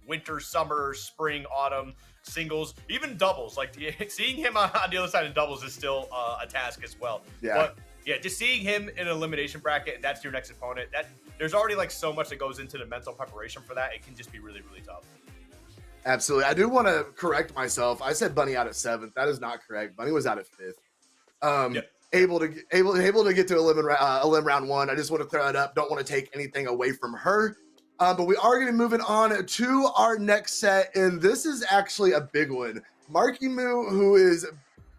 winter, summer, spring, autumn singles, even doubles. Like seeing him on the other side in doubles is still a task as well. Yeah. But yeah, just seeing him in an elimination bracket and that's your next opponent, there's already like so much that goes into the mental preparation for that. It can just be really, really tough. Absolutely. I do want to correct myself. I said Bunny out at 7th. That is not correct. Bunny was out at 5th. Able to get to elim round 1. I just want to clear that up. Don't want to take anything away from her. But we are going to be moving on to our next set, and this is actually a big one. Maryu, who is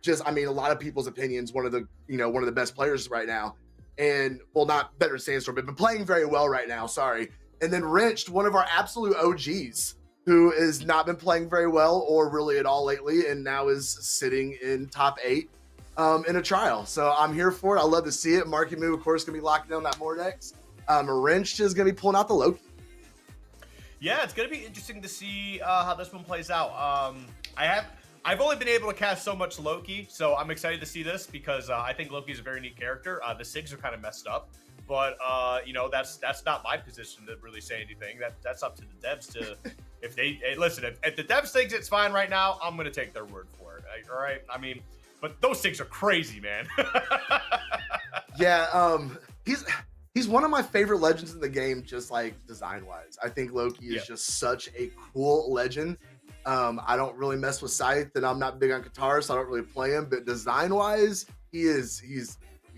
just, I mean, a lot of people's opinions, one of the best players right now, and well, not better than Sandstorm, but been playing very well right now. Sorry. And then Wrenched, one of our absolute OGs, who has not been playing very well or really at all lately, and now is sitting in top 8 in a trial. So I'm here for it. I love to see it. Maryu, of course, gonna be locking down that Mordex. Wrenched is gonna be pulling out the Loki. Yeah, it's gonna be interesting to see how this one plays out. I've only been able to cast so much Loki, so I'm excited to see this because I think Loki's a very neat character. The SIGs are kind of messed up, but that's not my position to really say anything. That's up to the devs to if they listen. If the devs think it's fine right now, I'm gonna take their word for it. All right, I mean, but those SIGs are crazy, man. Yeah, he's one of my favorite legends in the game, just like design wise. I think Loki is just such a cool legend. I don't really mess with Scythe, and I'm not big on guitar, so I don't really play him. But design-wise, he's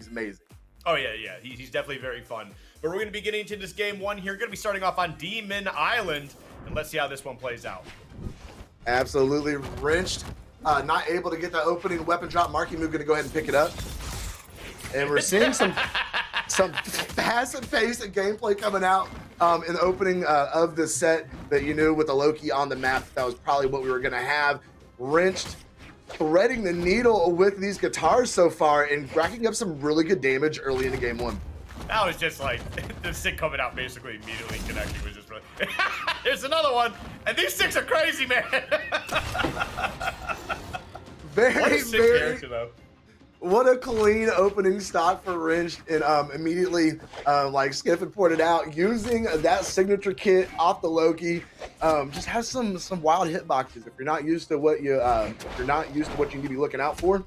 amazing. Oh yeah, he's definitely very fun. But we're gonna be getting into this game 1 here. Gonna be starting off on Demon Island, and let's see how this one plays out. Absolutely. Wrenched, not able to get that opening weapon drop. Maryu gonna go ahead and pick it up, and we're seeing some fast-paced gameplay coming out in the opening of this set that you knew with the Loki on the map. That was probably what we were going to have. Wrenched threading the needle with these guitars so far and racking up some really good damage early into game 1. That was just like the SIG coming out basically immediately connecting was just really. There's another one, and these SIGs are crazy, man. Very character, though. What a clean opening stock for Wrenched, and immediately, like Skiff had pointed out, using that signature kit off the Loki, just has some wild hitboxes. If you're not used to what you need to be looking out for,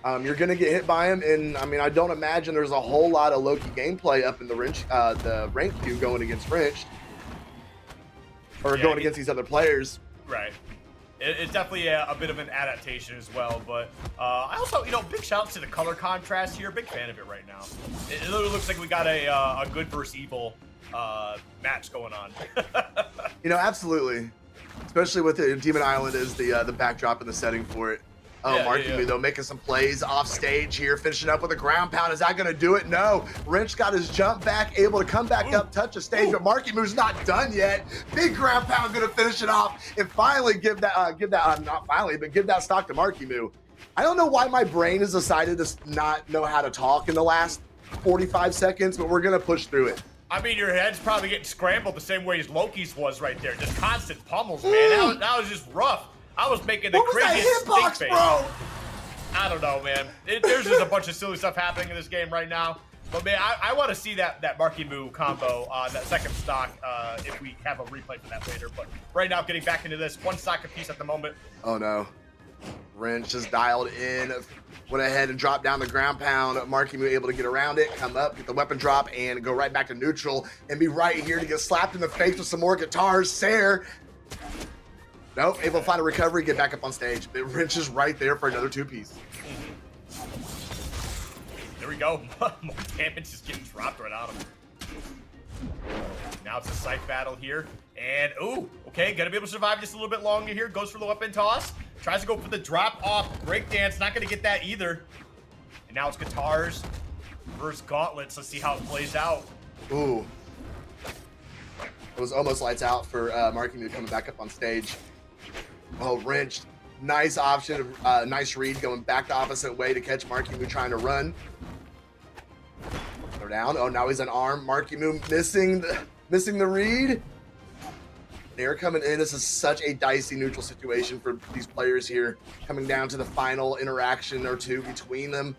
you're gonna get hit by him. And I mean, I don't imagine there's a whole lot of Loki gameplay up in the rank queue going against Wrenched or going against these other players. Right. It's definitely a bit of an adaptation as well, but I also, big shouts to the color contrast here. Big fan of it right now. It literally looks like we got a good versus evil match going on. Absolutely. Especially with it, Demon Island is the backdrop and the setting for it. Maryu, though, making some plays off stage here, finishing up with a ground pound. Is that going to do it? No. Wrench got his jump back, able to come back up, touch the stage, but Maryu's not done yet. Big ground pound going to finish it off and finally give that stock to Maryu. I don't know why my brain has decided to not know how to talk in the last 45 seconds, but we're going to push through it. I mean, your head's probably getting scrambled the same way as Loki's was right there. Just constant pummels, man. That was just rough. I was making the craziest stink face. Bro? I don't know, man. There's just a bunch of silly stuff happening in this game right now. But man, I want to see that Maryu combo on that second stock if we have a replay for that later. But right now, getting back into this, 1 stock apiece at the moment. Oh no. Wrench just dialed in, went ahead and dropped down the ground pound. Maryu able to get around it, come up, get the weapon drop, and go right back to neutral and be right here to get slapped in the face with some more guitars. Sair. Nope, able to find a recovery, get back up on stage. But Wrench is right there for another 2-piece. There we go. More damage is getting dropped right on him. Now it's a Scythe battle here. And, okay, gonna be able to survive just a little bit longer here. Goes for the weapon toss. Tries to go for the drop off breakdance. Not gonna get that either. And now it's guitars versus gauntlets. Let's see how it plays out. Ooh. It was almost lights out for Maryu coming back up on stage. Oh, Wrenched Nice option, nice read going back the opposite way to catch Maryu trying to run. Throw down. Oh, now he's an arm. Maryu missing the read. They're coming in. This is such a dicey neutral situation for these players here. Coming down to the final interaction or two between them.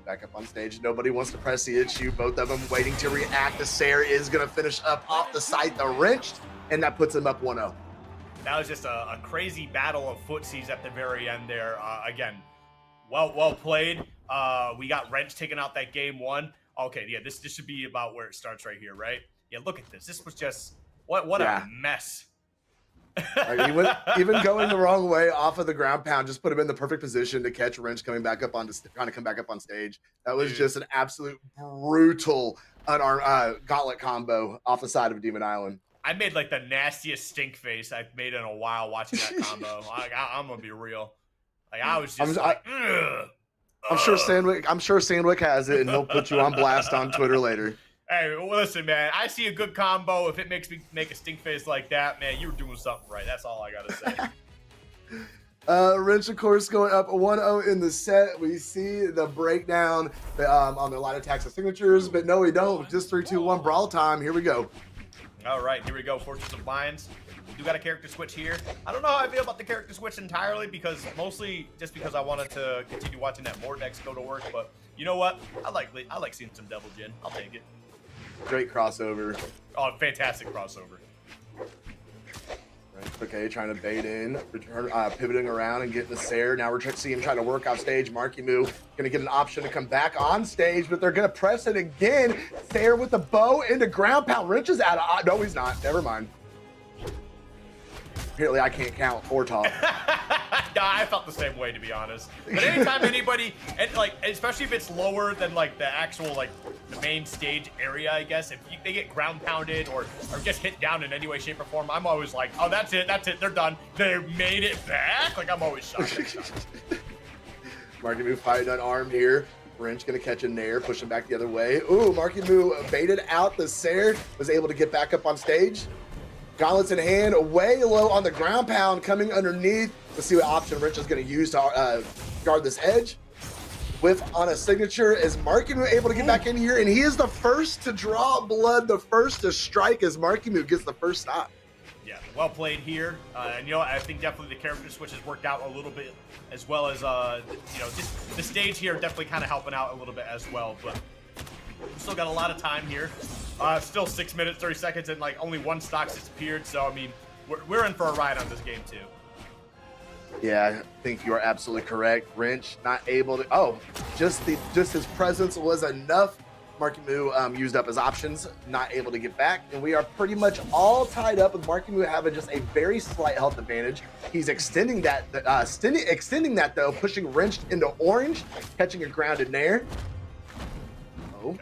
Back up on stage. Nobody wants to press the issue. Both of them waiting to react. The Sayer is going to finish up off the side, the wrenched, and that puts him up 1-0. That was just a crazy battle of footsies at the very end there. Again, well played. We got Wrench taking out that game one. Okay, yeah, this should be about where it starts right here, right? Yeah, look at this. This was just what a mess. Even going the wrong way off of the ground pound just put him in the perfect position to catch Wrench trying to come back up on stage. That was just an absolute brutal unarmed gauntlet combo off the side of Demon Island. I made like the nastiest stink face I've made in a while watching that combo. I'm gonna be real. Like I was just I'm sure Sandwick has it, and he'll put you on blast on Twitter later. Hey, well, listen, man. I see a good combo. If it makes me make a stink face like that, man, you were doing something right. That's all I gotta say. Wrench, of course, going up 1-0 in the set. We see the breakdown on the line attacks and signatures, but no, we don't. Just 3-2-1 brawl time. Here we go. All right, here we go. Fortress of Lions. We do got a character switch here. I don't know how I feel about the character switch entirely, because mostly just because I wanted to continue watching that Mordex go to work. But you know what? I like seeing some Devil Jin. I'll take it. Great crossover. Oh, fantastic crossover. Right, okay, trying to bait in, return, pivoting around and getting the Sayer. Now we're seeing him trying to work off stage. Maryu going to get an option to come back on stage, but they're going to press it again. Sayer with the bow into ground pound. Wrench is out of... No, he's not. Never mind. Apparently, I can't count or talk. Nah, I felt the same way, to be honest. But anytime anybody, and like, especially if it's lower than like the actual like the main stage area, I guess, if they get ground pounded or just hit down in any way, shape, or form, I'm always like, oh, that's it, they're done. They made it back. Like I'm always shocked. Maryu fighting unarmed here. Wrench gonna catch a nair, push him back the other way. Ooh, Maryu baited out the Sayer, was able to get back up on stage. Gauntlets in hand, way low on the ground pound, coming underneath. Let's see what option Wrench is going to use to guard this edge. Whiff on a signature. Is Maryu able to get back in here? And he is the first to draw blood, the first to strike as Maryu gets the first stop. Yeah, well played here. And, you know, I think definitely the character switch has worked out a little bit, as well as, you know, just the stage here definitely kind of helping out a little bit as well. But we've still got a lot of time here. Still 6 minutes, 30 seconds, and like only one stock's disappeared. So, I mean, we're in for a ride on this game, too. Yeah, I think you are absolutely correct. Wrench not able to... Oh, just his presence was enough. Maryu used up his options, not able to get back. And we are pretty much all tied up with Maryu having just a very slight health advantage. He's extending that, though, pushing Wrench into orange, catching a grounded nair. Oh. Okay.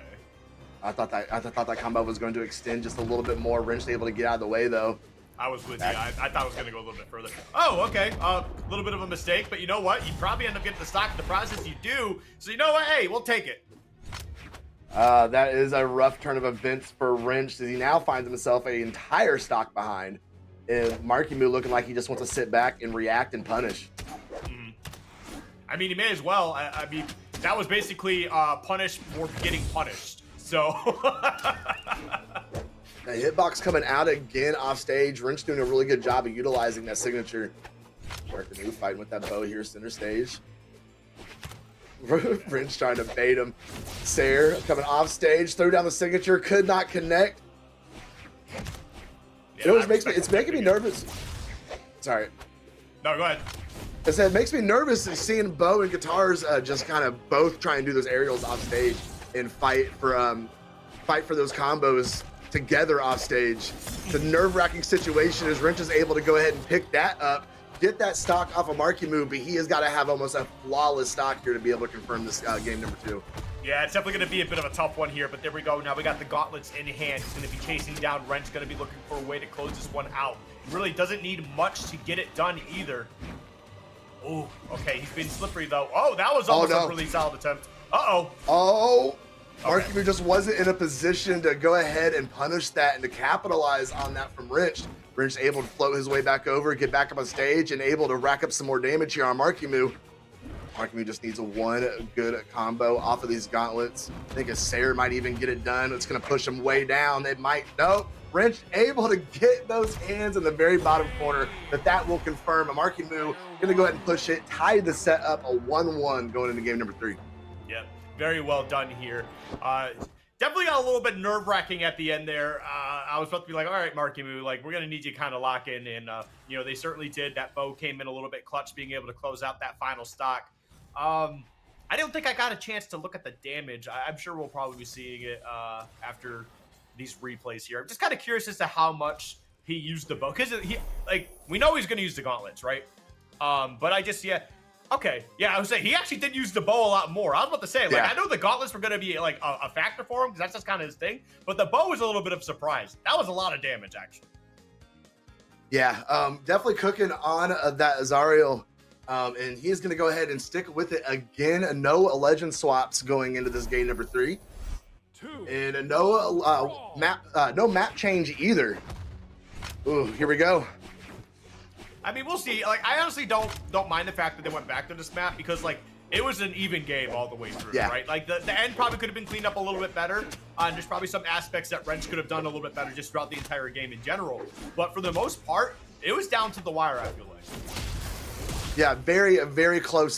I thought that combo was going to extend just a little bit more. Wrench able to get out of the way, though. I was with you. I thought it was going to go a little bit further. Oh, okay. A little bit of a mistake, but you know what? You probably end up getting the stock in the process. You do. So you know what? Hey, we'll take it. That is a rough turn of events for Wrench, as he now finds himself an entire stock behind. And Maryu looking like he just wants to sit back and react and punish. Mm-hmm. I mean, he may as well. I mean, that was basically punished for getting punished. So... The hitbox coming out again off stage. Wrench doing a really good job of utilizing that signature. Maryu fighting with that bow here, center stage. Wrench trying to bait him. Sayer coming off stage, threw down the signature, could not connect. Yeah, it's making me nervous. Sorry. No, go ahead. I said it makes me nervous seeing Bo and Guitars just kind of both try and do those aerials off stage and fight for those combos together off stage. The nerve-wracking situation is Wrench is able to go ahead and pick that up, get that stock off of Maryu, but he has got to have almost a flawless stock here to be able to confirm this game number 2. Yeah, it's definitely going to be a bit of a tough one here, but there we go. Now we got the gauntlets in hand. He's going to be chasing down Wrench, going to be looking for a way to close this one out. He really doesn't need much to get it done either. Oh, okay, he's been slippery though. Oh, that was almost a really solid attempt. Uh-oh. Oh. Okay. Maryu just wasn't in a position to go ahead and punish that and to capitalize on that from Wrench. Wrench able to float his way back over, get back up on stage, and able to rack up some more damage here on Maryu. Maryu just needs one good combo off of these gauntlets. I think a Sarah might even get it done. It's going to push him way down. It might. Nope. Wrench able to get those hands in the very bottom corner, but that will confirm. Maryu going to go ahead and push it, tie the set up a 1-1 going into game number 3. Yep, very well done here. Definitely got a little bit nerve-wracking at the end there. I was about to be like, all right, Maryu, like, we're going to need you to kind of lock in. And, you know, they certainly did. That bow came in a little bit clutch, being able to close out that final stock. I don't think I got a chance to look at the damage. I'm sure we'll probably be seeing it after these replays here. I'm just kind of curious as to how much he used the bow. Because, we know he's going to use the gauntlets, right? But I just, okay. Yeah, I was saying, he actually did use the bow a lot more. I was about to say, I know the gauntlets were going to be, like, a factor for him, because that's just kind of his thing. But the bow was a little bit of a surprise. That was a lot of damage, actually. Yeah, definitely cooking on that Azariel. And he is going to go ahead and stick with it again. No legend swaps going into this game number 3. And no map change either. Ooh, here we go. I mean, we'll see. Like, I honestly don't mind the fact that they went back to this map because, like, it was an even game all the way through, right? Like, the end probably could have been cleaned up a little bit better. And there's probably some aspects that Wrench could have done a little bit better just throughout the entire game in general. But for the most part, it was down to the wire, I feel like. Yeah, very close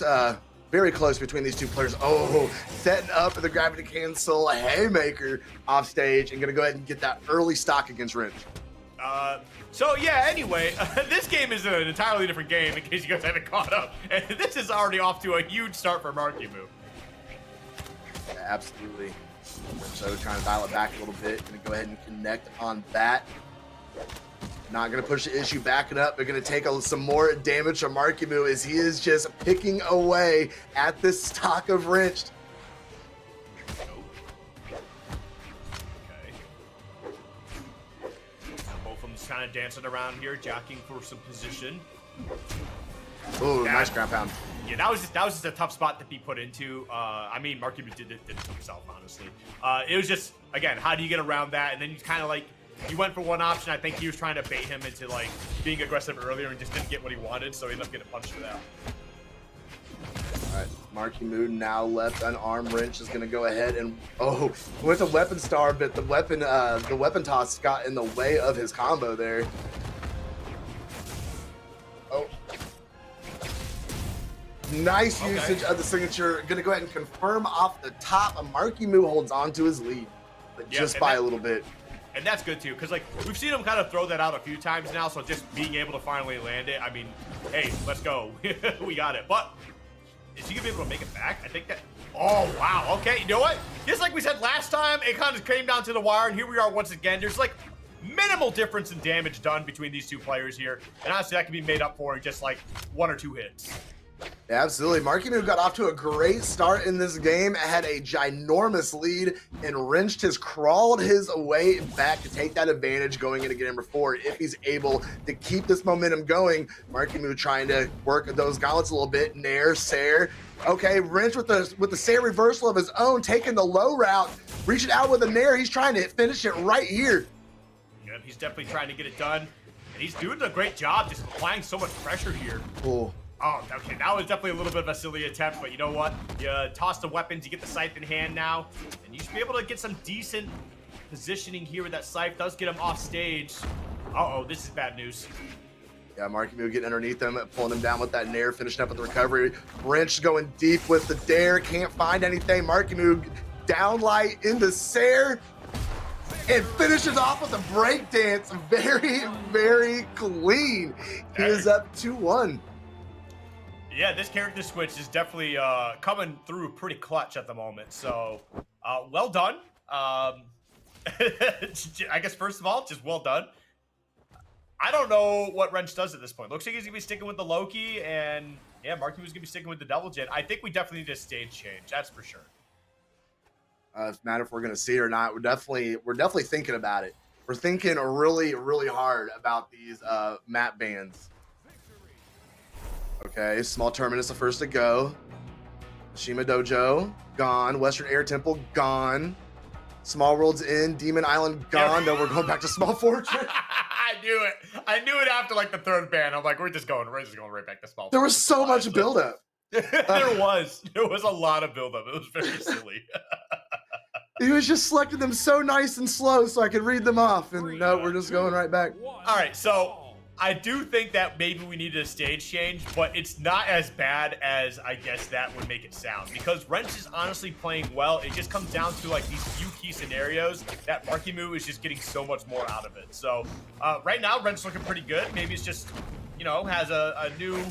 between these two players. Oh, setting up the gravity cancel haymaker off stage and gonna go ahead and get that early stock against Wrench. So yeah, anyway, this game is an entirely different game in case you guys haven't caught up. And this is already off to a huge start for Maryu. Yeah, absolutely. So trying to dial it back a little bit. Gonna go ahead and connect on that. Not going to push the issue, backing up. They're going to take some more damage from Maryu as he is just picking away at this stock of Wrench. Okay. Both of them just kind of dancing around here, jockeying for some position. Oh, nice ground pound. Yeah, that was just a tough spot to be put into. I mean, Maryu did it to himself, honestly. It was just, again, how do you get around that? And then you kind of like, he went for one option. I think he was trying to bait him into like being aggressive earlier and just didn't get what he wanted, so he ended up getting punched for that. All right, Maryu now left unarmed. Wrench is going to go ahead and with a weapon star, but the weapon toss got in the way of his combo there. Oh, nice usage of the signature. Going to go ahead and confirm off the top. Maryu holds on to his lead, but just by a little bit. And that's good too, because like we've seen him kind of throw that out a few times now, so just being able to finally land it, I mean, hey, let's go. We got it. But is he gonna be able to make it back? I think that, oh wow, okay, you know what? Just like we said last time, it kind of came down to the wire, and here we are once again. There's like minimal difference in damage done between these two players here, and honestly that can be made up for in just like 1 or 2 hits. Yeah, absolutely. Maryu got off to a great start in this game, had a ginormous lead, and Wrench has crawled his way back to take that advantage going into game number 4 if he's able to keep this momentum going. Maryu trying to work those gauntlets a little bit. Nair, Sair. Okay, Wrench with the Sair reversal of his own, taking the low route, reaching out with a Nair. He's trying to finish it right here. Yep, he's definitely trying to get it done. And he's doing a great job just applying so much pressure here. Cool. Oh, okay, that was definitely a little bit of a silly attempt, but you know what? You toss the weapons, you get the scythe in hand now, and you should be able to get some decent positioning here with that scythe. Does get him off stage. Uh-oh, this is bad news. Yeah, Maryu getting underneath them, pulling him down with that Nair, finishing up with the recovery. Wrench going deep with the dare, can't find anything. Maryu downlight into Sair, and finishes off with a breakdance. Very clean. He is up 2-1. Yeah, this character switch is definitely coming through pretty clutch at the moment. So, well done. I guess first of all, just well done. I don't know what Wrench does at this point. Looks like he's gonna be sticking with the Loki, and yeah, Maryu is gonna be sticking with the double jet. I think we definitely need a stage change. That's for sure. It's a matter if we're gonna see it or not. We're definitely thinking about it. We're thinking really hard about these map bans. Okay, small terminus the first to go. Shima Dojo gone. Western Air Temple gone. Small World's in. Demon Island gone. No, we're going back to Small Fortress. knew it. I knew it after like the third ban. I'm like, we're just going right back to small. There was so much buildup. There was a lot of buildup. It was very silly. He was just selecting them so nice and slow so I could read them off. And no, we're just going right back. All right, so I do think that maybe we needed a stage change, but it's not as bad as I guess that would make it sound, because Wrench is honestly playing well. It just comes down to like these few key scenarios that Maryu is just getting so much more out of it. So right now, Wrench's looking pretty good. Maybe it's just, you know, has a new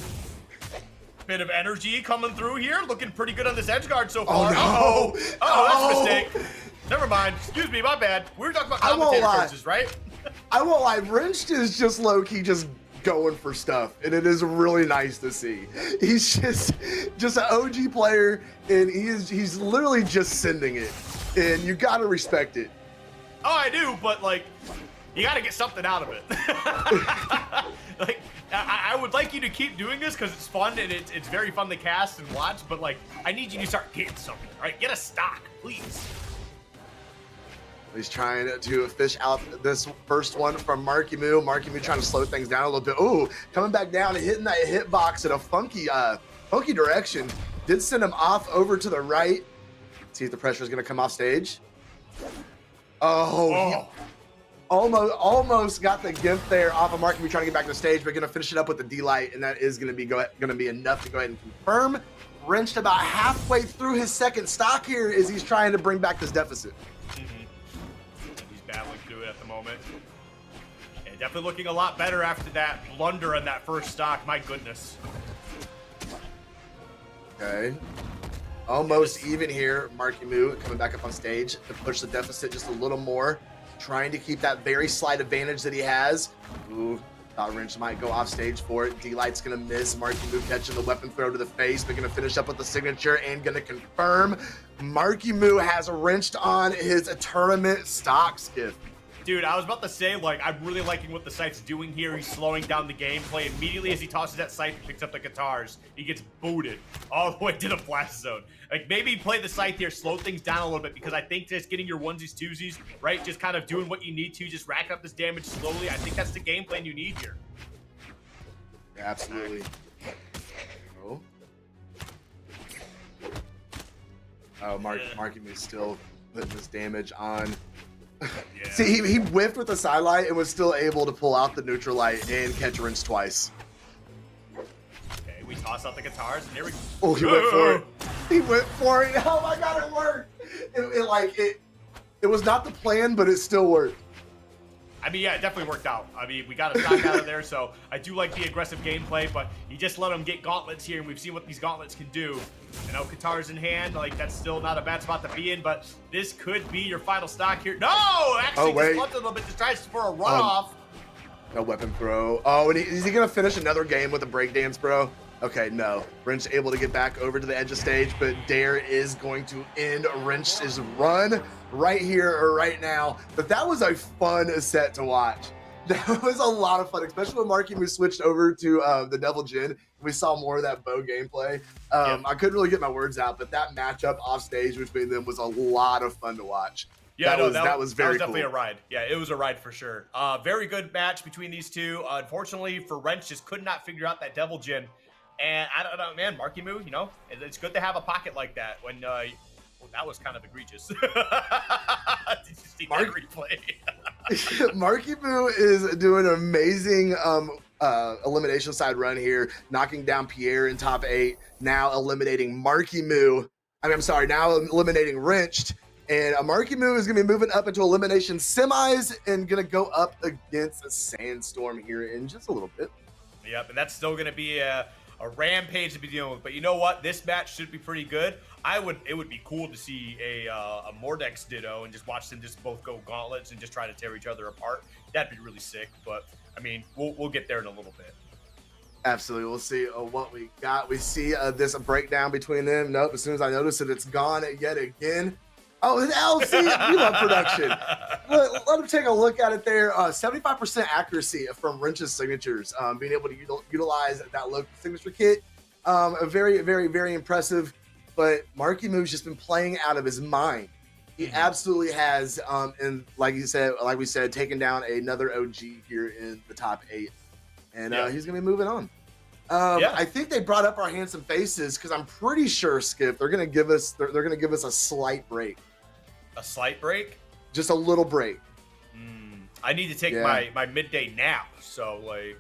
bit of energy coming through here. Looking pretty good on this edge guard so far. Oh, no. Oh, that's a mistake. Never mind. Excuse me, my bad. We were talking about commentator curses, right? I won't lie, Wrenched is just low-key just going for stuff, and it is really nice to see. He's just an OG player, and he's literally just sending it, and you gotta respect it. Oh, I do, but like, you gotta get something out of it. Like, I would like you to keep doing this because it's fun and it's very fun to cast and watch, but like, I need you to start getting something, right? Get a stock, please. He's trying to fish out this first one from Maryu. Maryu trying to slow things down a little bit. Ooh, coming back down and hitting that hitbox in a funky direction. Did send him off over to the right. See if the pressure is going to come off stage. Oh. Almost got the gift there off of Maryu trying to get back to the stage, but going to finish it up with the D-Light, and that is going to be enough to go ahead and confirm. Wrenched about halfway through his second stock here as he's trying to bring back this deficit. Battling through it at the moment. And definitely looking a lot better after that blunder on that first stock. My goodness. Okay. Almost even here. Maryu coming back up on stage to push the deficit just a little more. Trying to keep that very slight advantage that he has. Ooh, thought Wrench might go off stage for it. D-Light's going to miss. Maryu catching the weapon throw to the face, but going to finish up with the signature and going to confirm. Maryu has wrenched on his tournament stock skiff. Dude, I was about to say, like, I'm really liking what the site's doing here. He's slowing down the gameplay. Immediately as he tosses that scythe and picks up the guitars, he gets booted all the way to the blast zone. Like, maybe play the scythe here, slow things down a little bit, because I think just getting your onesies, twosies, right, just kind of doing what you need to, just rack up this damage slowly. I think that's the game plan you need here. Absolutely. Oh, Maryu is still putting this damage on. Yeah. See, he whiffed with the sidelight and was still able to pull out the neutral light and catch Wrench twice. Okay, we toss out the guitars, and here we go. Oh, he went for it. He went for it. Oh my God, it worked. It was not the plan, but it still worked. I mean, yeah, it definitely worked out. I mean, we got a stock out of there, so I do like the aggressive gameplay, but you just let them get gauntlets here, and we've seen what these gauntlets can do. You know, guitars in hand, like, that's still not a bad spot to be in, but this could be your final stock here. No! Actually, just flipped a little bit, just tries for a runoff. No weapon throw. Oh, and is he going to finish another game with a breakdance, bro? Okay, no. Wrench able to get back over to the edge of stage, but Dare is going to end Wrench's run right here or right now. But that was a fun set to watch. That was a lot of fun, especially when Maryu switched over to the Devil Jin. We saw more of that bow gameplay. I couldn't really get my words out, but that matchup off stage between them was a lot of fun to watch. Yeah, that was very definitely cool. a ride. Yeah, it was a ride for sure. Very good match between these two. Unfortunately for Wrench, just could not figure out that Devil Jin. And I don't know, man, Maryu, you know, it's good to have a pocket like that when well, that was kind of egregious. Did you see that replay? Maryu is doing an amazing elimination side run here, knocking down Pierre in top 8, now eliminating Maryu. Now eliminating Wrenched. And Maryu is going to be moving up into elimination semis and going to go up against Sandstorm here in just a little bit. Yep, and that's still going to be a rampage to be dealing with. But you know what? This match should be pretty good. It would be cool to see a Mordex Ditto and just watch them just both go gauntlets and just try to tear each other apart. That'd be really sick. But I mean, we'll get there in a little bit. Absolutely. We'll see what we got. We see this breakdown between them. Nope. As soon as I notice it, it's gone yet again. Oh, and LC, we love production. Let him take a look at it there. 75% accuracy from Wrench's signatures. Being able to utilize that local signature kit. A very, very, very impressive. But Markyu's just been playing out of his mind. He absolutely has, and like we said, taken down another OG here in the top 8, and he's gonna be moving on. I think they brought up our handsome faces because I'm pretty sure, Skip, they're gonna give us a slight break. A slight break? Just a little break. I need to take my midday nap, so like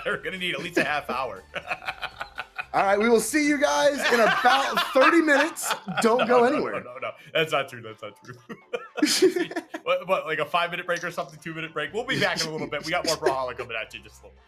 we're gonna need at least a half hour. All right, we will see you guys in about 30 minutes. Don't go anywhere. No, that's not true. That's not true. what, like a 5-minute break or something? 2-minute break? We'll be back in a little bit. We got more Brawlhalla coming at you just a little bit.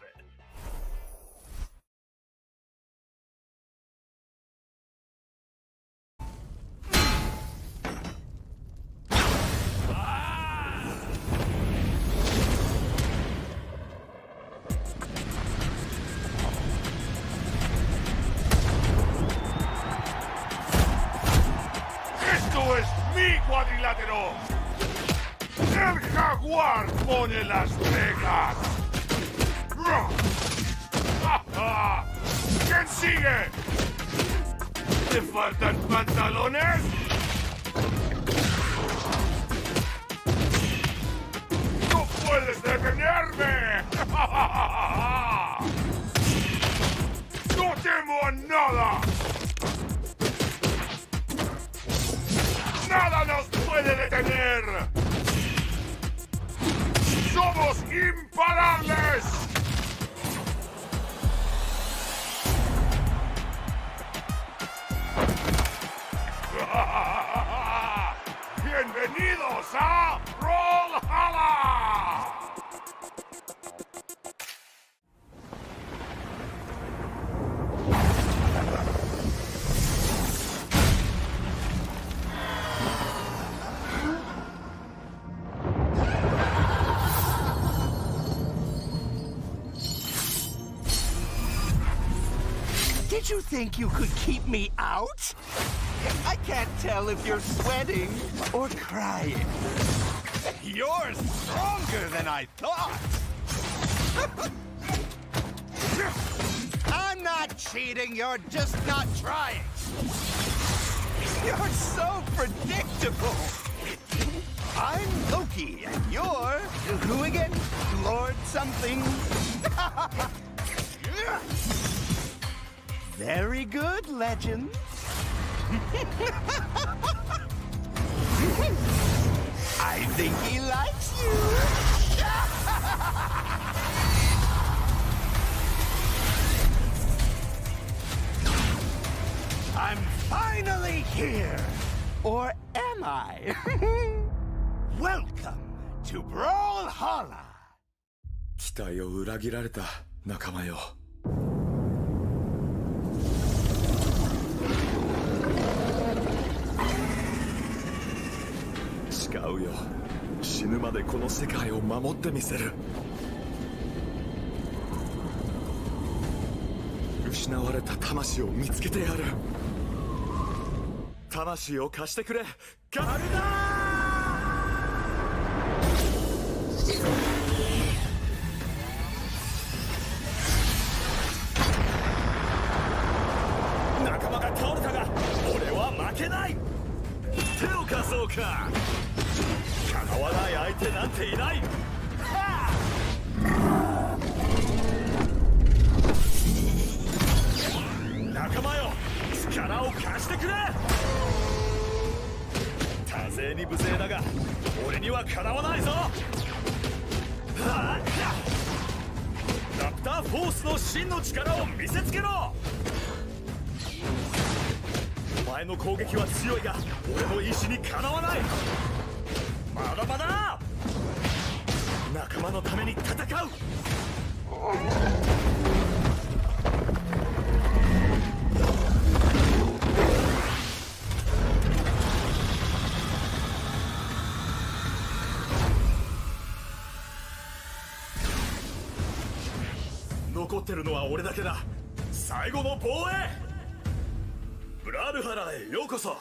¡Esto es mi cuadrilátero! ¡El jaguar pone las reglas! ¿Quién sigue? ¿Te faltan pantalones? ¡No puedes detenerme! ¡No temo a nada! ¡Nada nos puede detener! ¡Somos imparables! ¡Bienvenidos a Brawlhalla! Did you think you could keep me out? I can't tell if you're sweating or crying. You're stronger than I thought. I'm not cheating, you're just not trying. You're so predictable. I'm Loki, and you're who again? Lord something? Very good, legend. I think he likes you. I'm finally here. Or am I? Welcome to Brawlhalla. 期待を裏切られた仲間よ。誓うよ。死ぬまでこの世界を守ってみせる。失われた魂を見つけてやる。魂を貸してくれ。ガルダ仲間が倒れたが俺は負けない。手を貸そうか。かなわない相手なんていない。仲間よ、力を貸してくれ。多勢に無勢だが俺にはかなわないぞ。ラプターフォースの真の力を見せつけろ。お前の攻撃は強いが俺の意志にかなわない。まだまだ仲間のために戦う。残ってるのは俺だけだ。最後の防衛。ブラルハラへようこそ。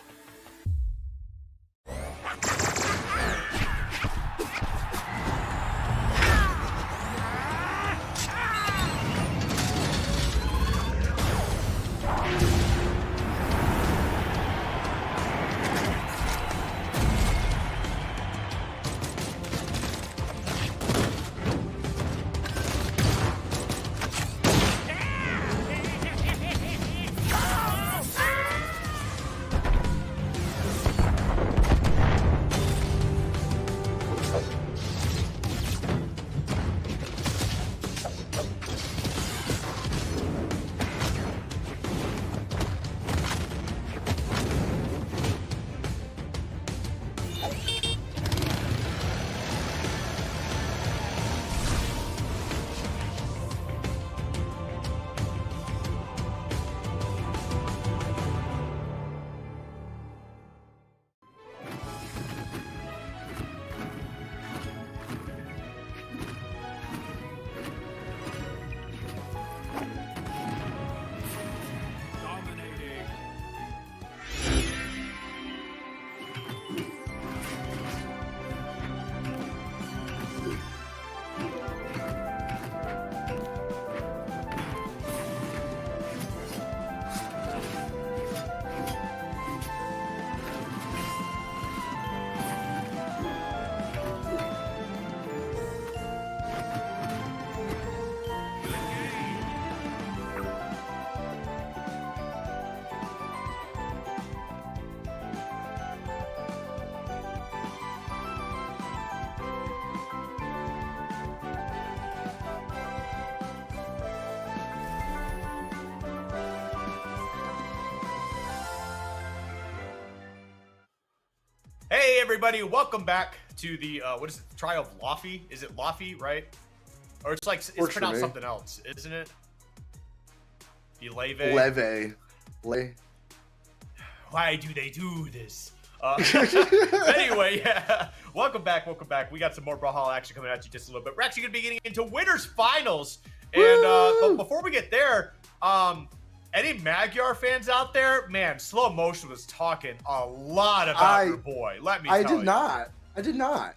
everybody, welcome back to the what is it? Trial of Laufey? Is it Laufey, right? Or it's like it's Works for pronounced me. something else, isn't it? Leve. Why do they do this? Anyway, yeah. Welcome back. We got some more Brawlhalla action coming at you just a little bit. We're actually going to be getting into winners finals. And but before we get there, any Magyar fans out there? Man, Slow Motion was talking a lot about your boy. Let me tell you. I did not.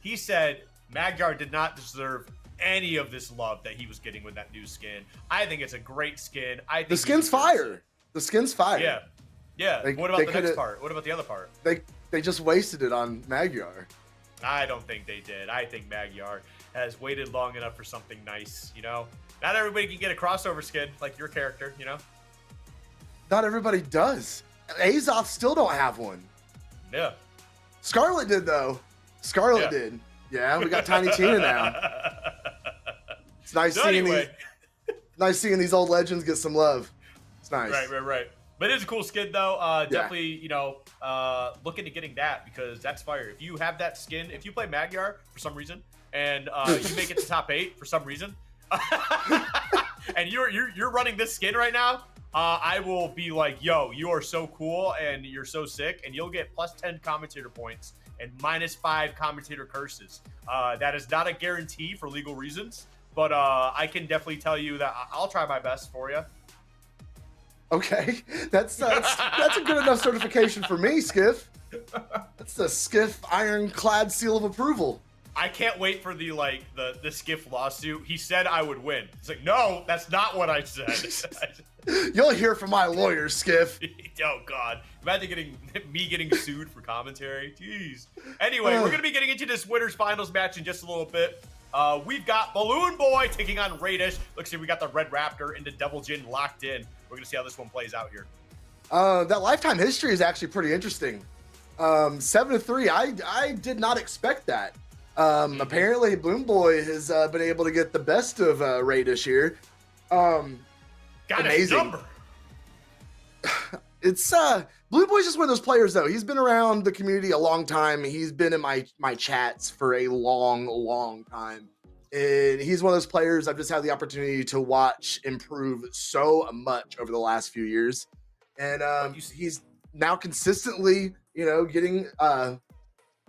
He said Magyar did not deserve any of this love that he was getting with that new skin. I think it's a great skin. I think The skin's fire. The skin's fire. Yeah. Yeah. What about the next part? What about the other part? They just wasted it on Magyar. I don't think they did. I think Magyar has waited long enough for something nice, you know? Not everybody can get a crossover skin like your character, you know? Not everybody does. Azoth still don't have one. Yeah. Scarlet did though. Scarlet did. Yeah, we got Tiny Tina now. It's nice seeing these old legends get some love. It's nice. Right. But it is a cool skin though. Definitely, you know, look into getting that because that's fire. If you have that skin, if you play Magyar for some reason and you make it to top 8 for some reason, and you're running this skin right now, I will be like, yo, you are so cool and you're so sick, and you'll get plus 10 commentator points and minus 5 commentator curses. That is not a guarantee for legal reasons, but I can definitely tell you that I'll try my best for you. Okay, that's a good enough certification for me, Skiff. That's the Skiff ironclad seal of approval. I can't wait for the Skiff lawsuit. He said I would win. It's like, no, that's not what I said. You'll hear from my lawyer, Skiff. Oh God, imagine me getting sued for commentary. Jeez. Anyway, we're gonna be getting into this winners finals match in just a little bit. We've got Balloon Boy taking on Radish. Looks like we got the Red Raptor and the Devil Jin locked in. We're gonna see how this one plays out here. That lifetime history is actually pretty interesting. 7-3. I did not expect that. Apparently, Balloon Boy has been able to get the best of Radish here. Got amazing. His number. It's Balloon Boy's just one of those players though. He's been around the community a long time. He's been in my chats for a long time. And he's one of those players I've just had the opportunity to watch improve so much over the last few years. And he's now consistently, getting top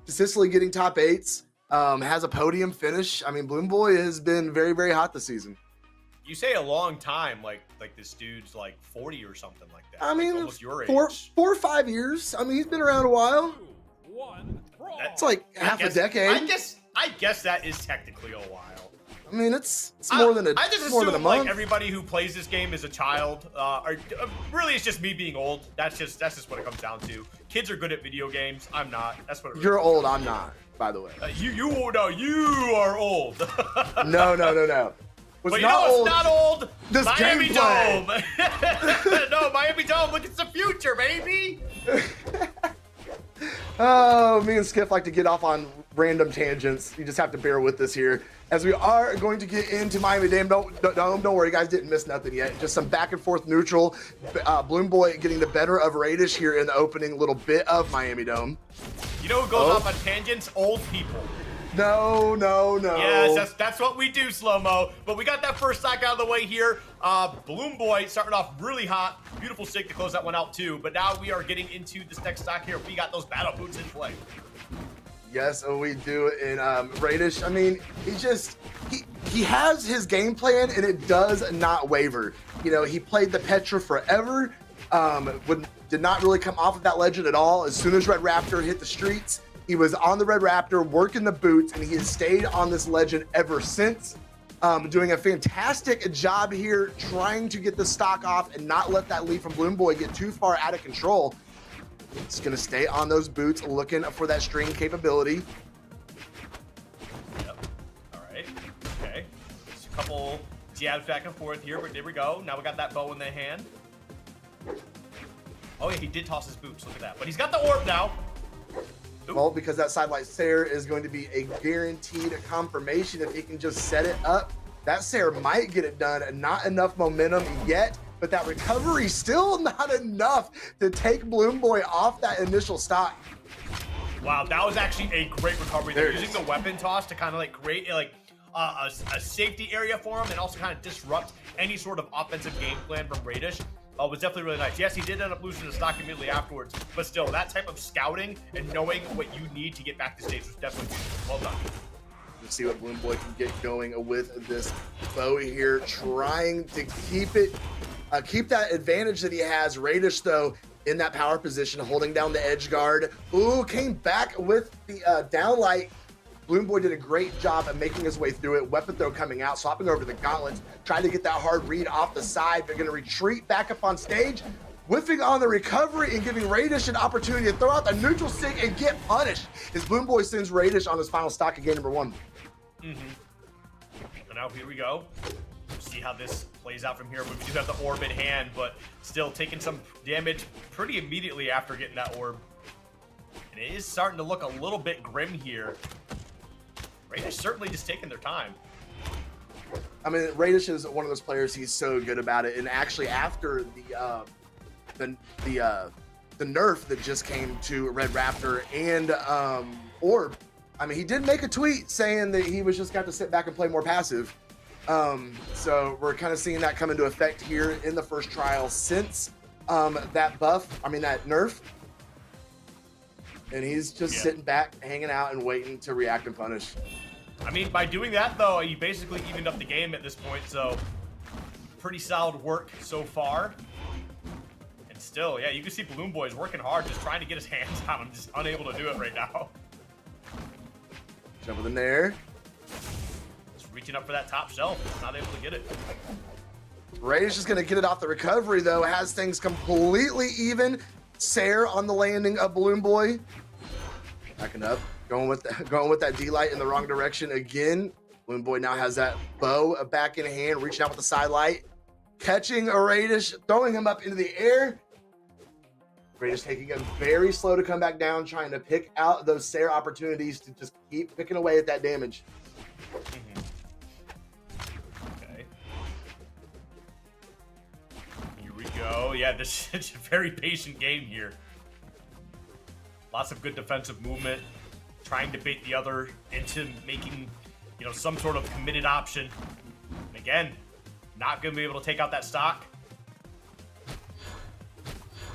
8s. Has a podium finish. I mean, Balloon Boy has been very, very hot this season. You say a long time, like this dude's like 40 or something like that. I mean, almost your age. 4 or 5 years. I mean, he's been around a while. It's like half a decade. I guess that is technically a while. I mean, it's more than a I just more than a assume month. like everybody who plays this game is a child. Or really, it's just me being old. That's just what it comes down to. Kids are good at video games. I'm not. That's what. You're old. I'm not. By the way. You are old. No. But you know what's not old? This Miami gameplay. Dome. No, Miami Dome. Look, it's the future, baby. Oh, me and Skiff like to get off on random tangents. You just have to bear with us here. As we are going to get into Miami Dome. Don't worry, guys, didn't miss nothing yet. Just some back and forth neutral. Balloon Boy getting the better of Radish here in the opening little bit of Miami Dome. You know who goes off on tangents? Old people. No. Yes, that's what we do, Slow-Mo. But we got that first stock out of the way here. Balloon Boy starting off really hot. Beautiful stick to close that one out too. But now we are getting into this next stock here. We got those battle boots in play. Yes, we do. And Radish, I mean, he has his game plan and it does not waver. He played the Petra forever. Did not really come off of that legend at all. As soon as Red Raptor hit the streets, he was on the Red Raptor working the boots, and he has stayed on this legend ever since. Doing a fantastic job here, trying to get the stock off and not let that lead from Balloon Boy get too far out of control. It's going to stay on those boots, looking for that string capability. Yep. All right. Okay. Just a couple jabs back and forth here, but there we go. Now we got that bow in the hand. Oh, yeah, he did toss his boots. Look at that. But he's got the orb now. Ooh. Well, because that sidelight Sair is going to be a guaranteed confirmation if he can just set it up. That Sair might get it done, and not enough momentum yet, but that recovery still not enough to take Balloon Boy off that initial stock. Wow, that was actually a great recovery. They're using the weapon toss to kind of like create a safety area for him and also kind of disrupt any sort of offensive game plan from Radish. Was definitely really nice. Yes, he did end up losing the stock immediately afterwards, but still, that type of scouting and knowing what you need to get back to stage was definitely beautiful. Well done. Let's see what Bloom Boy can get going with this bow here, trying to keep it, keep that advantage that he has. Radish, though, in that power position, holding down the edge guard. Ooh, came back with the downlight. Bloom Boy did a great job at making his way through it. Weapon throw coming out, swapping over the gauntlets, trying to get that hard read off the side. They're going to retreat back up on stage, whiffing on the recovery and giving Radish an opportunity to throw out the neutral stick and get punished. As Bloom Boy sends Radish on his final stock of game number 1. So now here we go. See how this plays out from here. We do have the orb in hand, but still taking some damage pretty immediately after getting that orb. And it is starting to look a little bit grim here. Radish certainly just taking their time. I mean, Radish is one of those players. He's so good about it. And actually, after the nerf that just came to Red Raptor and Orb, I mean, he did make a tweet saying that he was just got to sit back and play more passive. So we're kind of seeing that come into effect here in the first trial since that nerf. And he's just sitting back, hanging out, and waiting to react and punish. I mean, by doing that, though, you basically evened up the game at this point, so pretty solid work so far. And still, yeah, you can see Bloom Boy's working hard, just trying to get his hands on him, just unable to do it right now. Jump with him there. Just reaching up for that top shelf, not able to get it. Radish is going to get it off the recovery, though. Has things completely even. Sair on the landing of Bloom Boy. Backing up. Going with that D-light in the wrong direction again. Bloom Boy now has that bow back in hand, reaching out with the side light. Catching a Radish, throwing him up into the air. Radish taking him very slow to come back down, trying to pick out those Sair opportunities to just keep picking away at that damage. Okay. Here we go. Yeah, this is a very patient game here. Lots of good defensive movement. Trying to bait the other into making, some sort of committed option. And again, not going to be able to take out that stock.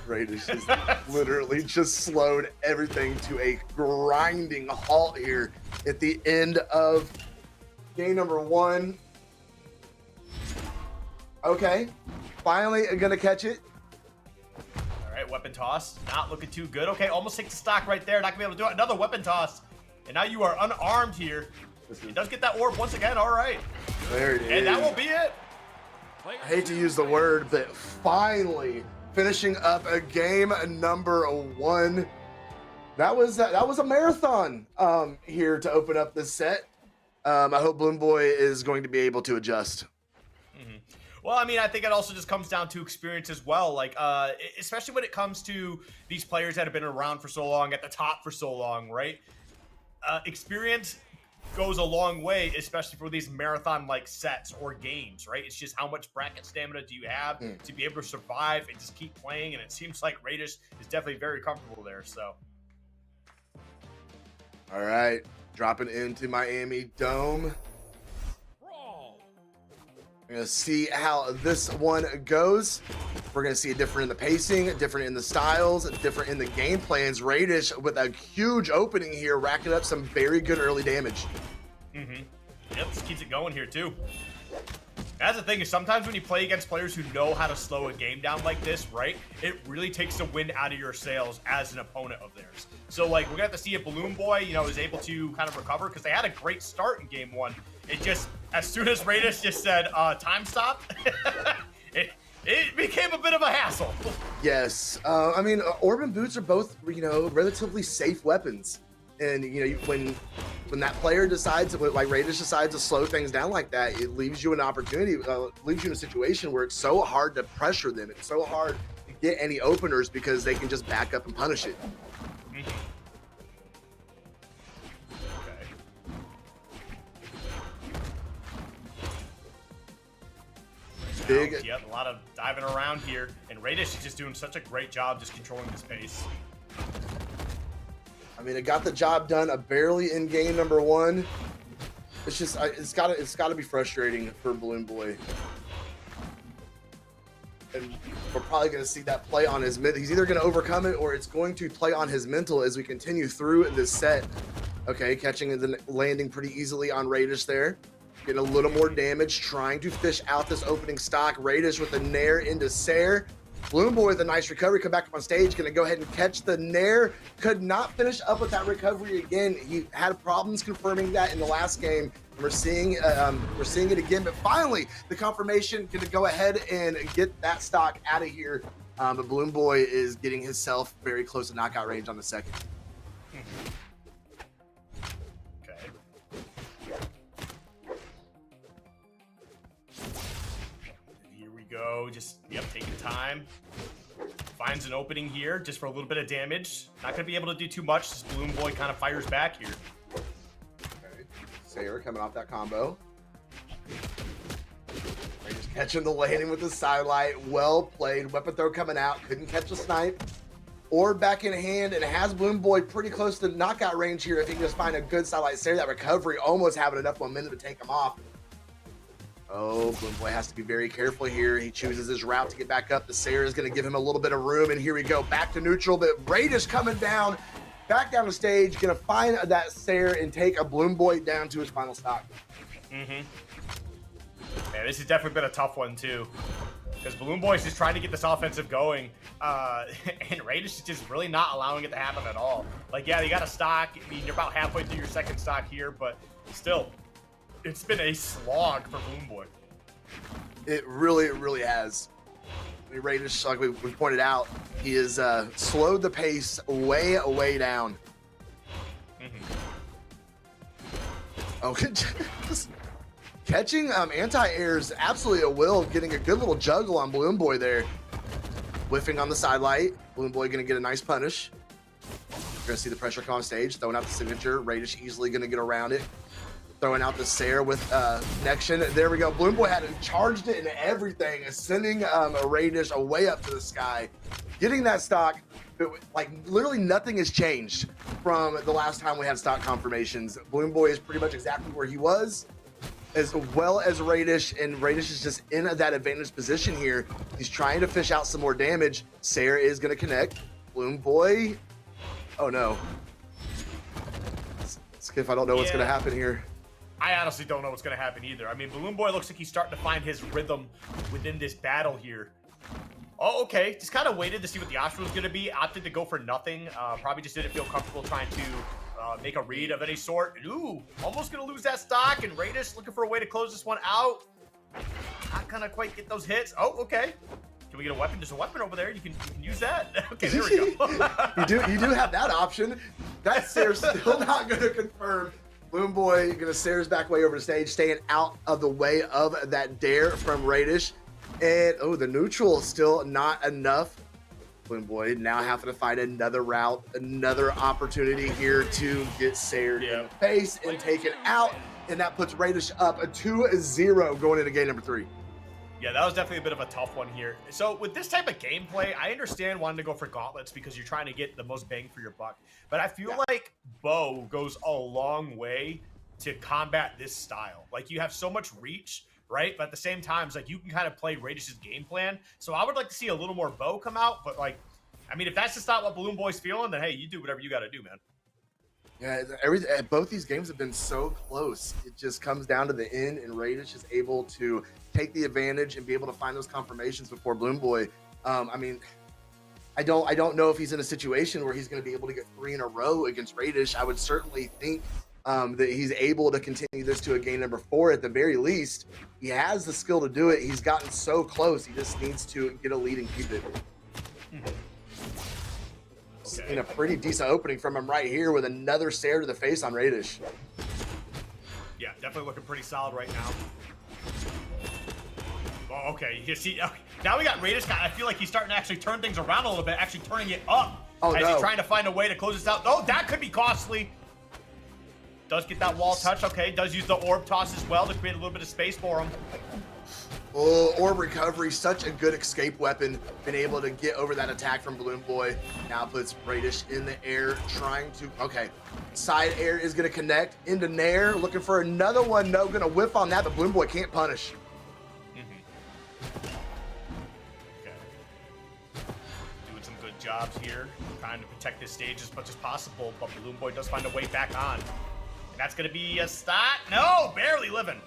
Radish is literally just slowed everything to a grinding halt here at the end of game number 1. Okay, finally gonna catch it. All right, weapon toss, not looking too good. Okay, almost takes the stock right there, not gonna be able to do it. Another weapon toss, and now you are unarmed here. He does get that orb once again, all right. There it is. And that will be it. I hate to use the word, but finally finishing up a game number 1. That was a marathon here to open up this set. I hope Bloom Boy is going to be able to adjust. Well, I mean, I think it also just comes down to experience as well. Like, especially when it comes to these players that have been around for so long, at the top for so long, right? Experience goes a long way, especially for these marathon-like sets or games, right? It's just how much bracket stamina do you have to be able to survive and just keep playing, and it seems like Radish is definitely very comfortable there, so. All right, dropping into Miami Dome. We're going to see how this one goes. We're going to see it different in the pacing, different in the styles, different in the game plans. Radish with a huge opening here, racking up some very good early damage. Yep, just keeps it going here too. That's the thing, is sometimes when you play against players who know how to slow a game down like this, right, it really takes the wind out of your sails as an opponent of theirs. So, like, we're going to have to see if Bloom Boy, is able to kind of recover, because they had a great start in game 1. It just, as soon as Radish just said, time stop, it became a bit of a hassle. Yes. I mean, Orb and Boots are both, relatively safe weapons. And, when that player decides, like Radish decides to slow things down like that, it leaves you an opportunity, leaves you in a situation where it's so hard to pressure them. It's so hard to get any openers because they can just back up and punish it. Big. Yep, a lot of diving around here, and Radish is just doing such a great job just controlling this pace. I mean, it got the job done barely in game number 1. It's just, it's gotta be frustrating for Balloon Boy. And we're probably going to see that play on his mid. He's either going to overcome it or it's going to play on his mental as we continue through this set. Okay, catching and then landing pretty easily on Radish there. Getting a little more damage, trying to fish out this opening stock. Radish with the nair into Sair. Balloon Boy with a nice recovery, come back up on stage, going to go ahead and catch the nair. Could not finish up with that recovery again. He had problems confirming that in the last game. We're seeing it again, but finally the confirmation going to go ahead and get that stock out of here. But Balloon Boy is getting himself very close to knockout range on the second. Okay. Here we go. Just, yep, taking time. Finds an opening here just for a little bit of damage. Not going to be able to do too much. This Balloon Boy kind of fires back here. Sair coming off that combo. They're just catching the landing with the sidelight. Well played. Weapon throw coming out. Couldn't catch the snipe. Orb back in hand and has Balloon Boy pretty close to knockout range here if he can just find a good sidelight. Sair, that recovery almost having enough momentum to take him off. Oh, Balloon Boy has to be very careful here. He chooses his route to get back up. The Sair is going to give him a little bit of room. And here we go. Back to neutral, but Radish coming down. Back down the stage, gonna find that Sair and take a Balloon Boy down to his final stock. Yeah, this has definitely been a tough one too, because Balloon Boy is just trying to get this offensive going, and Radish is just really not allowing it to happen at all. Like, yeah, you got a stock. I mean, you're about halfway through your second stock here, but still, it's been a slog for Balloon Boy. It really has. Radish, like we pointed out, he has slowed the pace way down. Oh, catching anti-airs absolutely at will, getting a good little juggle on Balloon Boy there. Whiffing on the sidelight. Balloon Boy gonna get a nice punish. You're gonna see the pressure come on stage, throwing out the signature. Radish easily gonna get around it. Throwing out the Sair with connection. There we go. Balloon Boy had charged it and everything, sending a Radish way up to the sky. Getting that stock, like literally nothing has changed from the last time we had stock confirmations. Balloon Boy is pretty much exactly where he was, as well as Radish, and Radish is just in that advantage position here. He's trying to fish out some more damage. Sair is going to connect. Balloon Boy, oh no. Skiff, I don't know what's going to happen here. I honestly don't know what's going to happen either. I mean, Balloon Boy looks like he's starting to find his rhythm within this battle here. Oh, okay. Just kind of waited to see what the option was going to be. Opted to go for nothing. Probably just didn't feel comfortable trying to make a read of any sort. Ooh, almost going to lose that stock. And Radish looking for a way to close this one out. Not going to quite get those hits. Oh, okay. Can we get a weapon? There's a weapon over there. You can use that. Okay, there we go. you do have that option. That Sair's still not going to confirm. Balloon Boy gonna Sair's back way over the stage, staying out of the way of that dare from Radish. And oh, the neutral is still not enough. Balloon Boy now having to find another route, another opportunity here to get Sair in the face and take it out. And that puts Radish up a 2-0 going into game number 3. Yeah, that was definitely a bit of a tough one here. So with this type of gameplay, I understand wanting to go for gauntlets because you're trying to get the most bang for your buck. But I feel like bow goes a long way to combat this style. Like, you have so much reach, right? But at the same time, it's like you can kind of play Radish's game plan. So I would like to see a little more bow come out. But like, I mean, if that's just not what Balloon Boy's feeling, then hey, you do whatever you got to do, man. Yeah, both these games have been so close. It just comes down to the end, and Radish is able to take the advantage and be able to find those confirmations before Balloon Boy. I mean, I don't know if he's in a situation where he's going to be able to get 3 in a row against Radish. I would certainly think that he's able to continue this to a game number 4 at the very least. He has the skill to do it. He's gotten so close. He just needs to get a lead and keep it. In a pretty decent opening from him right here with another Sair to the face on Radish. Yeah, definitely looking pretty solid right now. Oh, okay. You see, now we got Radish. I feel like he's starting to actually turn things around a little bit, actually turning it up as he's trying to find a way to close this out. Oh, that could be costly. Does get that wall touch. Okay, does use the orb toss as well to create a little bit of space for him. Oh, orb recovery, such a good escape weapon. Been able to get over that attack from Balloon Boy. Now puts Radish in the air, trying to, okay. Side air is gonna connect into Nair, looking for another one. No, gonna whiff on that, but Balloon Boy can't punish. Okay. Doing some good jobs here, trying to protect this stage as much as possible, but Balloon Boy does find a way back on. And that's gonna be a stat. No, barely living.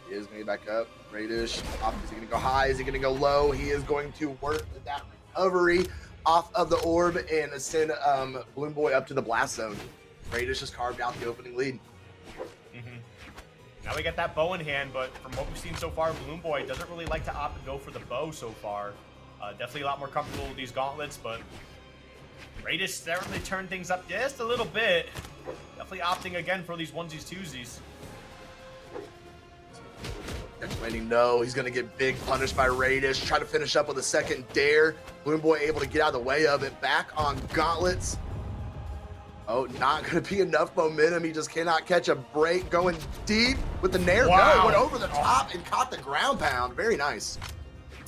He is going to get back up. Radish, is he going to go high? Is he going to go low? He is going to work that recovery off of the orb and send Balloon Boy up to the blast zone. Radish has carved out the opening lead. Now we got that bow in hand, but from what we've seen so far, Balloon Boy doesn't really like to opt and go for the bow so far. Definitely a lot more comfortable with these gauntlets, but Radish certainly turned things up just a little bit. Definitely opting again for these onesies, twosies. Landing, no, he's going to get big punished by Radish. Try to finish up with a second dare. Balloon Boy able to get out of the way of it. Back on gauntlets. Oh, not going to be enough momentum. He just cannot catch a break. Going deep with the Nair. Wow. No, went over the top and caught the ground pound. Very nice.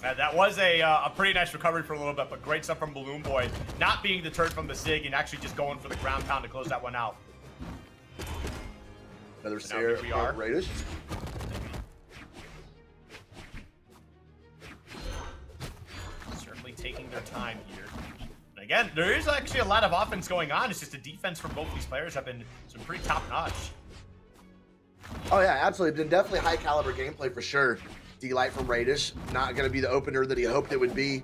That was a pretty nice recovery for a little bit, but great stuff from Balloon Boy. Not being deterred from the SIG and actually just going for the ground pound to close that one out. Another So now here we are. Radish. Certainly taking their time here. And again, there is actually a lot of offense going on. It's just the defense from both these players have been some pretty top-notch. Oh yeah, absolutely. Been definitely high caliber gameplay for sure. D-Light from Radish, not going to be the opener that he hoped it would be.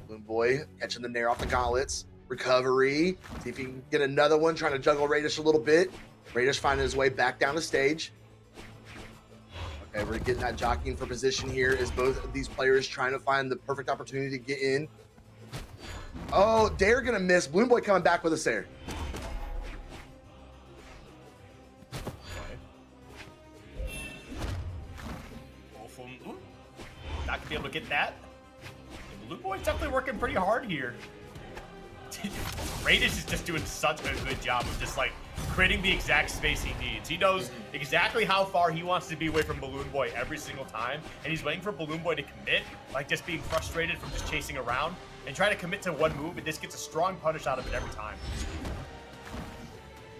Balloon Boy catching the Nair off the gauntlets. Recovery. See if he can get another one, trying to juggle Radish a little bit. Radish finding his way back down the stage. Okay, we're getting that jockeying for position here as both of these players trying to find the perfect opportunity to get in. Oh, Dare going to miss. Balloon Boy coming back with a Sair. Not gonna be able to get that. Balloon Boy's definitely working pretty hard here. Radish is just doing such a good job of just like creating the exact space he needs. He knows exactly how far he wants to be away from Balloon Boy every single time, and he's waiting for Balloon Boy to commit, like just being frustrated from just chasing around and try to commit to one move, and this gets a strong punish out of it every time.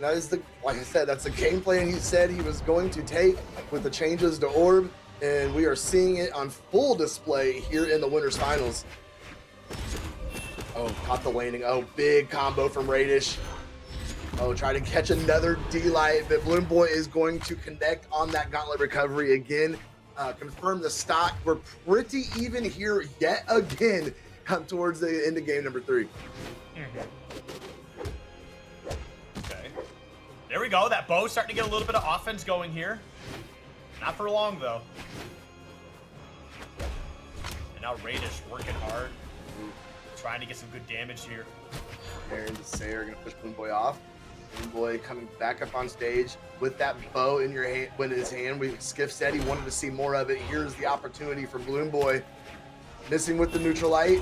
That is like I said, that's the game plan he said he was going to take with the changes to Orb. And we are seeing it on full display here in the winners finals. Oh, caught the landing. Oh, big combo from Radish. Oh, try to catch another D-Light, but Balloon Boy is going to connect on that gauntlet recovery again. Confirm the stock. We're pretty even here yet again towards the end of game number 3. Okay. There we go. That bow's starting to get a little bit of offense going here. Not for long, though. And now Radish working hard. Trying to get some good damage here. Aaron and Sair are going to push Balloon Boy off. Balloon Boy coming back up on stage with that bow in your hand, in his hand. Skiff said he wanted to see more of it. Here's the opportunity for Balloon Boy. Missing with the neutral light.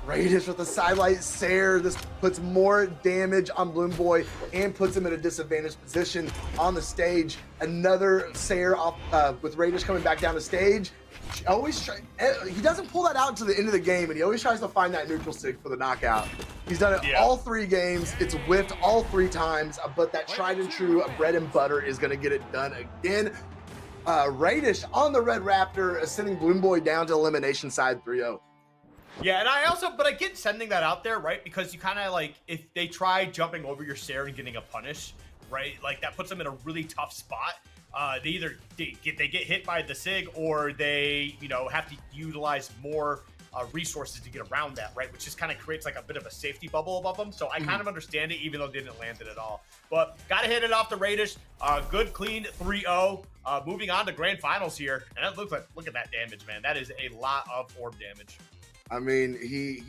Radish with the sidelight Sair. This puts more damage on Balloon Boy and puts him in a disadvantaged position on the stage. Another Sair off with Radish coming back down the stage. He doesn't pull that out until the end of the game, and he always tries to find that neutral stick for the knockout. He's done it all 3 games. It's whiffed all 3 times, but that tried and true bread and butter is going to get it done again. Radish on the Red Raptor, sending Balloon Boy down to elimination side 3-0. Yeah, and I get sending that out there, right? Because you kind of like, if they try jumping over your Sair and getting a punish, right? Like that puts them in a really tough spot. They either get hit by the SIG, or they, have to utilize more resources to get around that, right? Which just kind of creates like a bit of a safety bubble above them. So I kind of understand it, even though they didn't land it at all. But gotta hit it off the Radish. Good, clean 3-0. Moving on to grand finals here, and it looks like, look at that damage, man. That is a lot of orb damage. I mean, he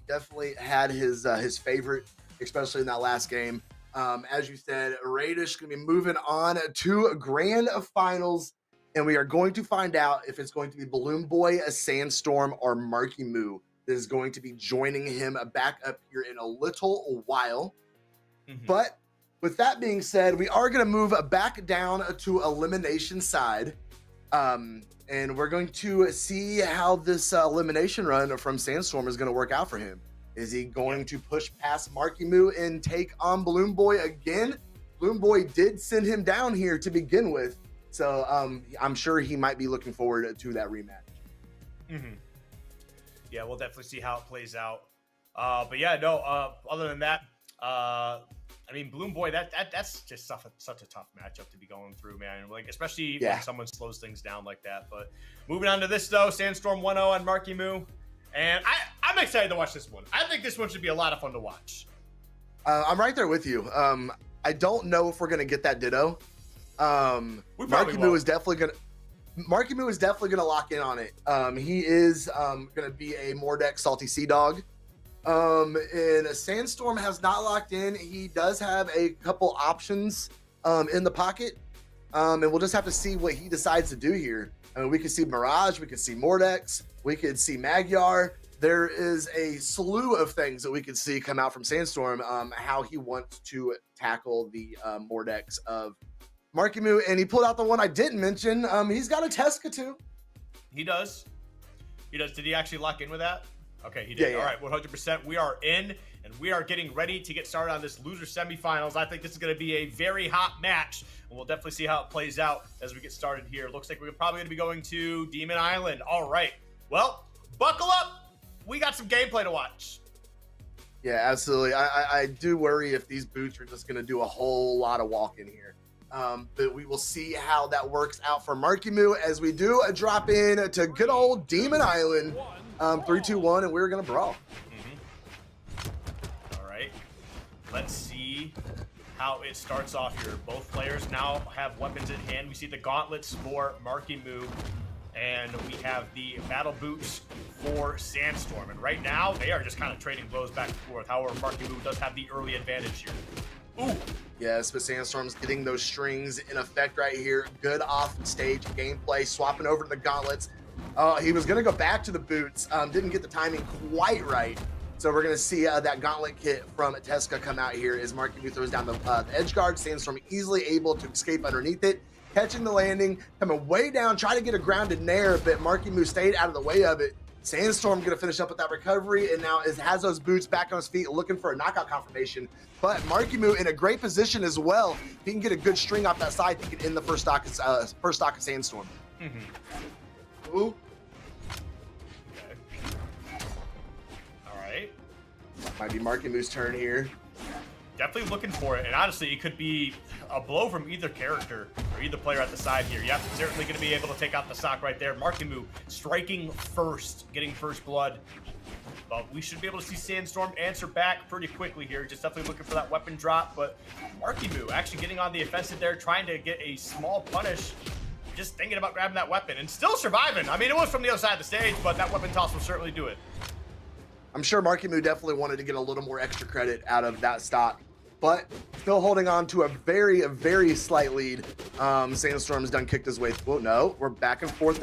definitely had his favorite, especially in that last game. As you said, Radish going to be moving on to grand finals, and we are going to find out if it's going to be Balloon Boy, a Sandstorm, or Maryu that is going to be joining him back up here in a little while. But with that being said, we are going to move back down to elimination side. And we're going to see how this elimination run from Sandstorm is going to work out for him. Is he going to push past Maryu and take on Balloon Boy again? Balloon Boy did send him down here to begin with, so I'm sure he might be looking forward to that rematch. Yeah, we'll definitely see how it plays out. But yeah, no. Other than that, I mean, Balloon Boy, that's just such a tough matchup to be going through, man. Like, especially when someone slows things down like that. But moving on to this, though, Sandstorm 1-0 on Maryu. And I'm excited to watch this one. I think this one should be a lot of fun to watch. I'm right there with you. I don't know if we're going to get that ditto. Maryu is definitely going to lock in on it. He is going to be a Mordex Salty Sea Dog. And Sandstorm has not locked in. He does have a couple options in the pocket, and we'll just have to see what he decides to do here. I mean, we could see Mirage, we could see Mordex, we could see Magyar. There is a slew of things that we could see come out from Sandstorm, how he wants to tackle the Mordex of Maryu. And he pulled out the one I didn't mention. He's got a Tesca too. He does. Did he actually lock in with that? Okay, he did. Yeah. All right, 100%. We are in, and we are getting ready to get started on this loser semifinals. I think this is going to be a very hot match, and we'll definitely see how it plays out as we get started here. Looks like we're probably going to be going to Demon Island. All right. Well, buckle up. We got some gameplay to watch. Yeah, absolutely. I do worry if these boots are just going to do a whole lot of walking here. But we will see how that works out for Maryu as we do a drop in to good old Demon Island. 3, 2, 1, and we're gonna brawl. All right, let's see how it starts off here. Both players now have weapons in hand. We see the gauntlets for Maryu, and we have the battle boots for Sandstorm. And right now, they are just kind of trading blows back and forth. However, Maryu does have the early advantage here. Ooh. Yes, but Sandstorm's getting those strings in effect right here. Good off-stage gameplay, swapping over to the gauntlets. He was going to go back to the boots, didn't get the timing quite right. So we're going to see that gauntlet kit from Tesca come out here as Maryu throws down the edge guard. Sandstorm easily able to escape underneath it, catching the landing, coming way down, trying to get a grounded nair, but Maryu stayed out of the way of it. Sandstorm going to finish up with that recovery, and now has those boots back on his feet looking for a knockout confirmation. But Maryu in a great position as well. If he can get a good string off that side, he can end the first stock of Sandstorm. Ooh. Okay. All right. Might be Markyu's turn here. Definitely looking for it, and honestly, it could be a blow from either character or either player at the side here. Yep, certainly going to be able to take out the stock right there. Maryu striking first, getting first blood. But we should be able to see Sandstorm answer back pretty quickly here. Just definitely looking for that weapon drop, but Maryu actually getting on the offensive there, trying to get a small punish. Just thinking about grabbing that weapon and still surviving. I mean, it was from the other side of the stage, but that weapon toss will certainly do it. I'm sure Maryu definitely wanted to get a little more extra credit out of that stock, but still holding on to a very slight lead. Sandstorm's done kicked his way. Well, no, we're back and forth.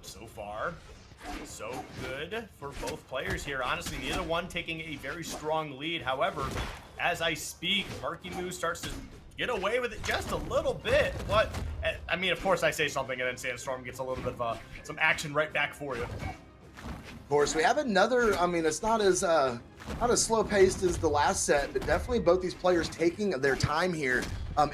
So far, so good for both players here. Honestly, neither one taking a very strong lead. However, as I speak, Maryu starts to get away with it just a little bit. But I mean, of course, I say something, and then Sandstorm gets a little bit of some action right back for you. Of course, we have another. I mean, it's not as slow paced as the last set, but definitely both these players taking their time here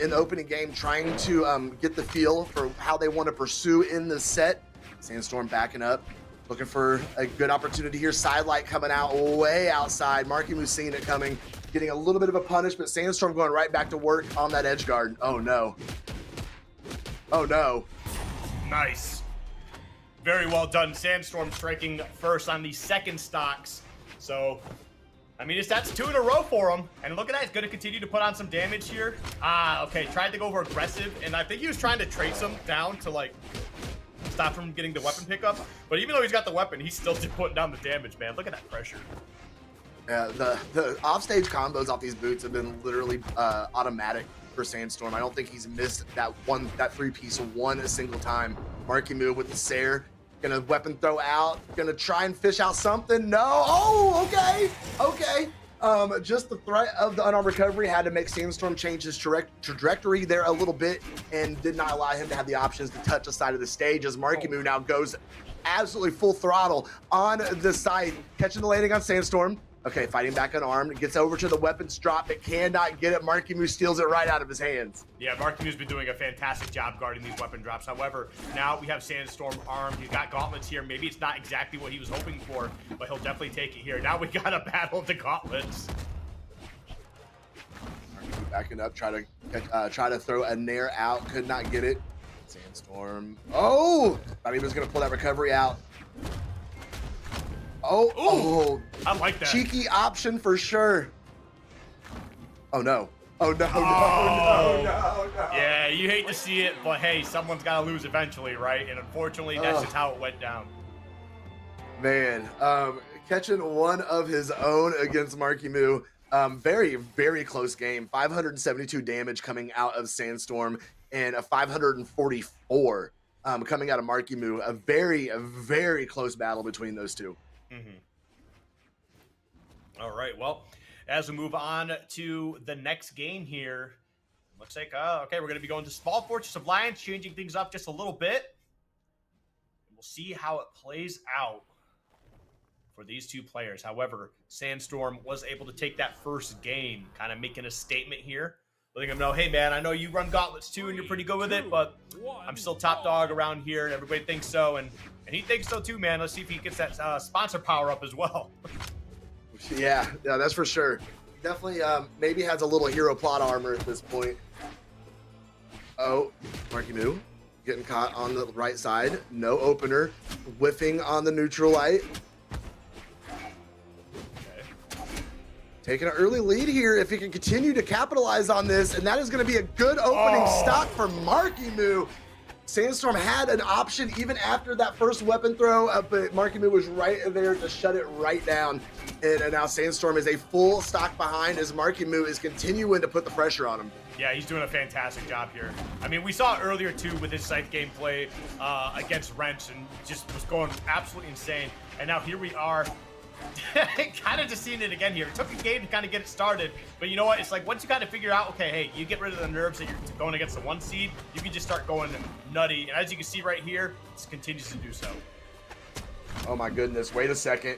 in the opening game, trying to get the feel for how they want to pursue in the set. Sandstorm backing up, looking for a good opportunity here. Sidelight coming out way outside. Maryu seeing it coming, getting a little bit of a punish, but Sandstorm going right back to work on that edge guard. Oh no. Oh no. Nice. Very well done. Sandstorm striking first on the second stocks. So, I mean, that's 2 in a row for him. And look at that. He's going to continue to put on some damage here. Okay. Tried to go over aggressive. And I think he was trying to trace him down to, like, stop from getting the weapon pickup. But even though he's got the weapon, he's still putting down the damage, man. Look at that pressure. Yeah, the offstage combos off these boots have been literally automatic for Sandstorm. I don't think he's missed that 3-piece one single time. Maryu with the Sair, gonna weapon throw out, gonna try and fish out something. No, oh, okay. Just the threat of the unarmed recovery had to make Sandstorm change his trajectory there a little bit and did not allow him to have the options to touch the side of the stage as Maryu now goes absolutely full throttle on the side, catching the landing on Sandstorm. Okay, fighting back unarmed, gets over to the weapons drop, but cannot get it. Maryu steals it right out of his hands. Yeah, Maryu's been doing a fantastic job guarding these weapon drops. However, now we have Sandstorm armed. He's got gauntlets here. Maybe it's not exactly what he was hoping for, but he'll definitely take it here. Now we got a battle of the gauntlets. Maryu backing up, try to throw a nair out, could not get it. Sandstorm. Oh! Thought he was gonna pull that recovery out. Oh, I like that. Cheeky option for sure. Oh no. Oh no, no. Yeah, you hate to see it, but hey, someone's got to lose eventually, right? And unfortunately, that's just how it went down. Man, catching one of his own against Maryu. Very, very close game. 572 damage coming out of Sandstorm and a 544 coming out of Maryu. A very close battle between those two. All right, well, as we move on to the next game here, looks like, okay, we're going to be going to Small Fortress of Lions, changing things up just a little bit. We'll see how it plays out for these two players. However, Sandstorm was able to take that first game, kind of making a statement here, letting them know, hey, man, I know you run gauntlets too, and you're pretty good with it, but I'm still top dog around here, and everybody thinks so, and he thinks so too, man. Let's see if he gets that sponsor power up as well. Yeah, that's for sure. Definitely maybe has a little hero plot armor at this point. Oh, Maryu getting caught on the right side. No opener. Whiffing on the neutral light. Taking an early lead here if he can continue to capitalize on this, and that is going to be a good opening stock for Maryu. Sandstorm had an option even after that first weapon throw, but Maryu was right there to shut it right down. And now Sandstorm is a full stock behind as Maryu is continuing to put the pressure on him. Yeah, he's doing a fantastic job here. I mean, we saw it earlier too with his scythe gameplay against Wrench and just was going absolutely insane. And now here we are. Kind of just seeing it again here. It took a game to kind of get it started, but you know what? It's like once you kind of figure out, okay, hey, you get rid of the nerves that you're going against the 1 seed, you can just start going nutty. And as you can see right here, it continues to do so. Oh my goodness, wait a second.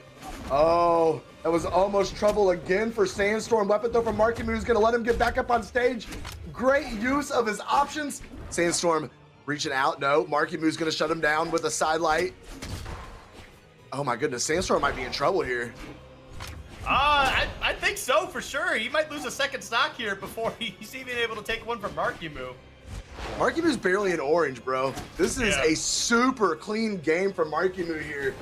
Oh, that was almost trouble again for Sandstorm. Weapon throw from Maryu, who's gonna let him get back up on stage. Great use of his options. Sandstorm reaching out. No, Maryu gonna shut him down with a side light. Oh my goodness, Sandstorm might be in trouble here. I think so for sure. He might lose a second stock here before he's even able to take one from Maryu. Maryu's barely in orange, bro. This is a super clean game from Maryu here.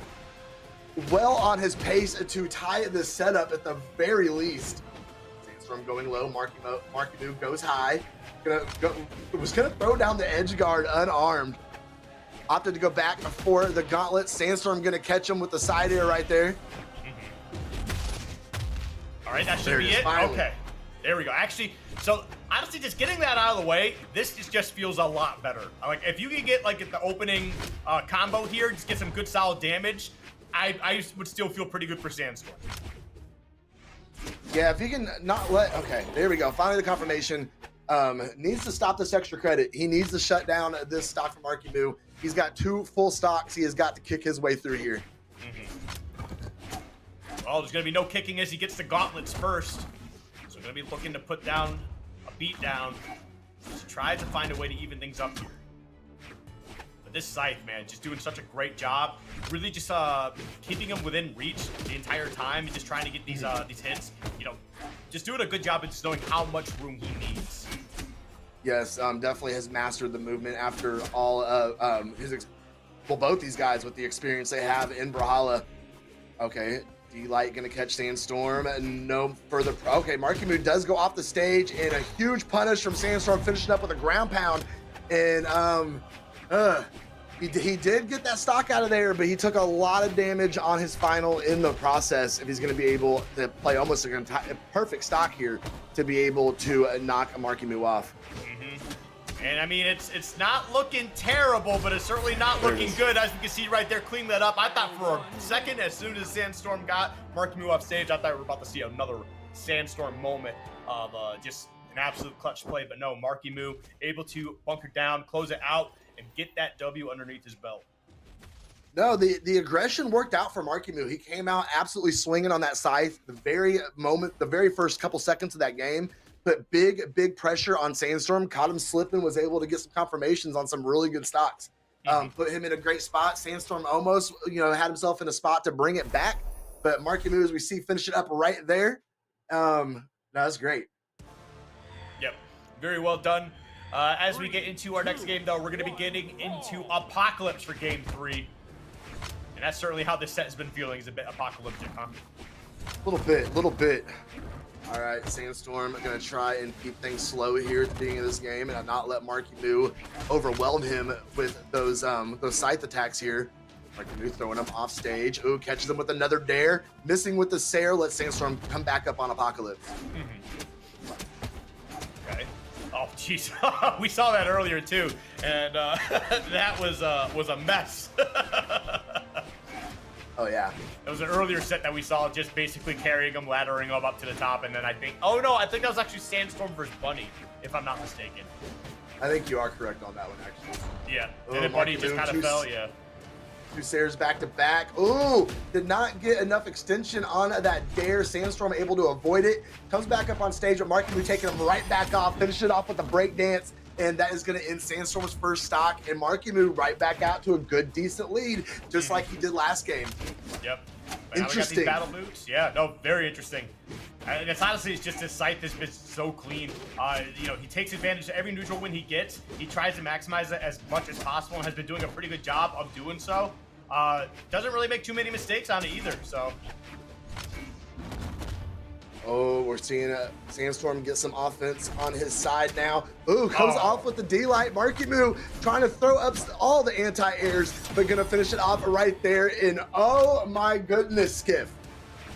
Well on his pace to tie this setup at the very least. Sandstorm going low. Maryu goes high. Was gonna throw down the edge guard unarmed. Opted to go back for the gauntlet. Sandstorm gonna catch him with the side air right there. All right, that should be it. Finally. Okay, there we go. Actually, so honestly, just getting that out of the way, this just feels a lot better. Like if you can get like the opening combo here, just get some good solid damage, I would still feel pretty good for Sandstorm. Yeah, if he can not let. Okay, there we go. Finally, the confirmation. Needs to stop this extra credit. He needs to shut down this stock from Maryu. He's got 2 full stocks. He has got to kick his way through here. Well, there's going to be no kicking as he gets the gauntlets first. So going to be looking to put down a beat down. Just try to find a way to even things up here. But this scythe, man, just doing such a great job. Really just keeping him within reach the entire time and just trying to get these hits. You know, just doing a good job of just knowing how much room he needs. Yes, definitely has mastered the movement after all both these guys with the experience they have in Brawlhalla. Okay, D-Light gonna catch Sandstorm and no further. Okay, Maryu does go off the stage and a huge punish from Sandstorm, finishing up with a ground pound. And he did get that stock out of there, but he took a lot of damage on his final in the process. If he's gonna be able to play almost a perfect stock here to be able to knock Maryu off. And I mean, it's not looking terrible, but it's certainly not looking good. As you can see right there, clean that up. I thought for a second, as soon as Sandstorm got Maryu off stage, I thought we were about to see another Sandstorm moment of just an absolute clutch play. But no, Maryu able to bunker down, close it out, and get that W underneath his belt. No, the aggression worked out for Maryu. He came out absolutely swinging on that scythe the very first couple seconds of that game. Put big pressure on Sandstorm, caught him slipping, was able to get some confirmations on some really good stocks. Put him in a great spot. Sandstorm almost, had himself in a spot to bring it back. But Maryu, as we see, finish it up right there. No, that's great. Yep, very well done. As we get into our next game, though, we're going to be getting into Apocalypse for Game 3. And that's certainly how this set has been feeling, is a bit apocalyptic, huh? Little bit. All right, Sandstorm going to try and keep things slow here at the beginning of this game and not let Maryu overwhelm him with those scythe attacks here. Maryu throwing him off stage. Ooh, catches him with another dare. Missing with the Sair. Let Sandstorm come back up on Apocalypse. Okay. Oh, jeez. We saw that earlier, too. And that was a mess. Oh, yeah. It was an earlier set that we saw just basically carrying him, laddering him up to the top, and then I think that was actually Sandstorm versus Bunny, if I'm not mistaken. I think you are correct on that one, actually. Yeah, Oh, and then Bunny Maryu just kind of fell, yeah. Two Sairs back to back. Ooh, did not get enough extension on that dare. Sandstorm able to avoid it. Comes back up on stage, but Maryu taking him right back off, finish it off with a break dance. And that is going to end Sandstorm's first stock, and Maryu right back out to a good, decent lead, just like he did last game. Yep. Interesting. We got these battle boots. Yeah, no, very interesting. And it's honestly, it's just his scythe has been so clean. He takes advantage of every neutral win he gets. He tries to maximize it as much as possible and has been doing a pretty good job of doing so. Doesn't really make too many mistakes on it either, so. Oh, we're seeing Sandstorm get some offense on his side now. Ooh, comes off with the D-Light. Maryu trying to throw up all the anti-airs, but gonna finish it off right there in, oh my goodness, Skiff.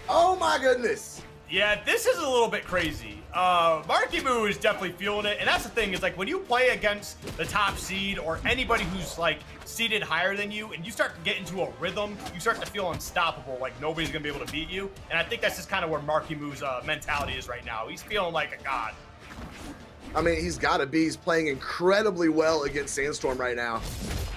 Oh my goodness. Yeah, this is a little bit crazy. Maryu is definitely feeling it, and that's the thing, is like when you play against the top seed or anybody who's like seeded higher than you, and you start to get into a rhythm, you start to feel unstoppable, like nobody's gonna be able to beat you. And I think that's just kind of where Maryu's mentality is right now. He's feeling like a god. I mean, he's got to be. He's playing incredibly well against Sandstorm right now.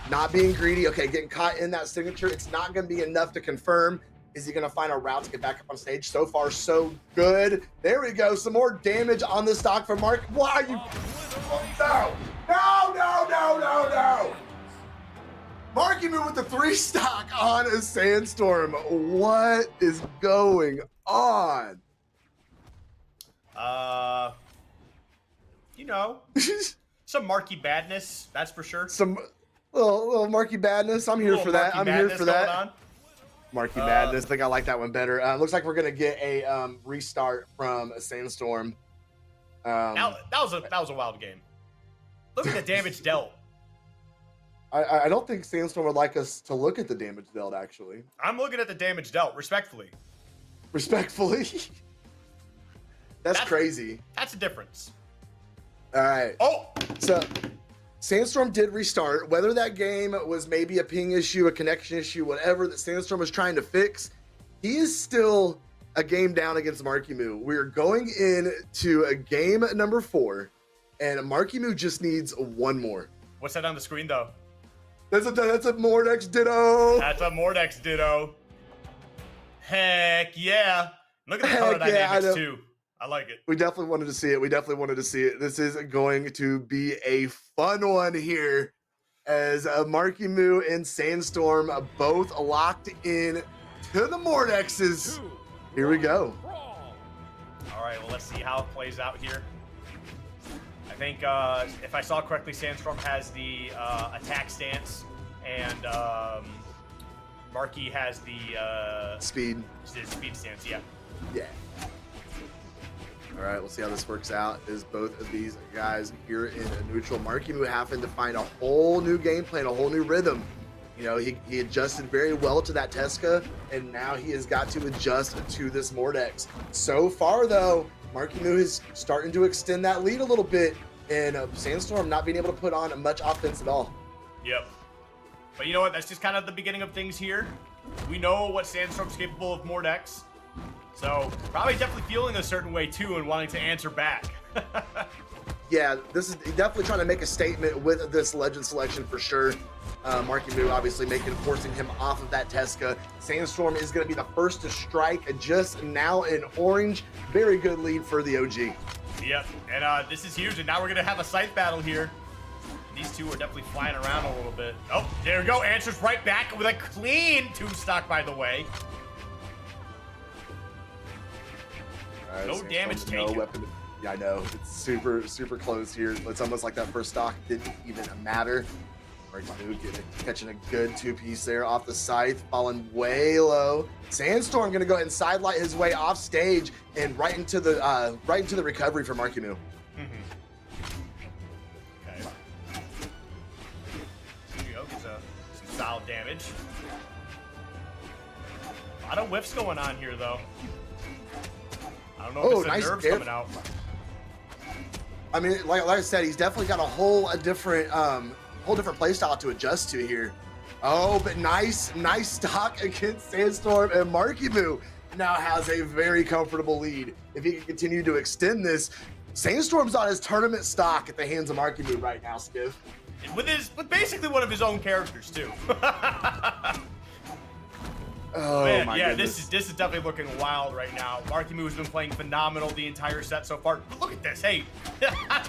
Not being greedy. Okay, getting caught in that signature. It's not going to be enough to confirm. Is he going to find a route to get back up on stage? So far, so good. There we go. Some more damage on the stock for Mark. Why are you? Oh, no. Maryu with the 3 stock on a Sandstorm. What is going on? Some Marky badness, that's for sure. Some little Marky badness. I'm here for that. I'm here for that. Marky badness. I think I like that one better. Looks like we're gonna get a restart from a Sandstorm. That was a wild game. Look at the damage dealt. I don't think Sandstorm would like us to look at the damage dealt, actually. I'm looking at the damage dealt, respectfully. Respectfully? That's crazy. That's a difference. All right. Oh! So, Sandstorm did restart. Whether that game was maybe a ping issue, a connection issue, whatever that Sandstorm was trying to fix, he is still a game down against Maryu. We're going into a game number 4, and Maryu just needs one more. What's that on the screen, though? That's a Mordex Ditto. That's a Mordex Ditto. Heck yeah. Look at the color dynamics, too. I like it. We definitely wanted to see it. This is going to be a fun one here as Maryu and Sandstorm both locked in to the Mordexes. Here we go. All right, well, let's see how it plays out here. I think if I saw correctly, Sandstorm has the attack stance, and Maryu has the speed stance. Yeah. All right, we'll see how this works out. Is both of these guys here in a neutral. Maryu having to find a whole new game plan, a whole new rhythm. He adjusted very well to that Tesca, and now he has got to adjust to this Mordex. So far, though, Maryu is starting to extend that lead a little bit, and Sandstorm not being able to put on much offense at all. Yep. But you know what? That's just kind of the beginning of things here. We know what Sandstorm's capable of Mordex. So probably definitely feeling a certain way too and wanting to answer back. Yeah, this is definitely trying to make a statement with this legend selection for sure. Maryu obviously forcing him off of that Tesca. Sandstorm is going to be the first to strike just now in orange. Very good lead for the OG. Yep, and this is huge, and now we're going to have a scythe battle here. These two are definitely flying around a little bit. Oh, there we go. Answers right back with a clean tombstock, by the way. No damage taken. No weapon. Yeah, I know. It's super, super close here. It's almost like that first stock didn't even matter. Maryu catching a good two-piece there off the scythe, falling way low. Sandstorm gonna go ahead and sidelight his way off stage and right into the recovery for Maryu. Okay. Here you go. Gets some solid damage. A lot of whiffs going on here, though. I don't know if it's the nerves coming out. I mean, like I said, he's definitely got a whole different play style to adjust to here. Oh, but nice stock against Sandstorm, and Maryu now has a very comfortable lead. If he can continue to extend this, Sandstorm's on his tournament stock at the hands of Maryu right now, Skiv. With basically one of his own characters too. Oh man, my yeah, goodness. this is definitely looking wild right now. Maryu has been playing phenomenal the entire set so far. Look at this. Hey, I'm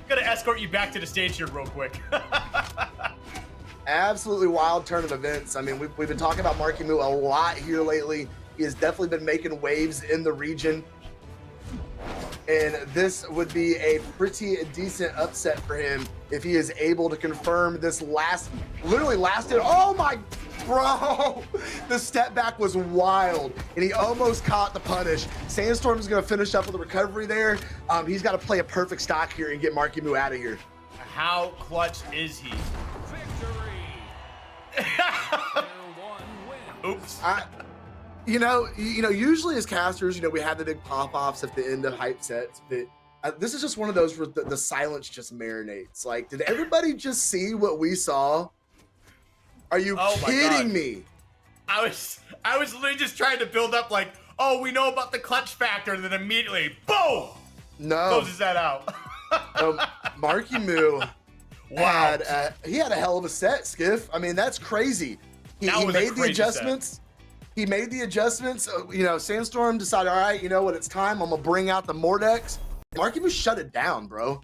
gonna escort you back to the stage here real quick. Absolutely wild turn of events. I mean, we've been talking about Maryu a lot here lately. He has definitely been making waves in the region. And this would be a pretty decent upset for him if he is able to confirm this literally lasted, oh my, bro, the step back was wild, and he almost caught the punish. Sandstorm is going to finish up with a recovery there. He's got to play a perfect stock here and get Maryu out of here. How clutch is he? Oops. You know, usually as casters, we have the big pop-offs at the end of hype sets, but this is just one of those where the silence just marinates. Like, did everybody just see what we saw? Are you kidding me? I was literally just trying to build up like, oh, we know about the clutch factor, and then immediately, boom! No. Closes that out. Maryu wow. he had a hell of a set, Skiff. I mean, that's crazy. He made the adjustments. Set. He made the adjustments. Sandstorm decided, all right, you know what, it's time. I'm gonna bring out the Mordex. Maryu shut it down, bro.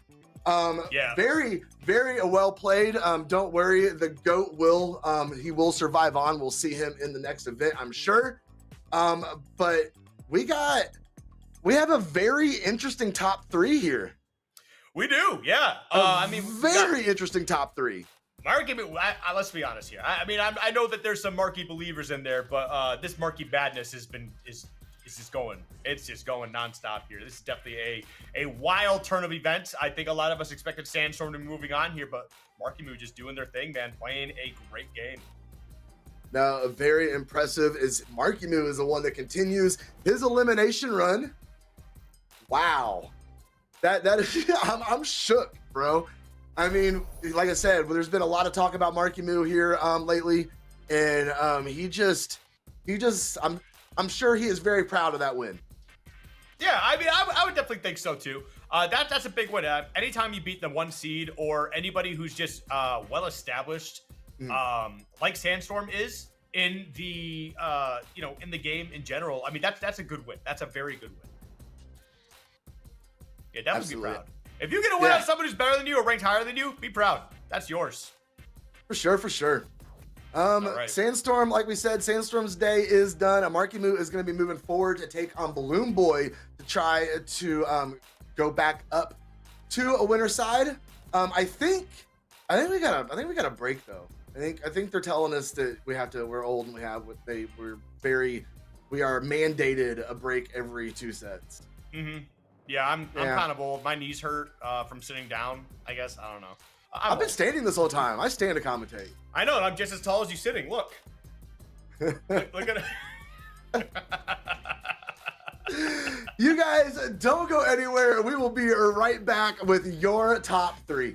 Yeah. Very, very well played. Don't worry, the GOAT he will survive on. We'll see him in the next event, I'm sure. But we have a very interesting top three here. We do, yeah. Very interesting top three. Maryu, let's be honest here. I know that there's some Maryu believers in there, but this Maryu badness is just going. It's just going nonstop here. This is definitely a wild turn of events. I think a lot of us expected Sandstorm to be moving on here, but Maryu just doing their thing, man, playing a great game. Now, very impressive is Maryu is the one that continues his elimination run. Wow, that is, I'm shook, bro. I mean, like I said, there's been a lot of talk about Maryu here lately, and I'm sure he is very proud of that win. Yeah, I would definitely think so too. That's a big win. Anytime you beat the 1 seed or anybody who's just well established, like Sandstorm is in the in the game in general. I mean, that's a good win. That's a very good win. Yeah, definitely Absolutely. be proud. If you get a win on somebody who's better than you or ranked higher than you, be proud. That's yours. For sure. Right. Sandstorm, like we said, Sandstorm's day is done. Maryu is going to be moving forward to take on Balloon Boy to try to go back up to a winner side. I think we got a break though. I think they're telling us that we're old and we are mandated a break every 2 sets. Mm-hmm. Yeah, I'm kind of old. My knees hurt from sitting down, I guess. I don't know. I've been standing this whole time. I stand to commentate. I know, and I'm just as tall as you sitting. Look. Look at it. You guys don't go anywhere. We will be right back with your top 3.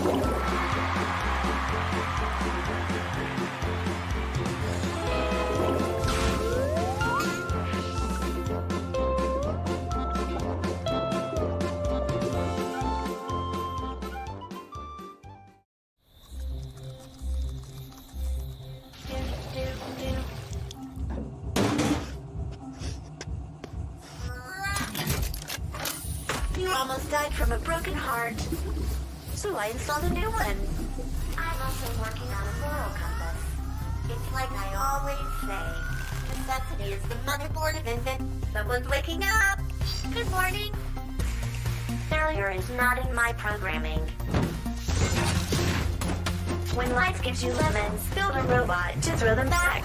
You almost died from a broken heart, so I installed a new one. I'm also working on a moral compass. It's like I always say, necessity is the motherboard of invention. Someone's waking up. Good morning. Failure is not in my programming. When life gives you lemons, build a robot to throw them back.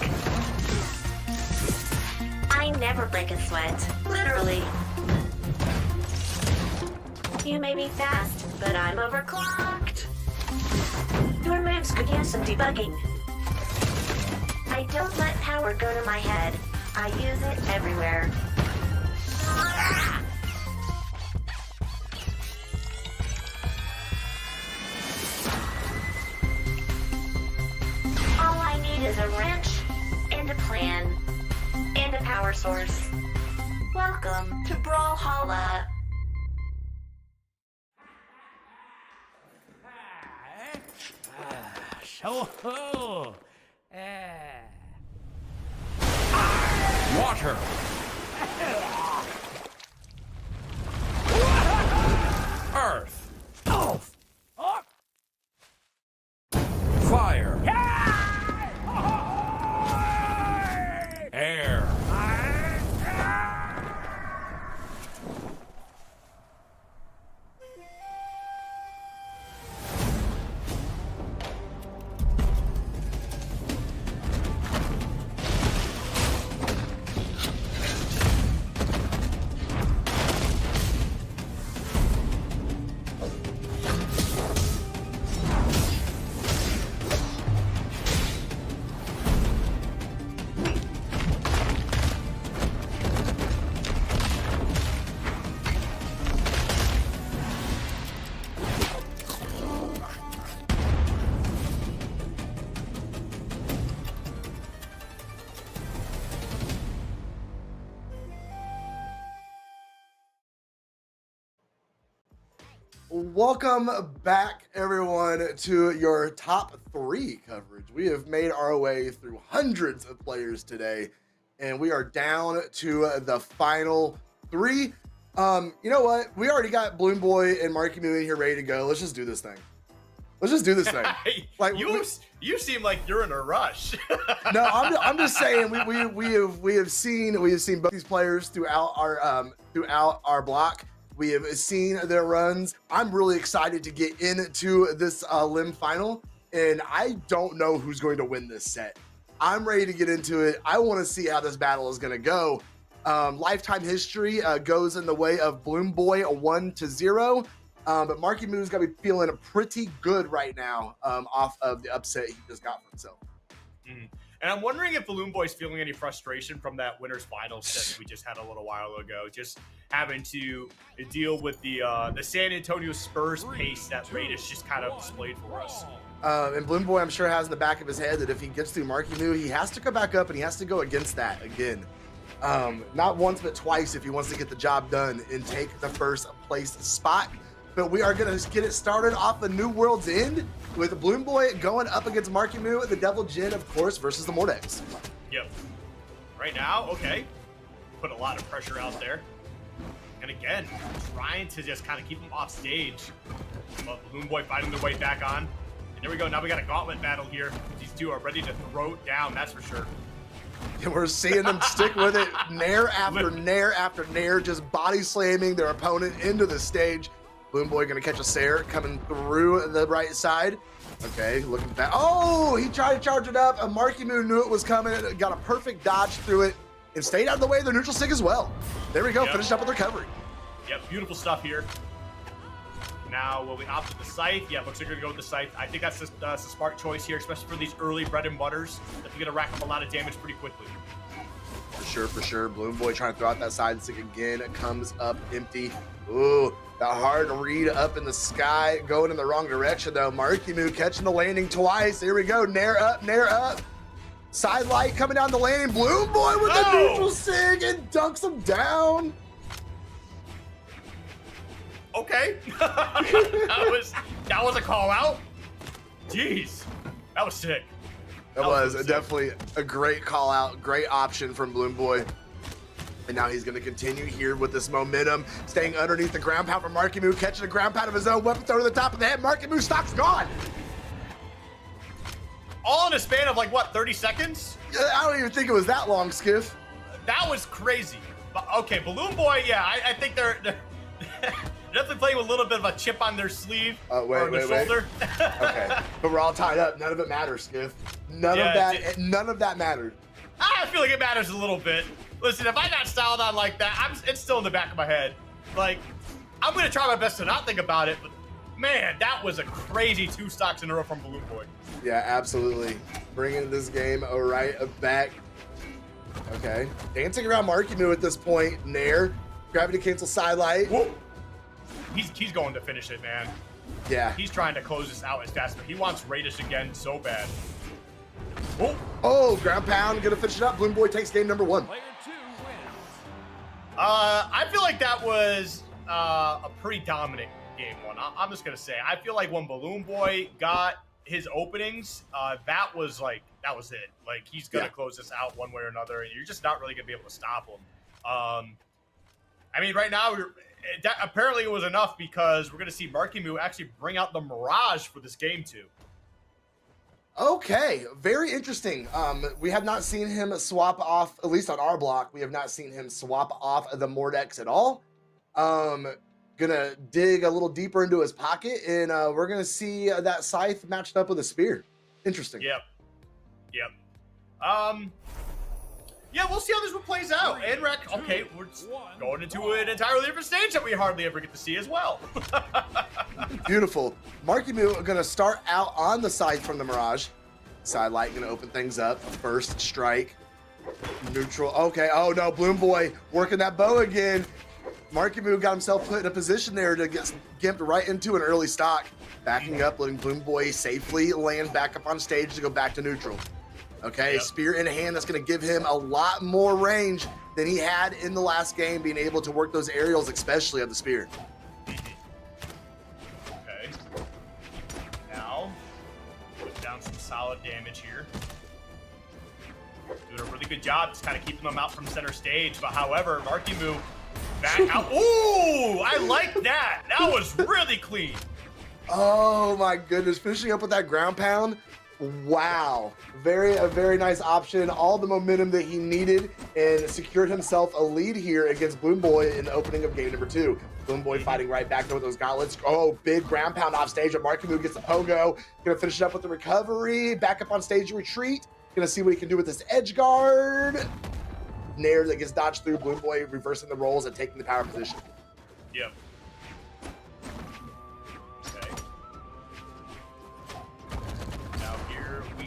I never break a sweat, literally. You may be fast, but I'm overclocked. Your moves could use some debugging. I don't let power go to my head. I use it everywhere. All I need is a wrench and a plan and a power source. Welcome to Brawlhalla. Oh, water. Earth. Fire. Air. Welcome back, everyone, to your top 3 coverage. We have made our way through hundreds of players today, and we are down to the final 3. You know what? We already got Bloom Boy and Marky Moo in here ready to go. Let's just do this thing. Let's just do this thing. Like you seem like you're in a rush. No, I'm just saying we have seen both these players throughout our block. We have seen their runs. I'm really excited to get into this limb final, and I don't know who's going to win this set. I'm ready to get into it. I want to see how this battle is going to go. Lifetime history goes in the way of Bloom Boy 1-0, but Marky Moo's got to be feeling pretty good right now off of the upset he just got for himself. And I'm wondering if Balloon Boy's feeling any frustration from that winner's finals set that we just had a little while ago, just having to deal with the San Antonio Spurs pace that Radish just kind of displayed for us. And Bloom Boy, I'm sure, has in the back of his head that if he gets through Marky Moo, he has to come back up and he has to go against that again. Not once, but twice if he wants to get the job done and take the first place spot. But we are going to get it started off the New World's End with Bloom Boy going up against Marky Moo, the Devil Jin, of course, versus the Mordex. Yep. Right now, okay. Put a lot of pressure out there. And again, trying to just kind of keep him off stage. But Balloon Boy fighting their way back on. And there we go. Now we got a gauntlet battle here. These two are ready to throw it down, that's for sure. And we're seeing them stick with it, nair after nair after nair, just body slamming their opponent into the stage. Bloom Boy gonna catch a Sair coming through the right side. Okay, looking back. Oh, he tried to charge it up. Marky Moo knew it was coming. Got a perfect dodge through it and stayed out of the way of the neutral stick as well. There we go, finished up with recovery. Yep, beautiful stuff here. Now, will we opt for the Scythe? Yeah, looks like we're gonna go with the Scythe. I think that's a smart choice here, especially for these early bread and butters. They're gonna rack up a lot of damage pretty quickly. For sure, for sure. Bloom Boy trying to throw out that side stick again. It comes up empty. Ooh, The hard read up in the sky, going in the wrong direction though. Maryu catching the landing twice. Here we go, nair up, nair up. Side light coming down the landing. Bloom Boy with the neutral sig and dunks him down. Okay. that was a call out. Jeez, that was sick. That was definitely a great call out, great option from Bloom Boy. And now he's going to continue here with this momentum, staying underneath the ground pound from Maryu, catching a ground pound of his own, weapon throw to the top of the head. Maryu stock's gone. All in a span of like what, 30 seconds? I don't even think it was that long, Skiff. That was crazy. Okay, Balloon Boy, yeah, I think they're definitely playing with a little bit of a chip on their sleeve or on their shoulder. Okay, but we're all tied up. None of it matters, Skiff. None of that mattered. I feel like it matters a little bit. Listen, if I got styled on like that, it's still in the back of my head. Like, I'm gonna try my best to not think about it, but man, that was a crazy 2 stocks in a row from Balloon Boy. Yeah, absolutely. Bringing this game right back. Okay, dancing around Maryu at this point. Nair, gravity cancel side light. Whoa. He's going to finish it, man. Yeah. He's trying to close this out as fast, but he wants Radish again so bad. Oh. Oh, ground pound, gonna finish it up. Bloom Boy takes game number 1. Player 2 wins. I feel like that was a pretty dominant game 1. I'm just gonna say, I feel like when Balloon Boy got his openings, that was it. Like, he's gonna close this out one way or another, and you're just not really gonna be able to stop him. I mean, right now, apparently it was enough because we're gonna see Maryu actually bring out the Mirage for this game too. Okay, very interesting. We have not seen him swap off, at least on our block, we have not seen him swap off the Mordex at all. Gonna dig a little deeper into his pocket, and we're gonna see that Scythe matched up with a Spear. Interesting. Yep. Yeah, we'll see how this one plays out. And Rec, okay, we're going into an entirely different stage that we hardly ever get to see as well. Beautiful. Maryu gonna start out on the side from the Mirage. Side light gonna open things up. First strike. Neutral. Okay. Oh no, Bloom Boy working that bow again. Maryu got himself put in a position there to get gimped right into an early stock. Backing up, letting Bloom Boy safely land back up on stage to go back to neutral. Okay, Spear in hand, that's going to give him a lot more range than he had in the last game, being able to work those aerials, especially of the Spear. Okay. Now, put down some solid damage here. Doing a really good job just kind of keeping them out from center stage, but however, Maryu back out. Ooh, I like that. That was really clean. Oh my goodness, finishing up with that ground pound. Wow, a very nice option. All the momentum that he needed and secured himself a lead here against Bloom Boy in the opening of game number 2. Bloom Boy fighting right back there with those gauntlets. Oh, big ground pound off stage. But Maryu gets the pogo. Gonna finish it up with the recovery. Back up on stage, retreat. Gonna see what he can do with this edge guard. Nair that gets dodged through. Bloom Boy reversing the rolls and taking the power position. Yep.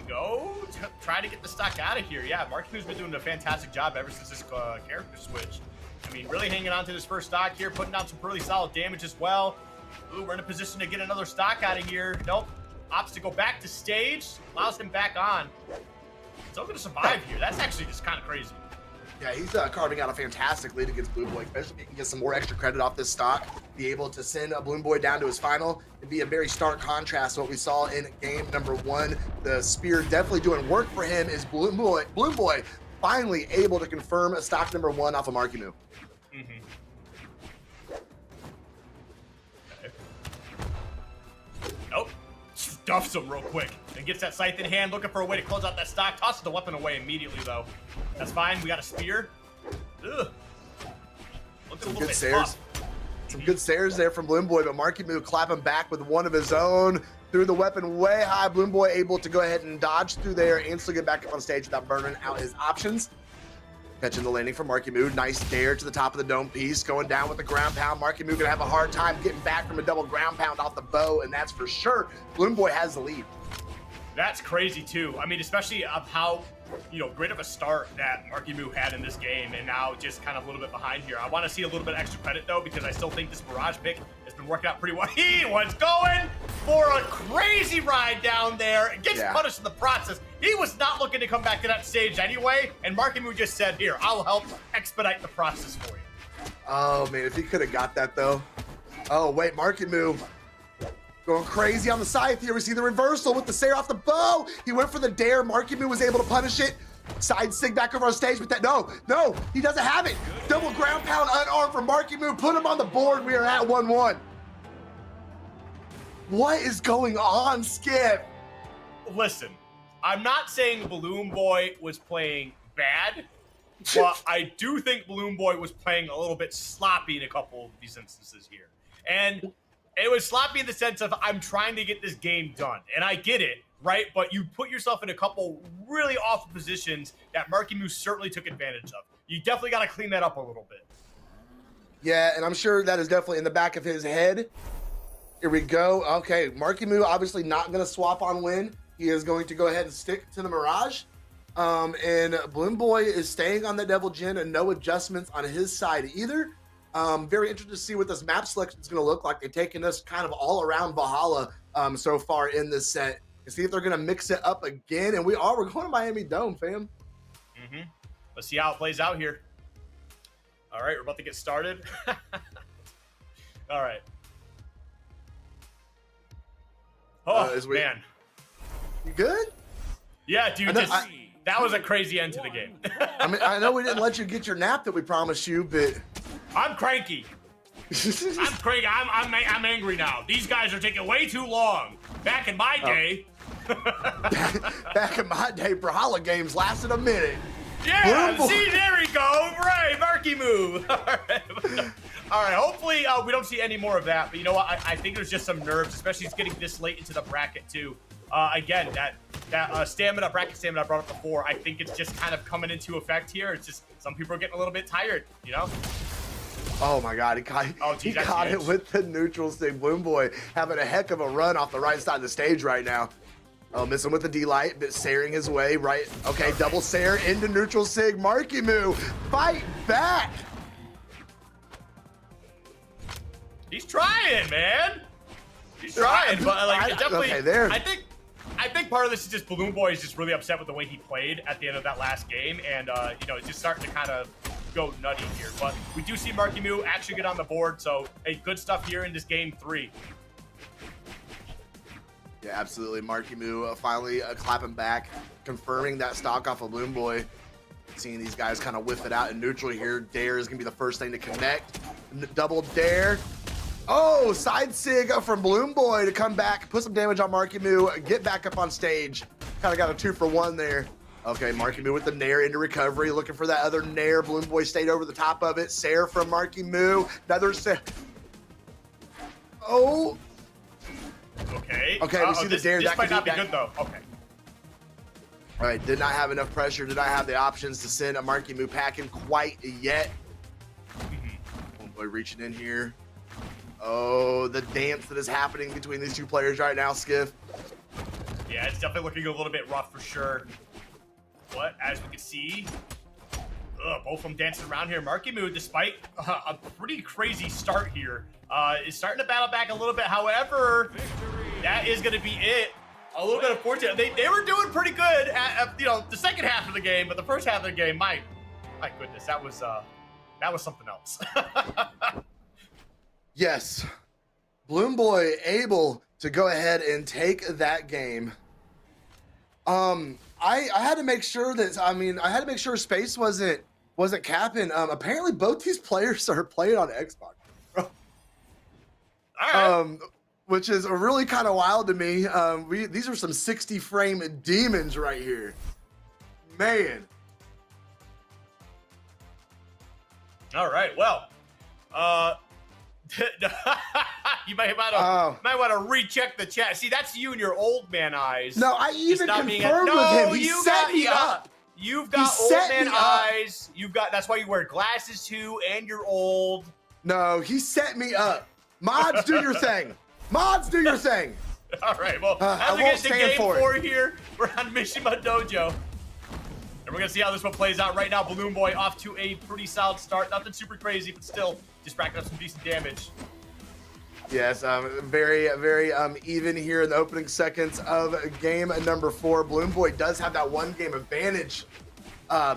Go try to get the stock out of here. Yeah, Maryu's been doing a fantastic job ever since this character switch. I mean, really hanging on to this first stock here, putting down some really solid damage as well. Ooh, we're in a position to get another stock out of here. Nope. Opts to go back to stage, allows him back on. Still going to survive here. That's actually just kind of crazy. Yeah, he's carving out a fantastic lead against Bloom Boy, especially if he can get some more extra credit off this stock, be able to send a Bloom Boy down to his final. It'd be a very stark contrast to what we saw in game number 1. The Spear definitely doing work for him. Is Bloom Boy finally able to confirm a stock number 1 off of Maryu. Okay. Nope. Stuffs him real quick and gets that scythe in hand, looking for a way to close out that stock. Tosses the weapon away immediately, though. That's fine. We got a spear. Ugh. Looks Some good stairs. Some good stairs there from Bloom Boy, but Maryu clapping back with one of his own. Threw the weapon way high. Bloom Boy able to go ahead and dodge through there and still get back up on stage without burning out his options. Catching the landing from Maryu. Nice dare to the top of the dome piece. Going down with the ground pound. Maryu gonna have a hard time getting back from a double ground pound off the bow, and that's for sure. Bloom Boy has the lead. That's crazy too. I mean, especially of how, great of a start that Maryu had in this game, and now just kind of a little bit behind here. I want to see a little bit extra credit though, because I still think this Mirage pick been working out pretty well. He was going for a crazy ride down there and gets punished in the process. He was not looking to come back to that stage anyway, and Maryu just said, here, I'll help expedite the process for you. Oh, man, if he could have got that, though. Oh, wait, Maryu going crazy on the side here. We see the reversal with the Sair off the bow. He went for the dare. Maryu was able to punish it. Side sig back over on stage with that. No, he doesn't have it. Double ground pound unarmed for Maryu. Put him on the board. We are at 1-1. What is going on, Skip? Listen, I'm not saying Balloon Boy was playing bad, but I do think Balloon Boy was playing a little bit sloppy in a couple of these instances here. And it was sloppy in the sense of I'm trying to get this game done. And I get it, right? But you put yourself in a couple really awful positions that Maryu certainly took advantage of. You definitely got to clean that up a little bit. Yeah, and I'm sure that is definitely in the back of his head. Here we go. Okay, Maryu obviously not going to swap on win. He is going to go ahead and stick to the Mirage. And Balloon Boy is staying on the Devil Jin and no adjustments on his side either. Very interested to see what this map selection is going to look like. They've taken us kind of all around Valhalla so far in this set. And see if they're going to mix it up again. And we're going to Miami Dome, fam. Mm-hmm. Let's see how it plays out here. All right, we're about to get started. All right. Oh, man. You good? Yeah, dude. That was a crazy end to the game. I mean, I know we didn't let you get your nap that we promised you, but... I'm cranky. I'm cranky. I'm angry now. These guys are taking way too long. Back in my day... Back in my day, Brawlhalla games lasted a minute. Yeah, see, there we go. Right, Maryu. All right, hopefully we don't see any more of that. But you know what? I think there's just some nerves, especially it's getting this late into the bracket too. Again, that bracket stamina I brought up before, I think it's just kind of coming into effect here. It's just some people are getting a little bit tired, you know? Oh my God, he caught it with the neutral stick. Balloon Boy having a heck of a run off the right side of the stage right now. Oh, missing with the D-Light, but sairing his way right. Okay, double sair into neutral sig. Maryu, fight back. He's trying, man. He's trying, but like definitely. Okay, there. I think part of this is just Balloon Boy is just really upset with the way he played at the end of that last game, and you know, it's just starting to kind of go nutty here. But we do see Maryu actually get on the board, so hey, good stuff here in this game 3. Yeah, absolutely. Maryu finally clapping back, confirming that stock off of Balloon Boy. Seeing these guys kind of whiff it out in neutral here. Dare is going to be the first thing to connect. Double dare. Oh, side sig from Balloon Boy to come back, put some damage on Maryu, get back up on stage. Kind of got a 2-for-1 there. Okay, Maryu with the nair into recovery, looking for that other nair. Balloon Boy stayed over the top of it. Sair from Maryu. Another sair. Oh. Okay. Okay, we see the dare. This might not be good, though. Okay. All right, did not have enough pressure. Did not have the options to send a Maryu packing quite yet. Balloon Boy reaching in here. Oh, the dance that is happening between these two players right now, Skiff. Yeah, it's definitely looking a little bit rough for sure. But as we can see, both of them dancing around here. Maryu, despite a pretty crazy start here, is starting to battle back a little bit. However, that is going to be it. A little bit unfortunate. They were doing pretty good at you know, the second half of the game, but the first half of the game, my goodness, that was something else. Yes, Balloon Boy able to go ahead and take that game. I had to make sure that I had to make sure space wasn't capping. Apparently both these players are playing on Xbox, bro. All right. Which is really kind of wild to me. These are some 60 frame demons right here, man. All right, well, you might want to recheck the chat. See, that's you and your old man eyes. No, I even confirmed with him. He set me up. You've got old man eyes. That's why you wear glasses too, and you're old. No, he set me up. Mods, do your thing. Mods, do your thing. All right, well, as we get to game 4 here, we're on Mishima Dojo. And we're going to see how this one plays out right now. Balloon Boy off to a pretty solid start. Nothing super crazy, but still just racking up some decent damage. Yes, very, very even here in the opening seconds of game number 4. Bloom Boy does have that 1 game advantage.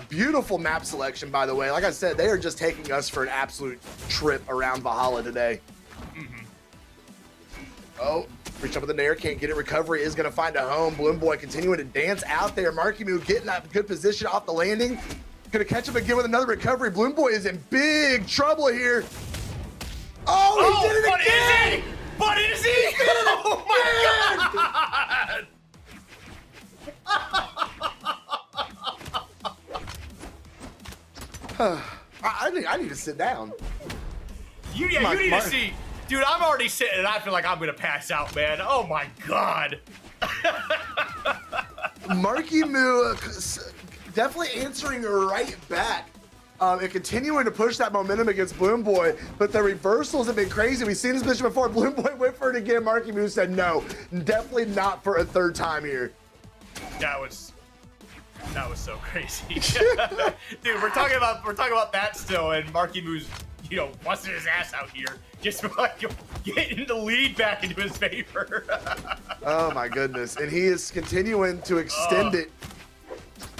Beautiful map selection, by the way. Like I said, they are just taking us for an absolute trip around Valhalla today. Oh, reach up with the Nair, can't get it. Recovery is going to find a home. Bloom Boy continuing to dance out there. Maryu getting that good position off the landing. Going to catch him again with another recovery. Bloom Boy is in big trouble here. Oh, he did it again! But is he? Oh my God! I need to sit down. You need to see. Dude, I'm already sitting and I feel like I'm going to pass out, man. Oh my God. Maryu definitely answering right back. And continuing to push that momentum against Bloom Boy, but the reversals have been crazy. We've seen this mission before. Bloom Boy went for it again. Maryu said no, definitely not for a 3rd time here. That was so crazy. Dude, we're talking about that still, and Maryu's, busting his ass out here, just like getting the lead back into his favor. Oh my goodness, and he is continuing to extend it.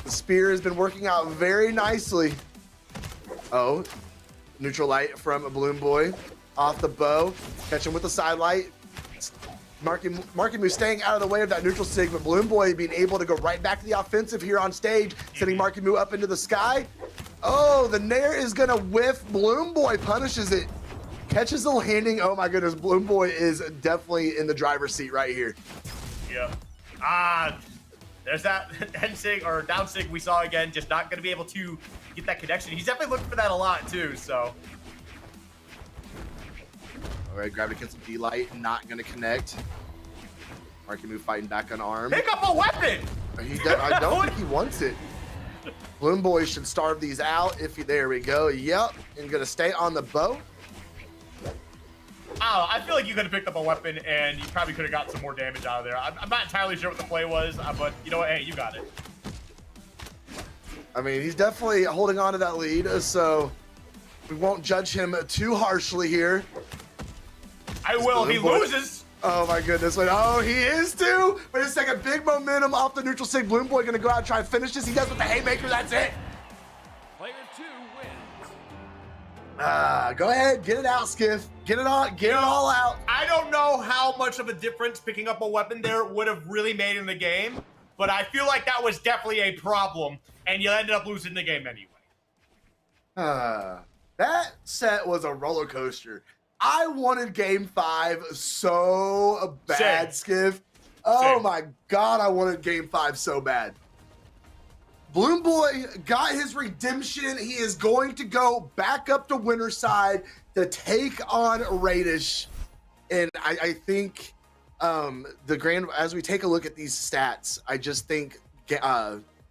The spear has been working out very nicely. Oh, neutral light from a Bloom Boy off the bow. Catch him with the side light. Maryu staying out of the way of that neutral sig, but Bloom Boy being able to go right back to the offensive here on stage, sending Maryu up into the sky. Oh, the Nair is gonna whiff. Bloom Boy punishes it. Catches the landing. Oh my goodness, Bloom Boy is definitely in the driver's seat right here. Yep. There's that end sig or down sig we saw again, just not going to be able to get that connection. He's definitely looking for that a lot too, so. All right, gravity cancel D-light, not going to connect. Maryu fighting back on arm. Pick up a weapon! I don't think he wants it. Bloom Boy should starve these out there we go. Yep, and going to stay on the bow. Oh, I feel like you could have picked up a weapon and you probably could have got some more damage out of there. I'm not entirely sure what the play was, but you know what? Hey, you got it. I mean, he's definitely holding on to that lead, so we won't judge him too harshly here. I will if he loses. Oh my goodness, wait, oh, he is too? Wait a second, big momentum off the neutral sig. Bloom Boy gonna go out and try and finish this. He does with the haymaker, that's it. Player 2 wins. Go ahead, get it out, Skiff. Get it on, get it all out. I don't know how much of a difference picking up a weapon there would have really made in the game, but I feel like that was definitely a problem, and you ended up losing the game anyway. That set was a roller coaster. I wanted game 5 so bad, Skiff. Oh my God, I wanted game 5 so bad. Bloom Boy got his redemption. He is going to go back up to winner's side to take on Radish. And I think as we take a look at these stats, I just think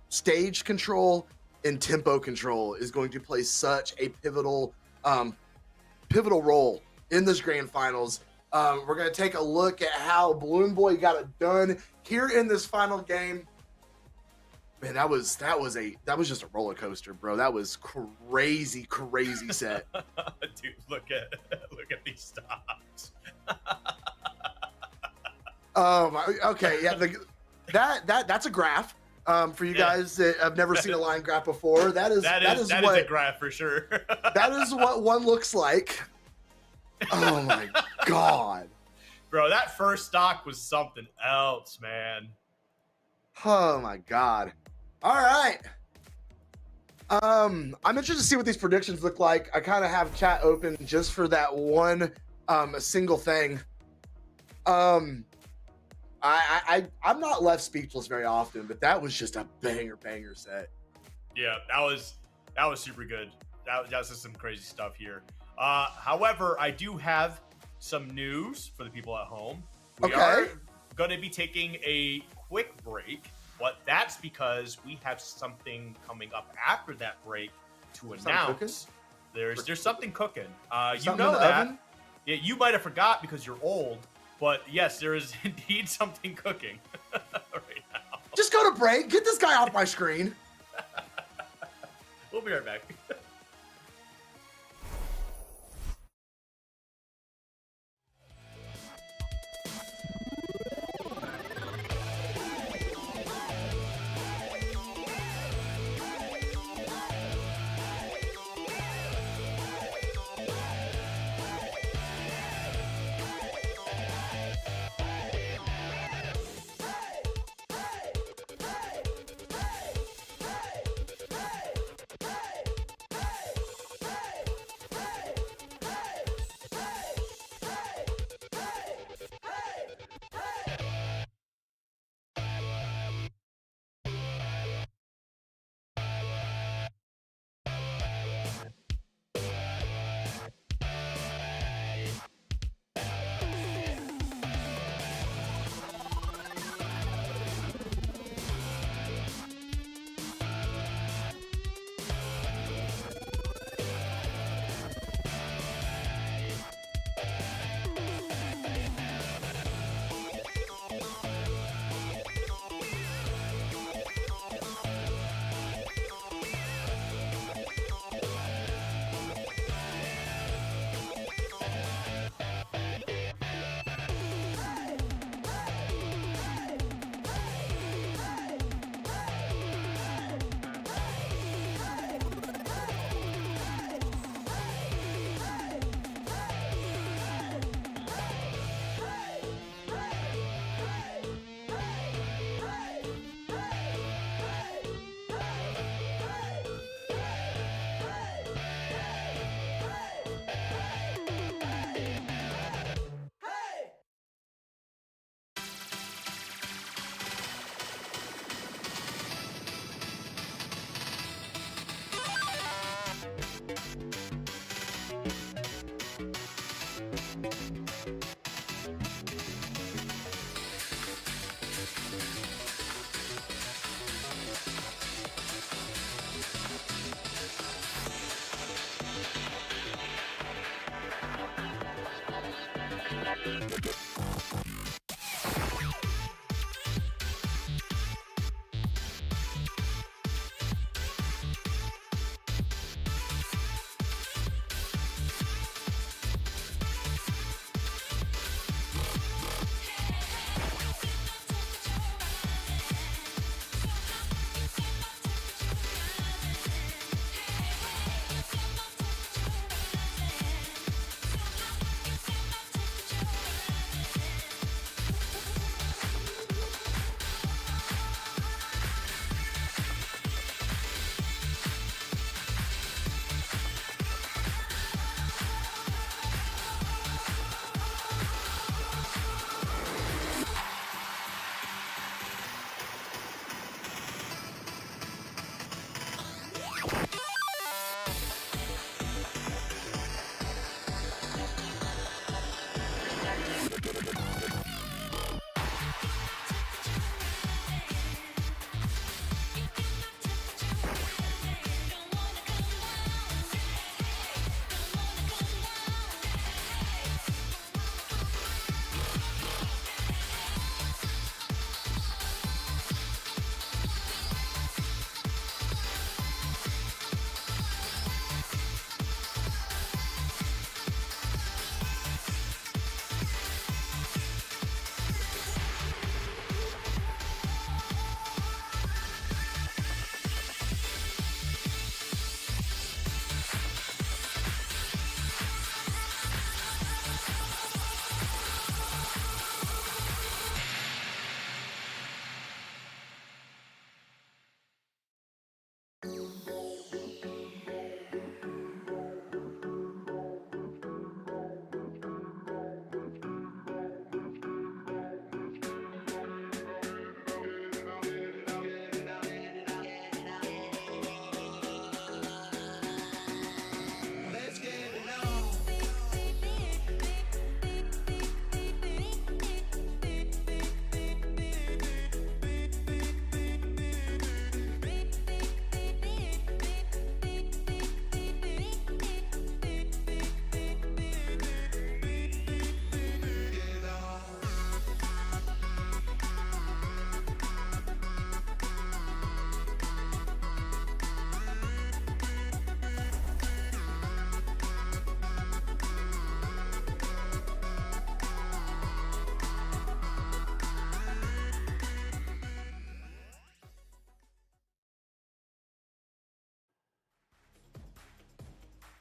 stage control and tempo control is going to play such a pivotal role in this grand finals. We're going to take a look at how Bloom Boy got it done here in this final game. Man, that was just a roller coaster, bro. That was crazy set. Dude, look at these stocks. Okay, yeah, that's a graph. For you guys that have never seen a line graph before, that is a graph for sure. That is what one looks like. Oh my God, bro, that first stock was something else, man. Oh my God. All right. I'm interested to see what these predictions look like. I kind of have chat open just for that one single thing. I'm not left speechless very often, but that was just a banger set. Yeah, that was super good. That was just some crazy stuff here. However, I do have some news for the people at home. We are going to be taking a quick break, but that's because we have something coming up after that break to announce. There's something cooking. You know that. Yeah, you might have forgot because you're old, but yes, there is indeed something cooking right now. Just go to break. Get this guy off my screen. We'll be right back.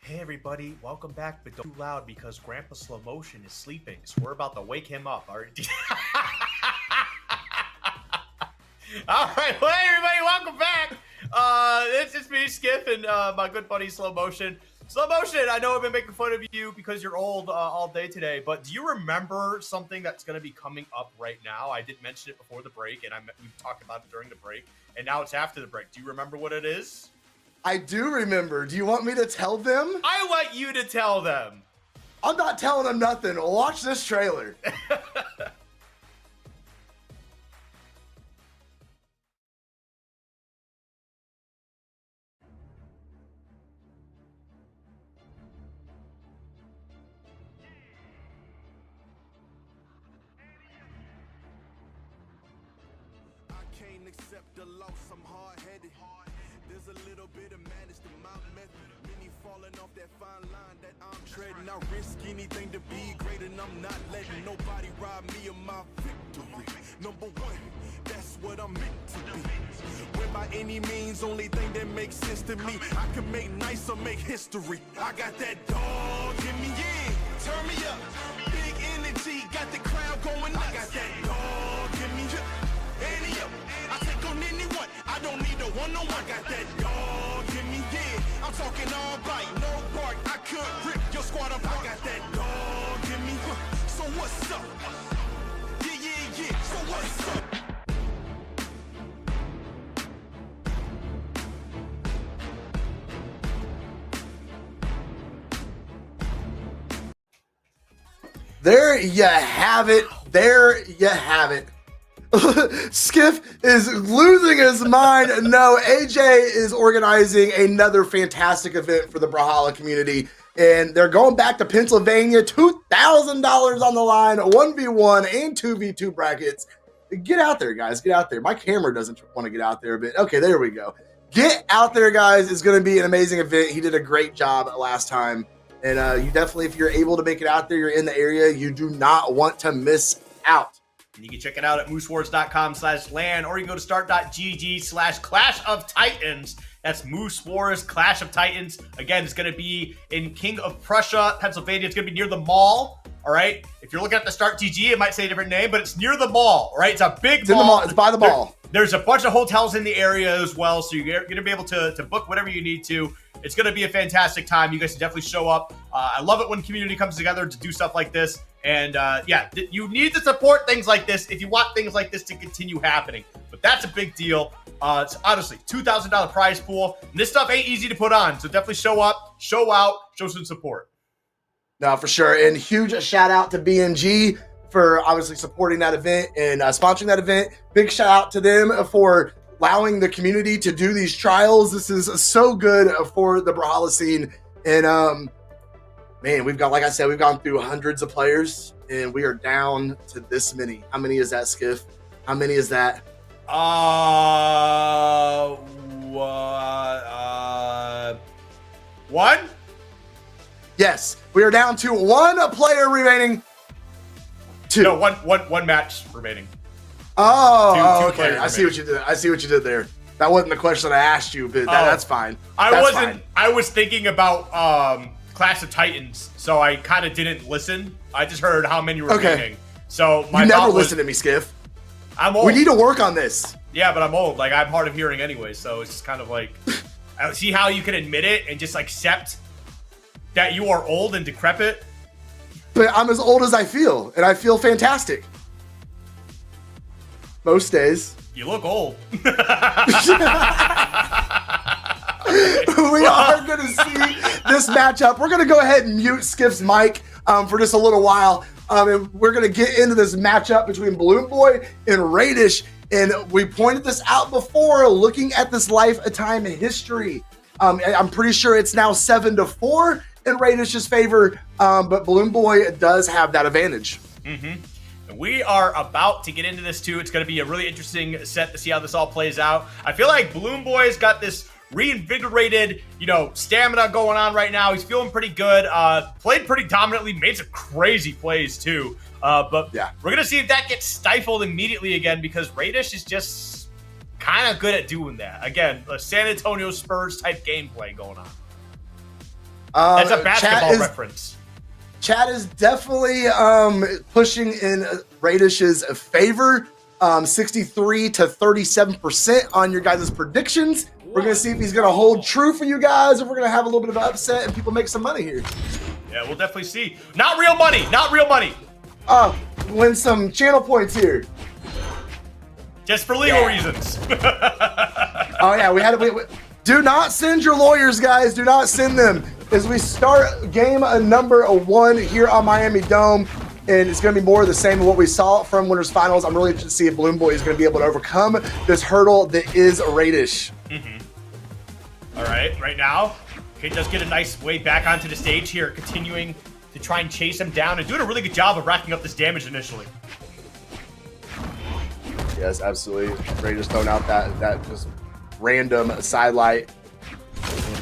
Hey everybody, welcome back, but don't be loud because Grandpa Slow Motion is sleeping, so we're about to wake him up. All right, well, hey everybody, welcome back. It's just me, Skiff, and my good buddy Slow Motion. Slow Motion, I know I've been making fun of you because you're old all day today, but do you remember something that's going to be coming up right now? I did mention it before the break, and we talked about it during the break, and now it's after the break. Do you remember what it is? I do remember. Do you want me to tell them? I want you to tell them. I'm not telling them nothing. Watch this trailer. I can't accept the loss, I'm hard-headed. There's a little bit of madness to my method. Many falling off that fine line that I'm treading. I risk anything to be great, and I'm not letting nobody rob me of my victory. Number one, that's what I'm meant to be. When by any means, only thing that makes sense to me, I can make nice or make history. I got that dog in me, yeah. Turn me up. Big energy, got the crowd going nuts. I got that dog in me, yeah. Any up. I take on anyone. I don't need a one-on-one. I got that dog in me, yeah. I'm talking all bite, no bark. I could rip your squad apart. I got that dog in me. So what's up? Yeah, yeah, yeah. So what's up? There you have it. There you have it. Skiff is losing his mind. No, AJ is organizing another fantastic event for the Brawlhalla community. And they're going back to Pennsylvania, $2,000 on the line, 1v1 and 2v2 brackets. Get out there, guys. Get out there. My camera doesn't want to get out there, but okay, there we go. Get out there, guys. It's going to be an amazing event. He did a great job last time. And you definitely, if you're able to make it out there, you're in the area, you do not want to miss out. And you can check it out at moosewars.com/LAN, or you can go to start.gg/Clash of Titans. That's Moose Wars Clash of Titans. Again, it's going to be in King of Prussia, Pennsylvania. It's going to be near the mall. All right. If you're looking at the Start GG, it might say a different name, but it's near the mall. All right. It's a big mall. In the mall. It's by the mall. There's a bunch of hotels in the area as well, so you're going to be able to book whatever you need to. It's going to be a fantastic time. You guys can definitely show up. I love it when community comes together to do stuff like this. And yeah, you need to support things like this if you want things like this to continue happening. But that's a big deal. It's honestly $2,000 prize pool. And this stuff ain't easy to put on. So definitely show up, show out, show some support. No, for sure. And huge shout out to BNG for obviously supporting that event and sponsoring that event. Big shout out to them for allowing the community to do these trials. This is so good for the Brawlhalla scene. And man, we've got, like I said, we've gone through hundreds of players and we are down to this many. How many is that, Skiff? How many is that? One? Yes, we are down to one player remaining. Two. No, one match remaining. Oh, Two okay. players I see what you did. I see what you did there. That wasn't the question I asked you, but that's fine. I was thinking about Clash of Titans, so I kind of didn't listen. I just heard how many remaining. So my you never thought was, listen to me, Skiff. I'm old. We need to work on this. Yeah, but I'm old. Like, I'm hard of hearing anyway, so it's just kind of like, I see how you can admit it and just accept that you are old and decrepit. But I'm as old as I feel, and I feel fantastic. Most days. You look old. We are going to see this matchup. We're going to go ahead and mute Skiff's mic for just a little while. And we're going to get into this matchup between Balloon Boy and Radish. And we pointed this out before, looking at this lifetime history. I'm pretty sure it's now 7-4 in Radish's favor, but Balloon Boy does have that advantage. Mm-hmm. We are about to get into this too. It's going to be a really interesting set to see how this all plays out. I feel like Balloon Boy's got this reinvigorated, stamina going on right now. He's feeling pretty good. Played pretty dominantly, made some crazy plays too. But yeah, we're going to see if that gets stifled immediately again, because Radish is just kind of good at doing that. Again, a San Antonio Spurs type gameplay going on. That's a basketball reference. Chat is definitely pushing in Radish's favor, 63 to 37% on your guys' predictions. We're going to see if he's going to hold true for you guys, or we're going to have a little bit of an upset and people make some money here. Yeah, we'll definitely see. Not real money. Not real money. Win some channel points here. Just for legal reasons. Oh, yeah. We had to. Do not send your lawyers, guys. Do not send them. As we start game number 1 here on Miami Dome, and it's going to be more of the same of what we saw from Winners Finals. I'm really interested to see if Balloon Boy is going to be able to overcome this hurdle that is Radish. All right, right now, Kate does get a nice way back onto the stage here, continuing to try and chase him down and doing a really good job of racking up this damage initially. Yes, absolutely. Radish throwing out that just random sidelight.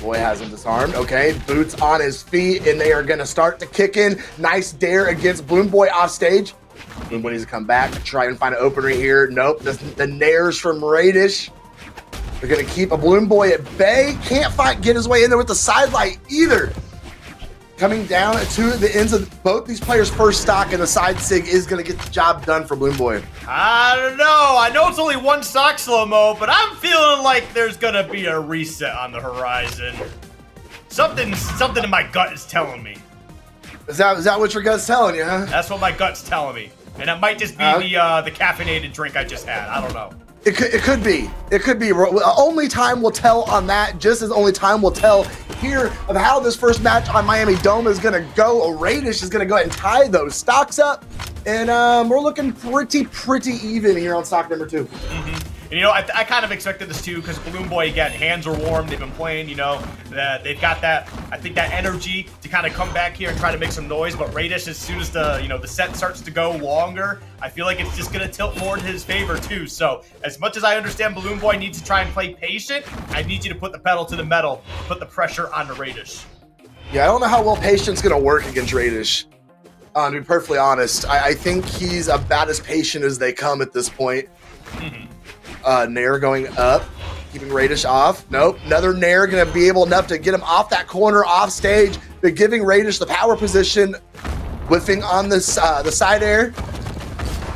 Boy has him disarmed. Okay, boots on his feet, and they are going to start to kick in. Nice dare against Balloon Boy off stage. Balloon Boy needs to come back, try and find an opener here. Nope, the nares from Radish. They're going to keep a Balloon Boy at bay. Can't get his way in there with the sidelight either. Coming down to the ends of both these players' first stock, and the side sig is going to get the job done for Balloon Boy. I don't know. I know it's only one stock slow-mo, but I'm feeling like there's going to be a reset on the horizon. Something in my gut is telling me. Is that what your gut's telling you, huh? That's what my gut's telling me. And it might just be the caffeinated drink I just had. I don't know. It could be. It could be. Only time will tell on that, just as only time will tell here of how this first match on Miami Dome is going to go. Radish is going to go ahead and tie those stocks up. And we're looking pretty even here on stock number 2. And, you know, I kind of expected this too, because Balloon Boy, again, hands are warm. They've been playing, you know, that they've got that, I think, that energy to kind of come back here and try to make some noise. But Radish, as soon as the, you know, the set starts to go longer, I feel like it's just going to tilt more in his favor too. So as much as I understand Balloon Boy needs to try and play patient, I need you to put the pedal to the metal, put the pressure on the Radish. Yeah, I don't know how well patient's going to work against Radish. To be perfectly honest, I think he's about as patient as they come at this point. Nair going up, keeping Radish off. Nope, another Nair going to be able enough to get him off that corner, off stage, but giving Radish the power position, whiffing on this the side air.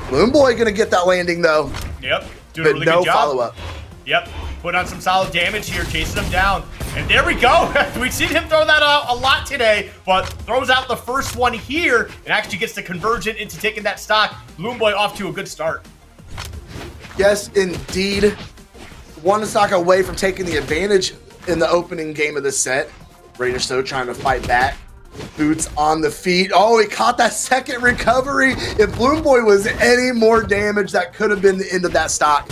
Balloon Boy going to get that landing though. Yep, doing a really no good job. follow-up. Yep, put on some solid damage here, chasing him down. And there we go. We've seen him throw that out a lot today, but throws out the first one here and actually gets the conversion into taking that stock. Balloon Boy off to a good start. Yes, indeed. One stock away from taking the advantage in the opening game of the set. Radish, though, trying to fight back. Boots on the feet. Oh, he caught that second recovery. If Balloon Boy was any more damage, that could have been the end of that stock.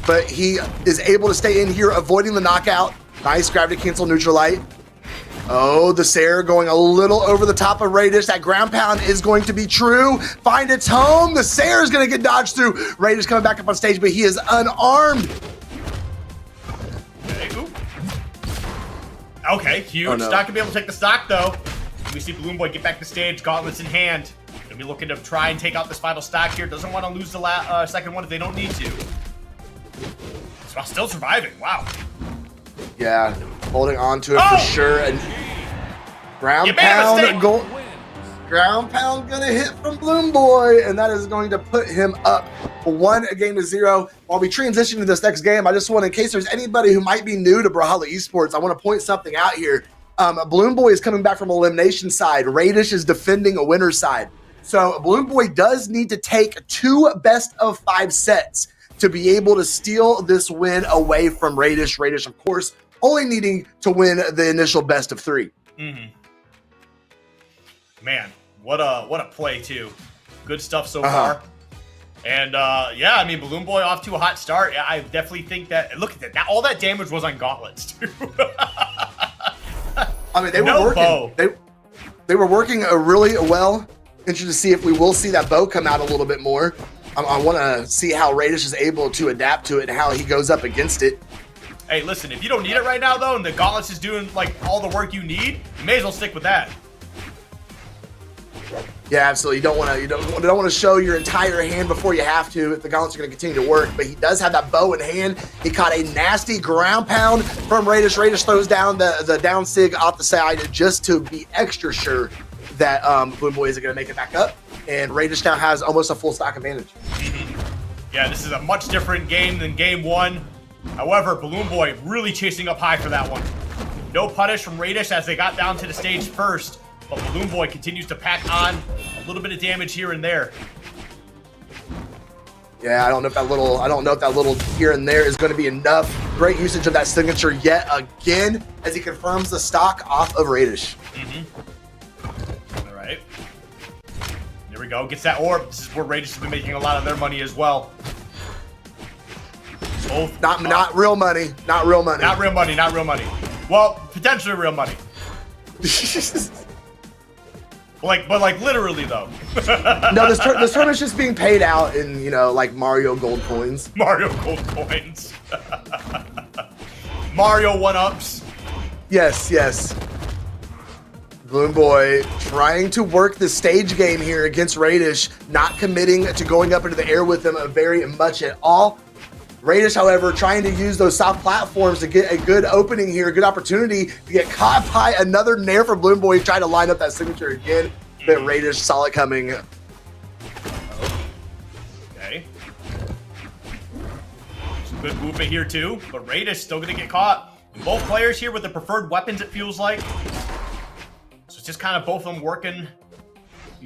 But he is able to stay in here, avoiding the knockout. Nice gravity cancel neutral light. Oh, the Sarah going a little over the top of Radish. That ground pound is going to be true. Find its home. The Sarah is going to get dodged through. Radish coming back up on stage, but he is unarmed. Okay, huge. Oh, no. Not gonna be able to take the stock though. We see Balloon Boy get back to stage, gauntlets in hand. Gonna be looking to try and take out this final stock here. Doesn't want to lose the second one if they don't need to. So still surviving. Wow. Yeah, holding on to it for sure. And ground You made a mistake. pound, ground pound gonna hit from Balloon Boy, and that is going to put him up 1-0. While we transition to this next game, I just want, in case there's anybody who might be new to Brawlhalla Esports, I want to point something out here. Balloon Boy is coming back from elimination side. Radish is defending a winner's side. So Balloon Boy does need to take 2 best-of-5 sets to be able to steal this win away from Radish. Radish, of course, only needing to win the initial best-of-3. Man, what a play too. Good stuff so far. And yeah, I mean, Balloon Boy off to a hot start. Yeah, I definitely think that. Look at that. All that damage was on gauntlets too. I mean, they were working. Bow. They were working really well. Interested to see if we will see that bow come out a little bit more. I want to see how Radish is able to adapt to it and how he goes up against it. Hey, listen, if you don't need it right now though, and the gauntlets is doing like all the work you need, you may as well stick with that. Yeah, absolutely. You don't want to show your entire hand before you have to if the gauntlets are going to continue to work. But he does have that bow in hand. He caught a nasty ground pound from Radish. Radish throws down the down sig off the side just to be extra sure that Balloon Boy isn't going to make it back up. And Radish now has almost a full stock advantage. Yeah, this is a much different game than game 1. However, Balloon Boy really chasing up high for that one. No punish from Radish as they got down to the stage first. But Balloon Boy continues to pack on a little bit of damage here and there. Yeah, I don't know if that little here and there is going to be enough. Great usage of that signature yet again as he confirms the stock off of Radish. All right. There we go. Gets that orb. This is where Radish has been making a lot of their money as well. Both, not real money. Not real money. Not real money. Not real money. Well, potentially real money. But like literally though. No, this tournament's just being paid out in, you know, like Mario gold coins. Mario gold coins. Mario 1-ups. Yes. Balloon Boy trying to work the stage game here against Radish, not committing to going up into the air with him very much at all. Radish, however, trying to use those soft platforms to get a good opening here, a good opportunity to get caught by another Nair for Balloon Boy. He tried to line up that signature again, but Radish saw it coming. Okay. Some good movement here too, but Radish still gonna get caught. And both players here with the preferred weapons, it feels like. So it's just kind of both of them working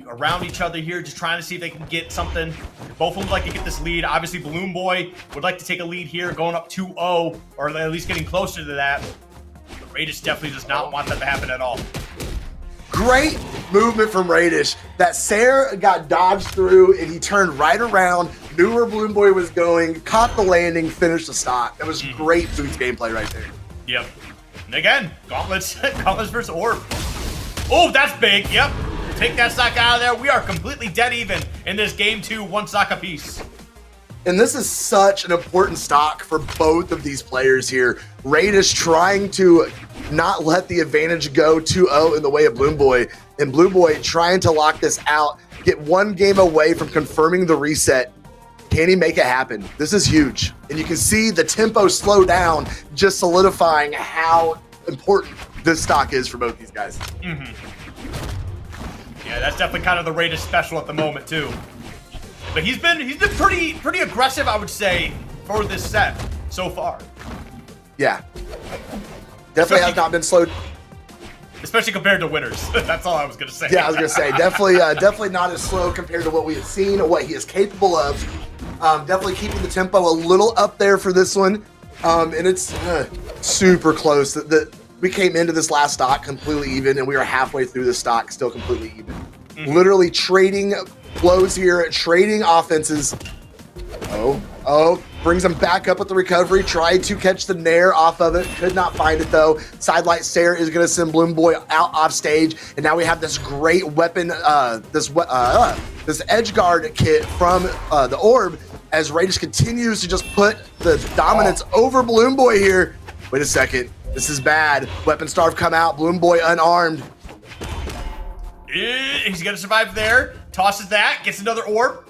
around each other here, just trying to see if they can get something. Both of them would like to get this lead. Obviously, Balloon Boy would like to take a lead here, going up 2-0, or at least getting closer to that. But Radish definitely does not want that to happen at all. Great movement from Radish. That Sarah got dodged through, and he turned right around, knew where Balloon Boy was going, caught the landing, finished the stock. That was great Boots gameplay right there. Yep. And again, Gauntlets, Gauntlets versus Orb. Oh, that's big. Yep. Take that stock out of there. We are completely dead even in this game 2, 1 stock apiece. And this is such an important stock for both of these players here. Radish trying to not let the advantage go 2-0 in the way of Balloon Boy, and Balloon Boy trying to lock this out, get one game away from confirming the reset. Can he make it happen? This is huge. And you can see the tempo slow down, just solidifying how important this stock is for both these guys. Yeah, that's definitely kind of the Radish special at the moment too. But he's been pretty aggressive, I would say, for this set so far. Yeah. Definitely has not been slowed. Especially compared to winners. That's all I was gonna say. Yeah, I was gonna say definitely not as slow compared to what we have seen or what he is capable of. Definitely keeping the tempo a little up there for this one, and it's super close. We came into this last stock completely even, and we are halfway through the stock still completely even. Literally trading blows here, trading offenses. Oh, brings him back up with the recovery. Tried to catch the nair off of it. Could not find it though. Sidelight Sarah is going to send Balloon Boy out off stage. And now we have this great weapon, this edge guard kit from the Orb as Radish continues to just put the dominance over Balloon Boy here. Wait a second. This is bad. Weapon Starve come out. Balloon Boy unarmed. He's going to survive there. Tosses that. Gets another orb.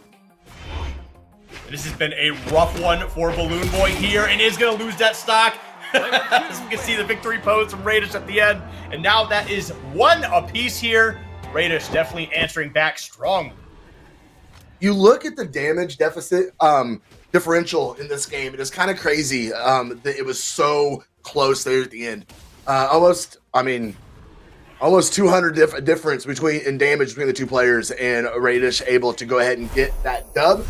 This has been a rough one for Balloon Boy here, and is going to lose that stock. As we can see the victory pose from Radish at the end. And now that is 1 apiece here. Radish definitely answering back strong. You look at the damage deficit differential in this game. It is kind of crazy that it was so close there at the end. Almost 200 difference in damage between the two players, and Radish able to go ahead and get that dub.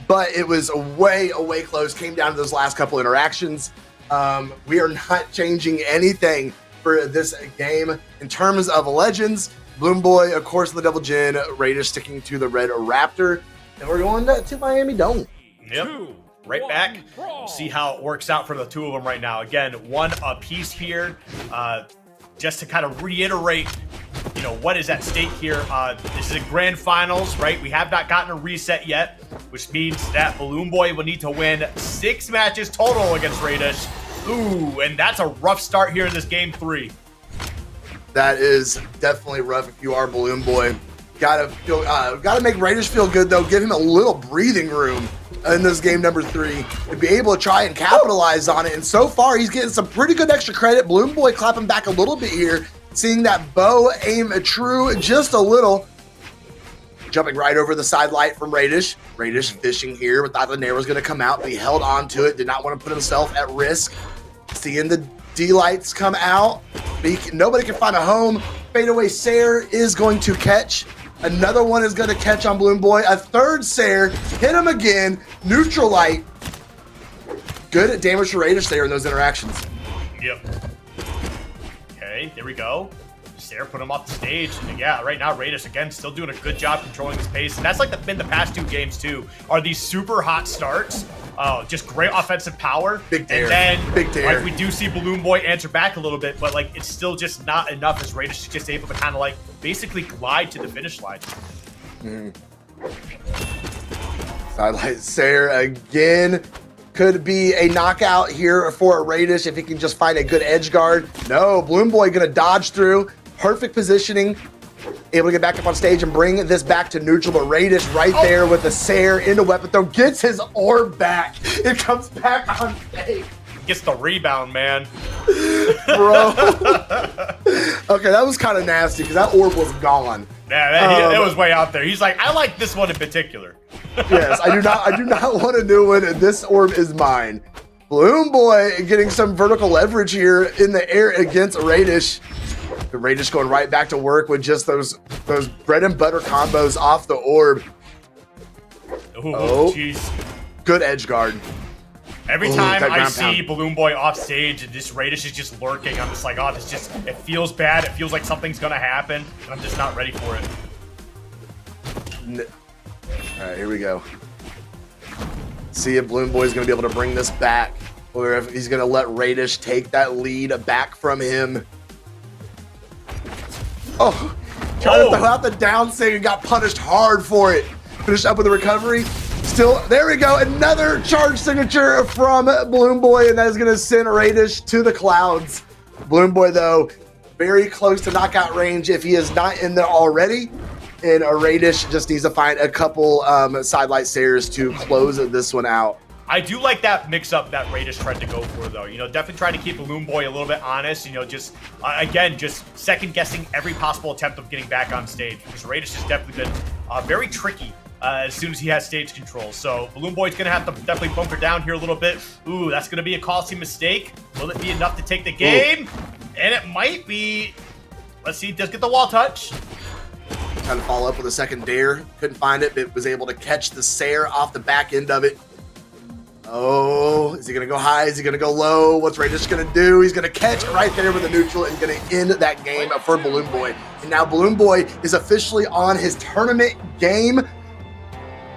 But it was way close. Came down to those last couple interactions. We are not changing anything for this game in terms of legends. Balloon Boy, of course, the double gen. Radish sticking to the red Raptor, and we're going to Miami Dome. Yep. Right back. We'll see how it works out for the two of them right now. Again, 1 apiece here. Just to kind of reiterate, what is at stake here. This is a grand finals, right? We have not gotten a reset yet, which means that Balloon Boy will need to win 6 matches total against Radish. Ooh, and that's a rough start here in this game 3. That is definitely rough if you are Balloon Boy. Gotta make Radish feel good though. Give him a little breathing room in this game number 3 to be able to try and capitalize on it. And so far, he's getting some pretty good extra credit. Balloon Boy clapping back a little bit here, seeing that bow aim true just a little. Jumping right over the side light from Radish. Radish fishing here, but thought the nair was going to come out, but he held on to it. Did not want to put himself at risk. Seeing the D-lights come out. Nobody can find a home. Fadeaway Sair is going to catch. Another one is going to catch on Balloon Boy. A third Sair. Hit him again. Neutral light. Good damage to Radish there in those interactions. Yep. Okay, there we go. Sair put him off the stage. And yeah, right now Radish again still doing a good job controlling his pace. And that's like been the past 2 games too. Are these super hot starts? Just great offensive power. Big dare. And then big dare. Like we do see Balloon Boy answer back a little bit, but like it's still just not enough as Radish is just able to kind of like basically glide to the finish line. Sidelight Sair again. Could be a knockout here for Radish if he can just find a good edge guard. No, Balloon Boy gonna dodge through. Perfect positioning. Able to get back up on stage and bring this back to neutral, but Radish right there with the Sair into weapon throw. Gets his orb back. It comes back on stage. Gets the rebound, man. Bro. Okay, that was kind of nasty because that orb was gone. Yeah, it was way out there. He's like, I like this one in particular. Yes, I do not want a new one, and this orb is mine. Balloon Boy getting some vertical leverage here in the air against Radish. Radish going right back to work with just those bread and butter combos off the orb. Oh, jeez. Good edge guard. Every time I see Balloon Boy off stage and this Radish is just lurking, I'm just like, oh, it feels bad. It feels like something's gonna happen, and I'm just not ready for it. All right, here we go. See if Bloom Boy is going to be able to bring this back, or if he's going to let Radish take that lead back from him. Oh, trying to throw out the down sig and got punished hard for it. Finished up with the recovery. Still, there we go. Another charge signature from Bloom Boy, and that is going to send Radish to the clouds. Bloom Boy, though, very close to knockout range if he is not in there already. And Radish just needs to find a couple sidelight stairs to close this one out. I do like that mix-up that Radish tried to go for, though. You know, definitely trying to keep Bloom Boy a little bit honest. You know, just, again, just second-guessing every possible attempt of getting back on stage. Because Radish has definitely been very tricky as soon as he has stage control. So Bloom Boy's going to have to definitely bunker down here a little bit. Ooh, that's going to be a costly mistake. Will it be enough to take the game? Ooh. And it might be. Let's see, does get the wall touch. Trying to follow up with a second dare. Couldn't find it, but was able to catch the Sair off the back end of it. Oh, is he going to go high? Is he going to go low? What's Radish going to do? He's going to catch right there with a neutral and going to end that game for Bloom Boy. And now Bloom Boy is officially on his tournament game.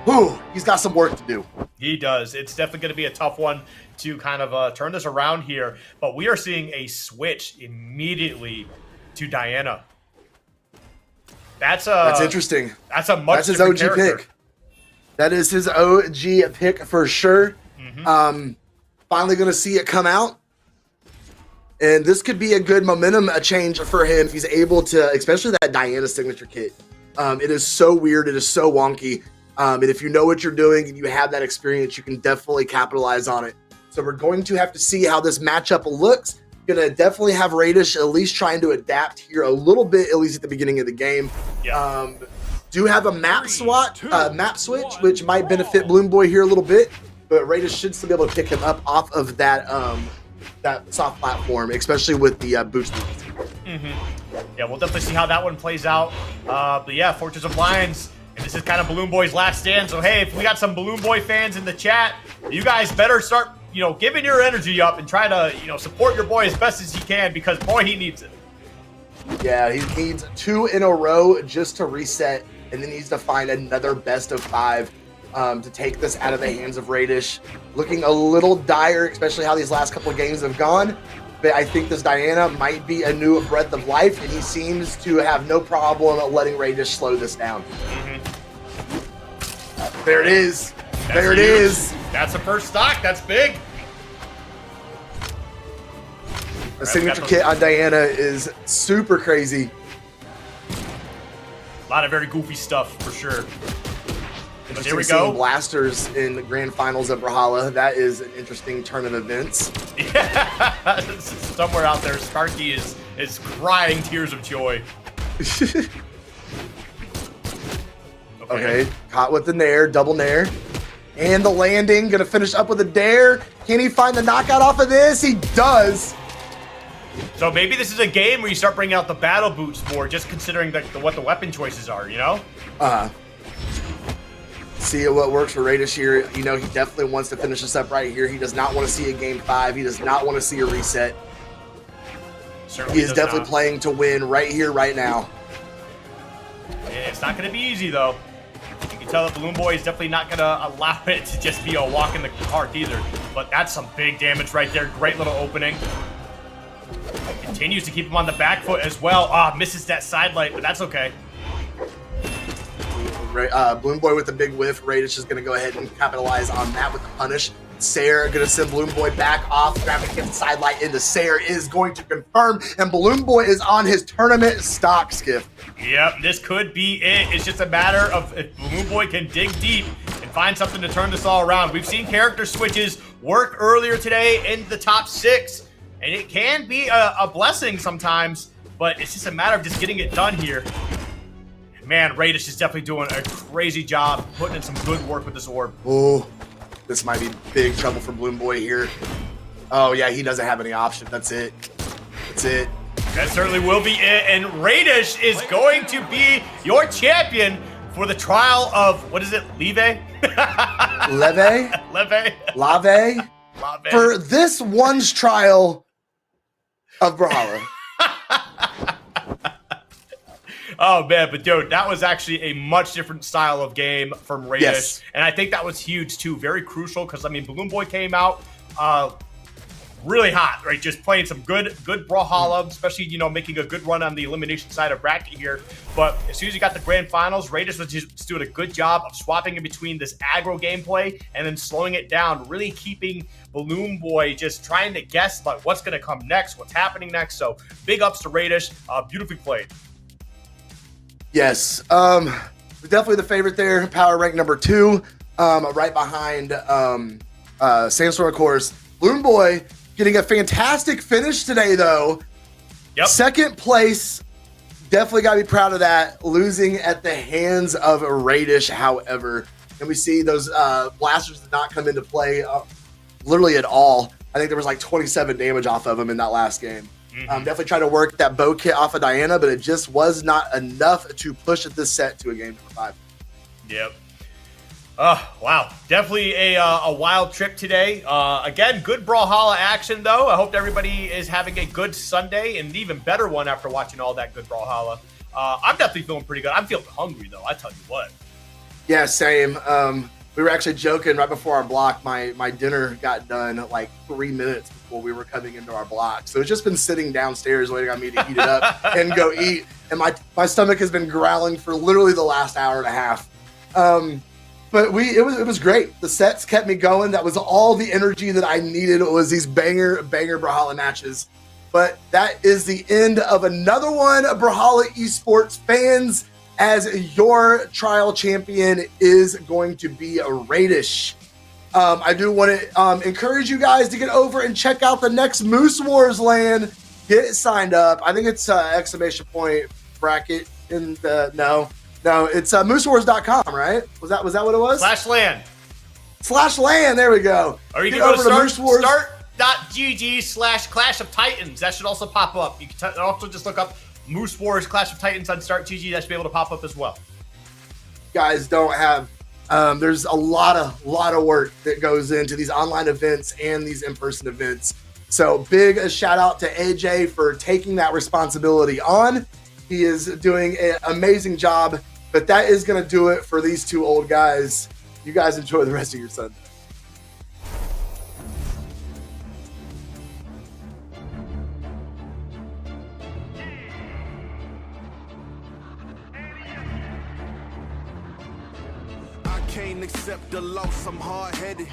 Whew, he's got some work to do. He does. It's definitely going to be a tough one to kind of turn this around here. But we are seeing a switch immediately to Diana. That's interesting. That's a much That's his OG character. pick. That is his OG pick for sure. Finally going to see it come out. And this could be a good momentum change for him if he's able to, especially that Diana signature kit. It is so weird. It is so wonky. And if you know what you're doing and you have that experience, you can definitely capitalize on it. So we're going to have to see how this matchup looks. Gonna definitely have Radish at least trying to adapt here a little bit, at least at the beginning of the game. Yeah. Do have a map switch, which might benefit Bloom Boy here a little bit, but Radish should still be able to pick him up off of that that soft platform, especially with the boost. Yeah, we'll definitely see how that one plays out. But yeah, Fortress of Lions, and this is kind of Bloom Boy's last stand. So hey, if we got some Bloom Boy fans in the chat, you guys better start, you know, giving your energy up and try to, you know, support your boy as best as you can, because boy, he needs it. Yeah, he needs 2 in a row just to reset, and then needs to find another best of 5 to take this out of the hands of Radish. Looking a little dire, especially how these last couple of games have gone. But I think this Diana might be a new breath of life, and he seems to have no problem letting Radish slow this down. There it is. There it is. That's the first stock. That's big. The signature kit on Diana is super crazy. A lot of very goofy stuff for sure. But here we Seeing go. Blasters in the grand finals of Brawlhalla. That is an interesting turn of events. Yeah, somewhere out there, Starkey is crying tears of joy. Okay, caught with the nair, double nair. And the landing, gonna finish up with a dare. Can he find the knockout off of this? He does. So maybe this is a game where you start bringing out the battle boots more, just considering what the weapon choices are, you know? See what works for Radish here. You know, he definitely wants to finish this up right here. He does not want to see a game 5. He does not want to see a reset. Certainly he is definitely playing to win right here, right now. It's not going to be easy, though. You can tell that Bloom Boy is definitely not going to allow it to just be a walk in the park either. But that's some big damage right there. Great little opening. Continues to keep him on the back foot as well. Misses that side light, but that's okay. Bloom Boy with a big whiff. Radish is going to go ahead and capitalize on that with the punish. Sair going to send Bloom Boy back off. Grabbing him side light into Sair is going to confirm. And Bloom Boy is on his tournament stock, Skiff. Yep, this could be it. It's just a matter of if Bloom Boy can dig deep and find something to turn this all around. We've seen character switches work earlier today in the top 6. And it can be a blessing sometimes. But it's just a matter of just getting it done here. Man, Radish is definitely doing a crazy job putting in some good work with this orb. Oh, this might be big trouble for Bloom Boy here. Oh, yeah, he doesn't have any option. That's it. That's it. That certainly will be it. And Radish is going to be your champion for the trial of, what is it, Leve? Leve? Leve? Lave? For this one's trial of Brawlhalla. Oh man, but dude, that was actually a much different style of game from Radish, Yes. and I think that was huge too, very crucial because I mean, Balloon Boy came out really hot, right? Just playing some good Brawlhalla, especially making a good run on the elimination side of bracket here. But as soon as you got the grand finals, Radish was just doing a good job of swapping in between this aggro gameplay and then slowing it down, really keeping Balloon Boy just trying to guess like what's going to come next, what's happening next. So big ups to Radish, beautifully played. Yes, definitely the favorite there. Power rank number 2, right behind Sandstorm, of course. Balloon Boy getting a fantastic finish today, though. Yep. Second place, definitely got to be proud of that. Losing at the hands of Radish, however, and we see those blasters did not come into play literally at all. I think there was like 27 damage off of them in that last game. Definitely tried to work that bow kit off of Diana, but it just was not enough to push this set to a game number 5. Yep. Wow. Definitely a wild trip today. Again, good Brawlhalla action, though. I hope everybody is having a good Sunday and an even better one after watching all that good Brawlhalla. I'm definitely feeling pretty good. I'm feeling hungry, though. I tell you what. Yeah, same. We were actually joking right before our block. My dinner got done like 3 minutes before we were coming into our block. So it's just been sitting downstairs waiting on me to heat it up and go eat. And my stomach has been growling for literally the last hour and a half. But it was great. The sets kept me going. That was all the energy that I needed. It was these banger Brawlhalla matches. But that is the end of another one, Brawlhalla Esports fans, as your trial champion is going to be a Radish. I do want to encourage you guys to get over and check out the next Moose Wars LAN. Get signed up. I think it's exclamation point bracket in the no, it's moosewars.com, right? Was that what it was? /LAN. There we go. Or you Get can go to Moose Wars. start.gg/Clash of Titans. That should also pop up. You can also just look up Moose Wars Clash of Titans on Start.gg. That should be able to pop up as well. Guys don't have there's a lot of work that goes into these online events and these in-person events. So big a shout out to AJ for taking that responsibility on. He is doing an amazing job, but that is going to do it for these two old guys. You guys enjoy the rest of your Sunday. Can't accept the loss, I'm hard-headed.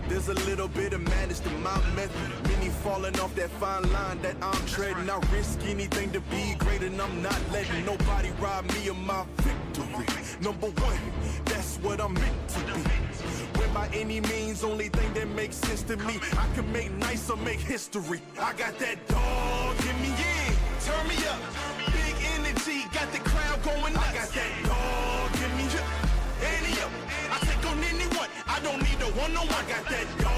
There's a little bit of madness to my method. Many falling off that fine line that I'm treading. I risk anything to be great, and I'm not letting nobody rob me of my victory. Number one, that's what I'm meant to be. When by any means, only thing that makes sense to me, I can make nice or make history. I got that dog in me, yeah. Turn me up, big energy, got the crowd going nuts. I got that dog in me, yeah. I take on anyone. I don't need a one-on-one. I got that dog.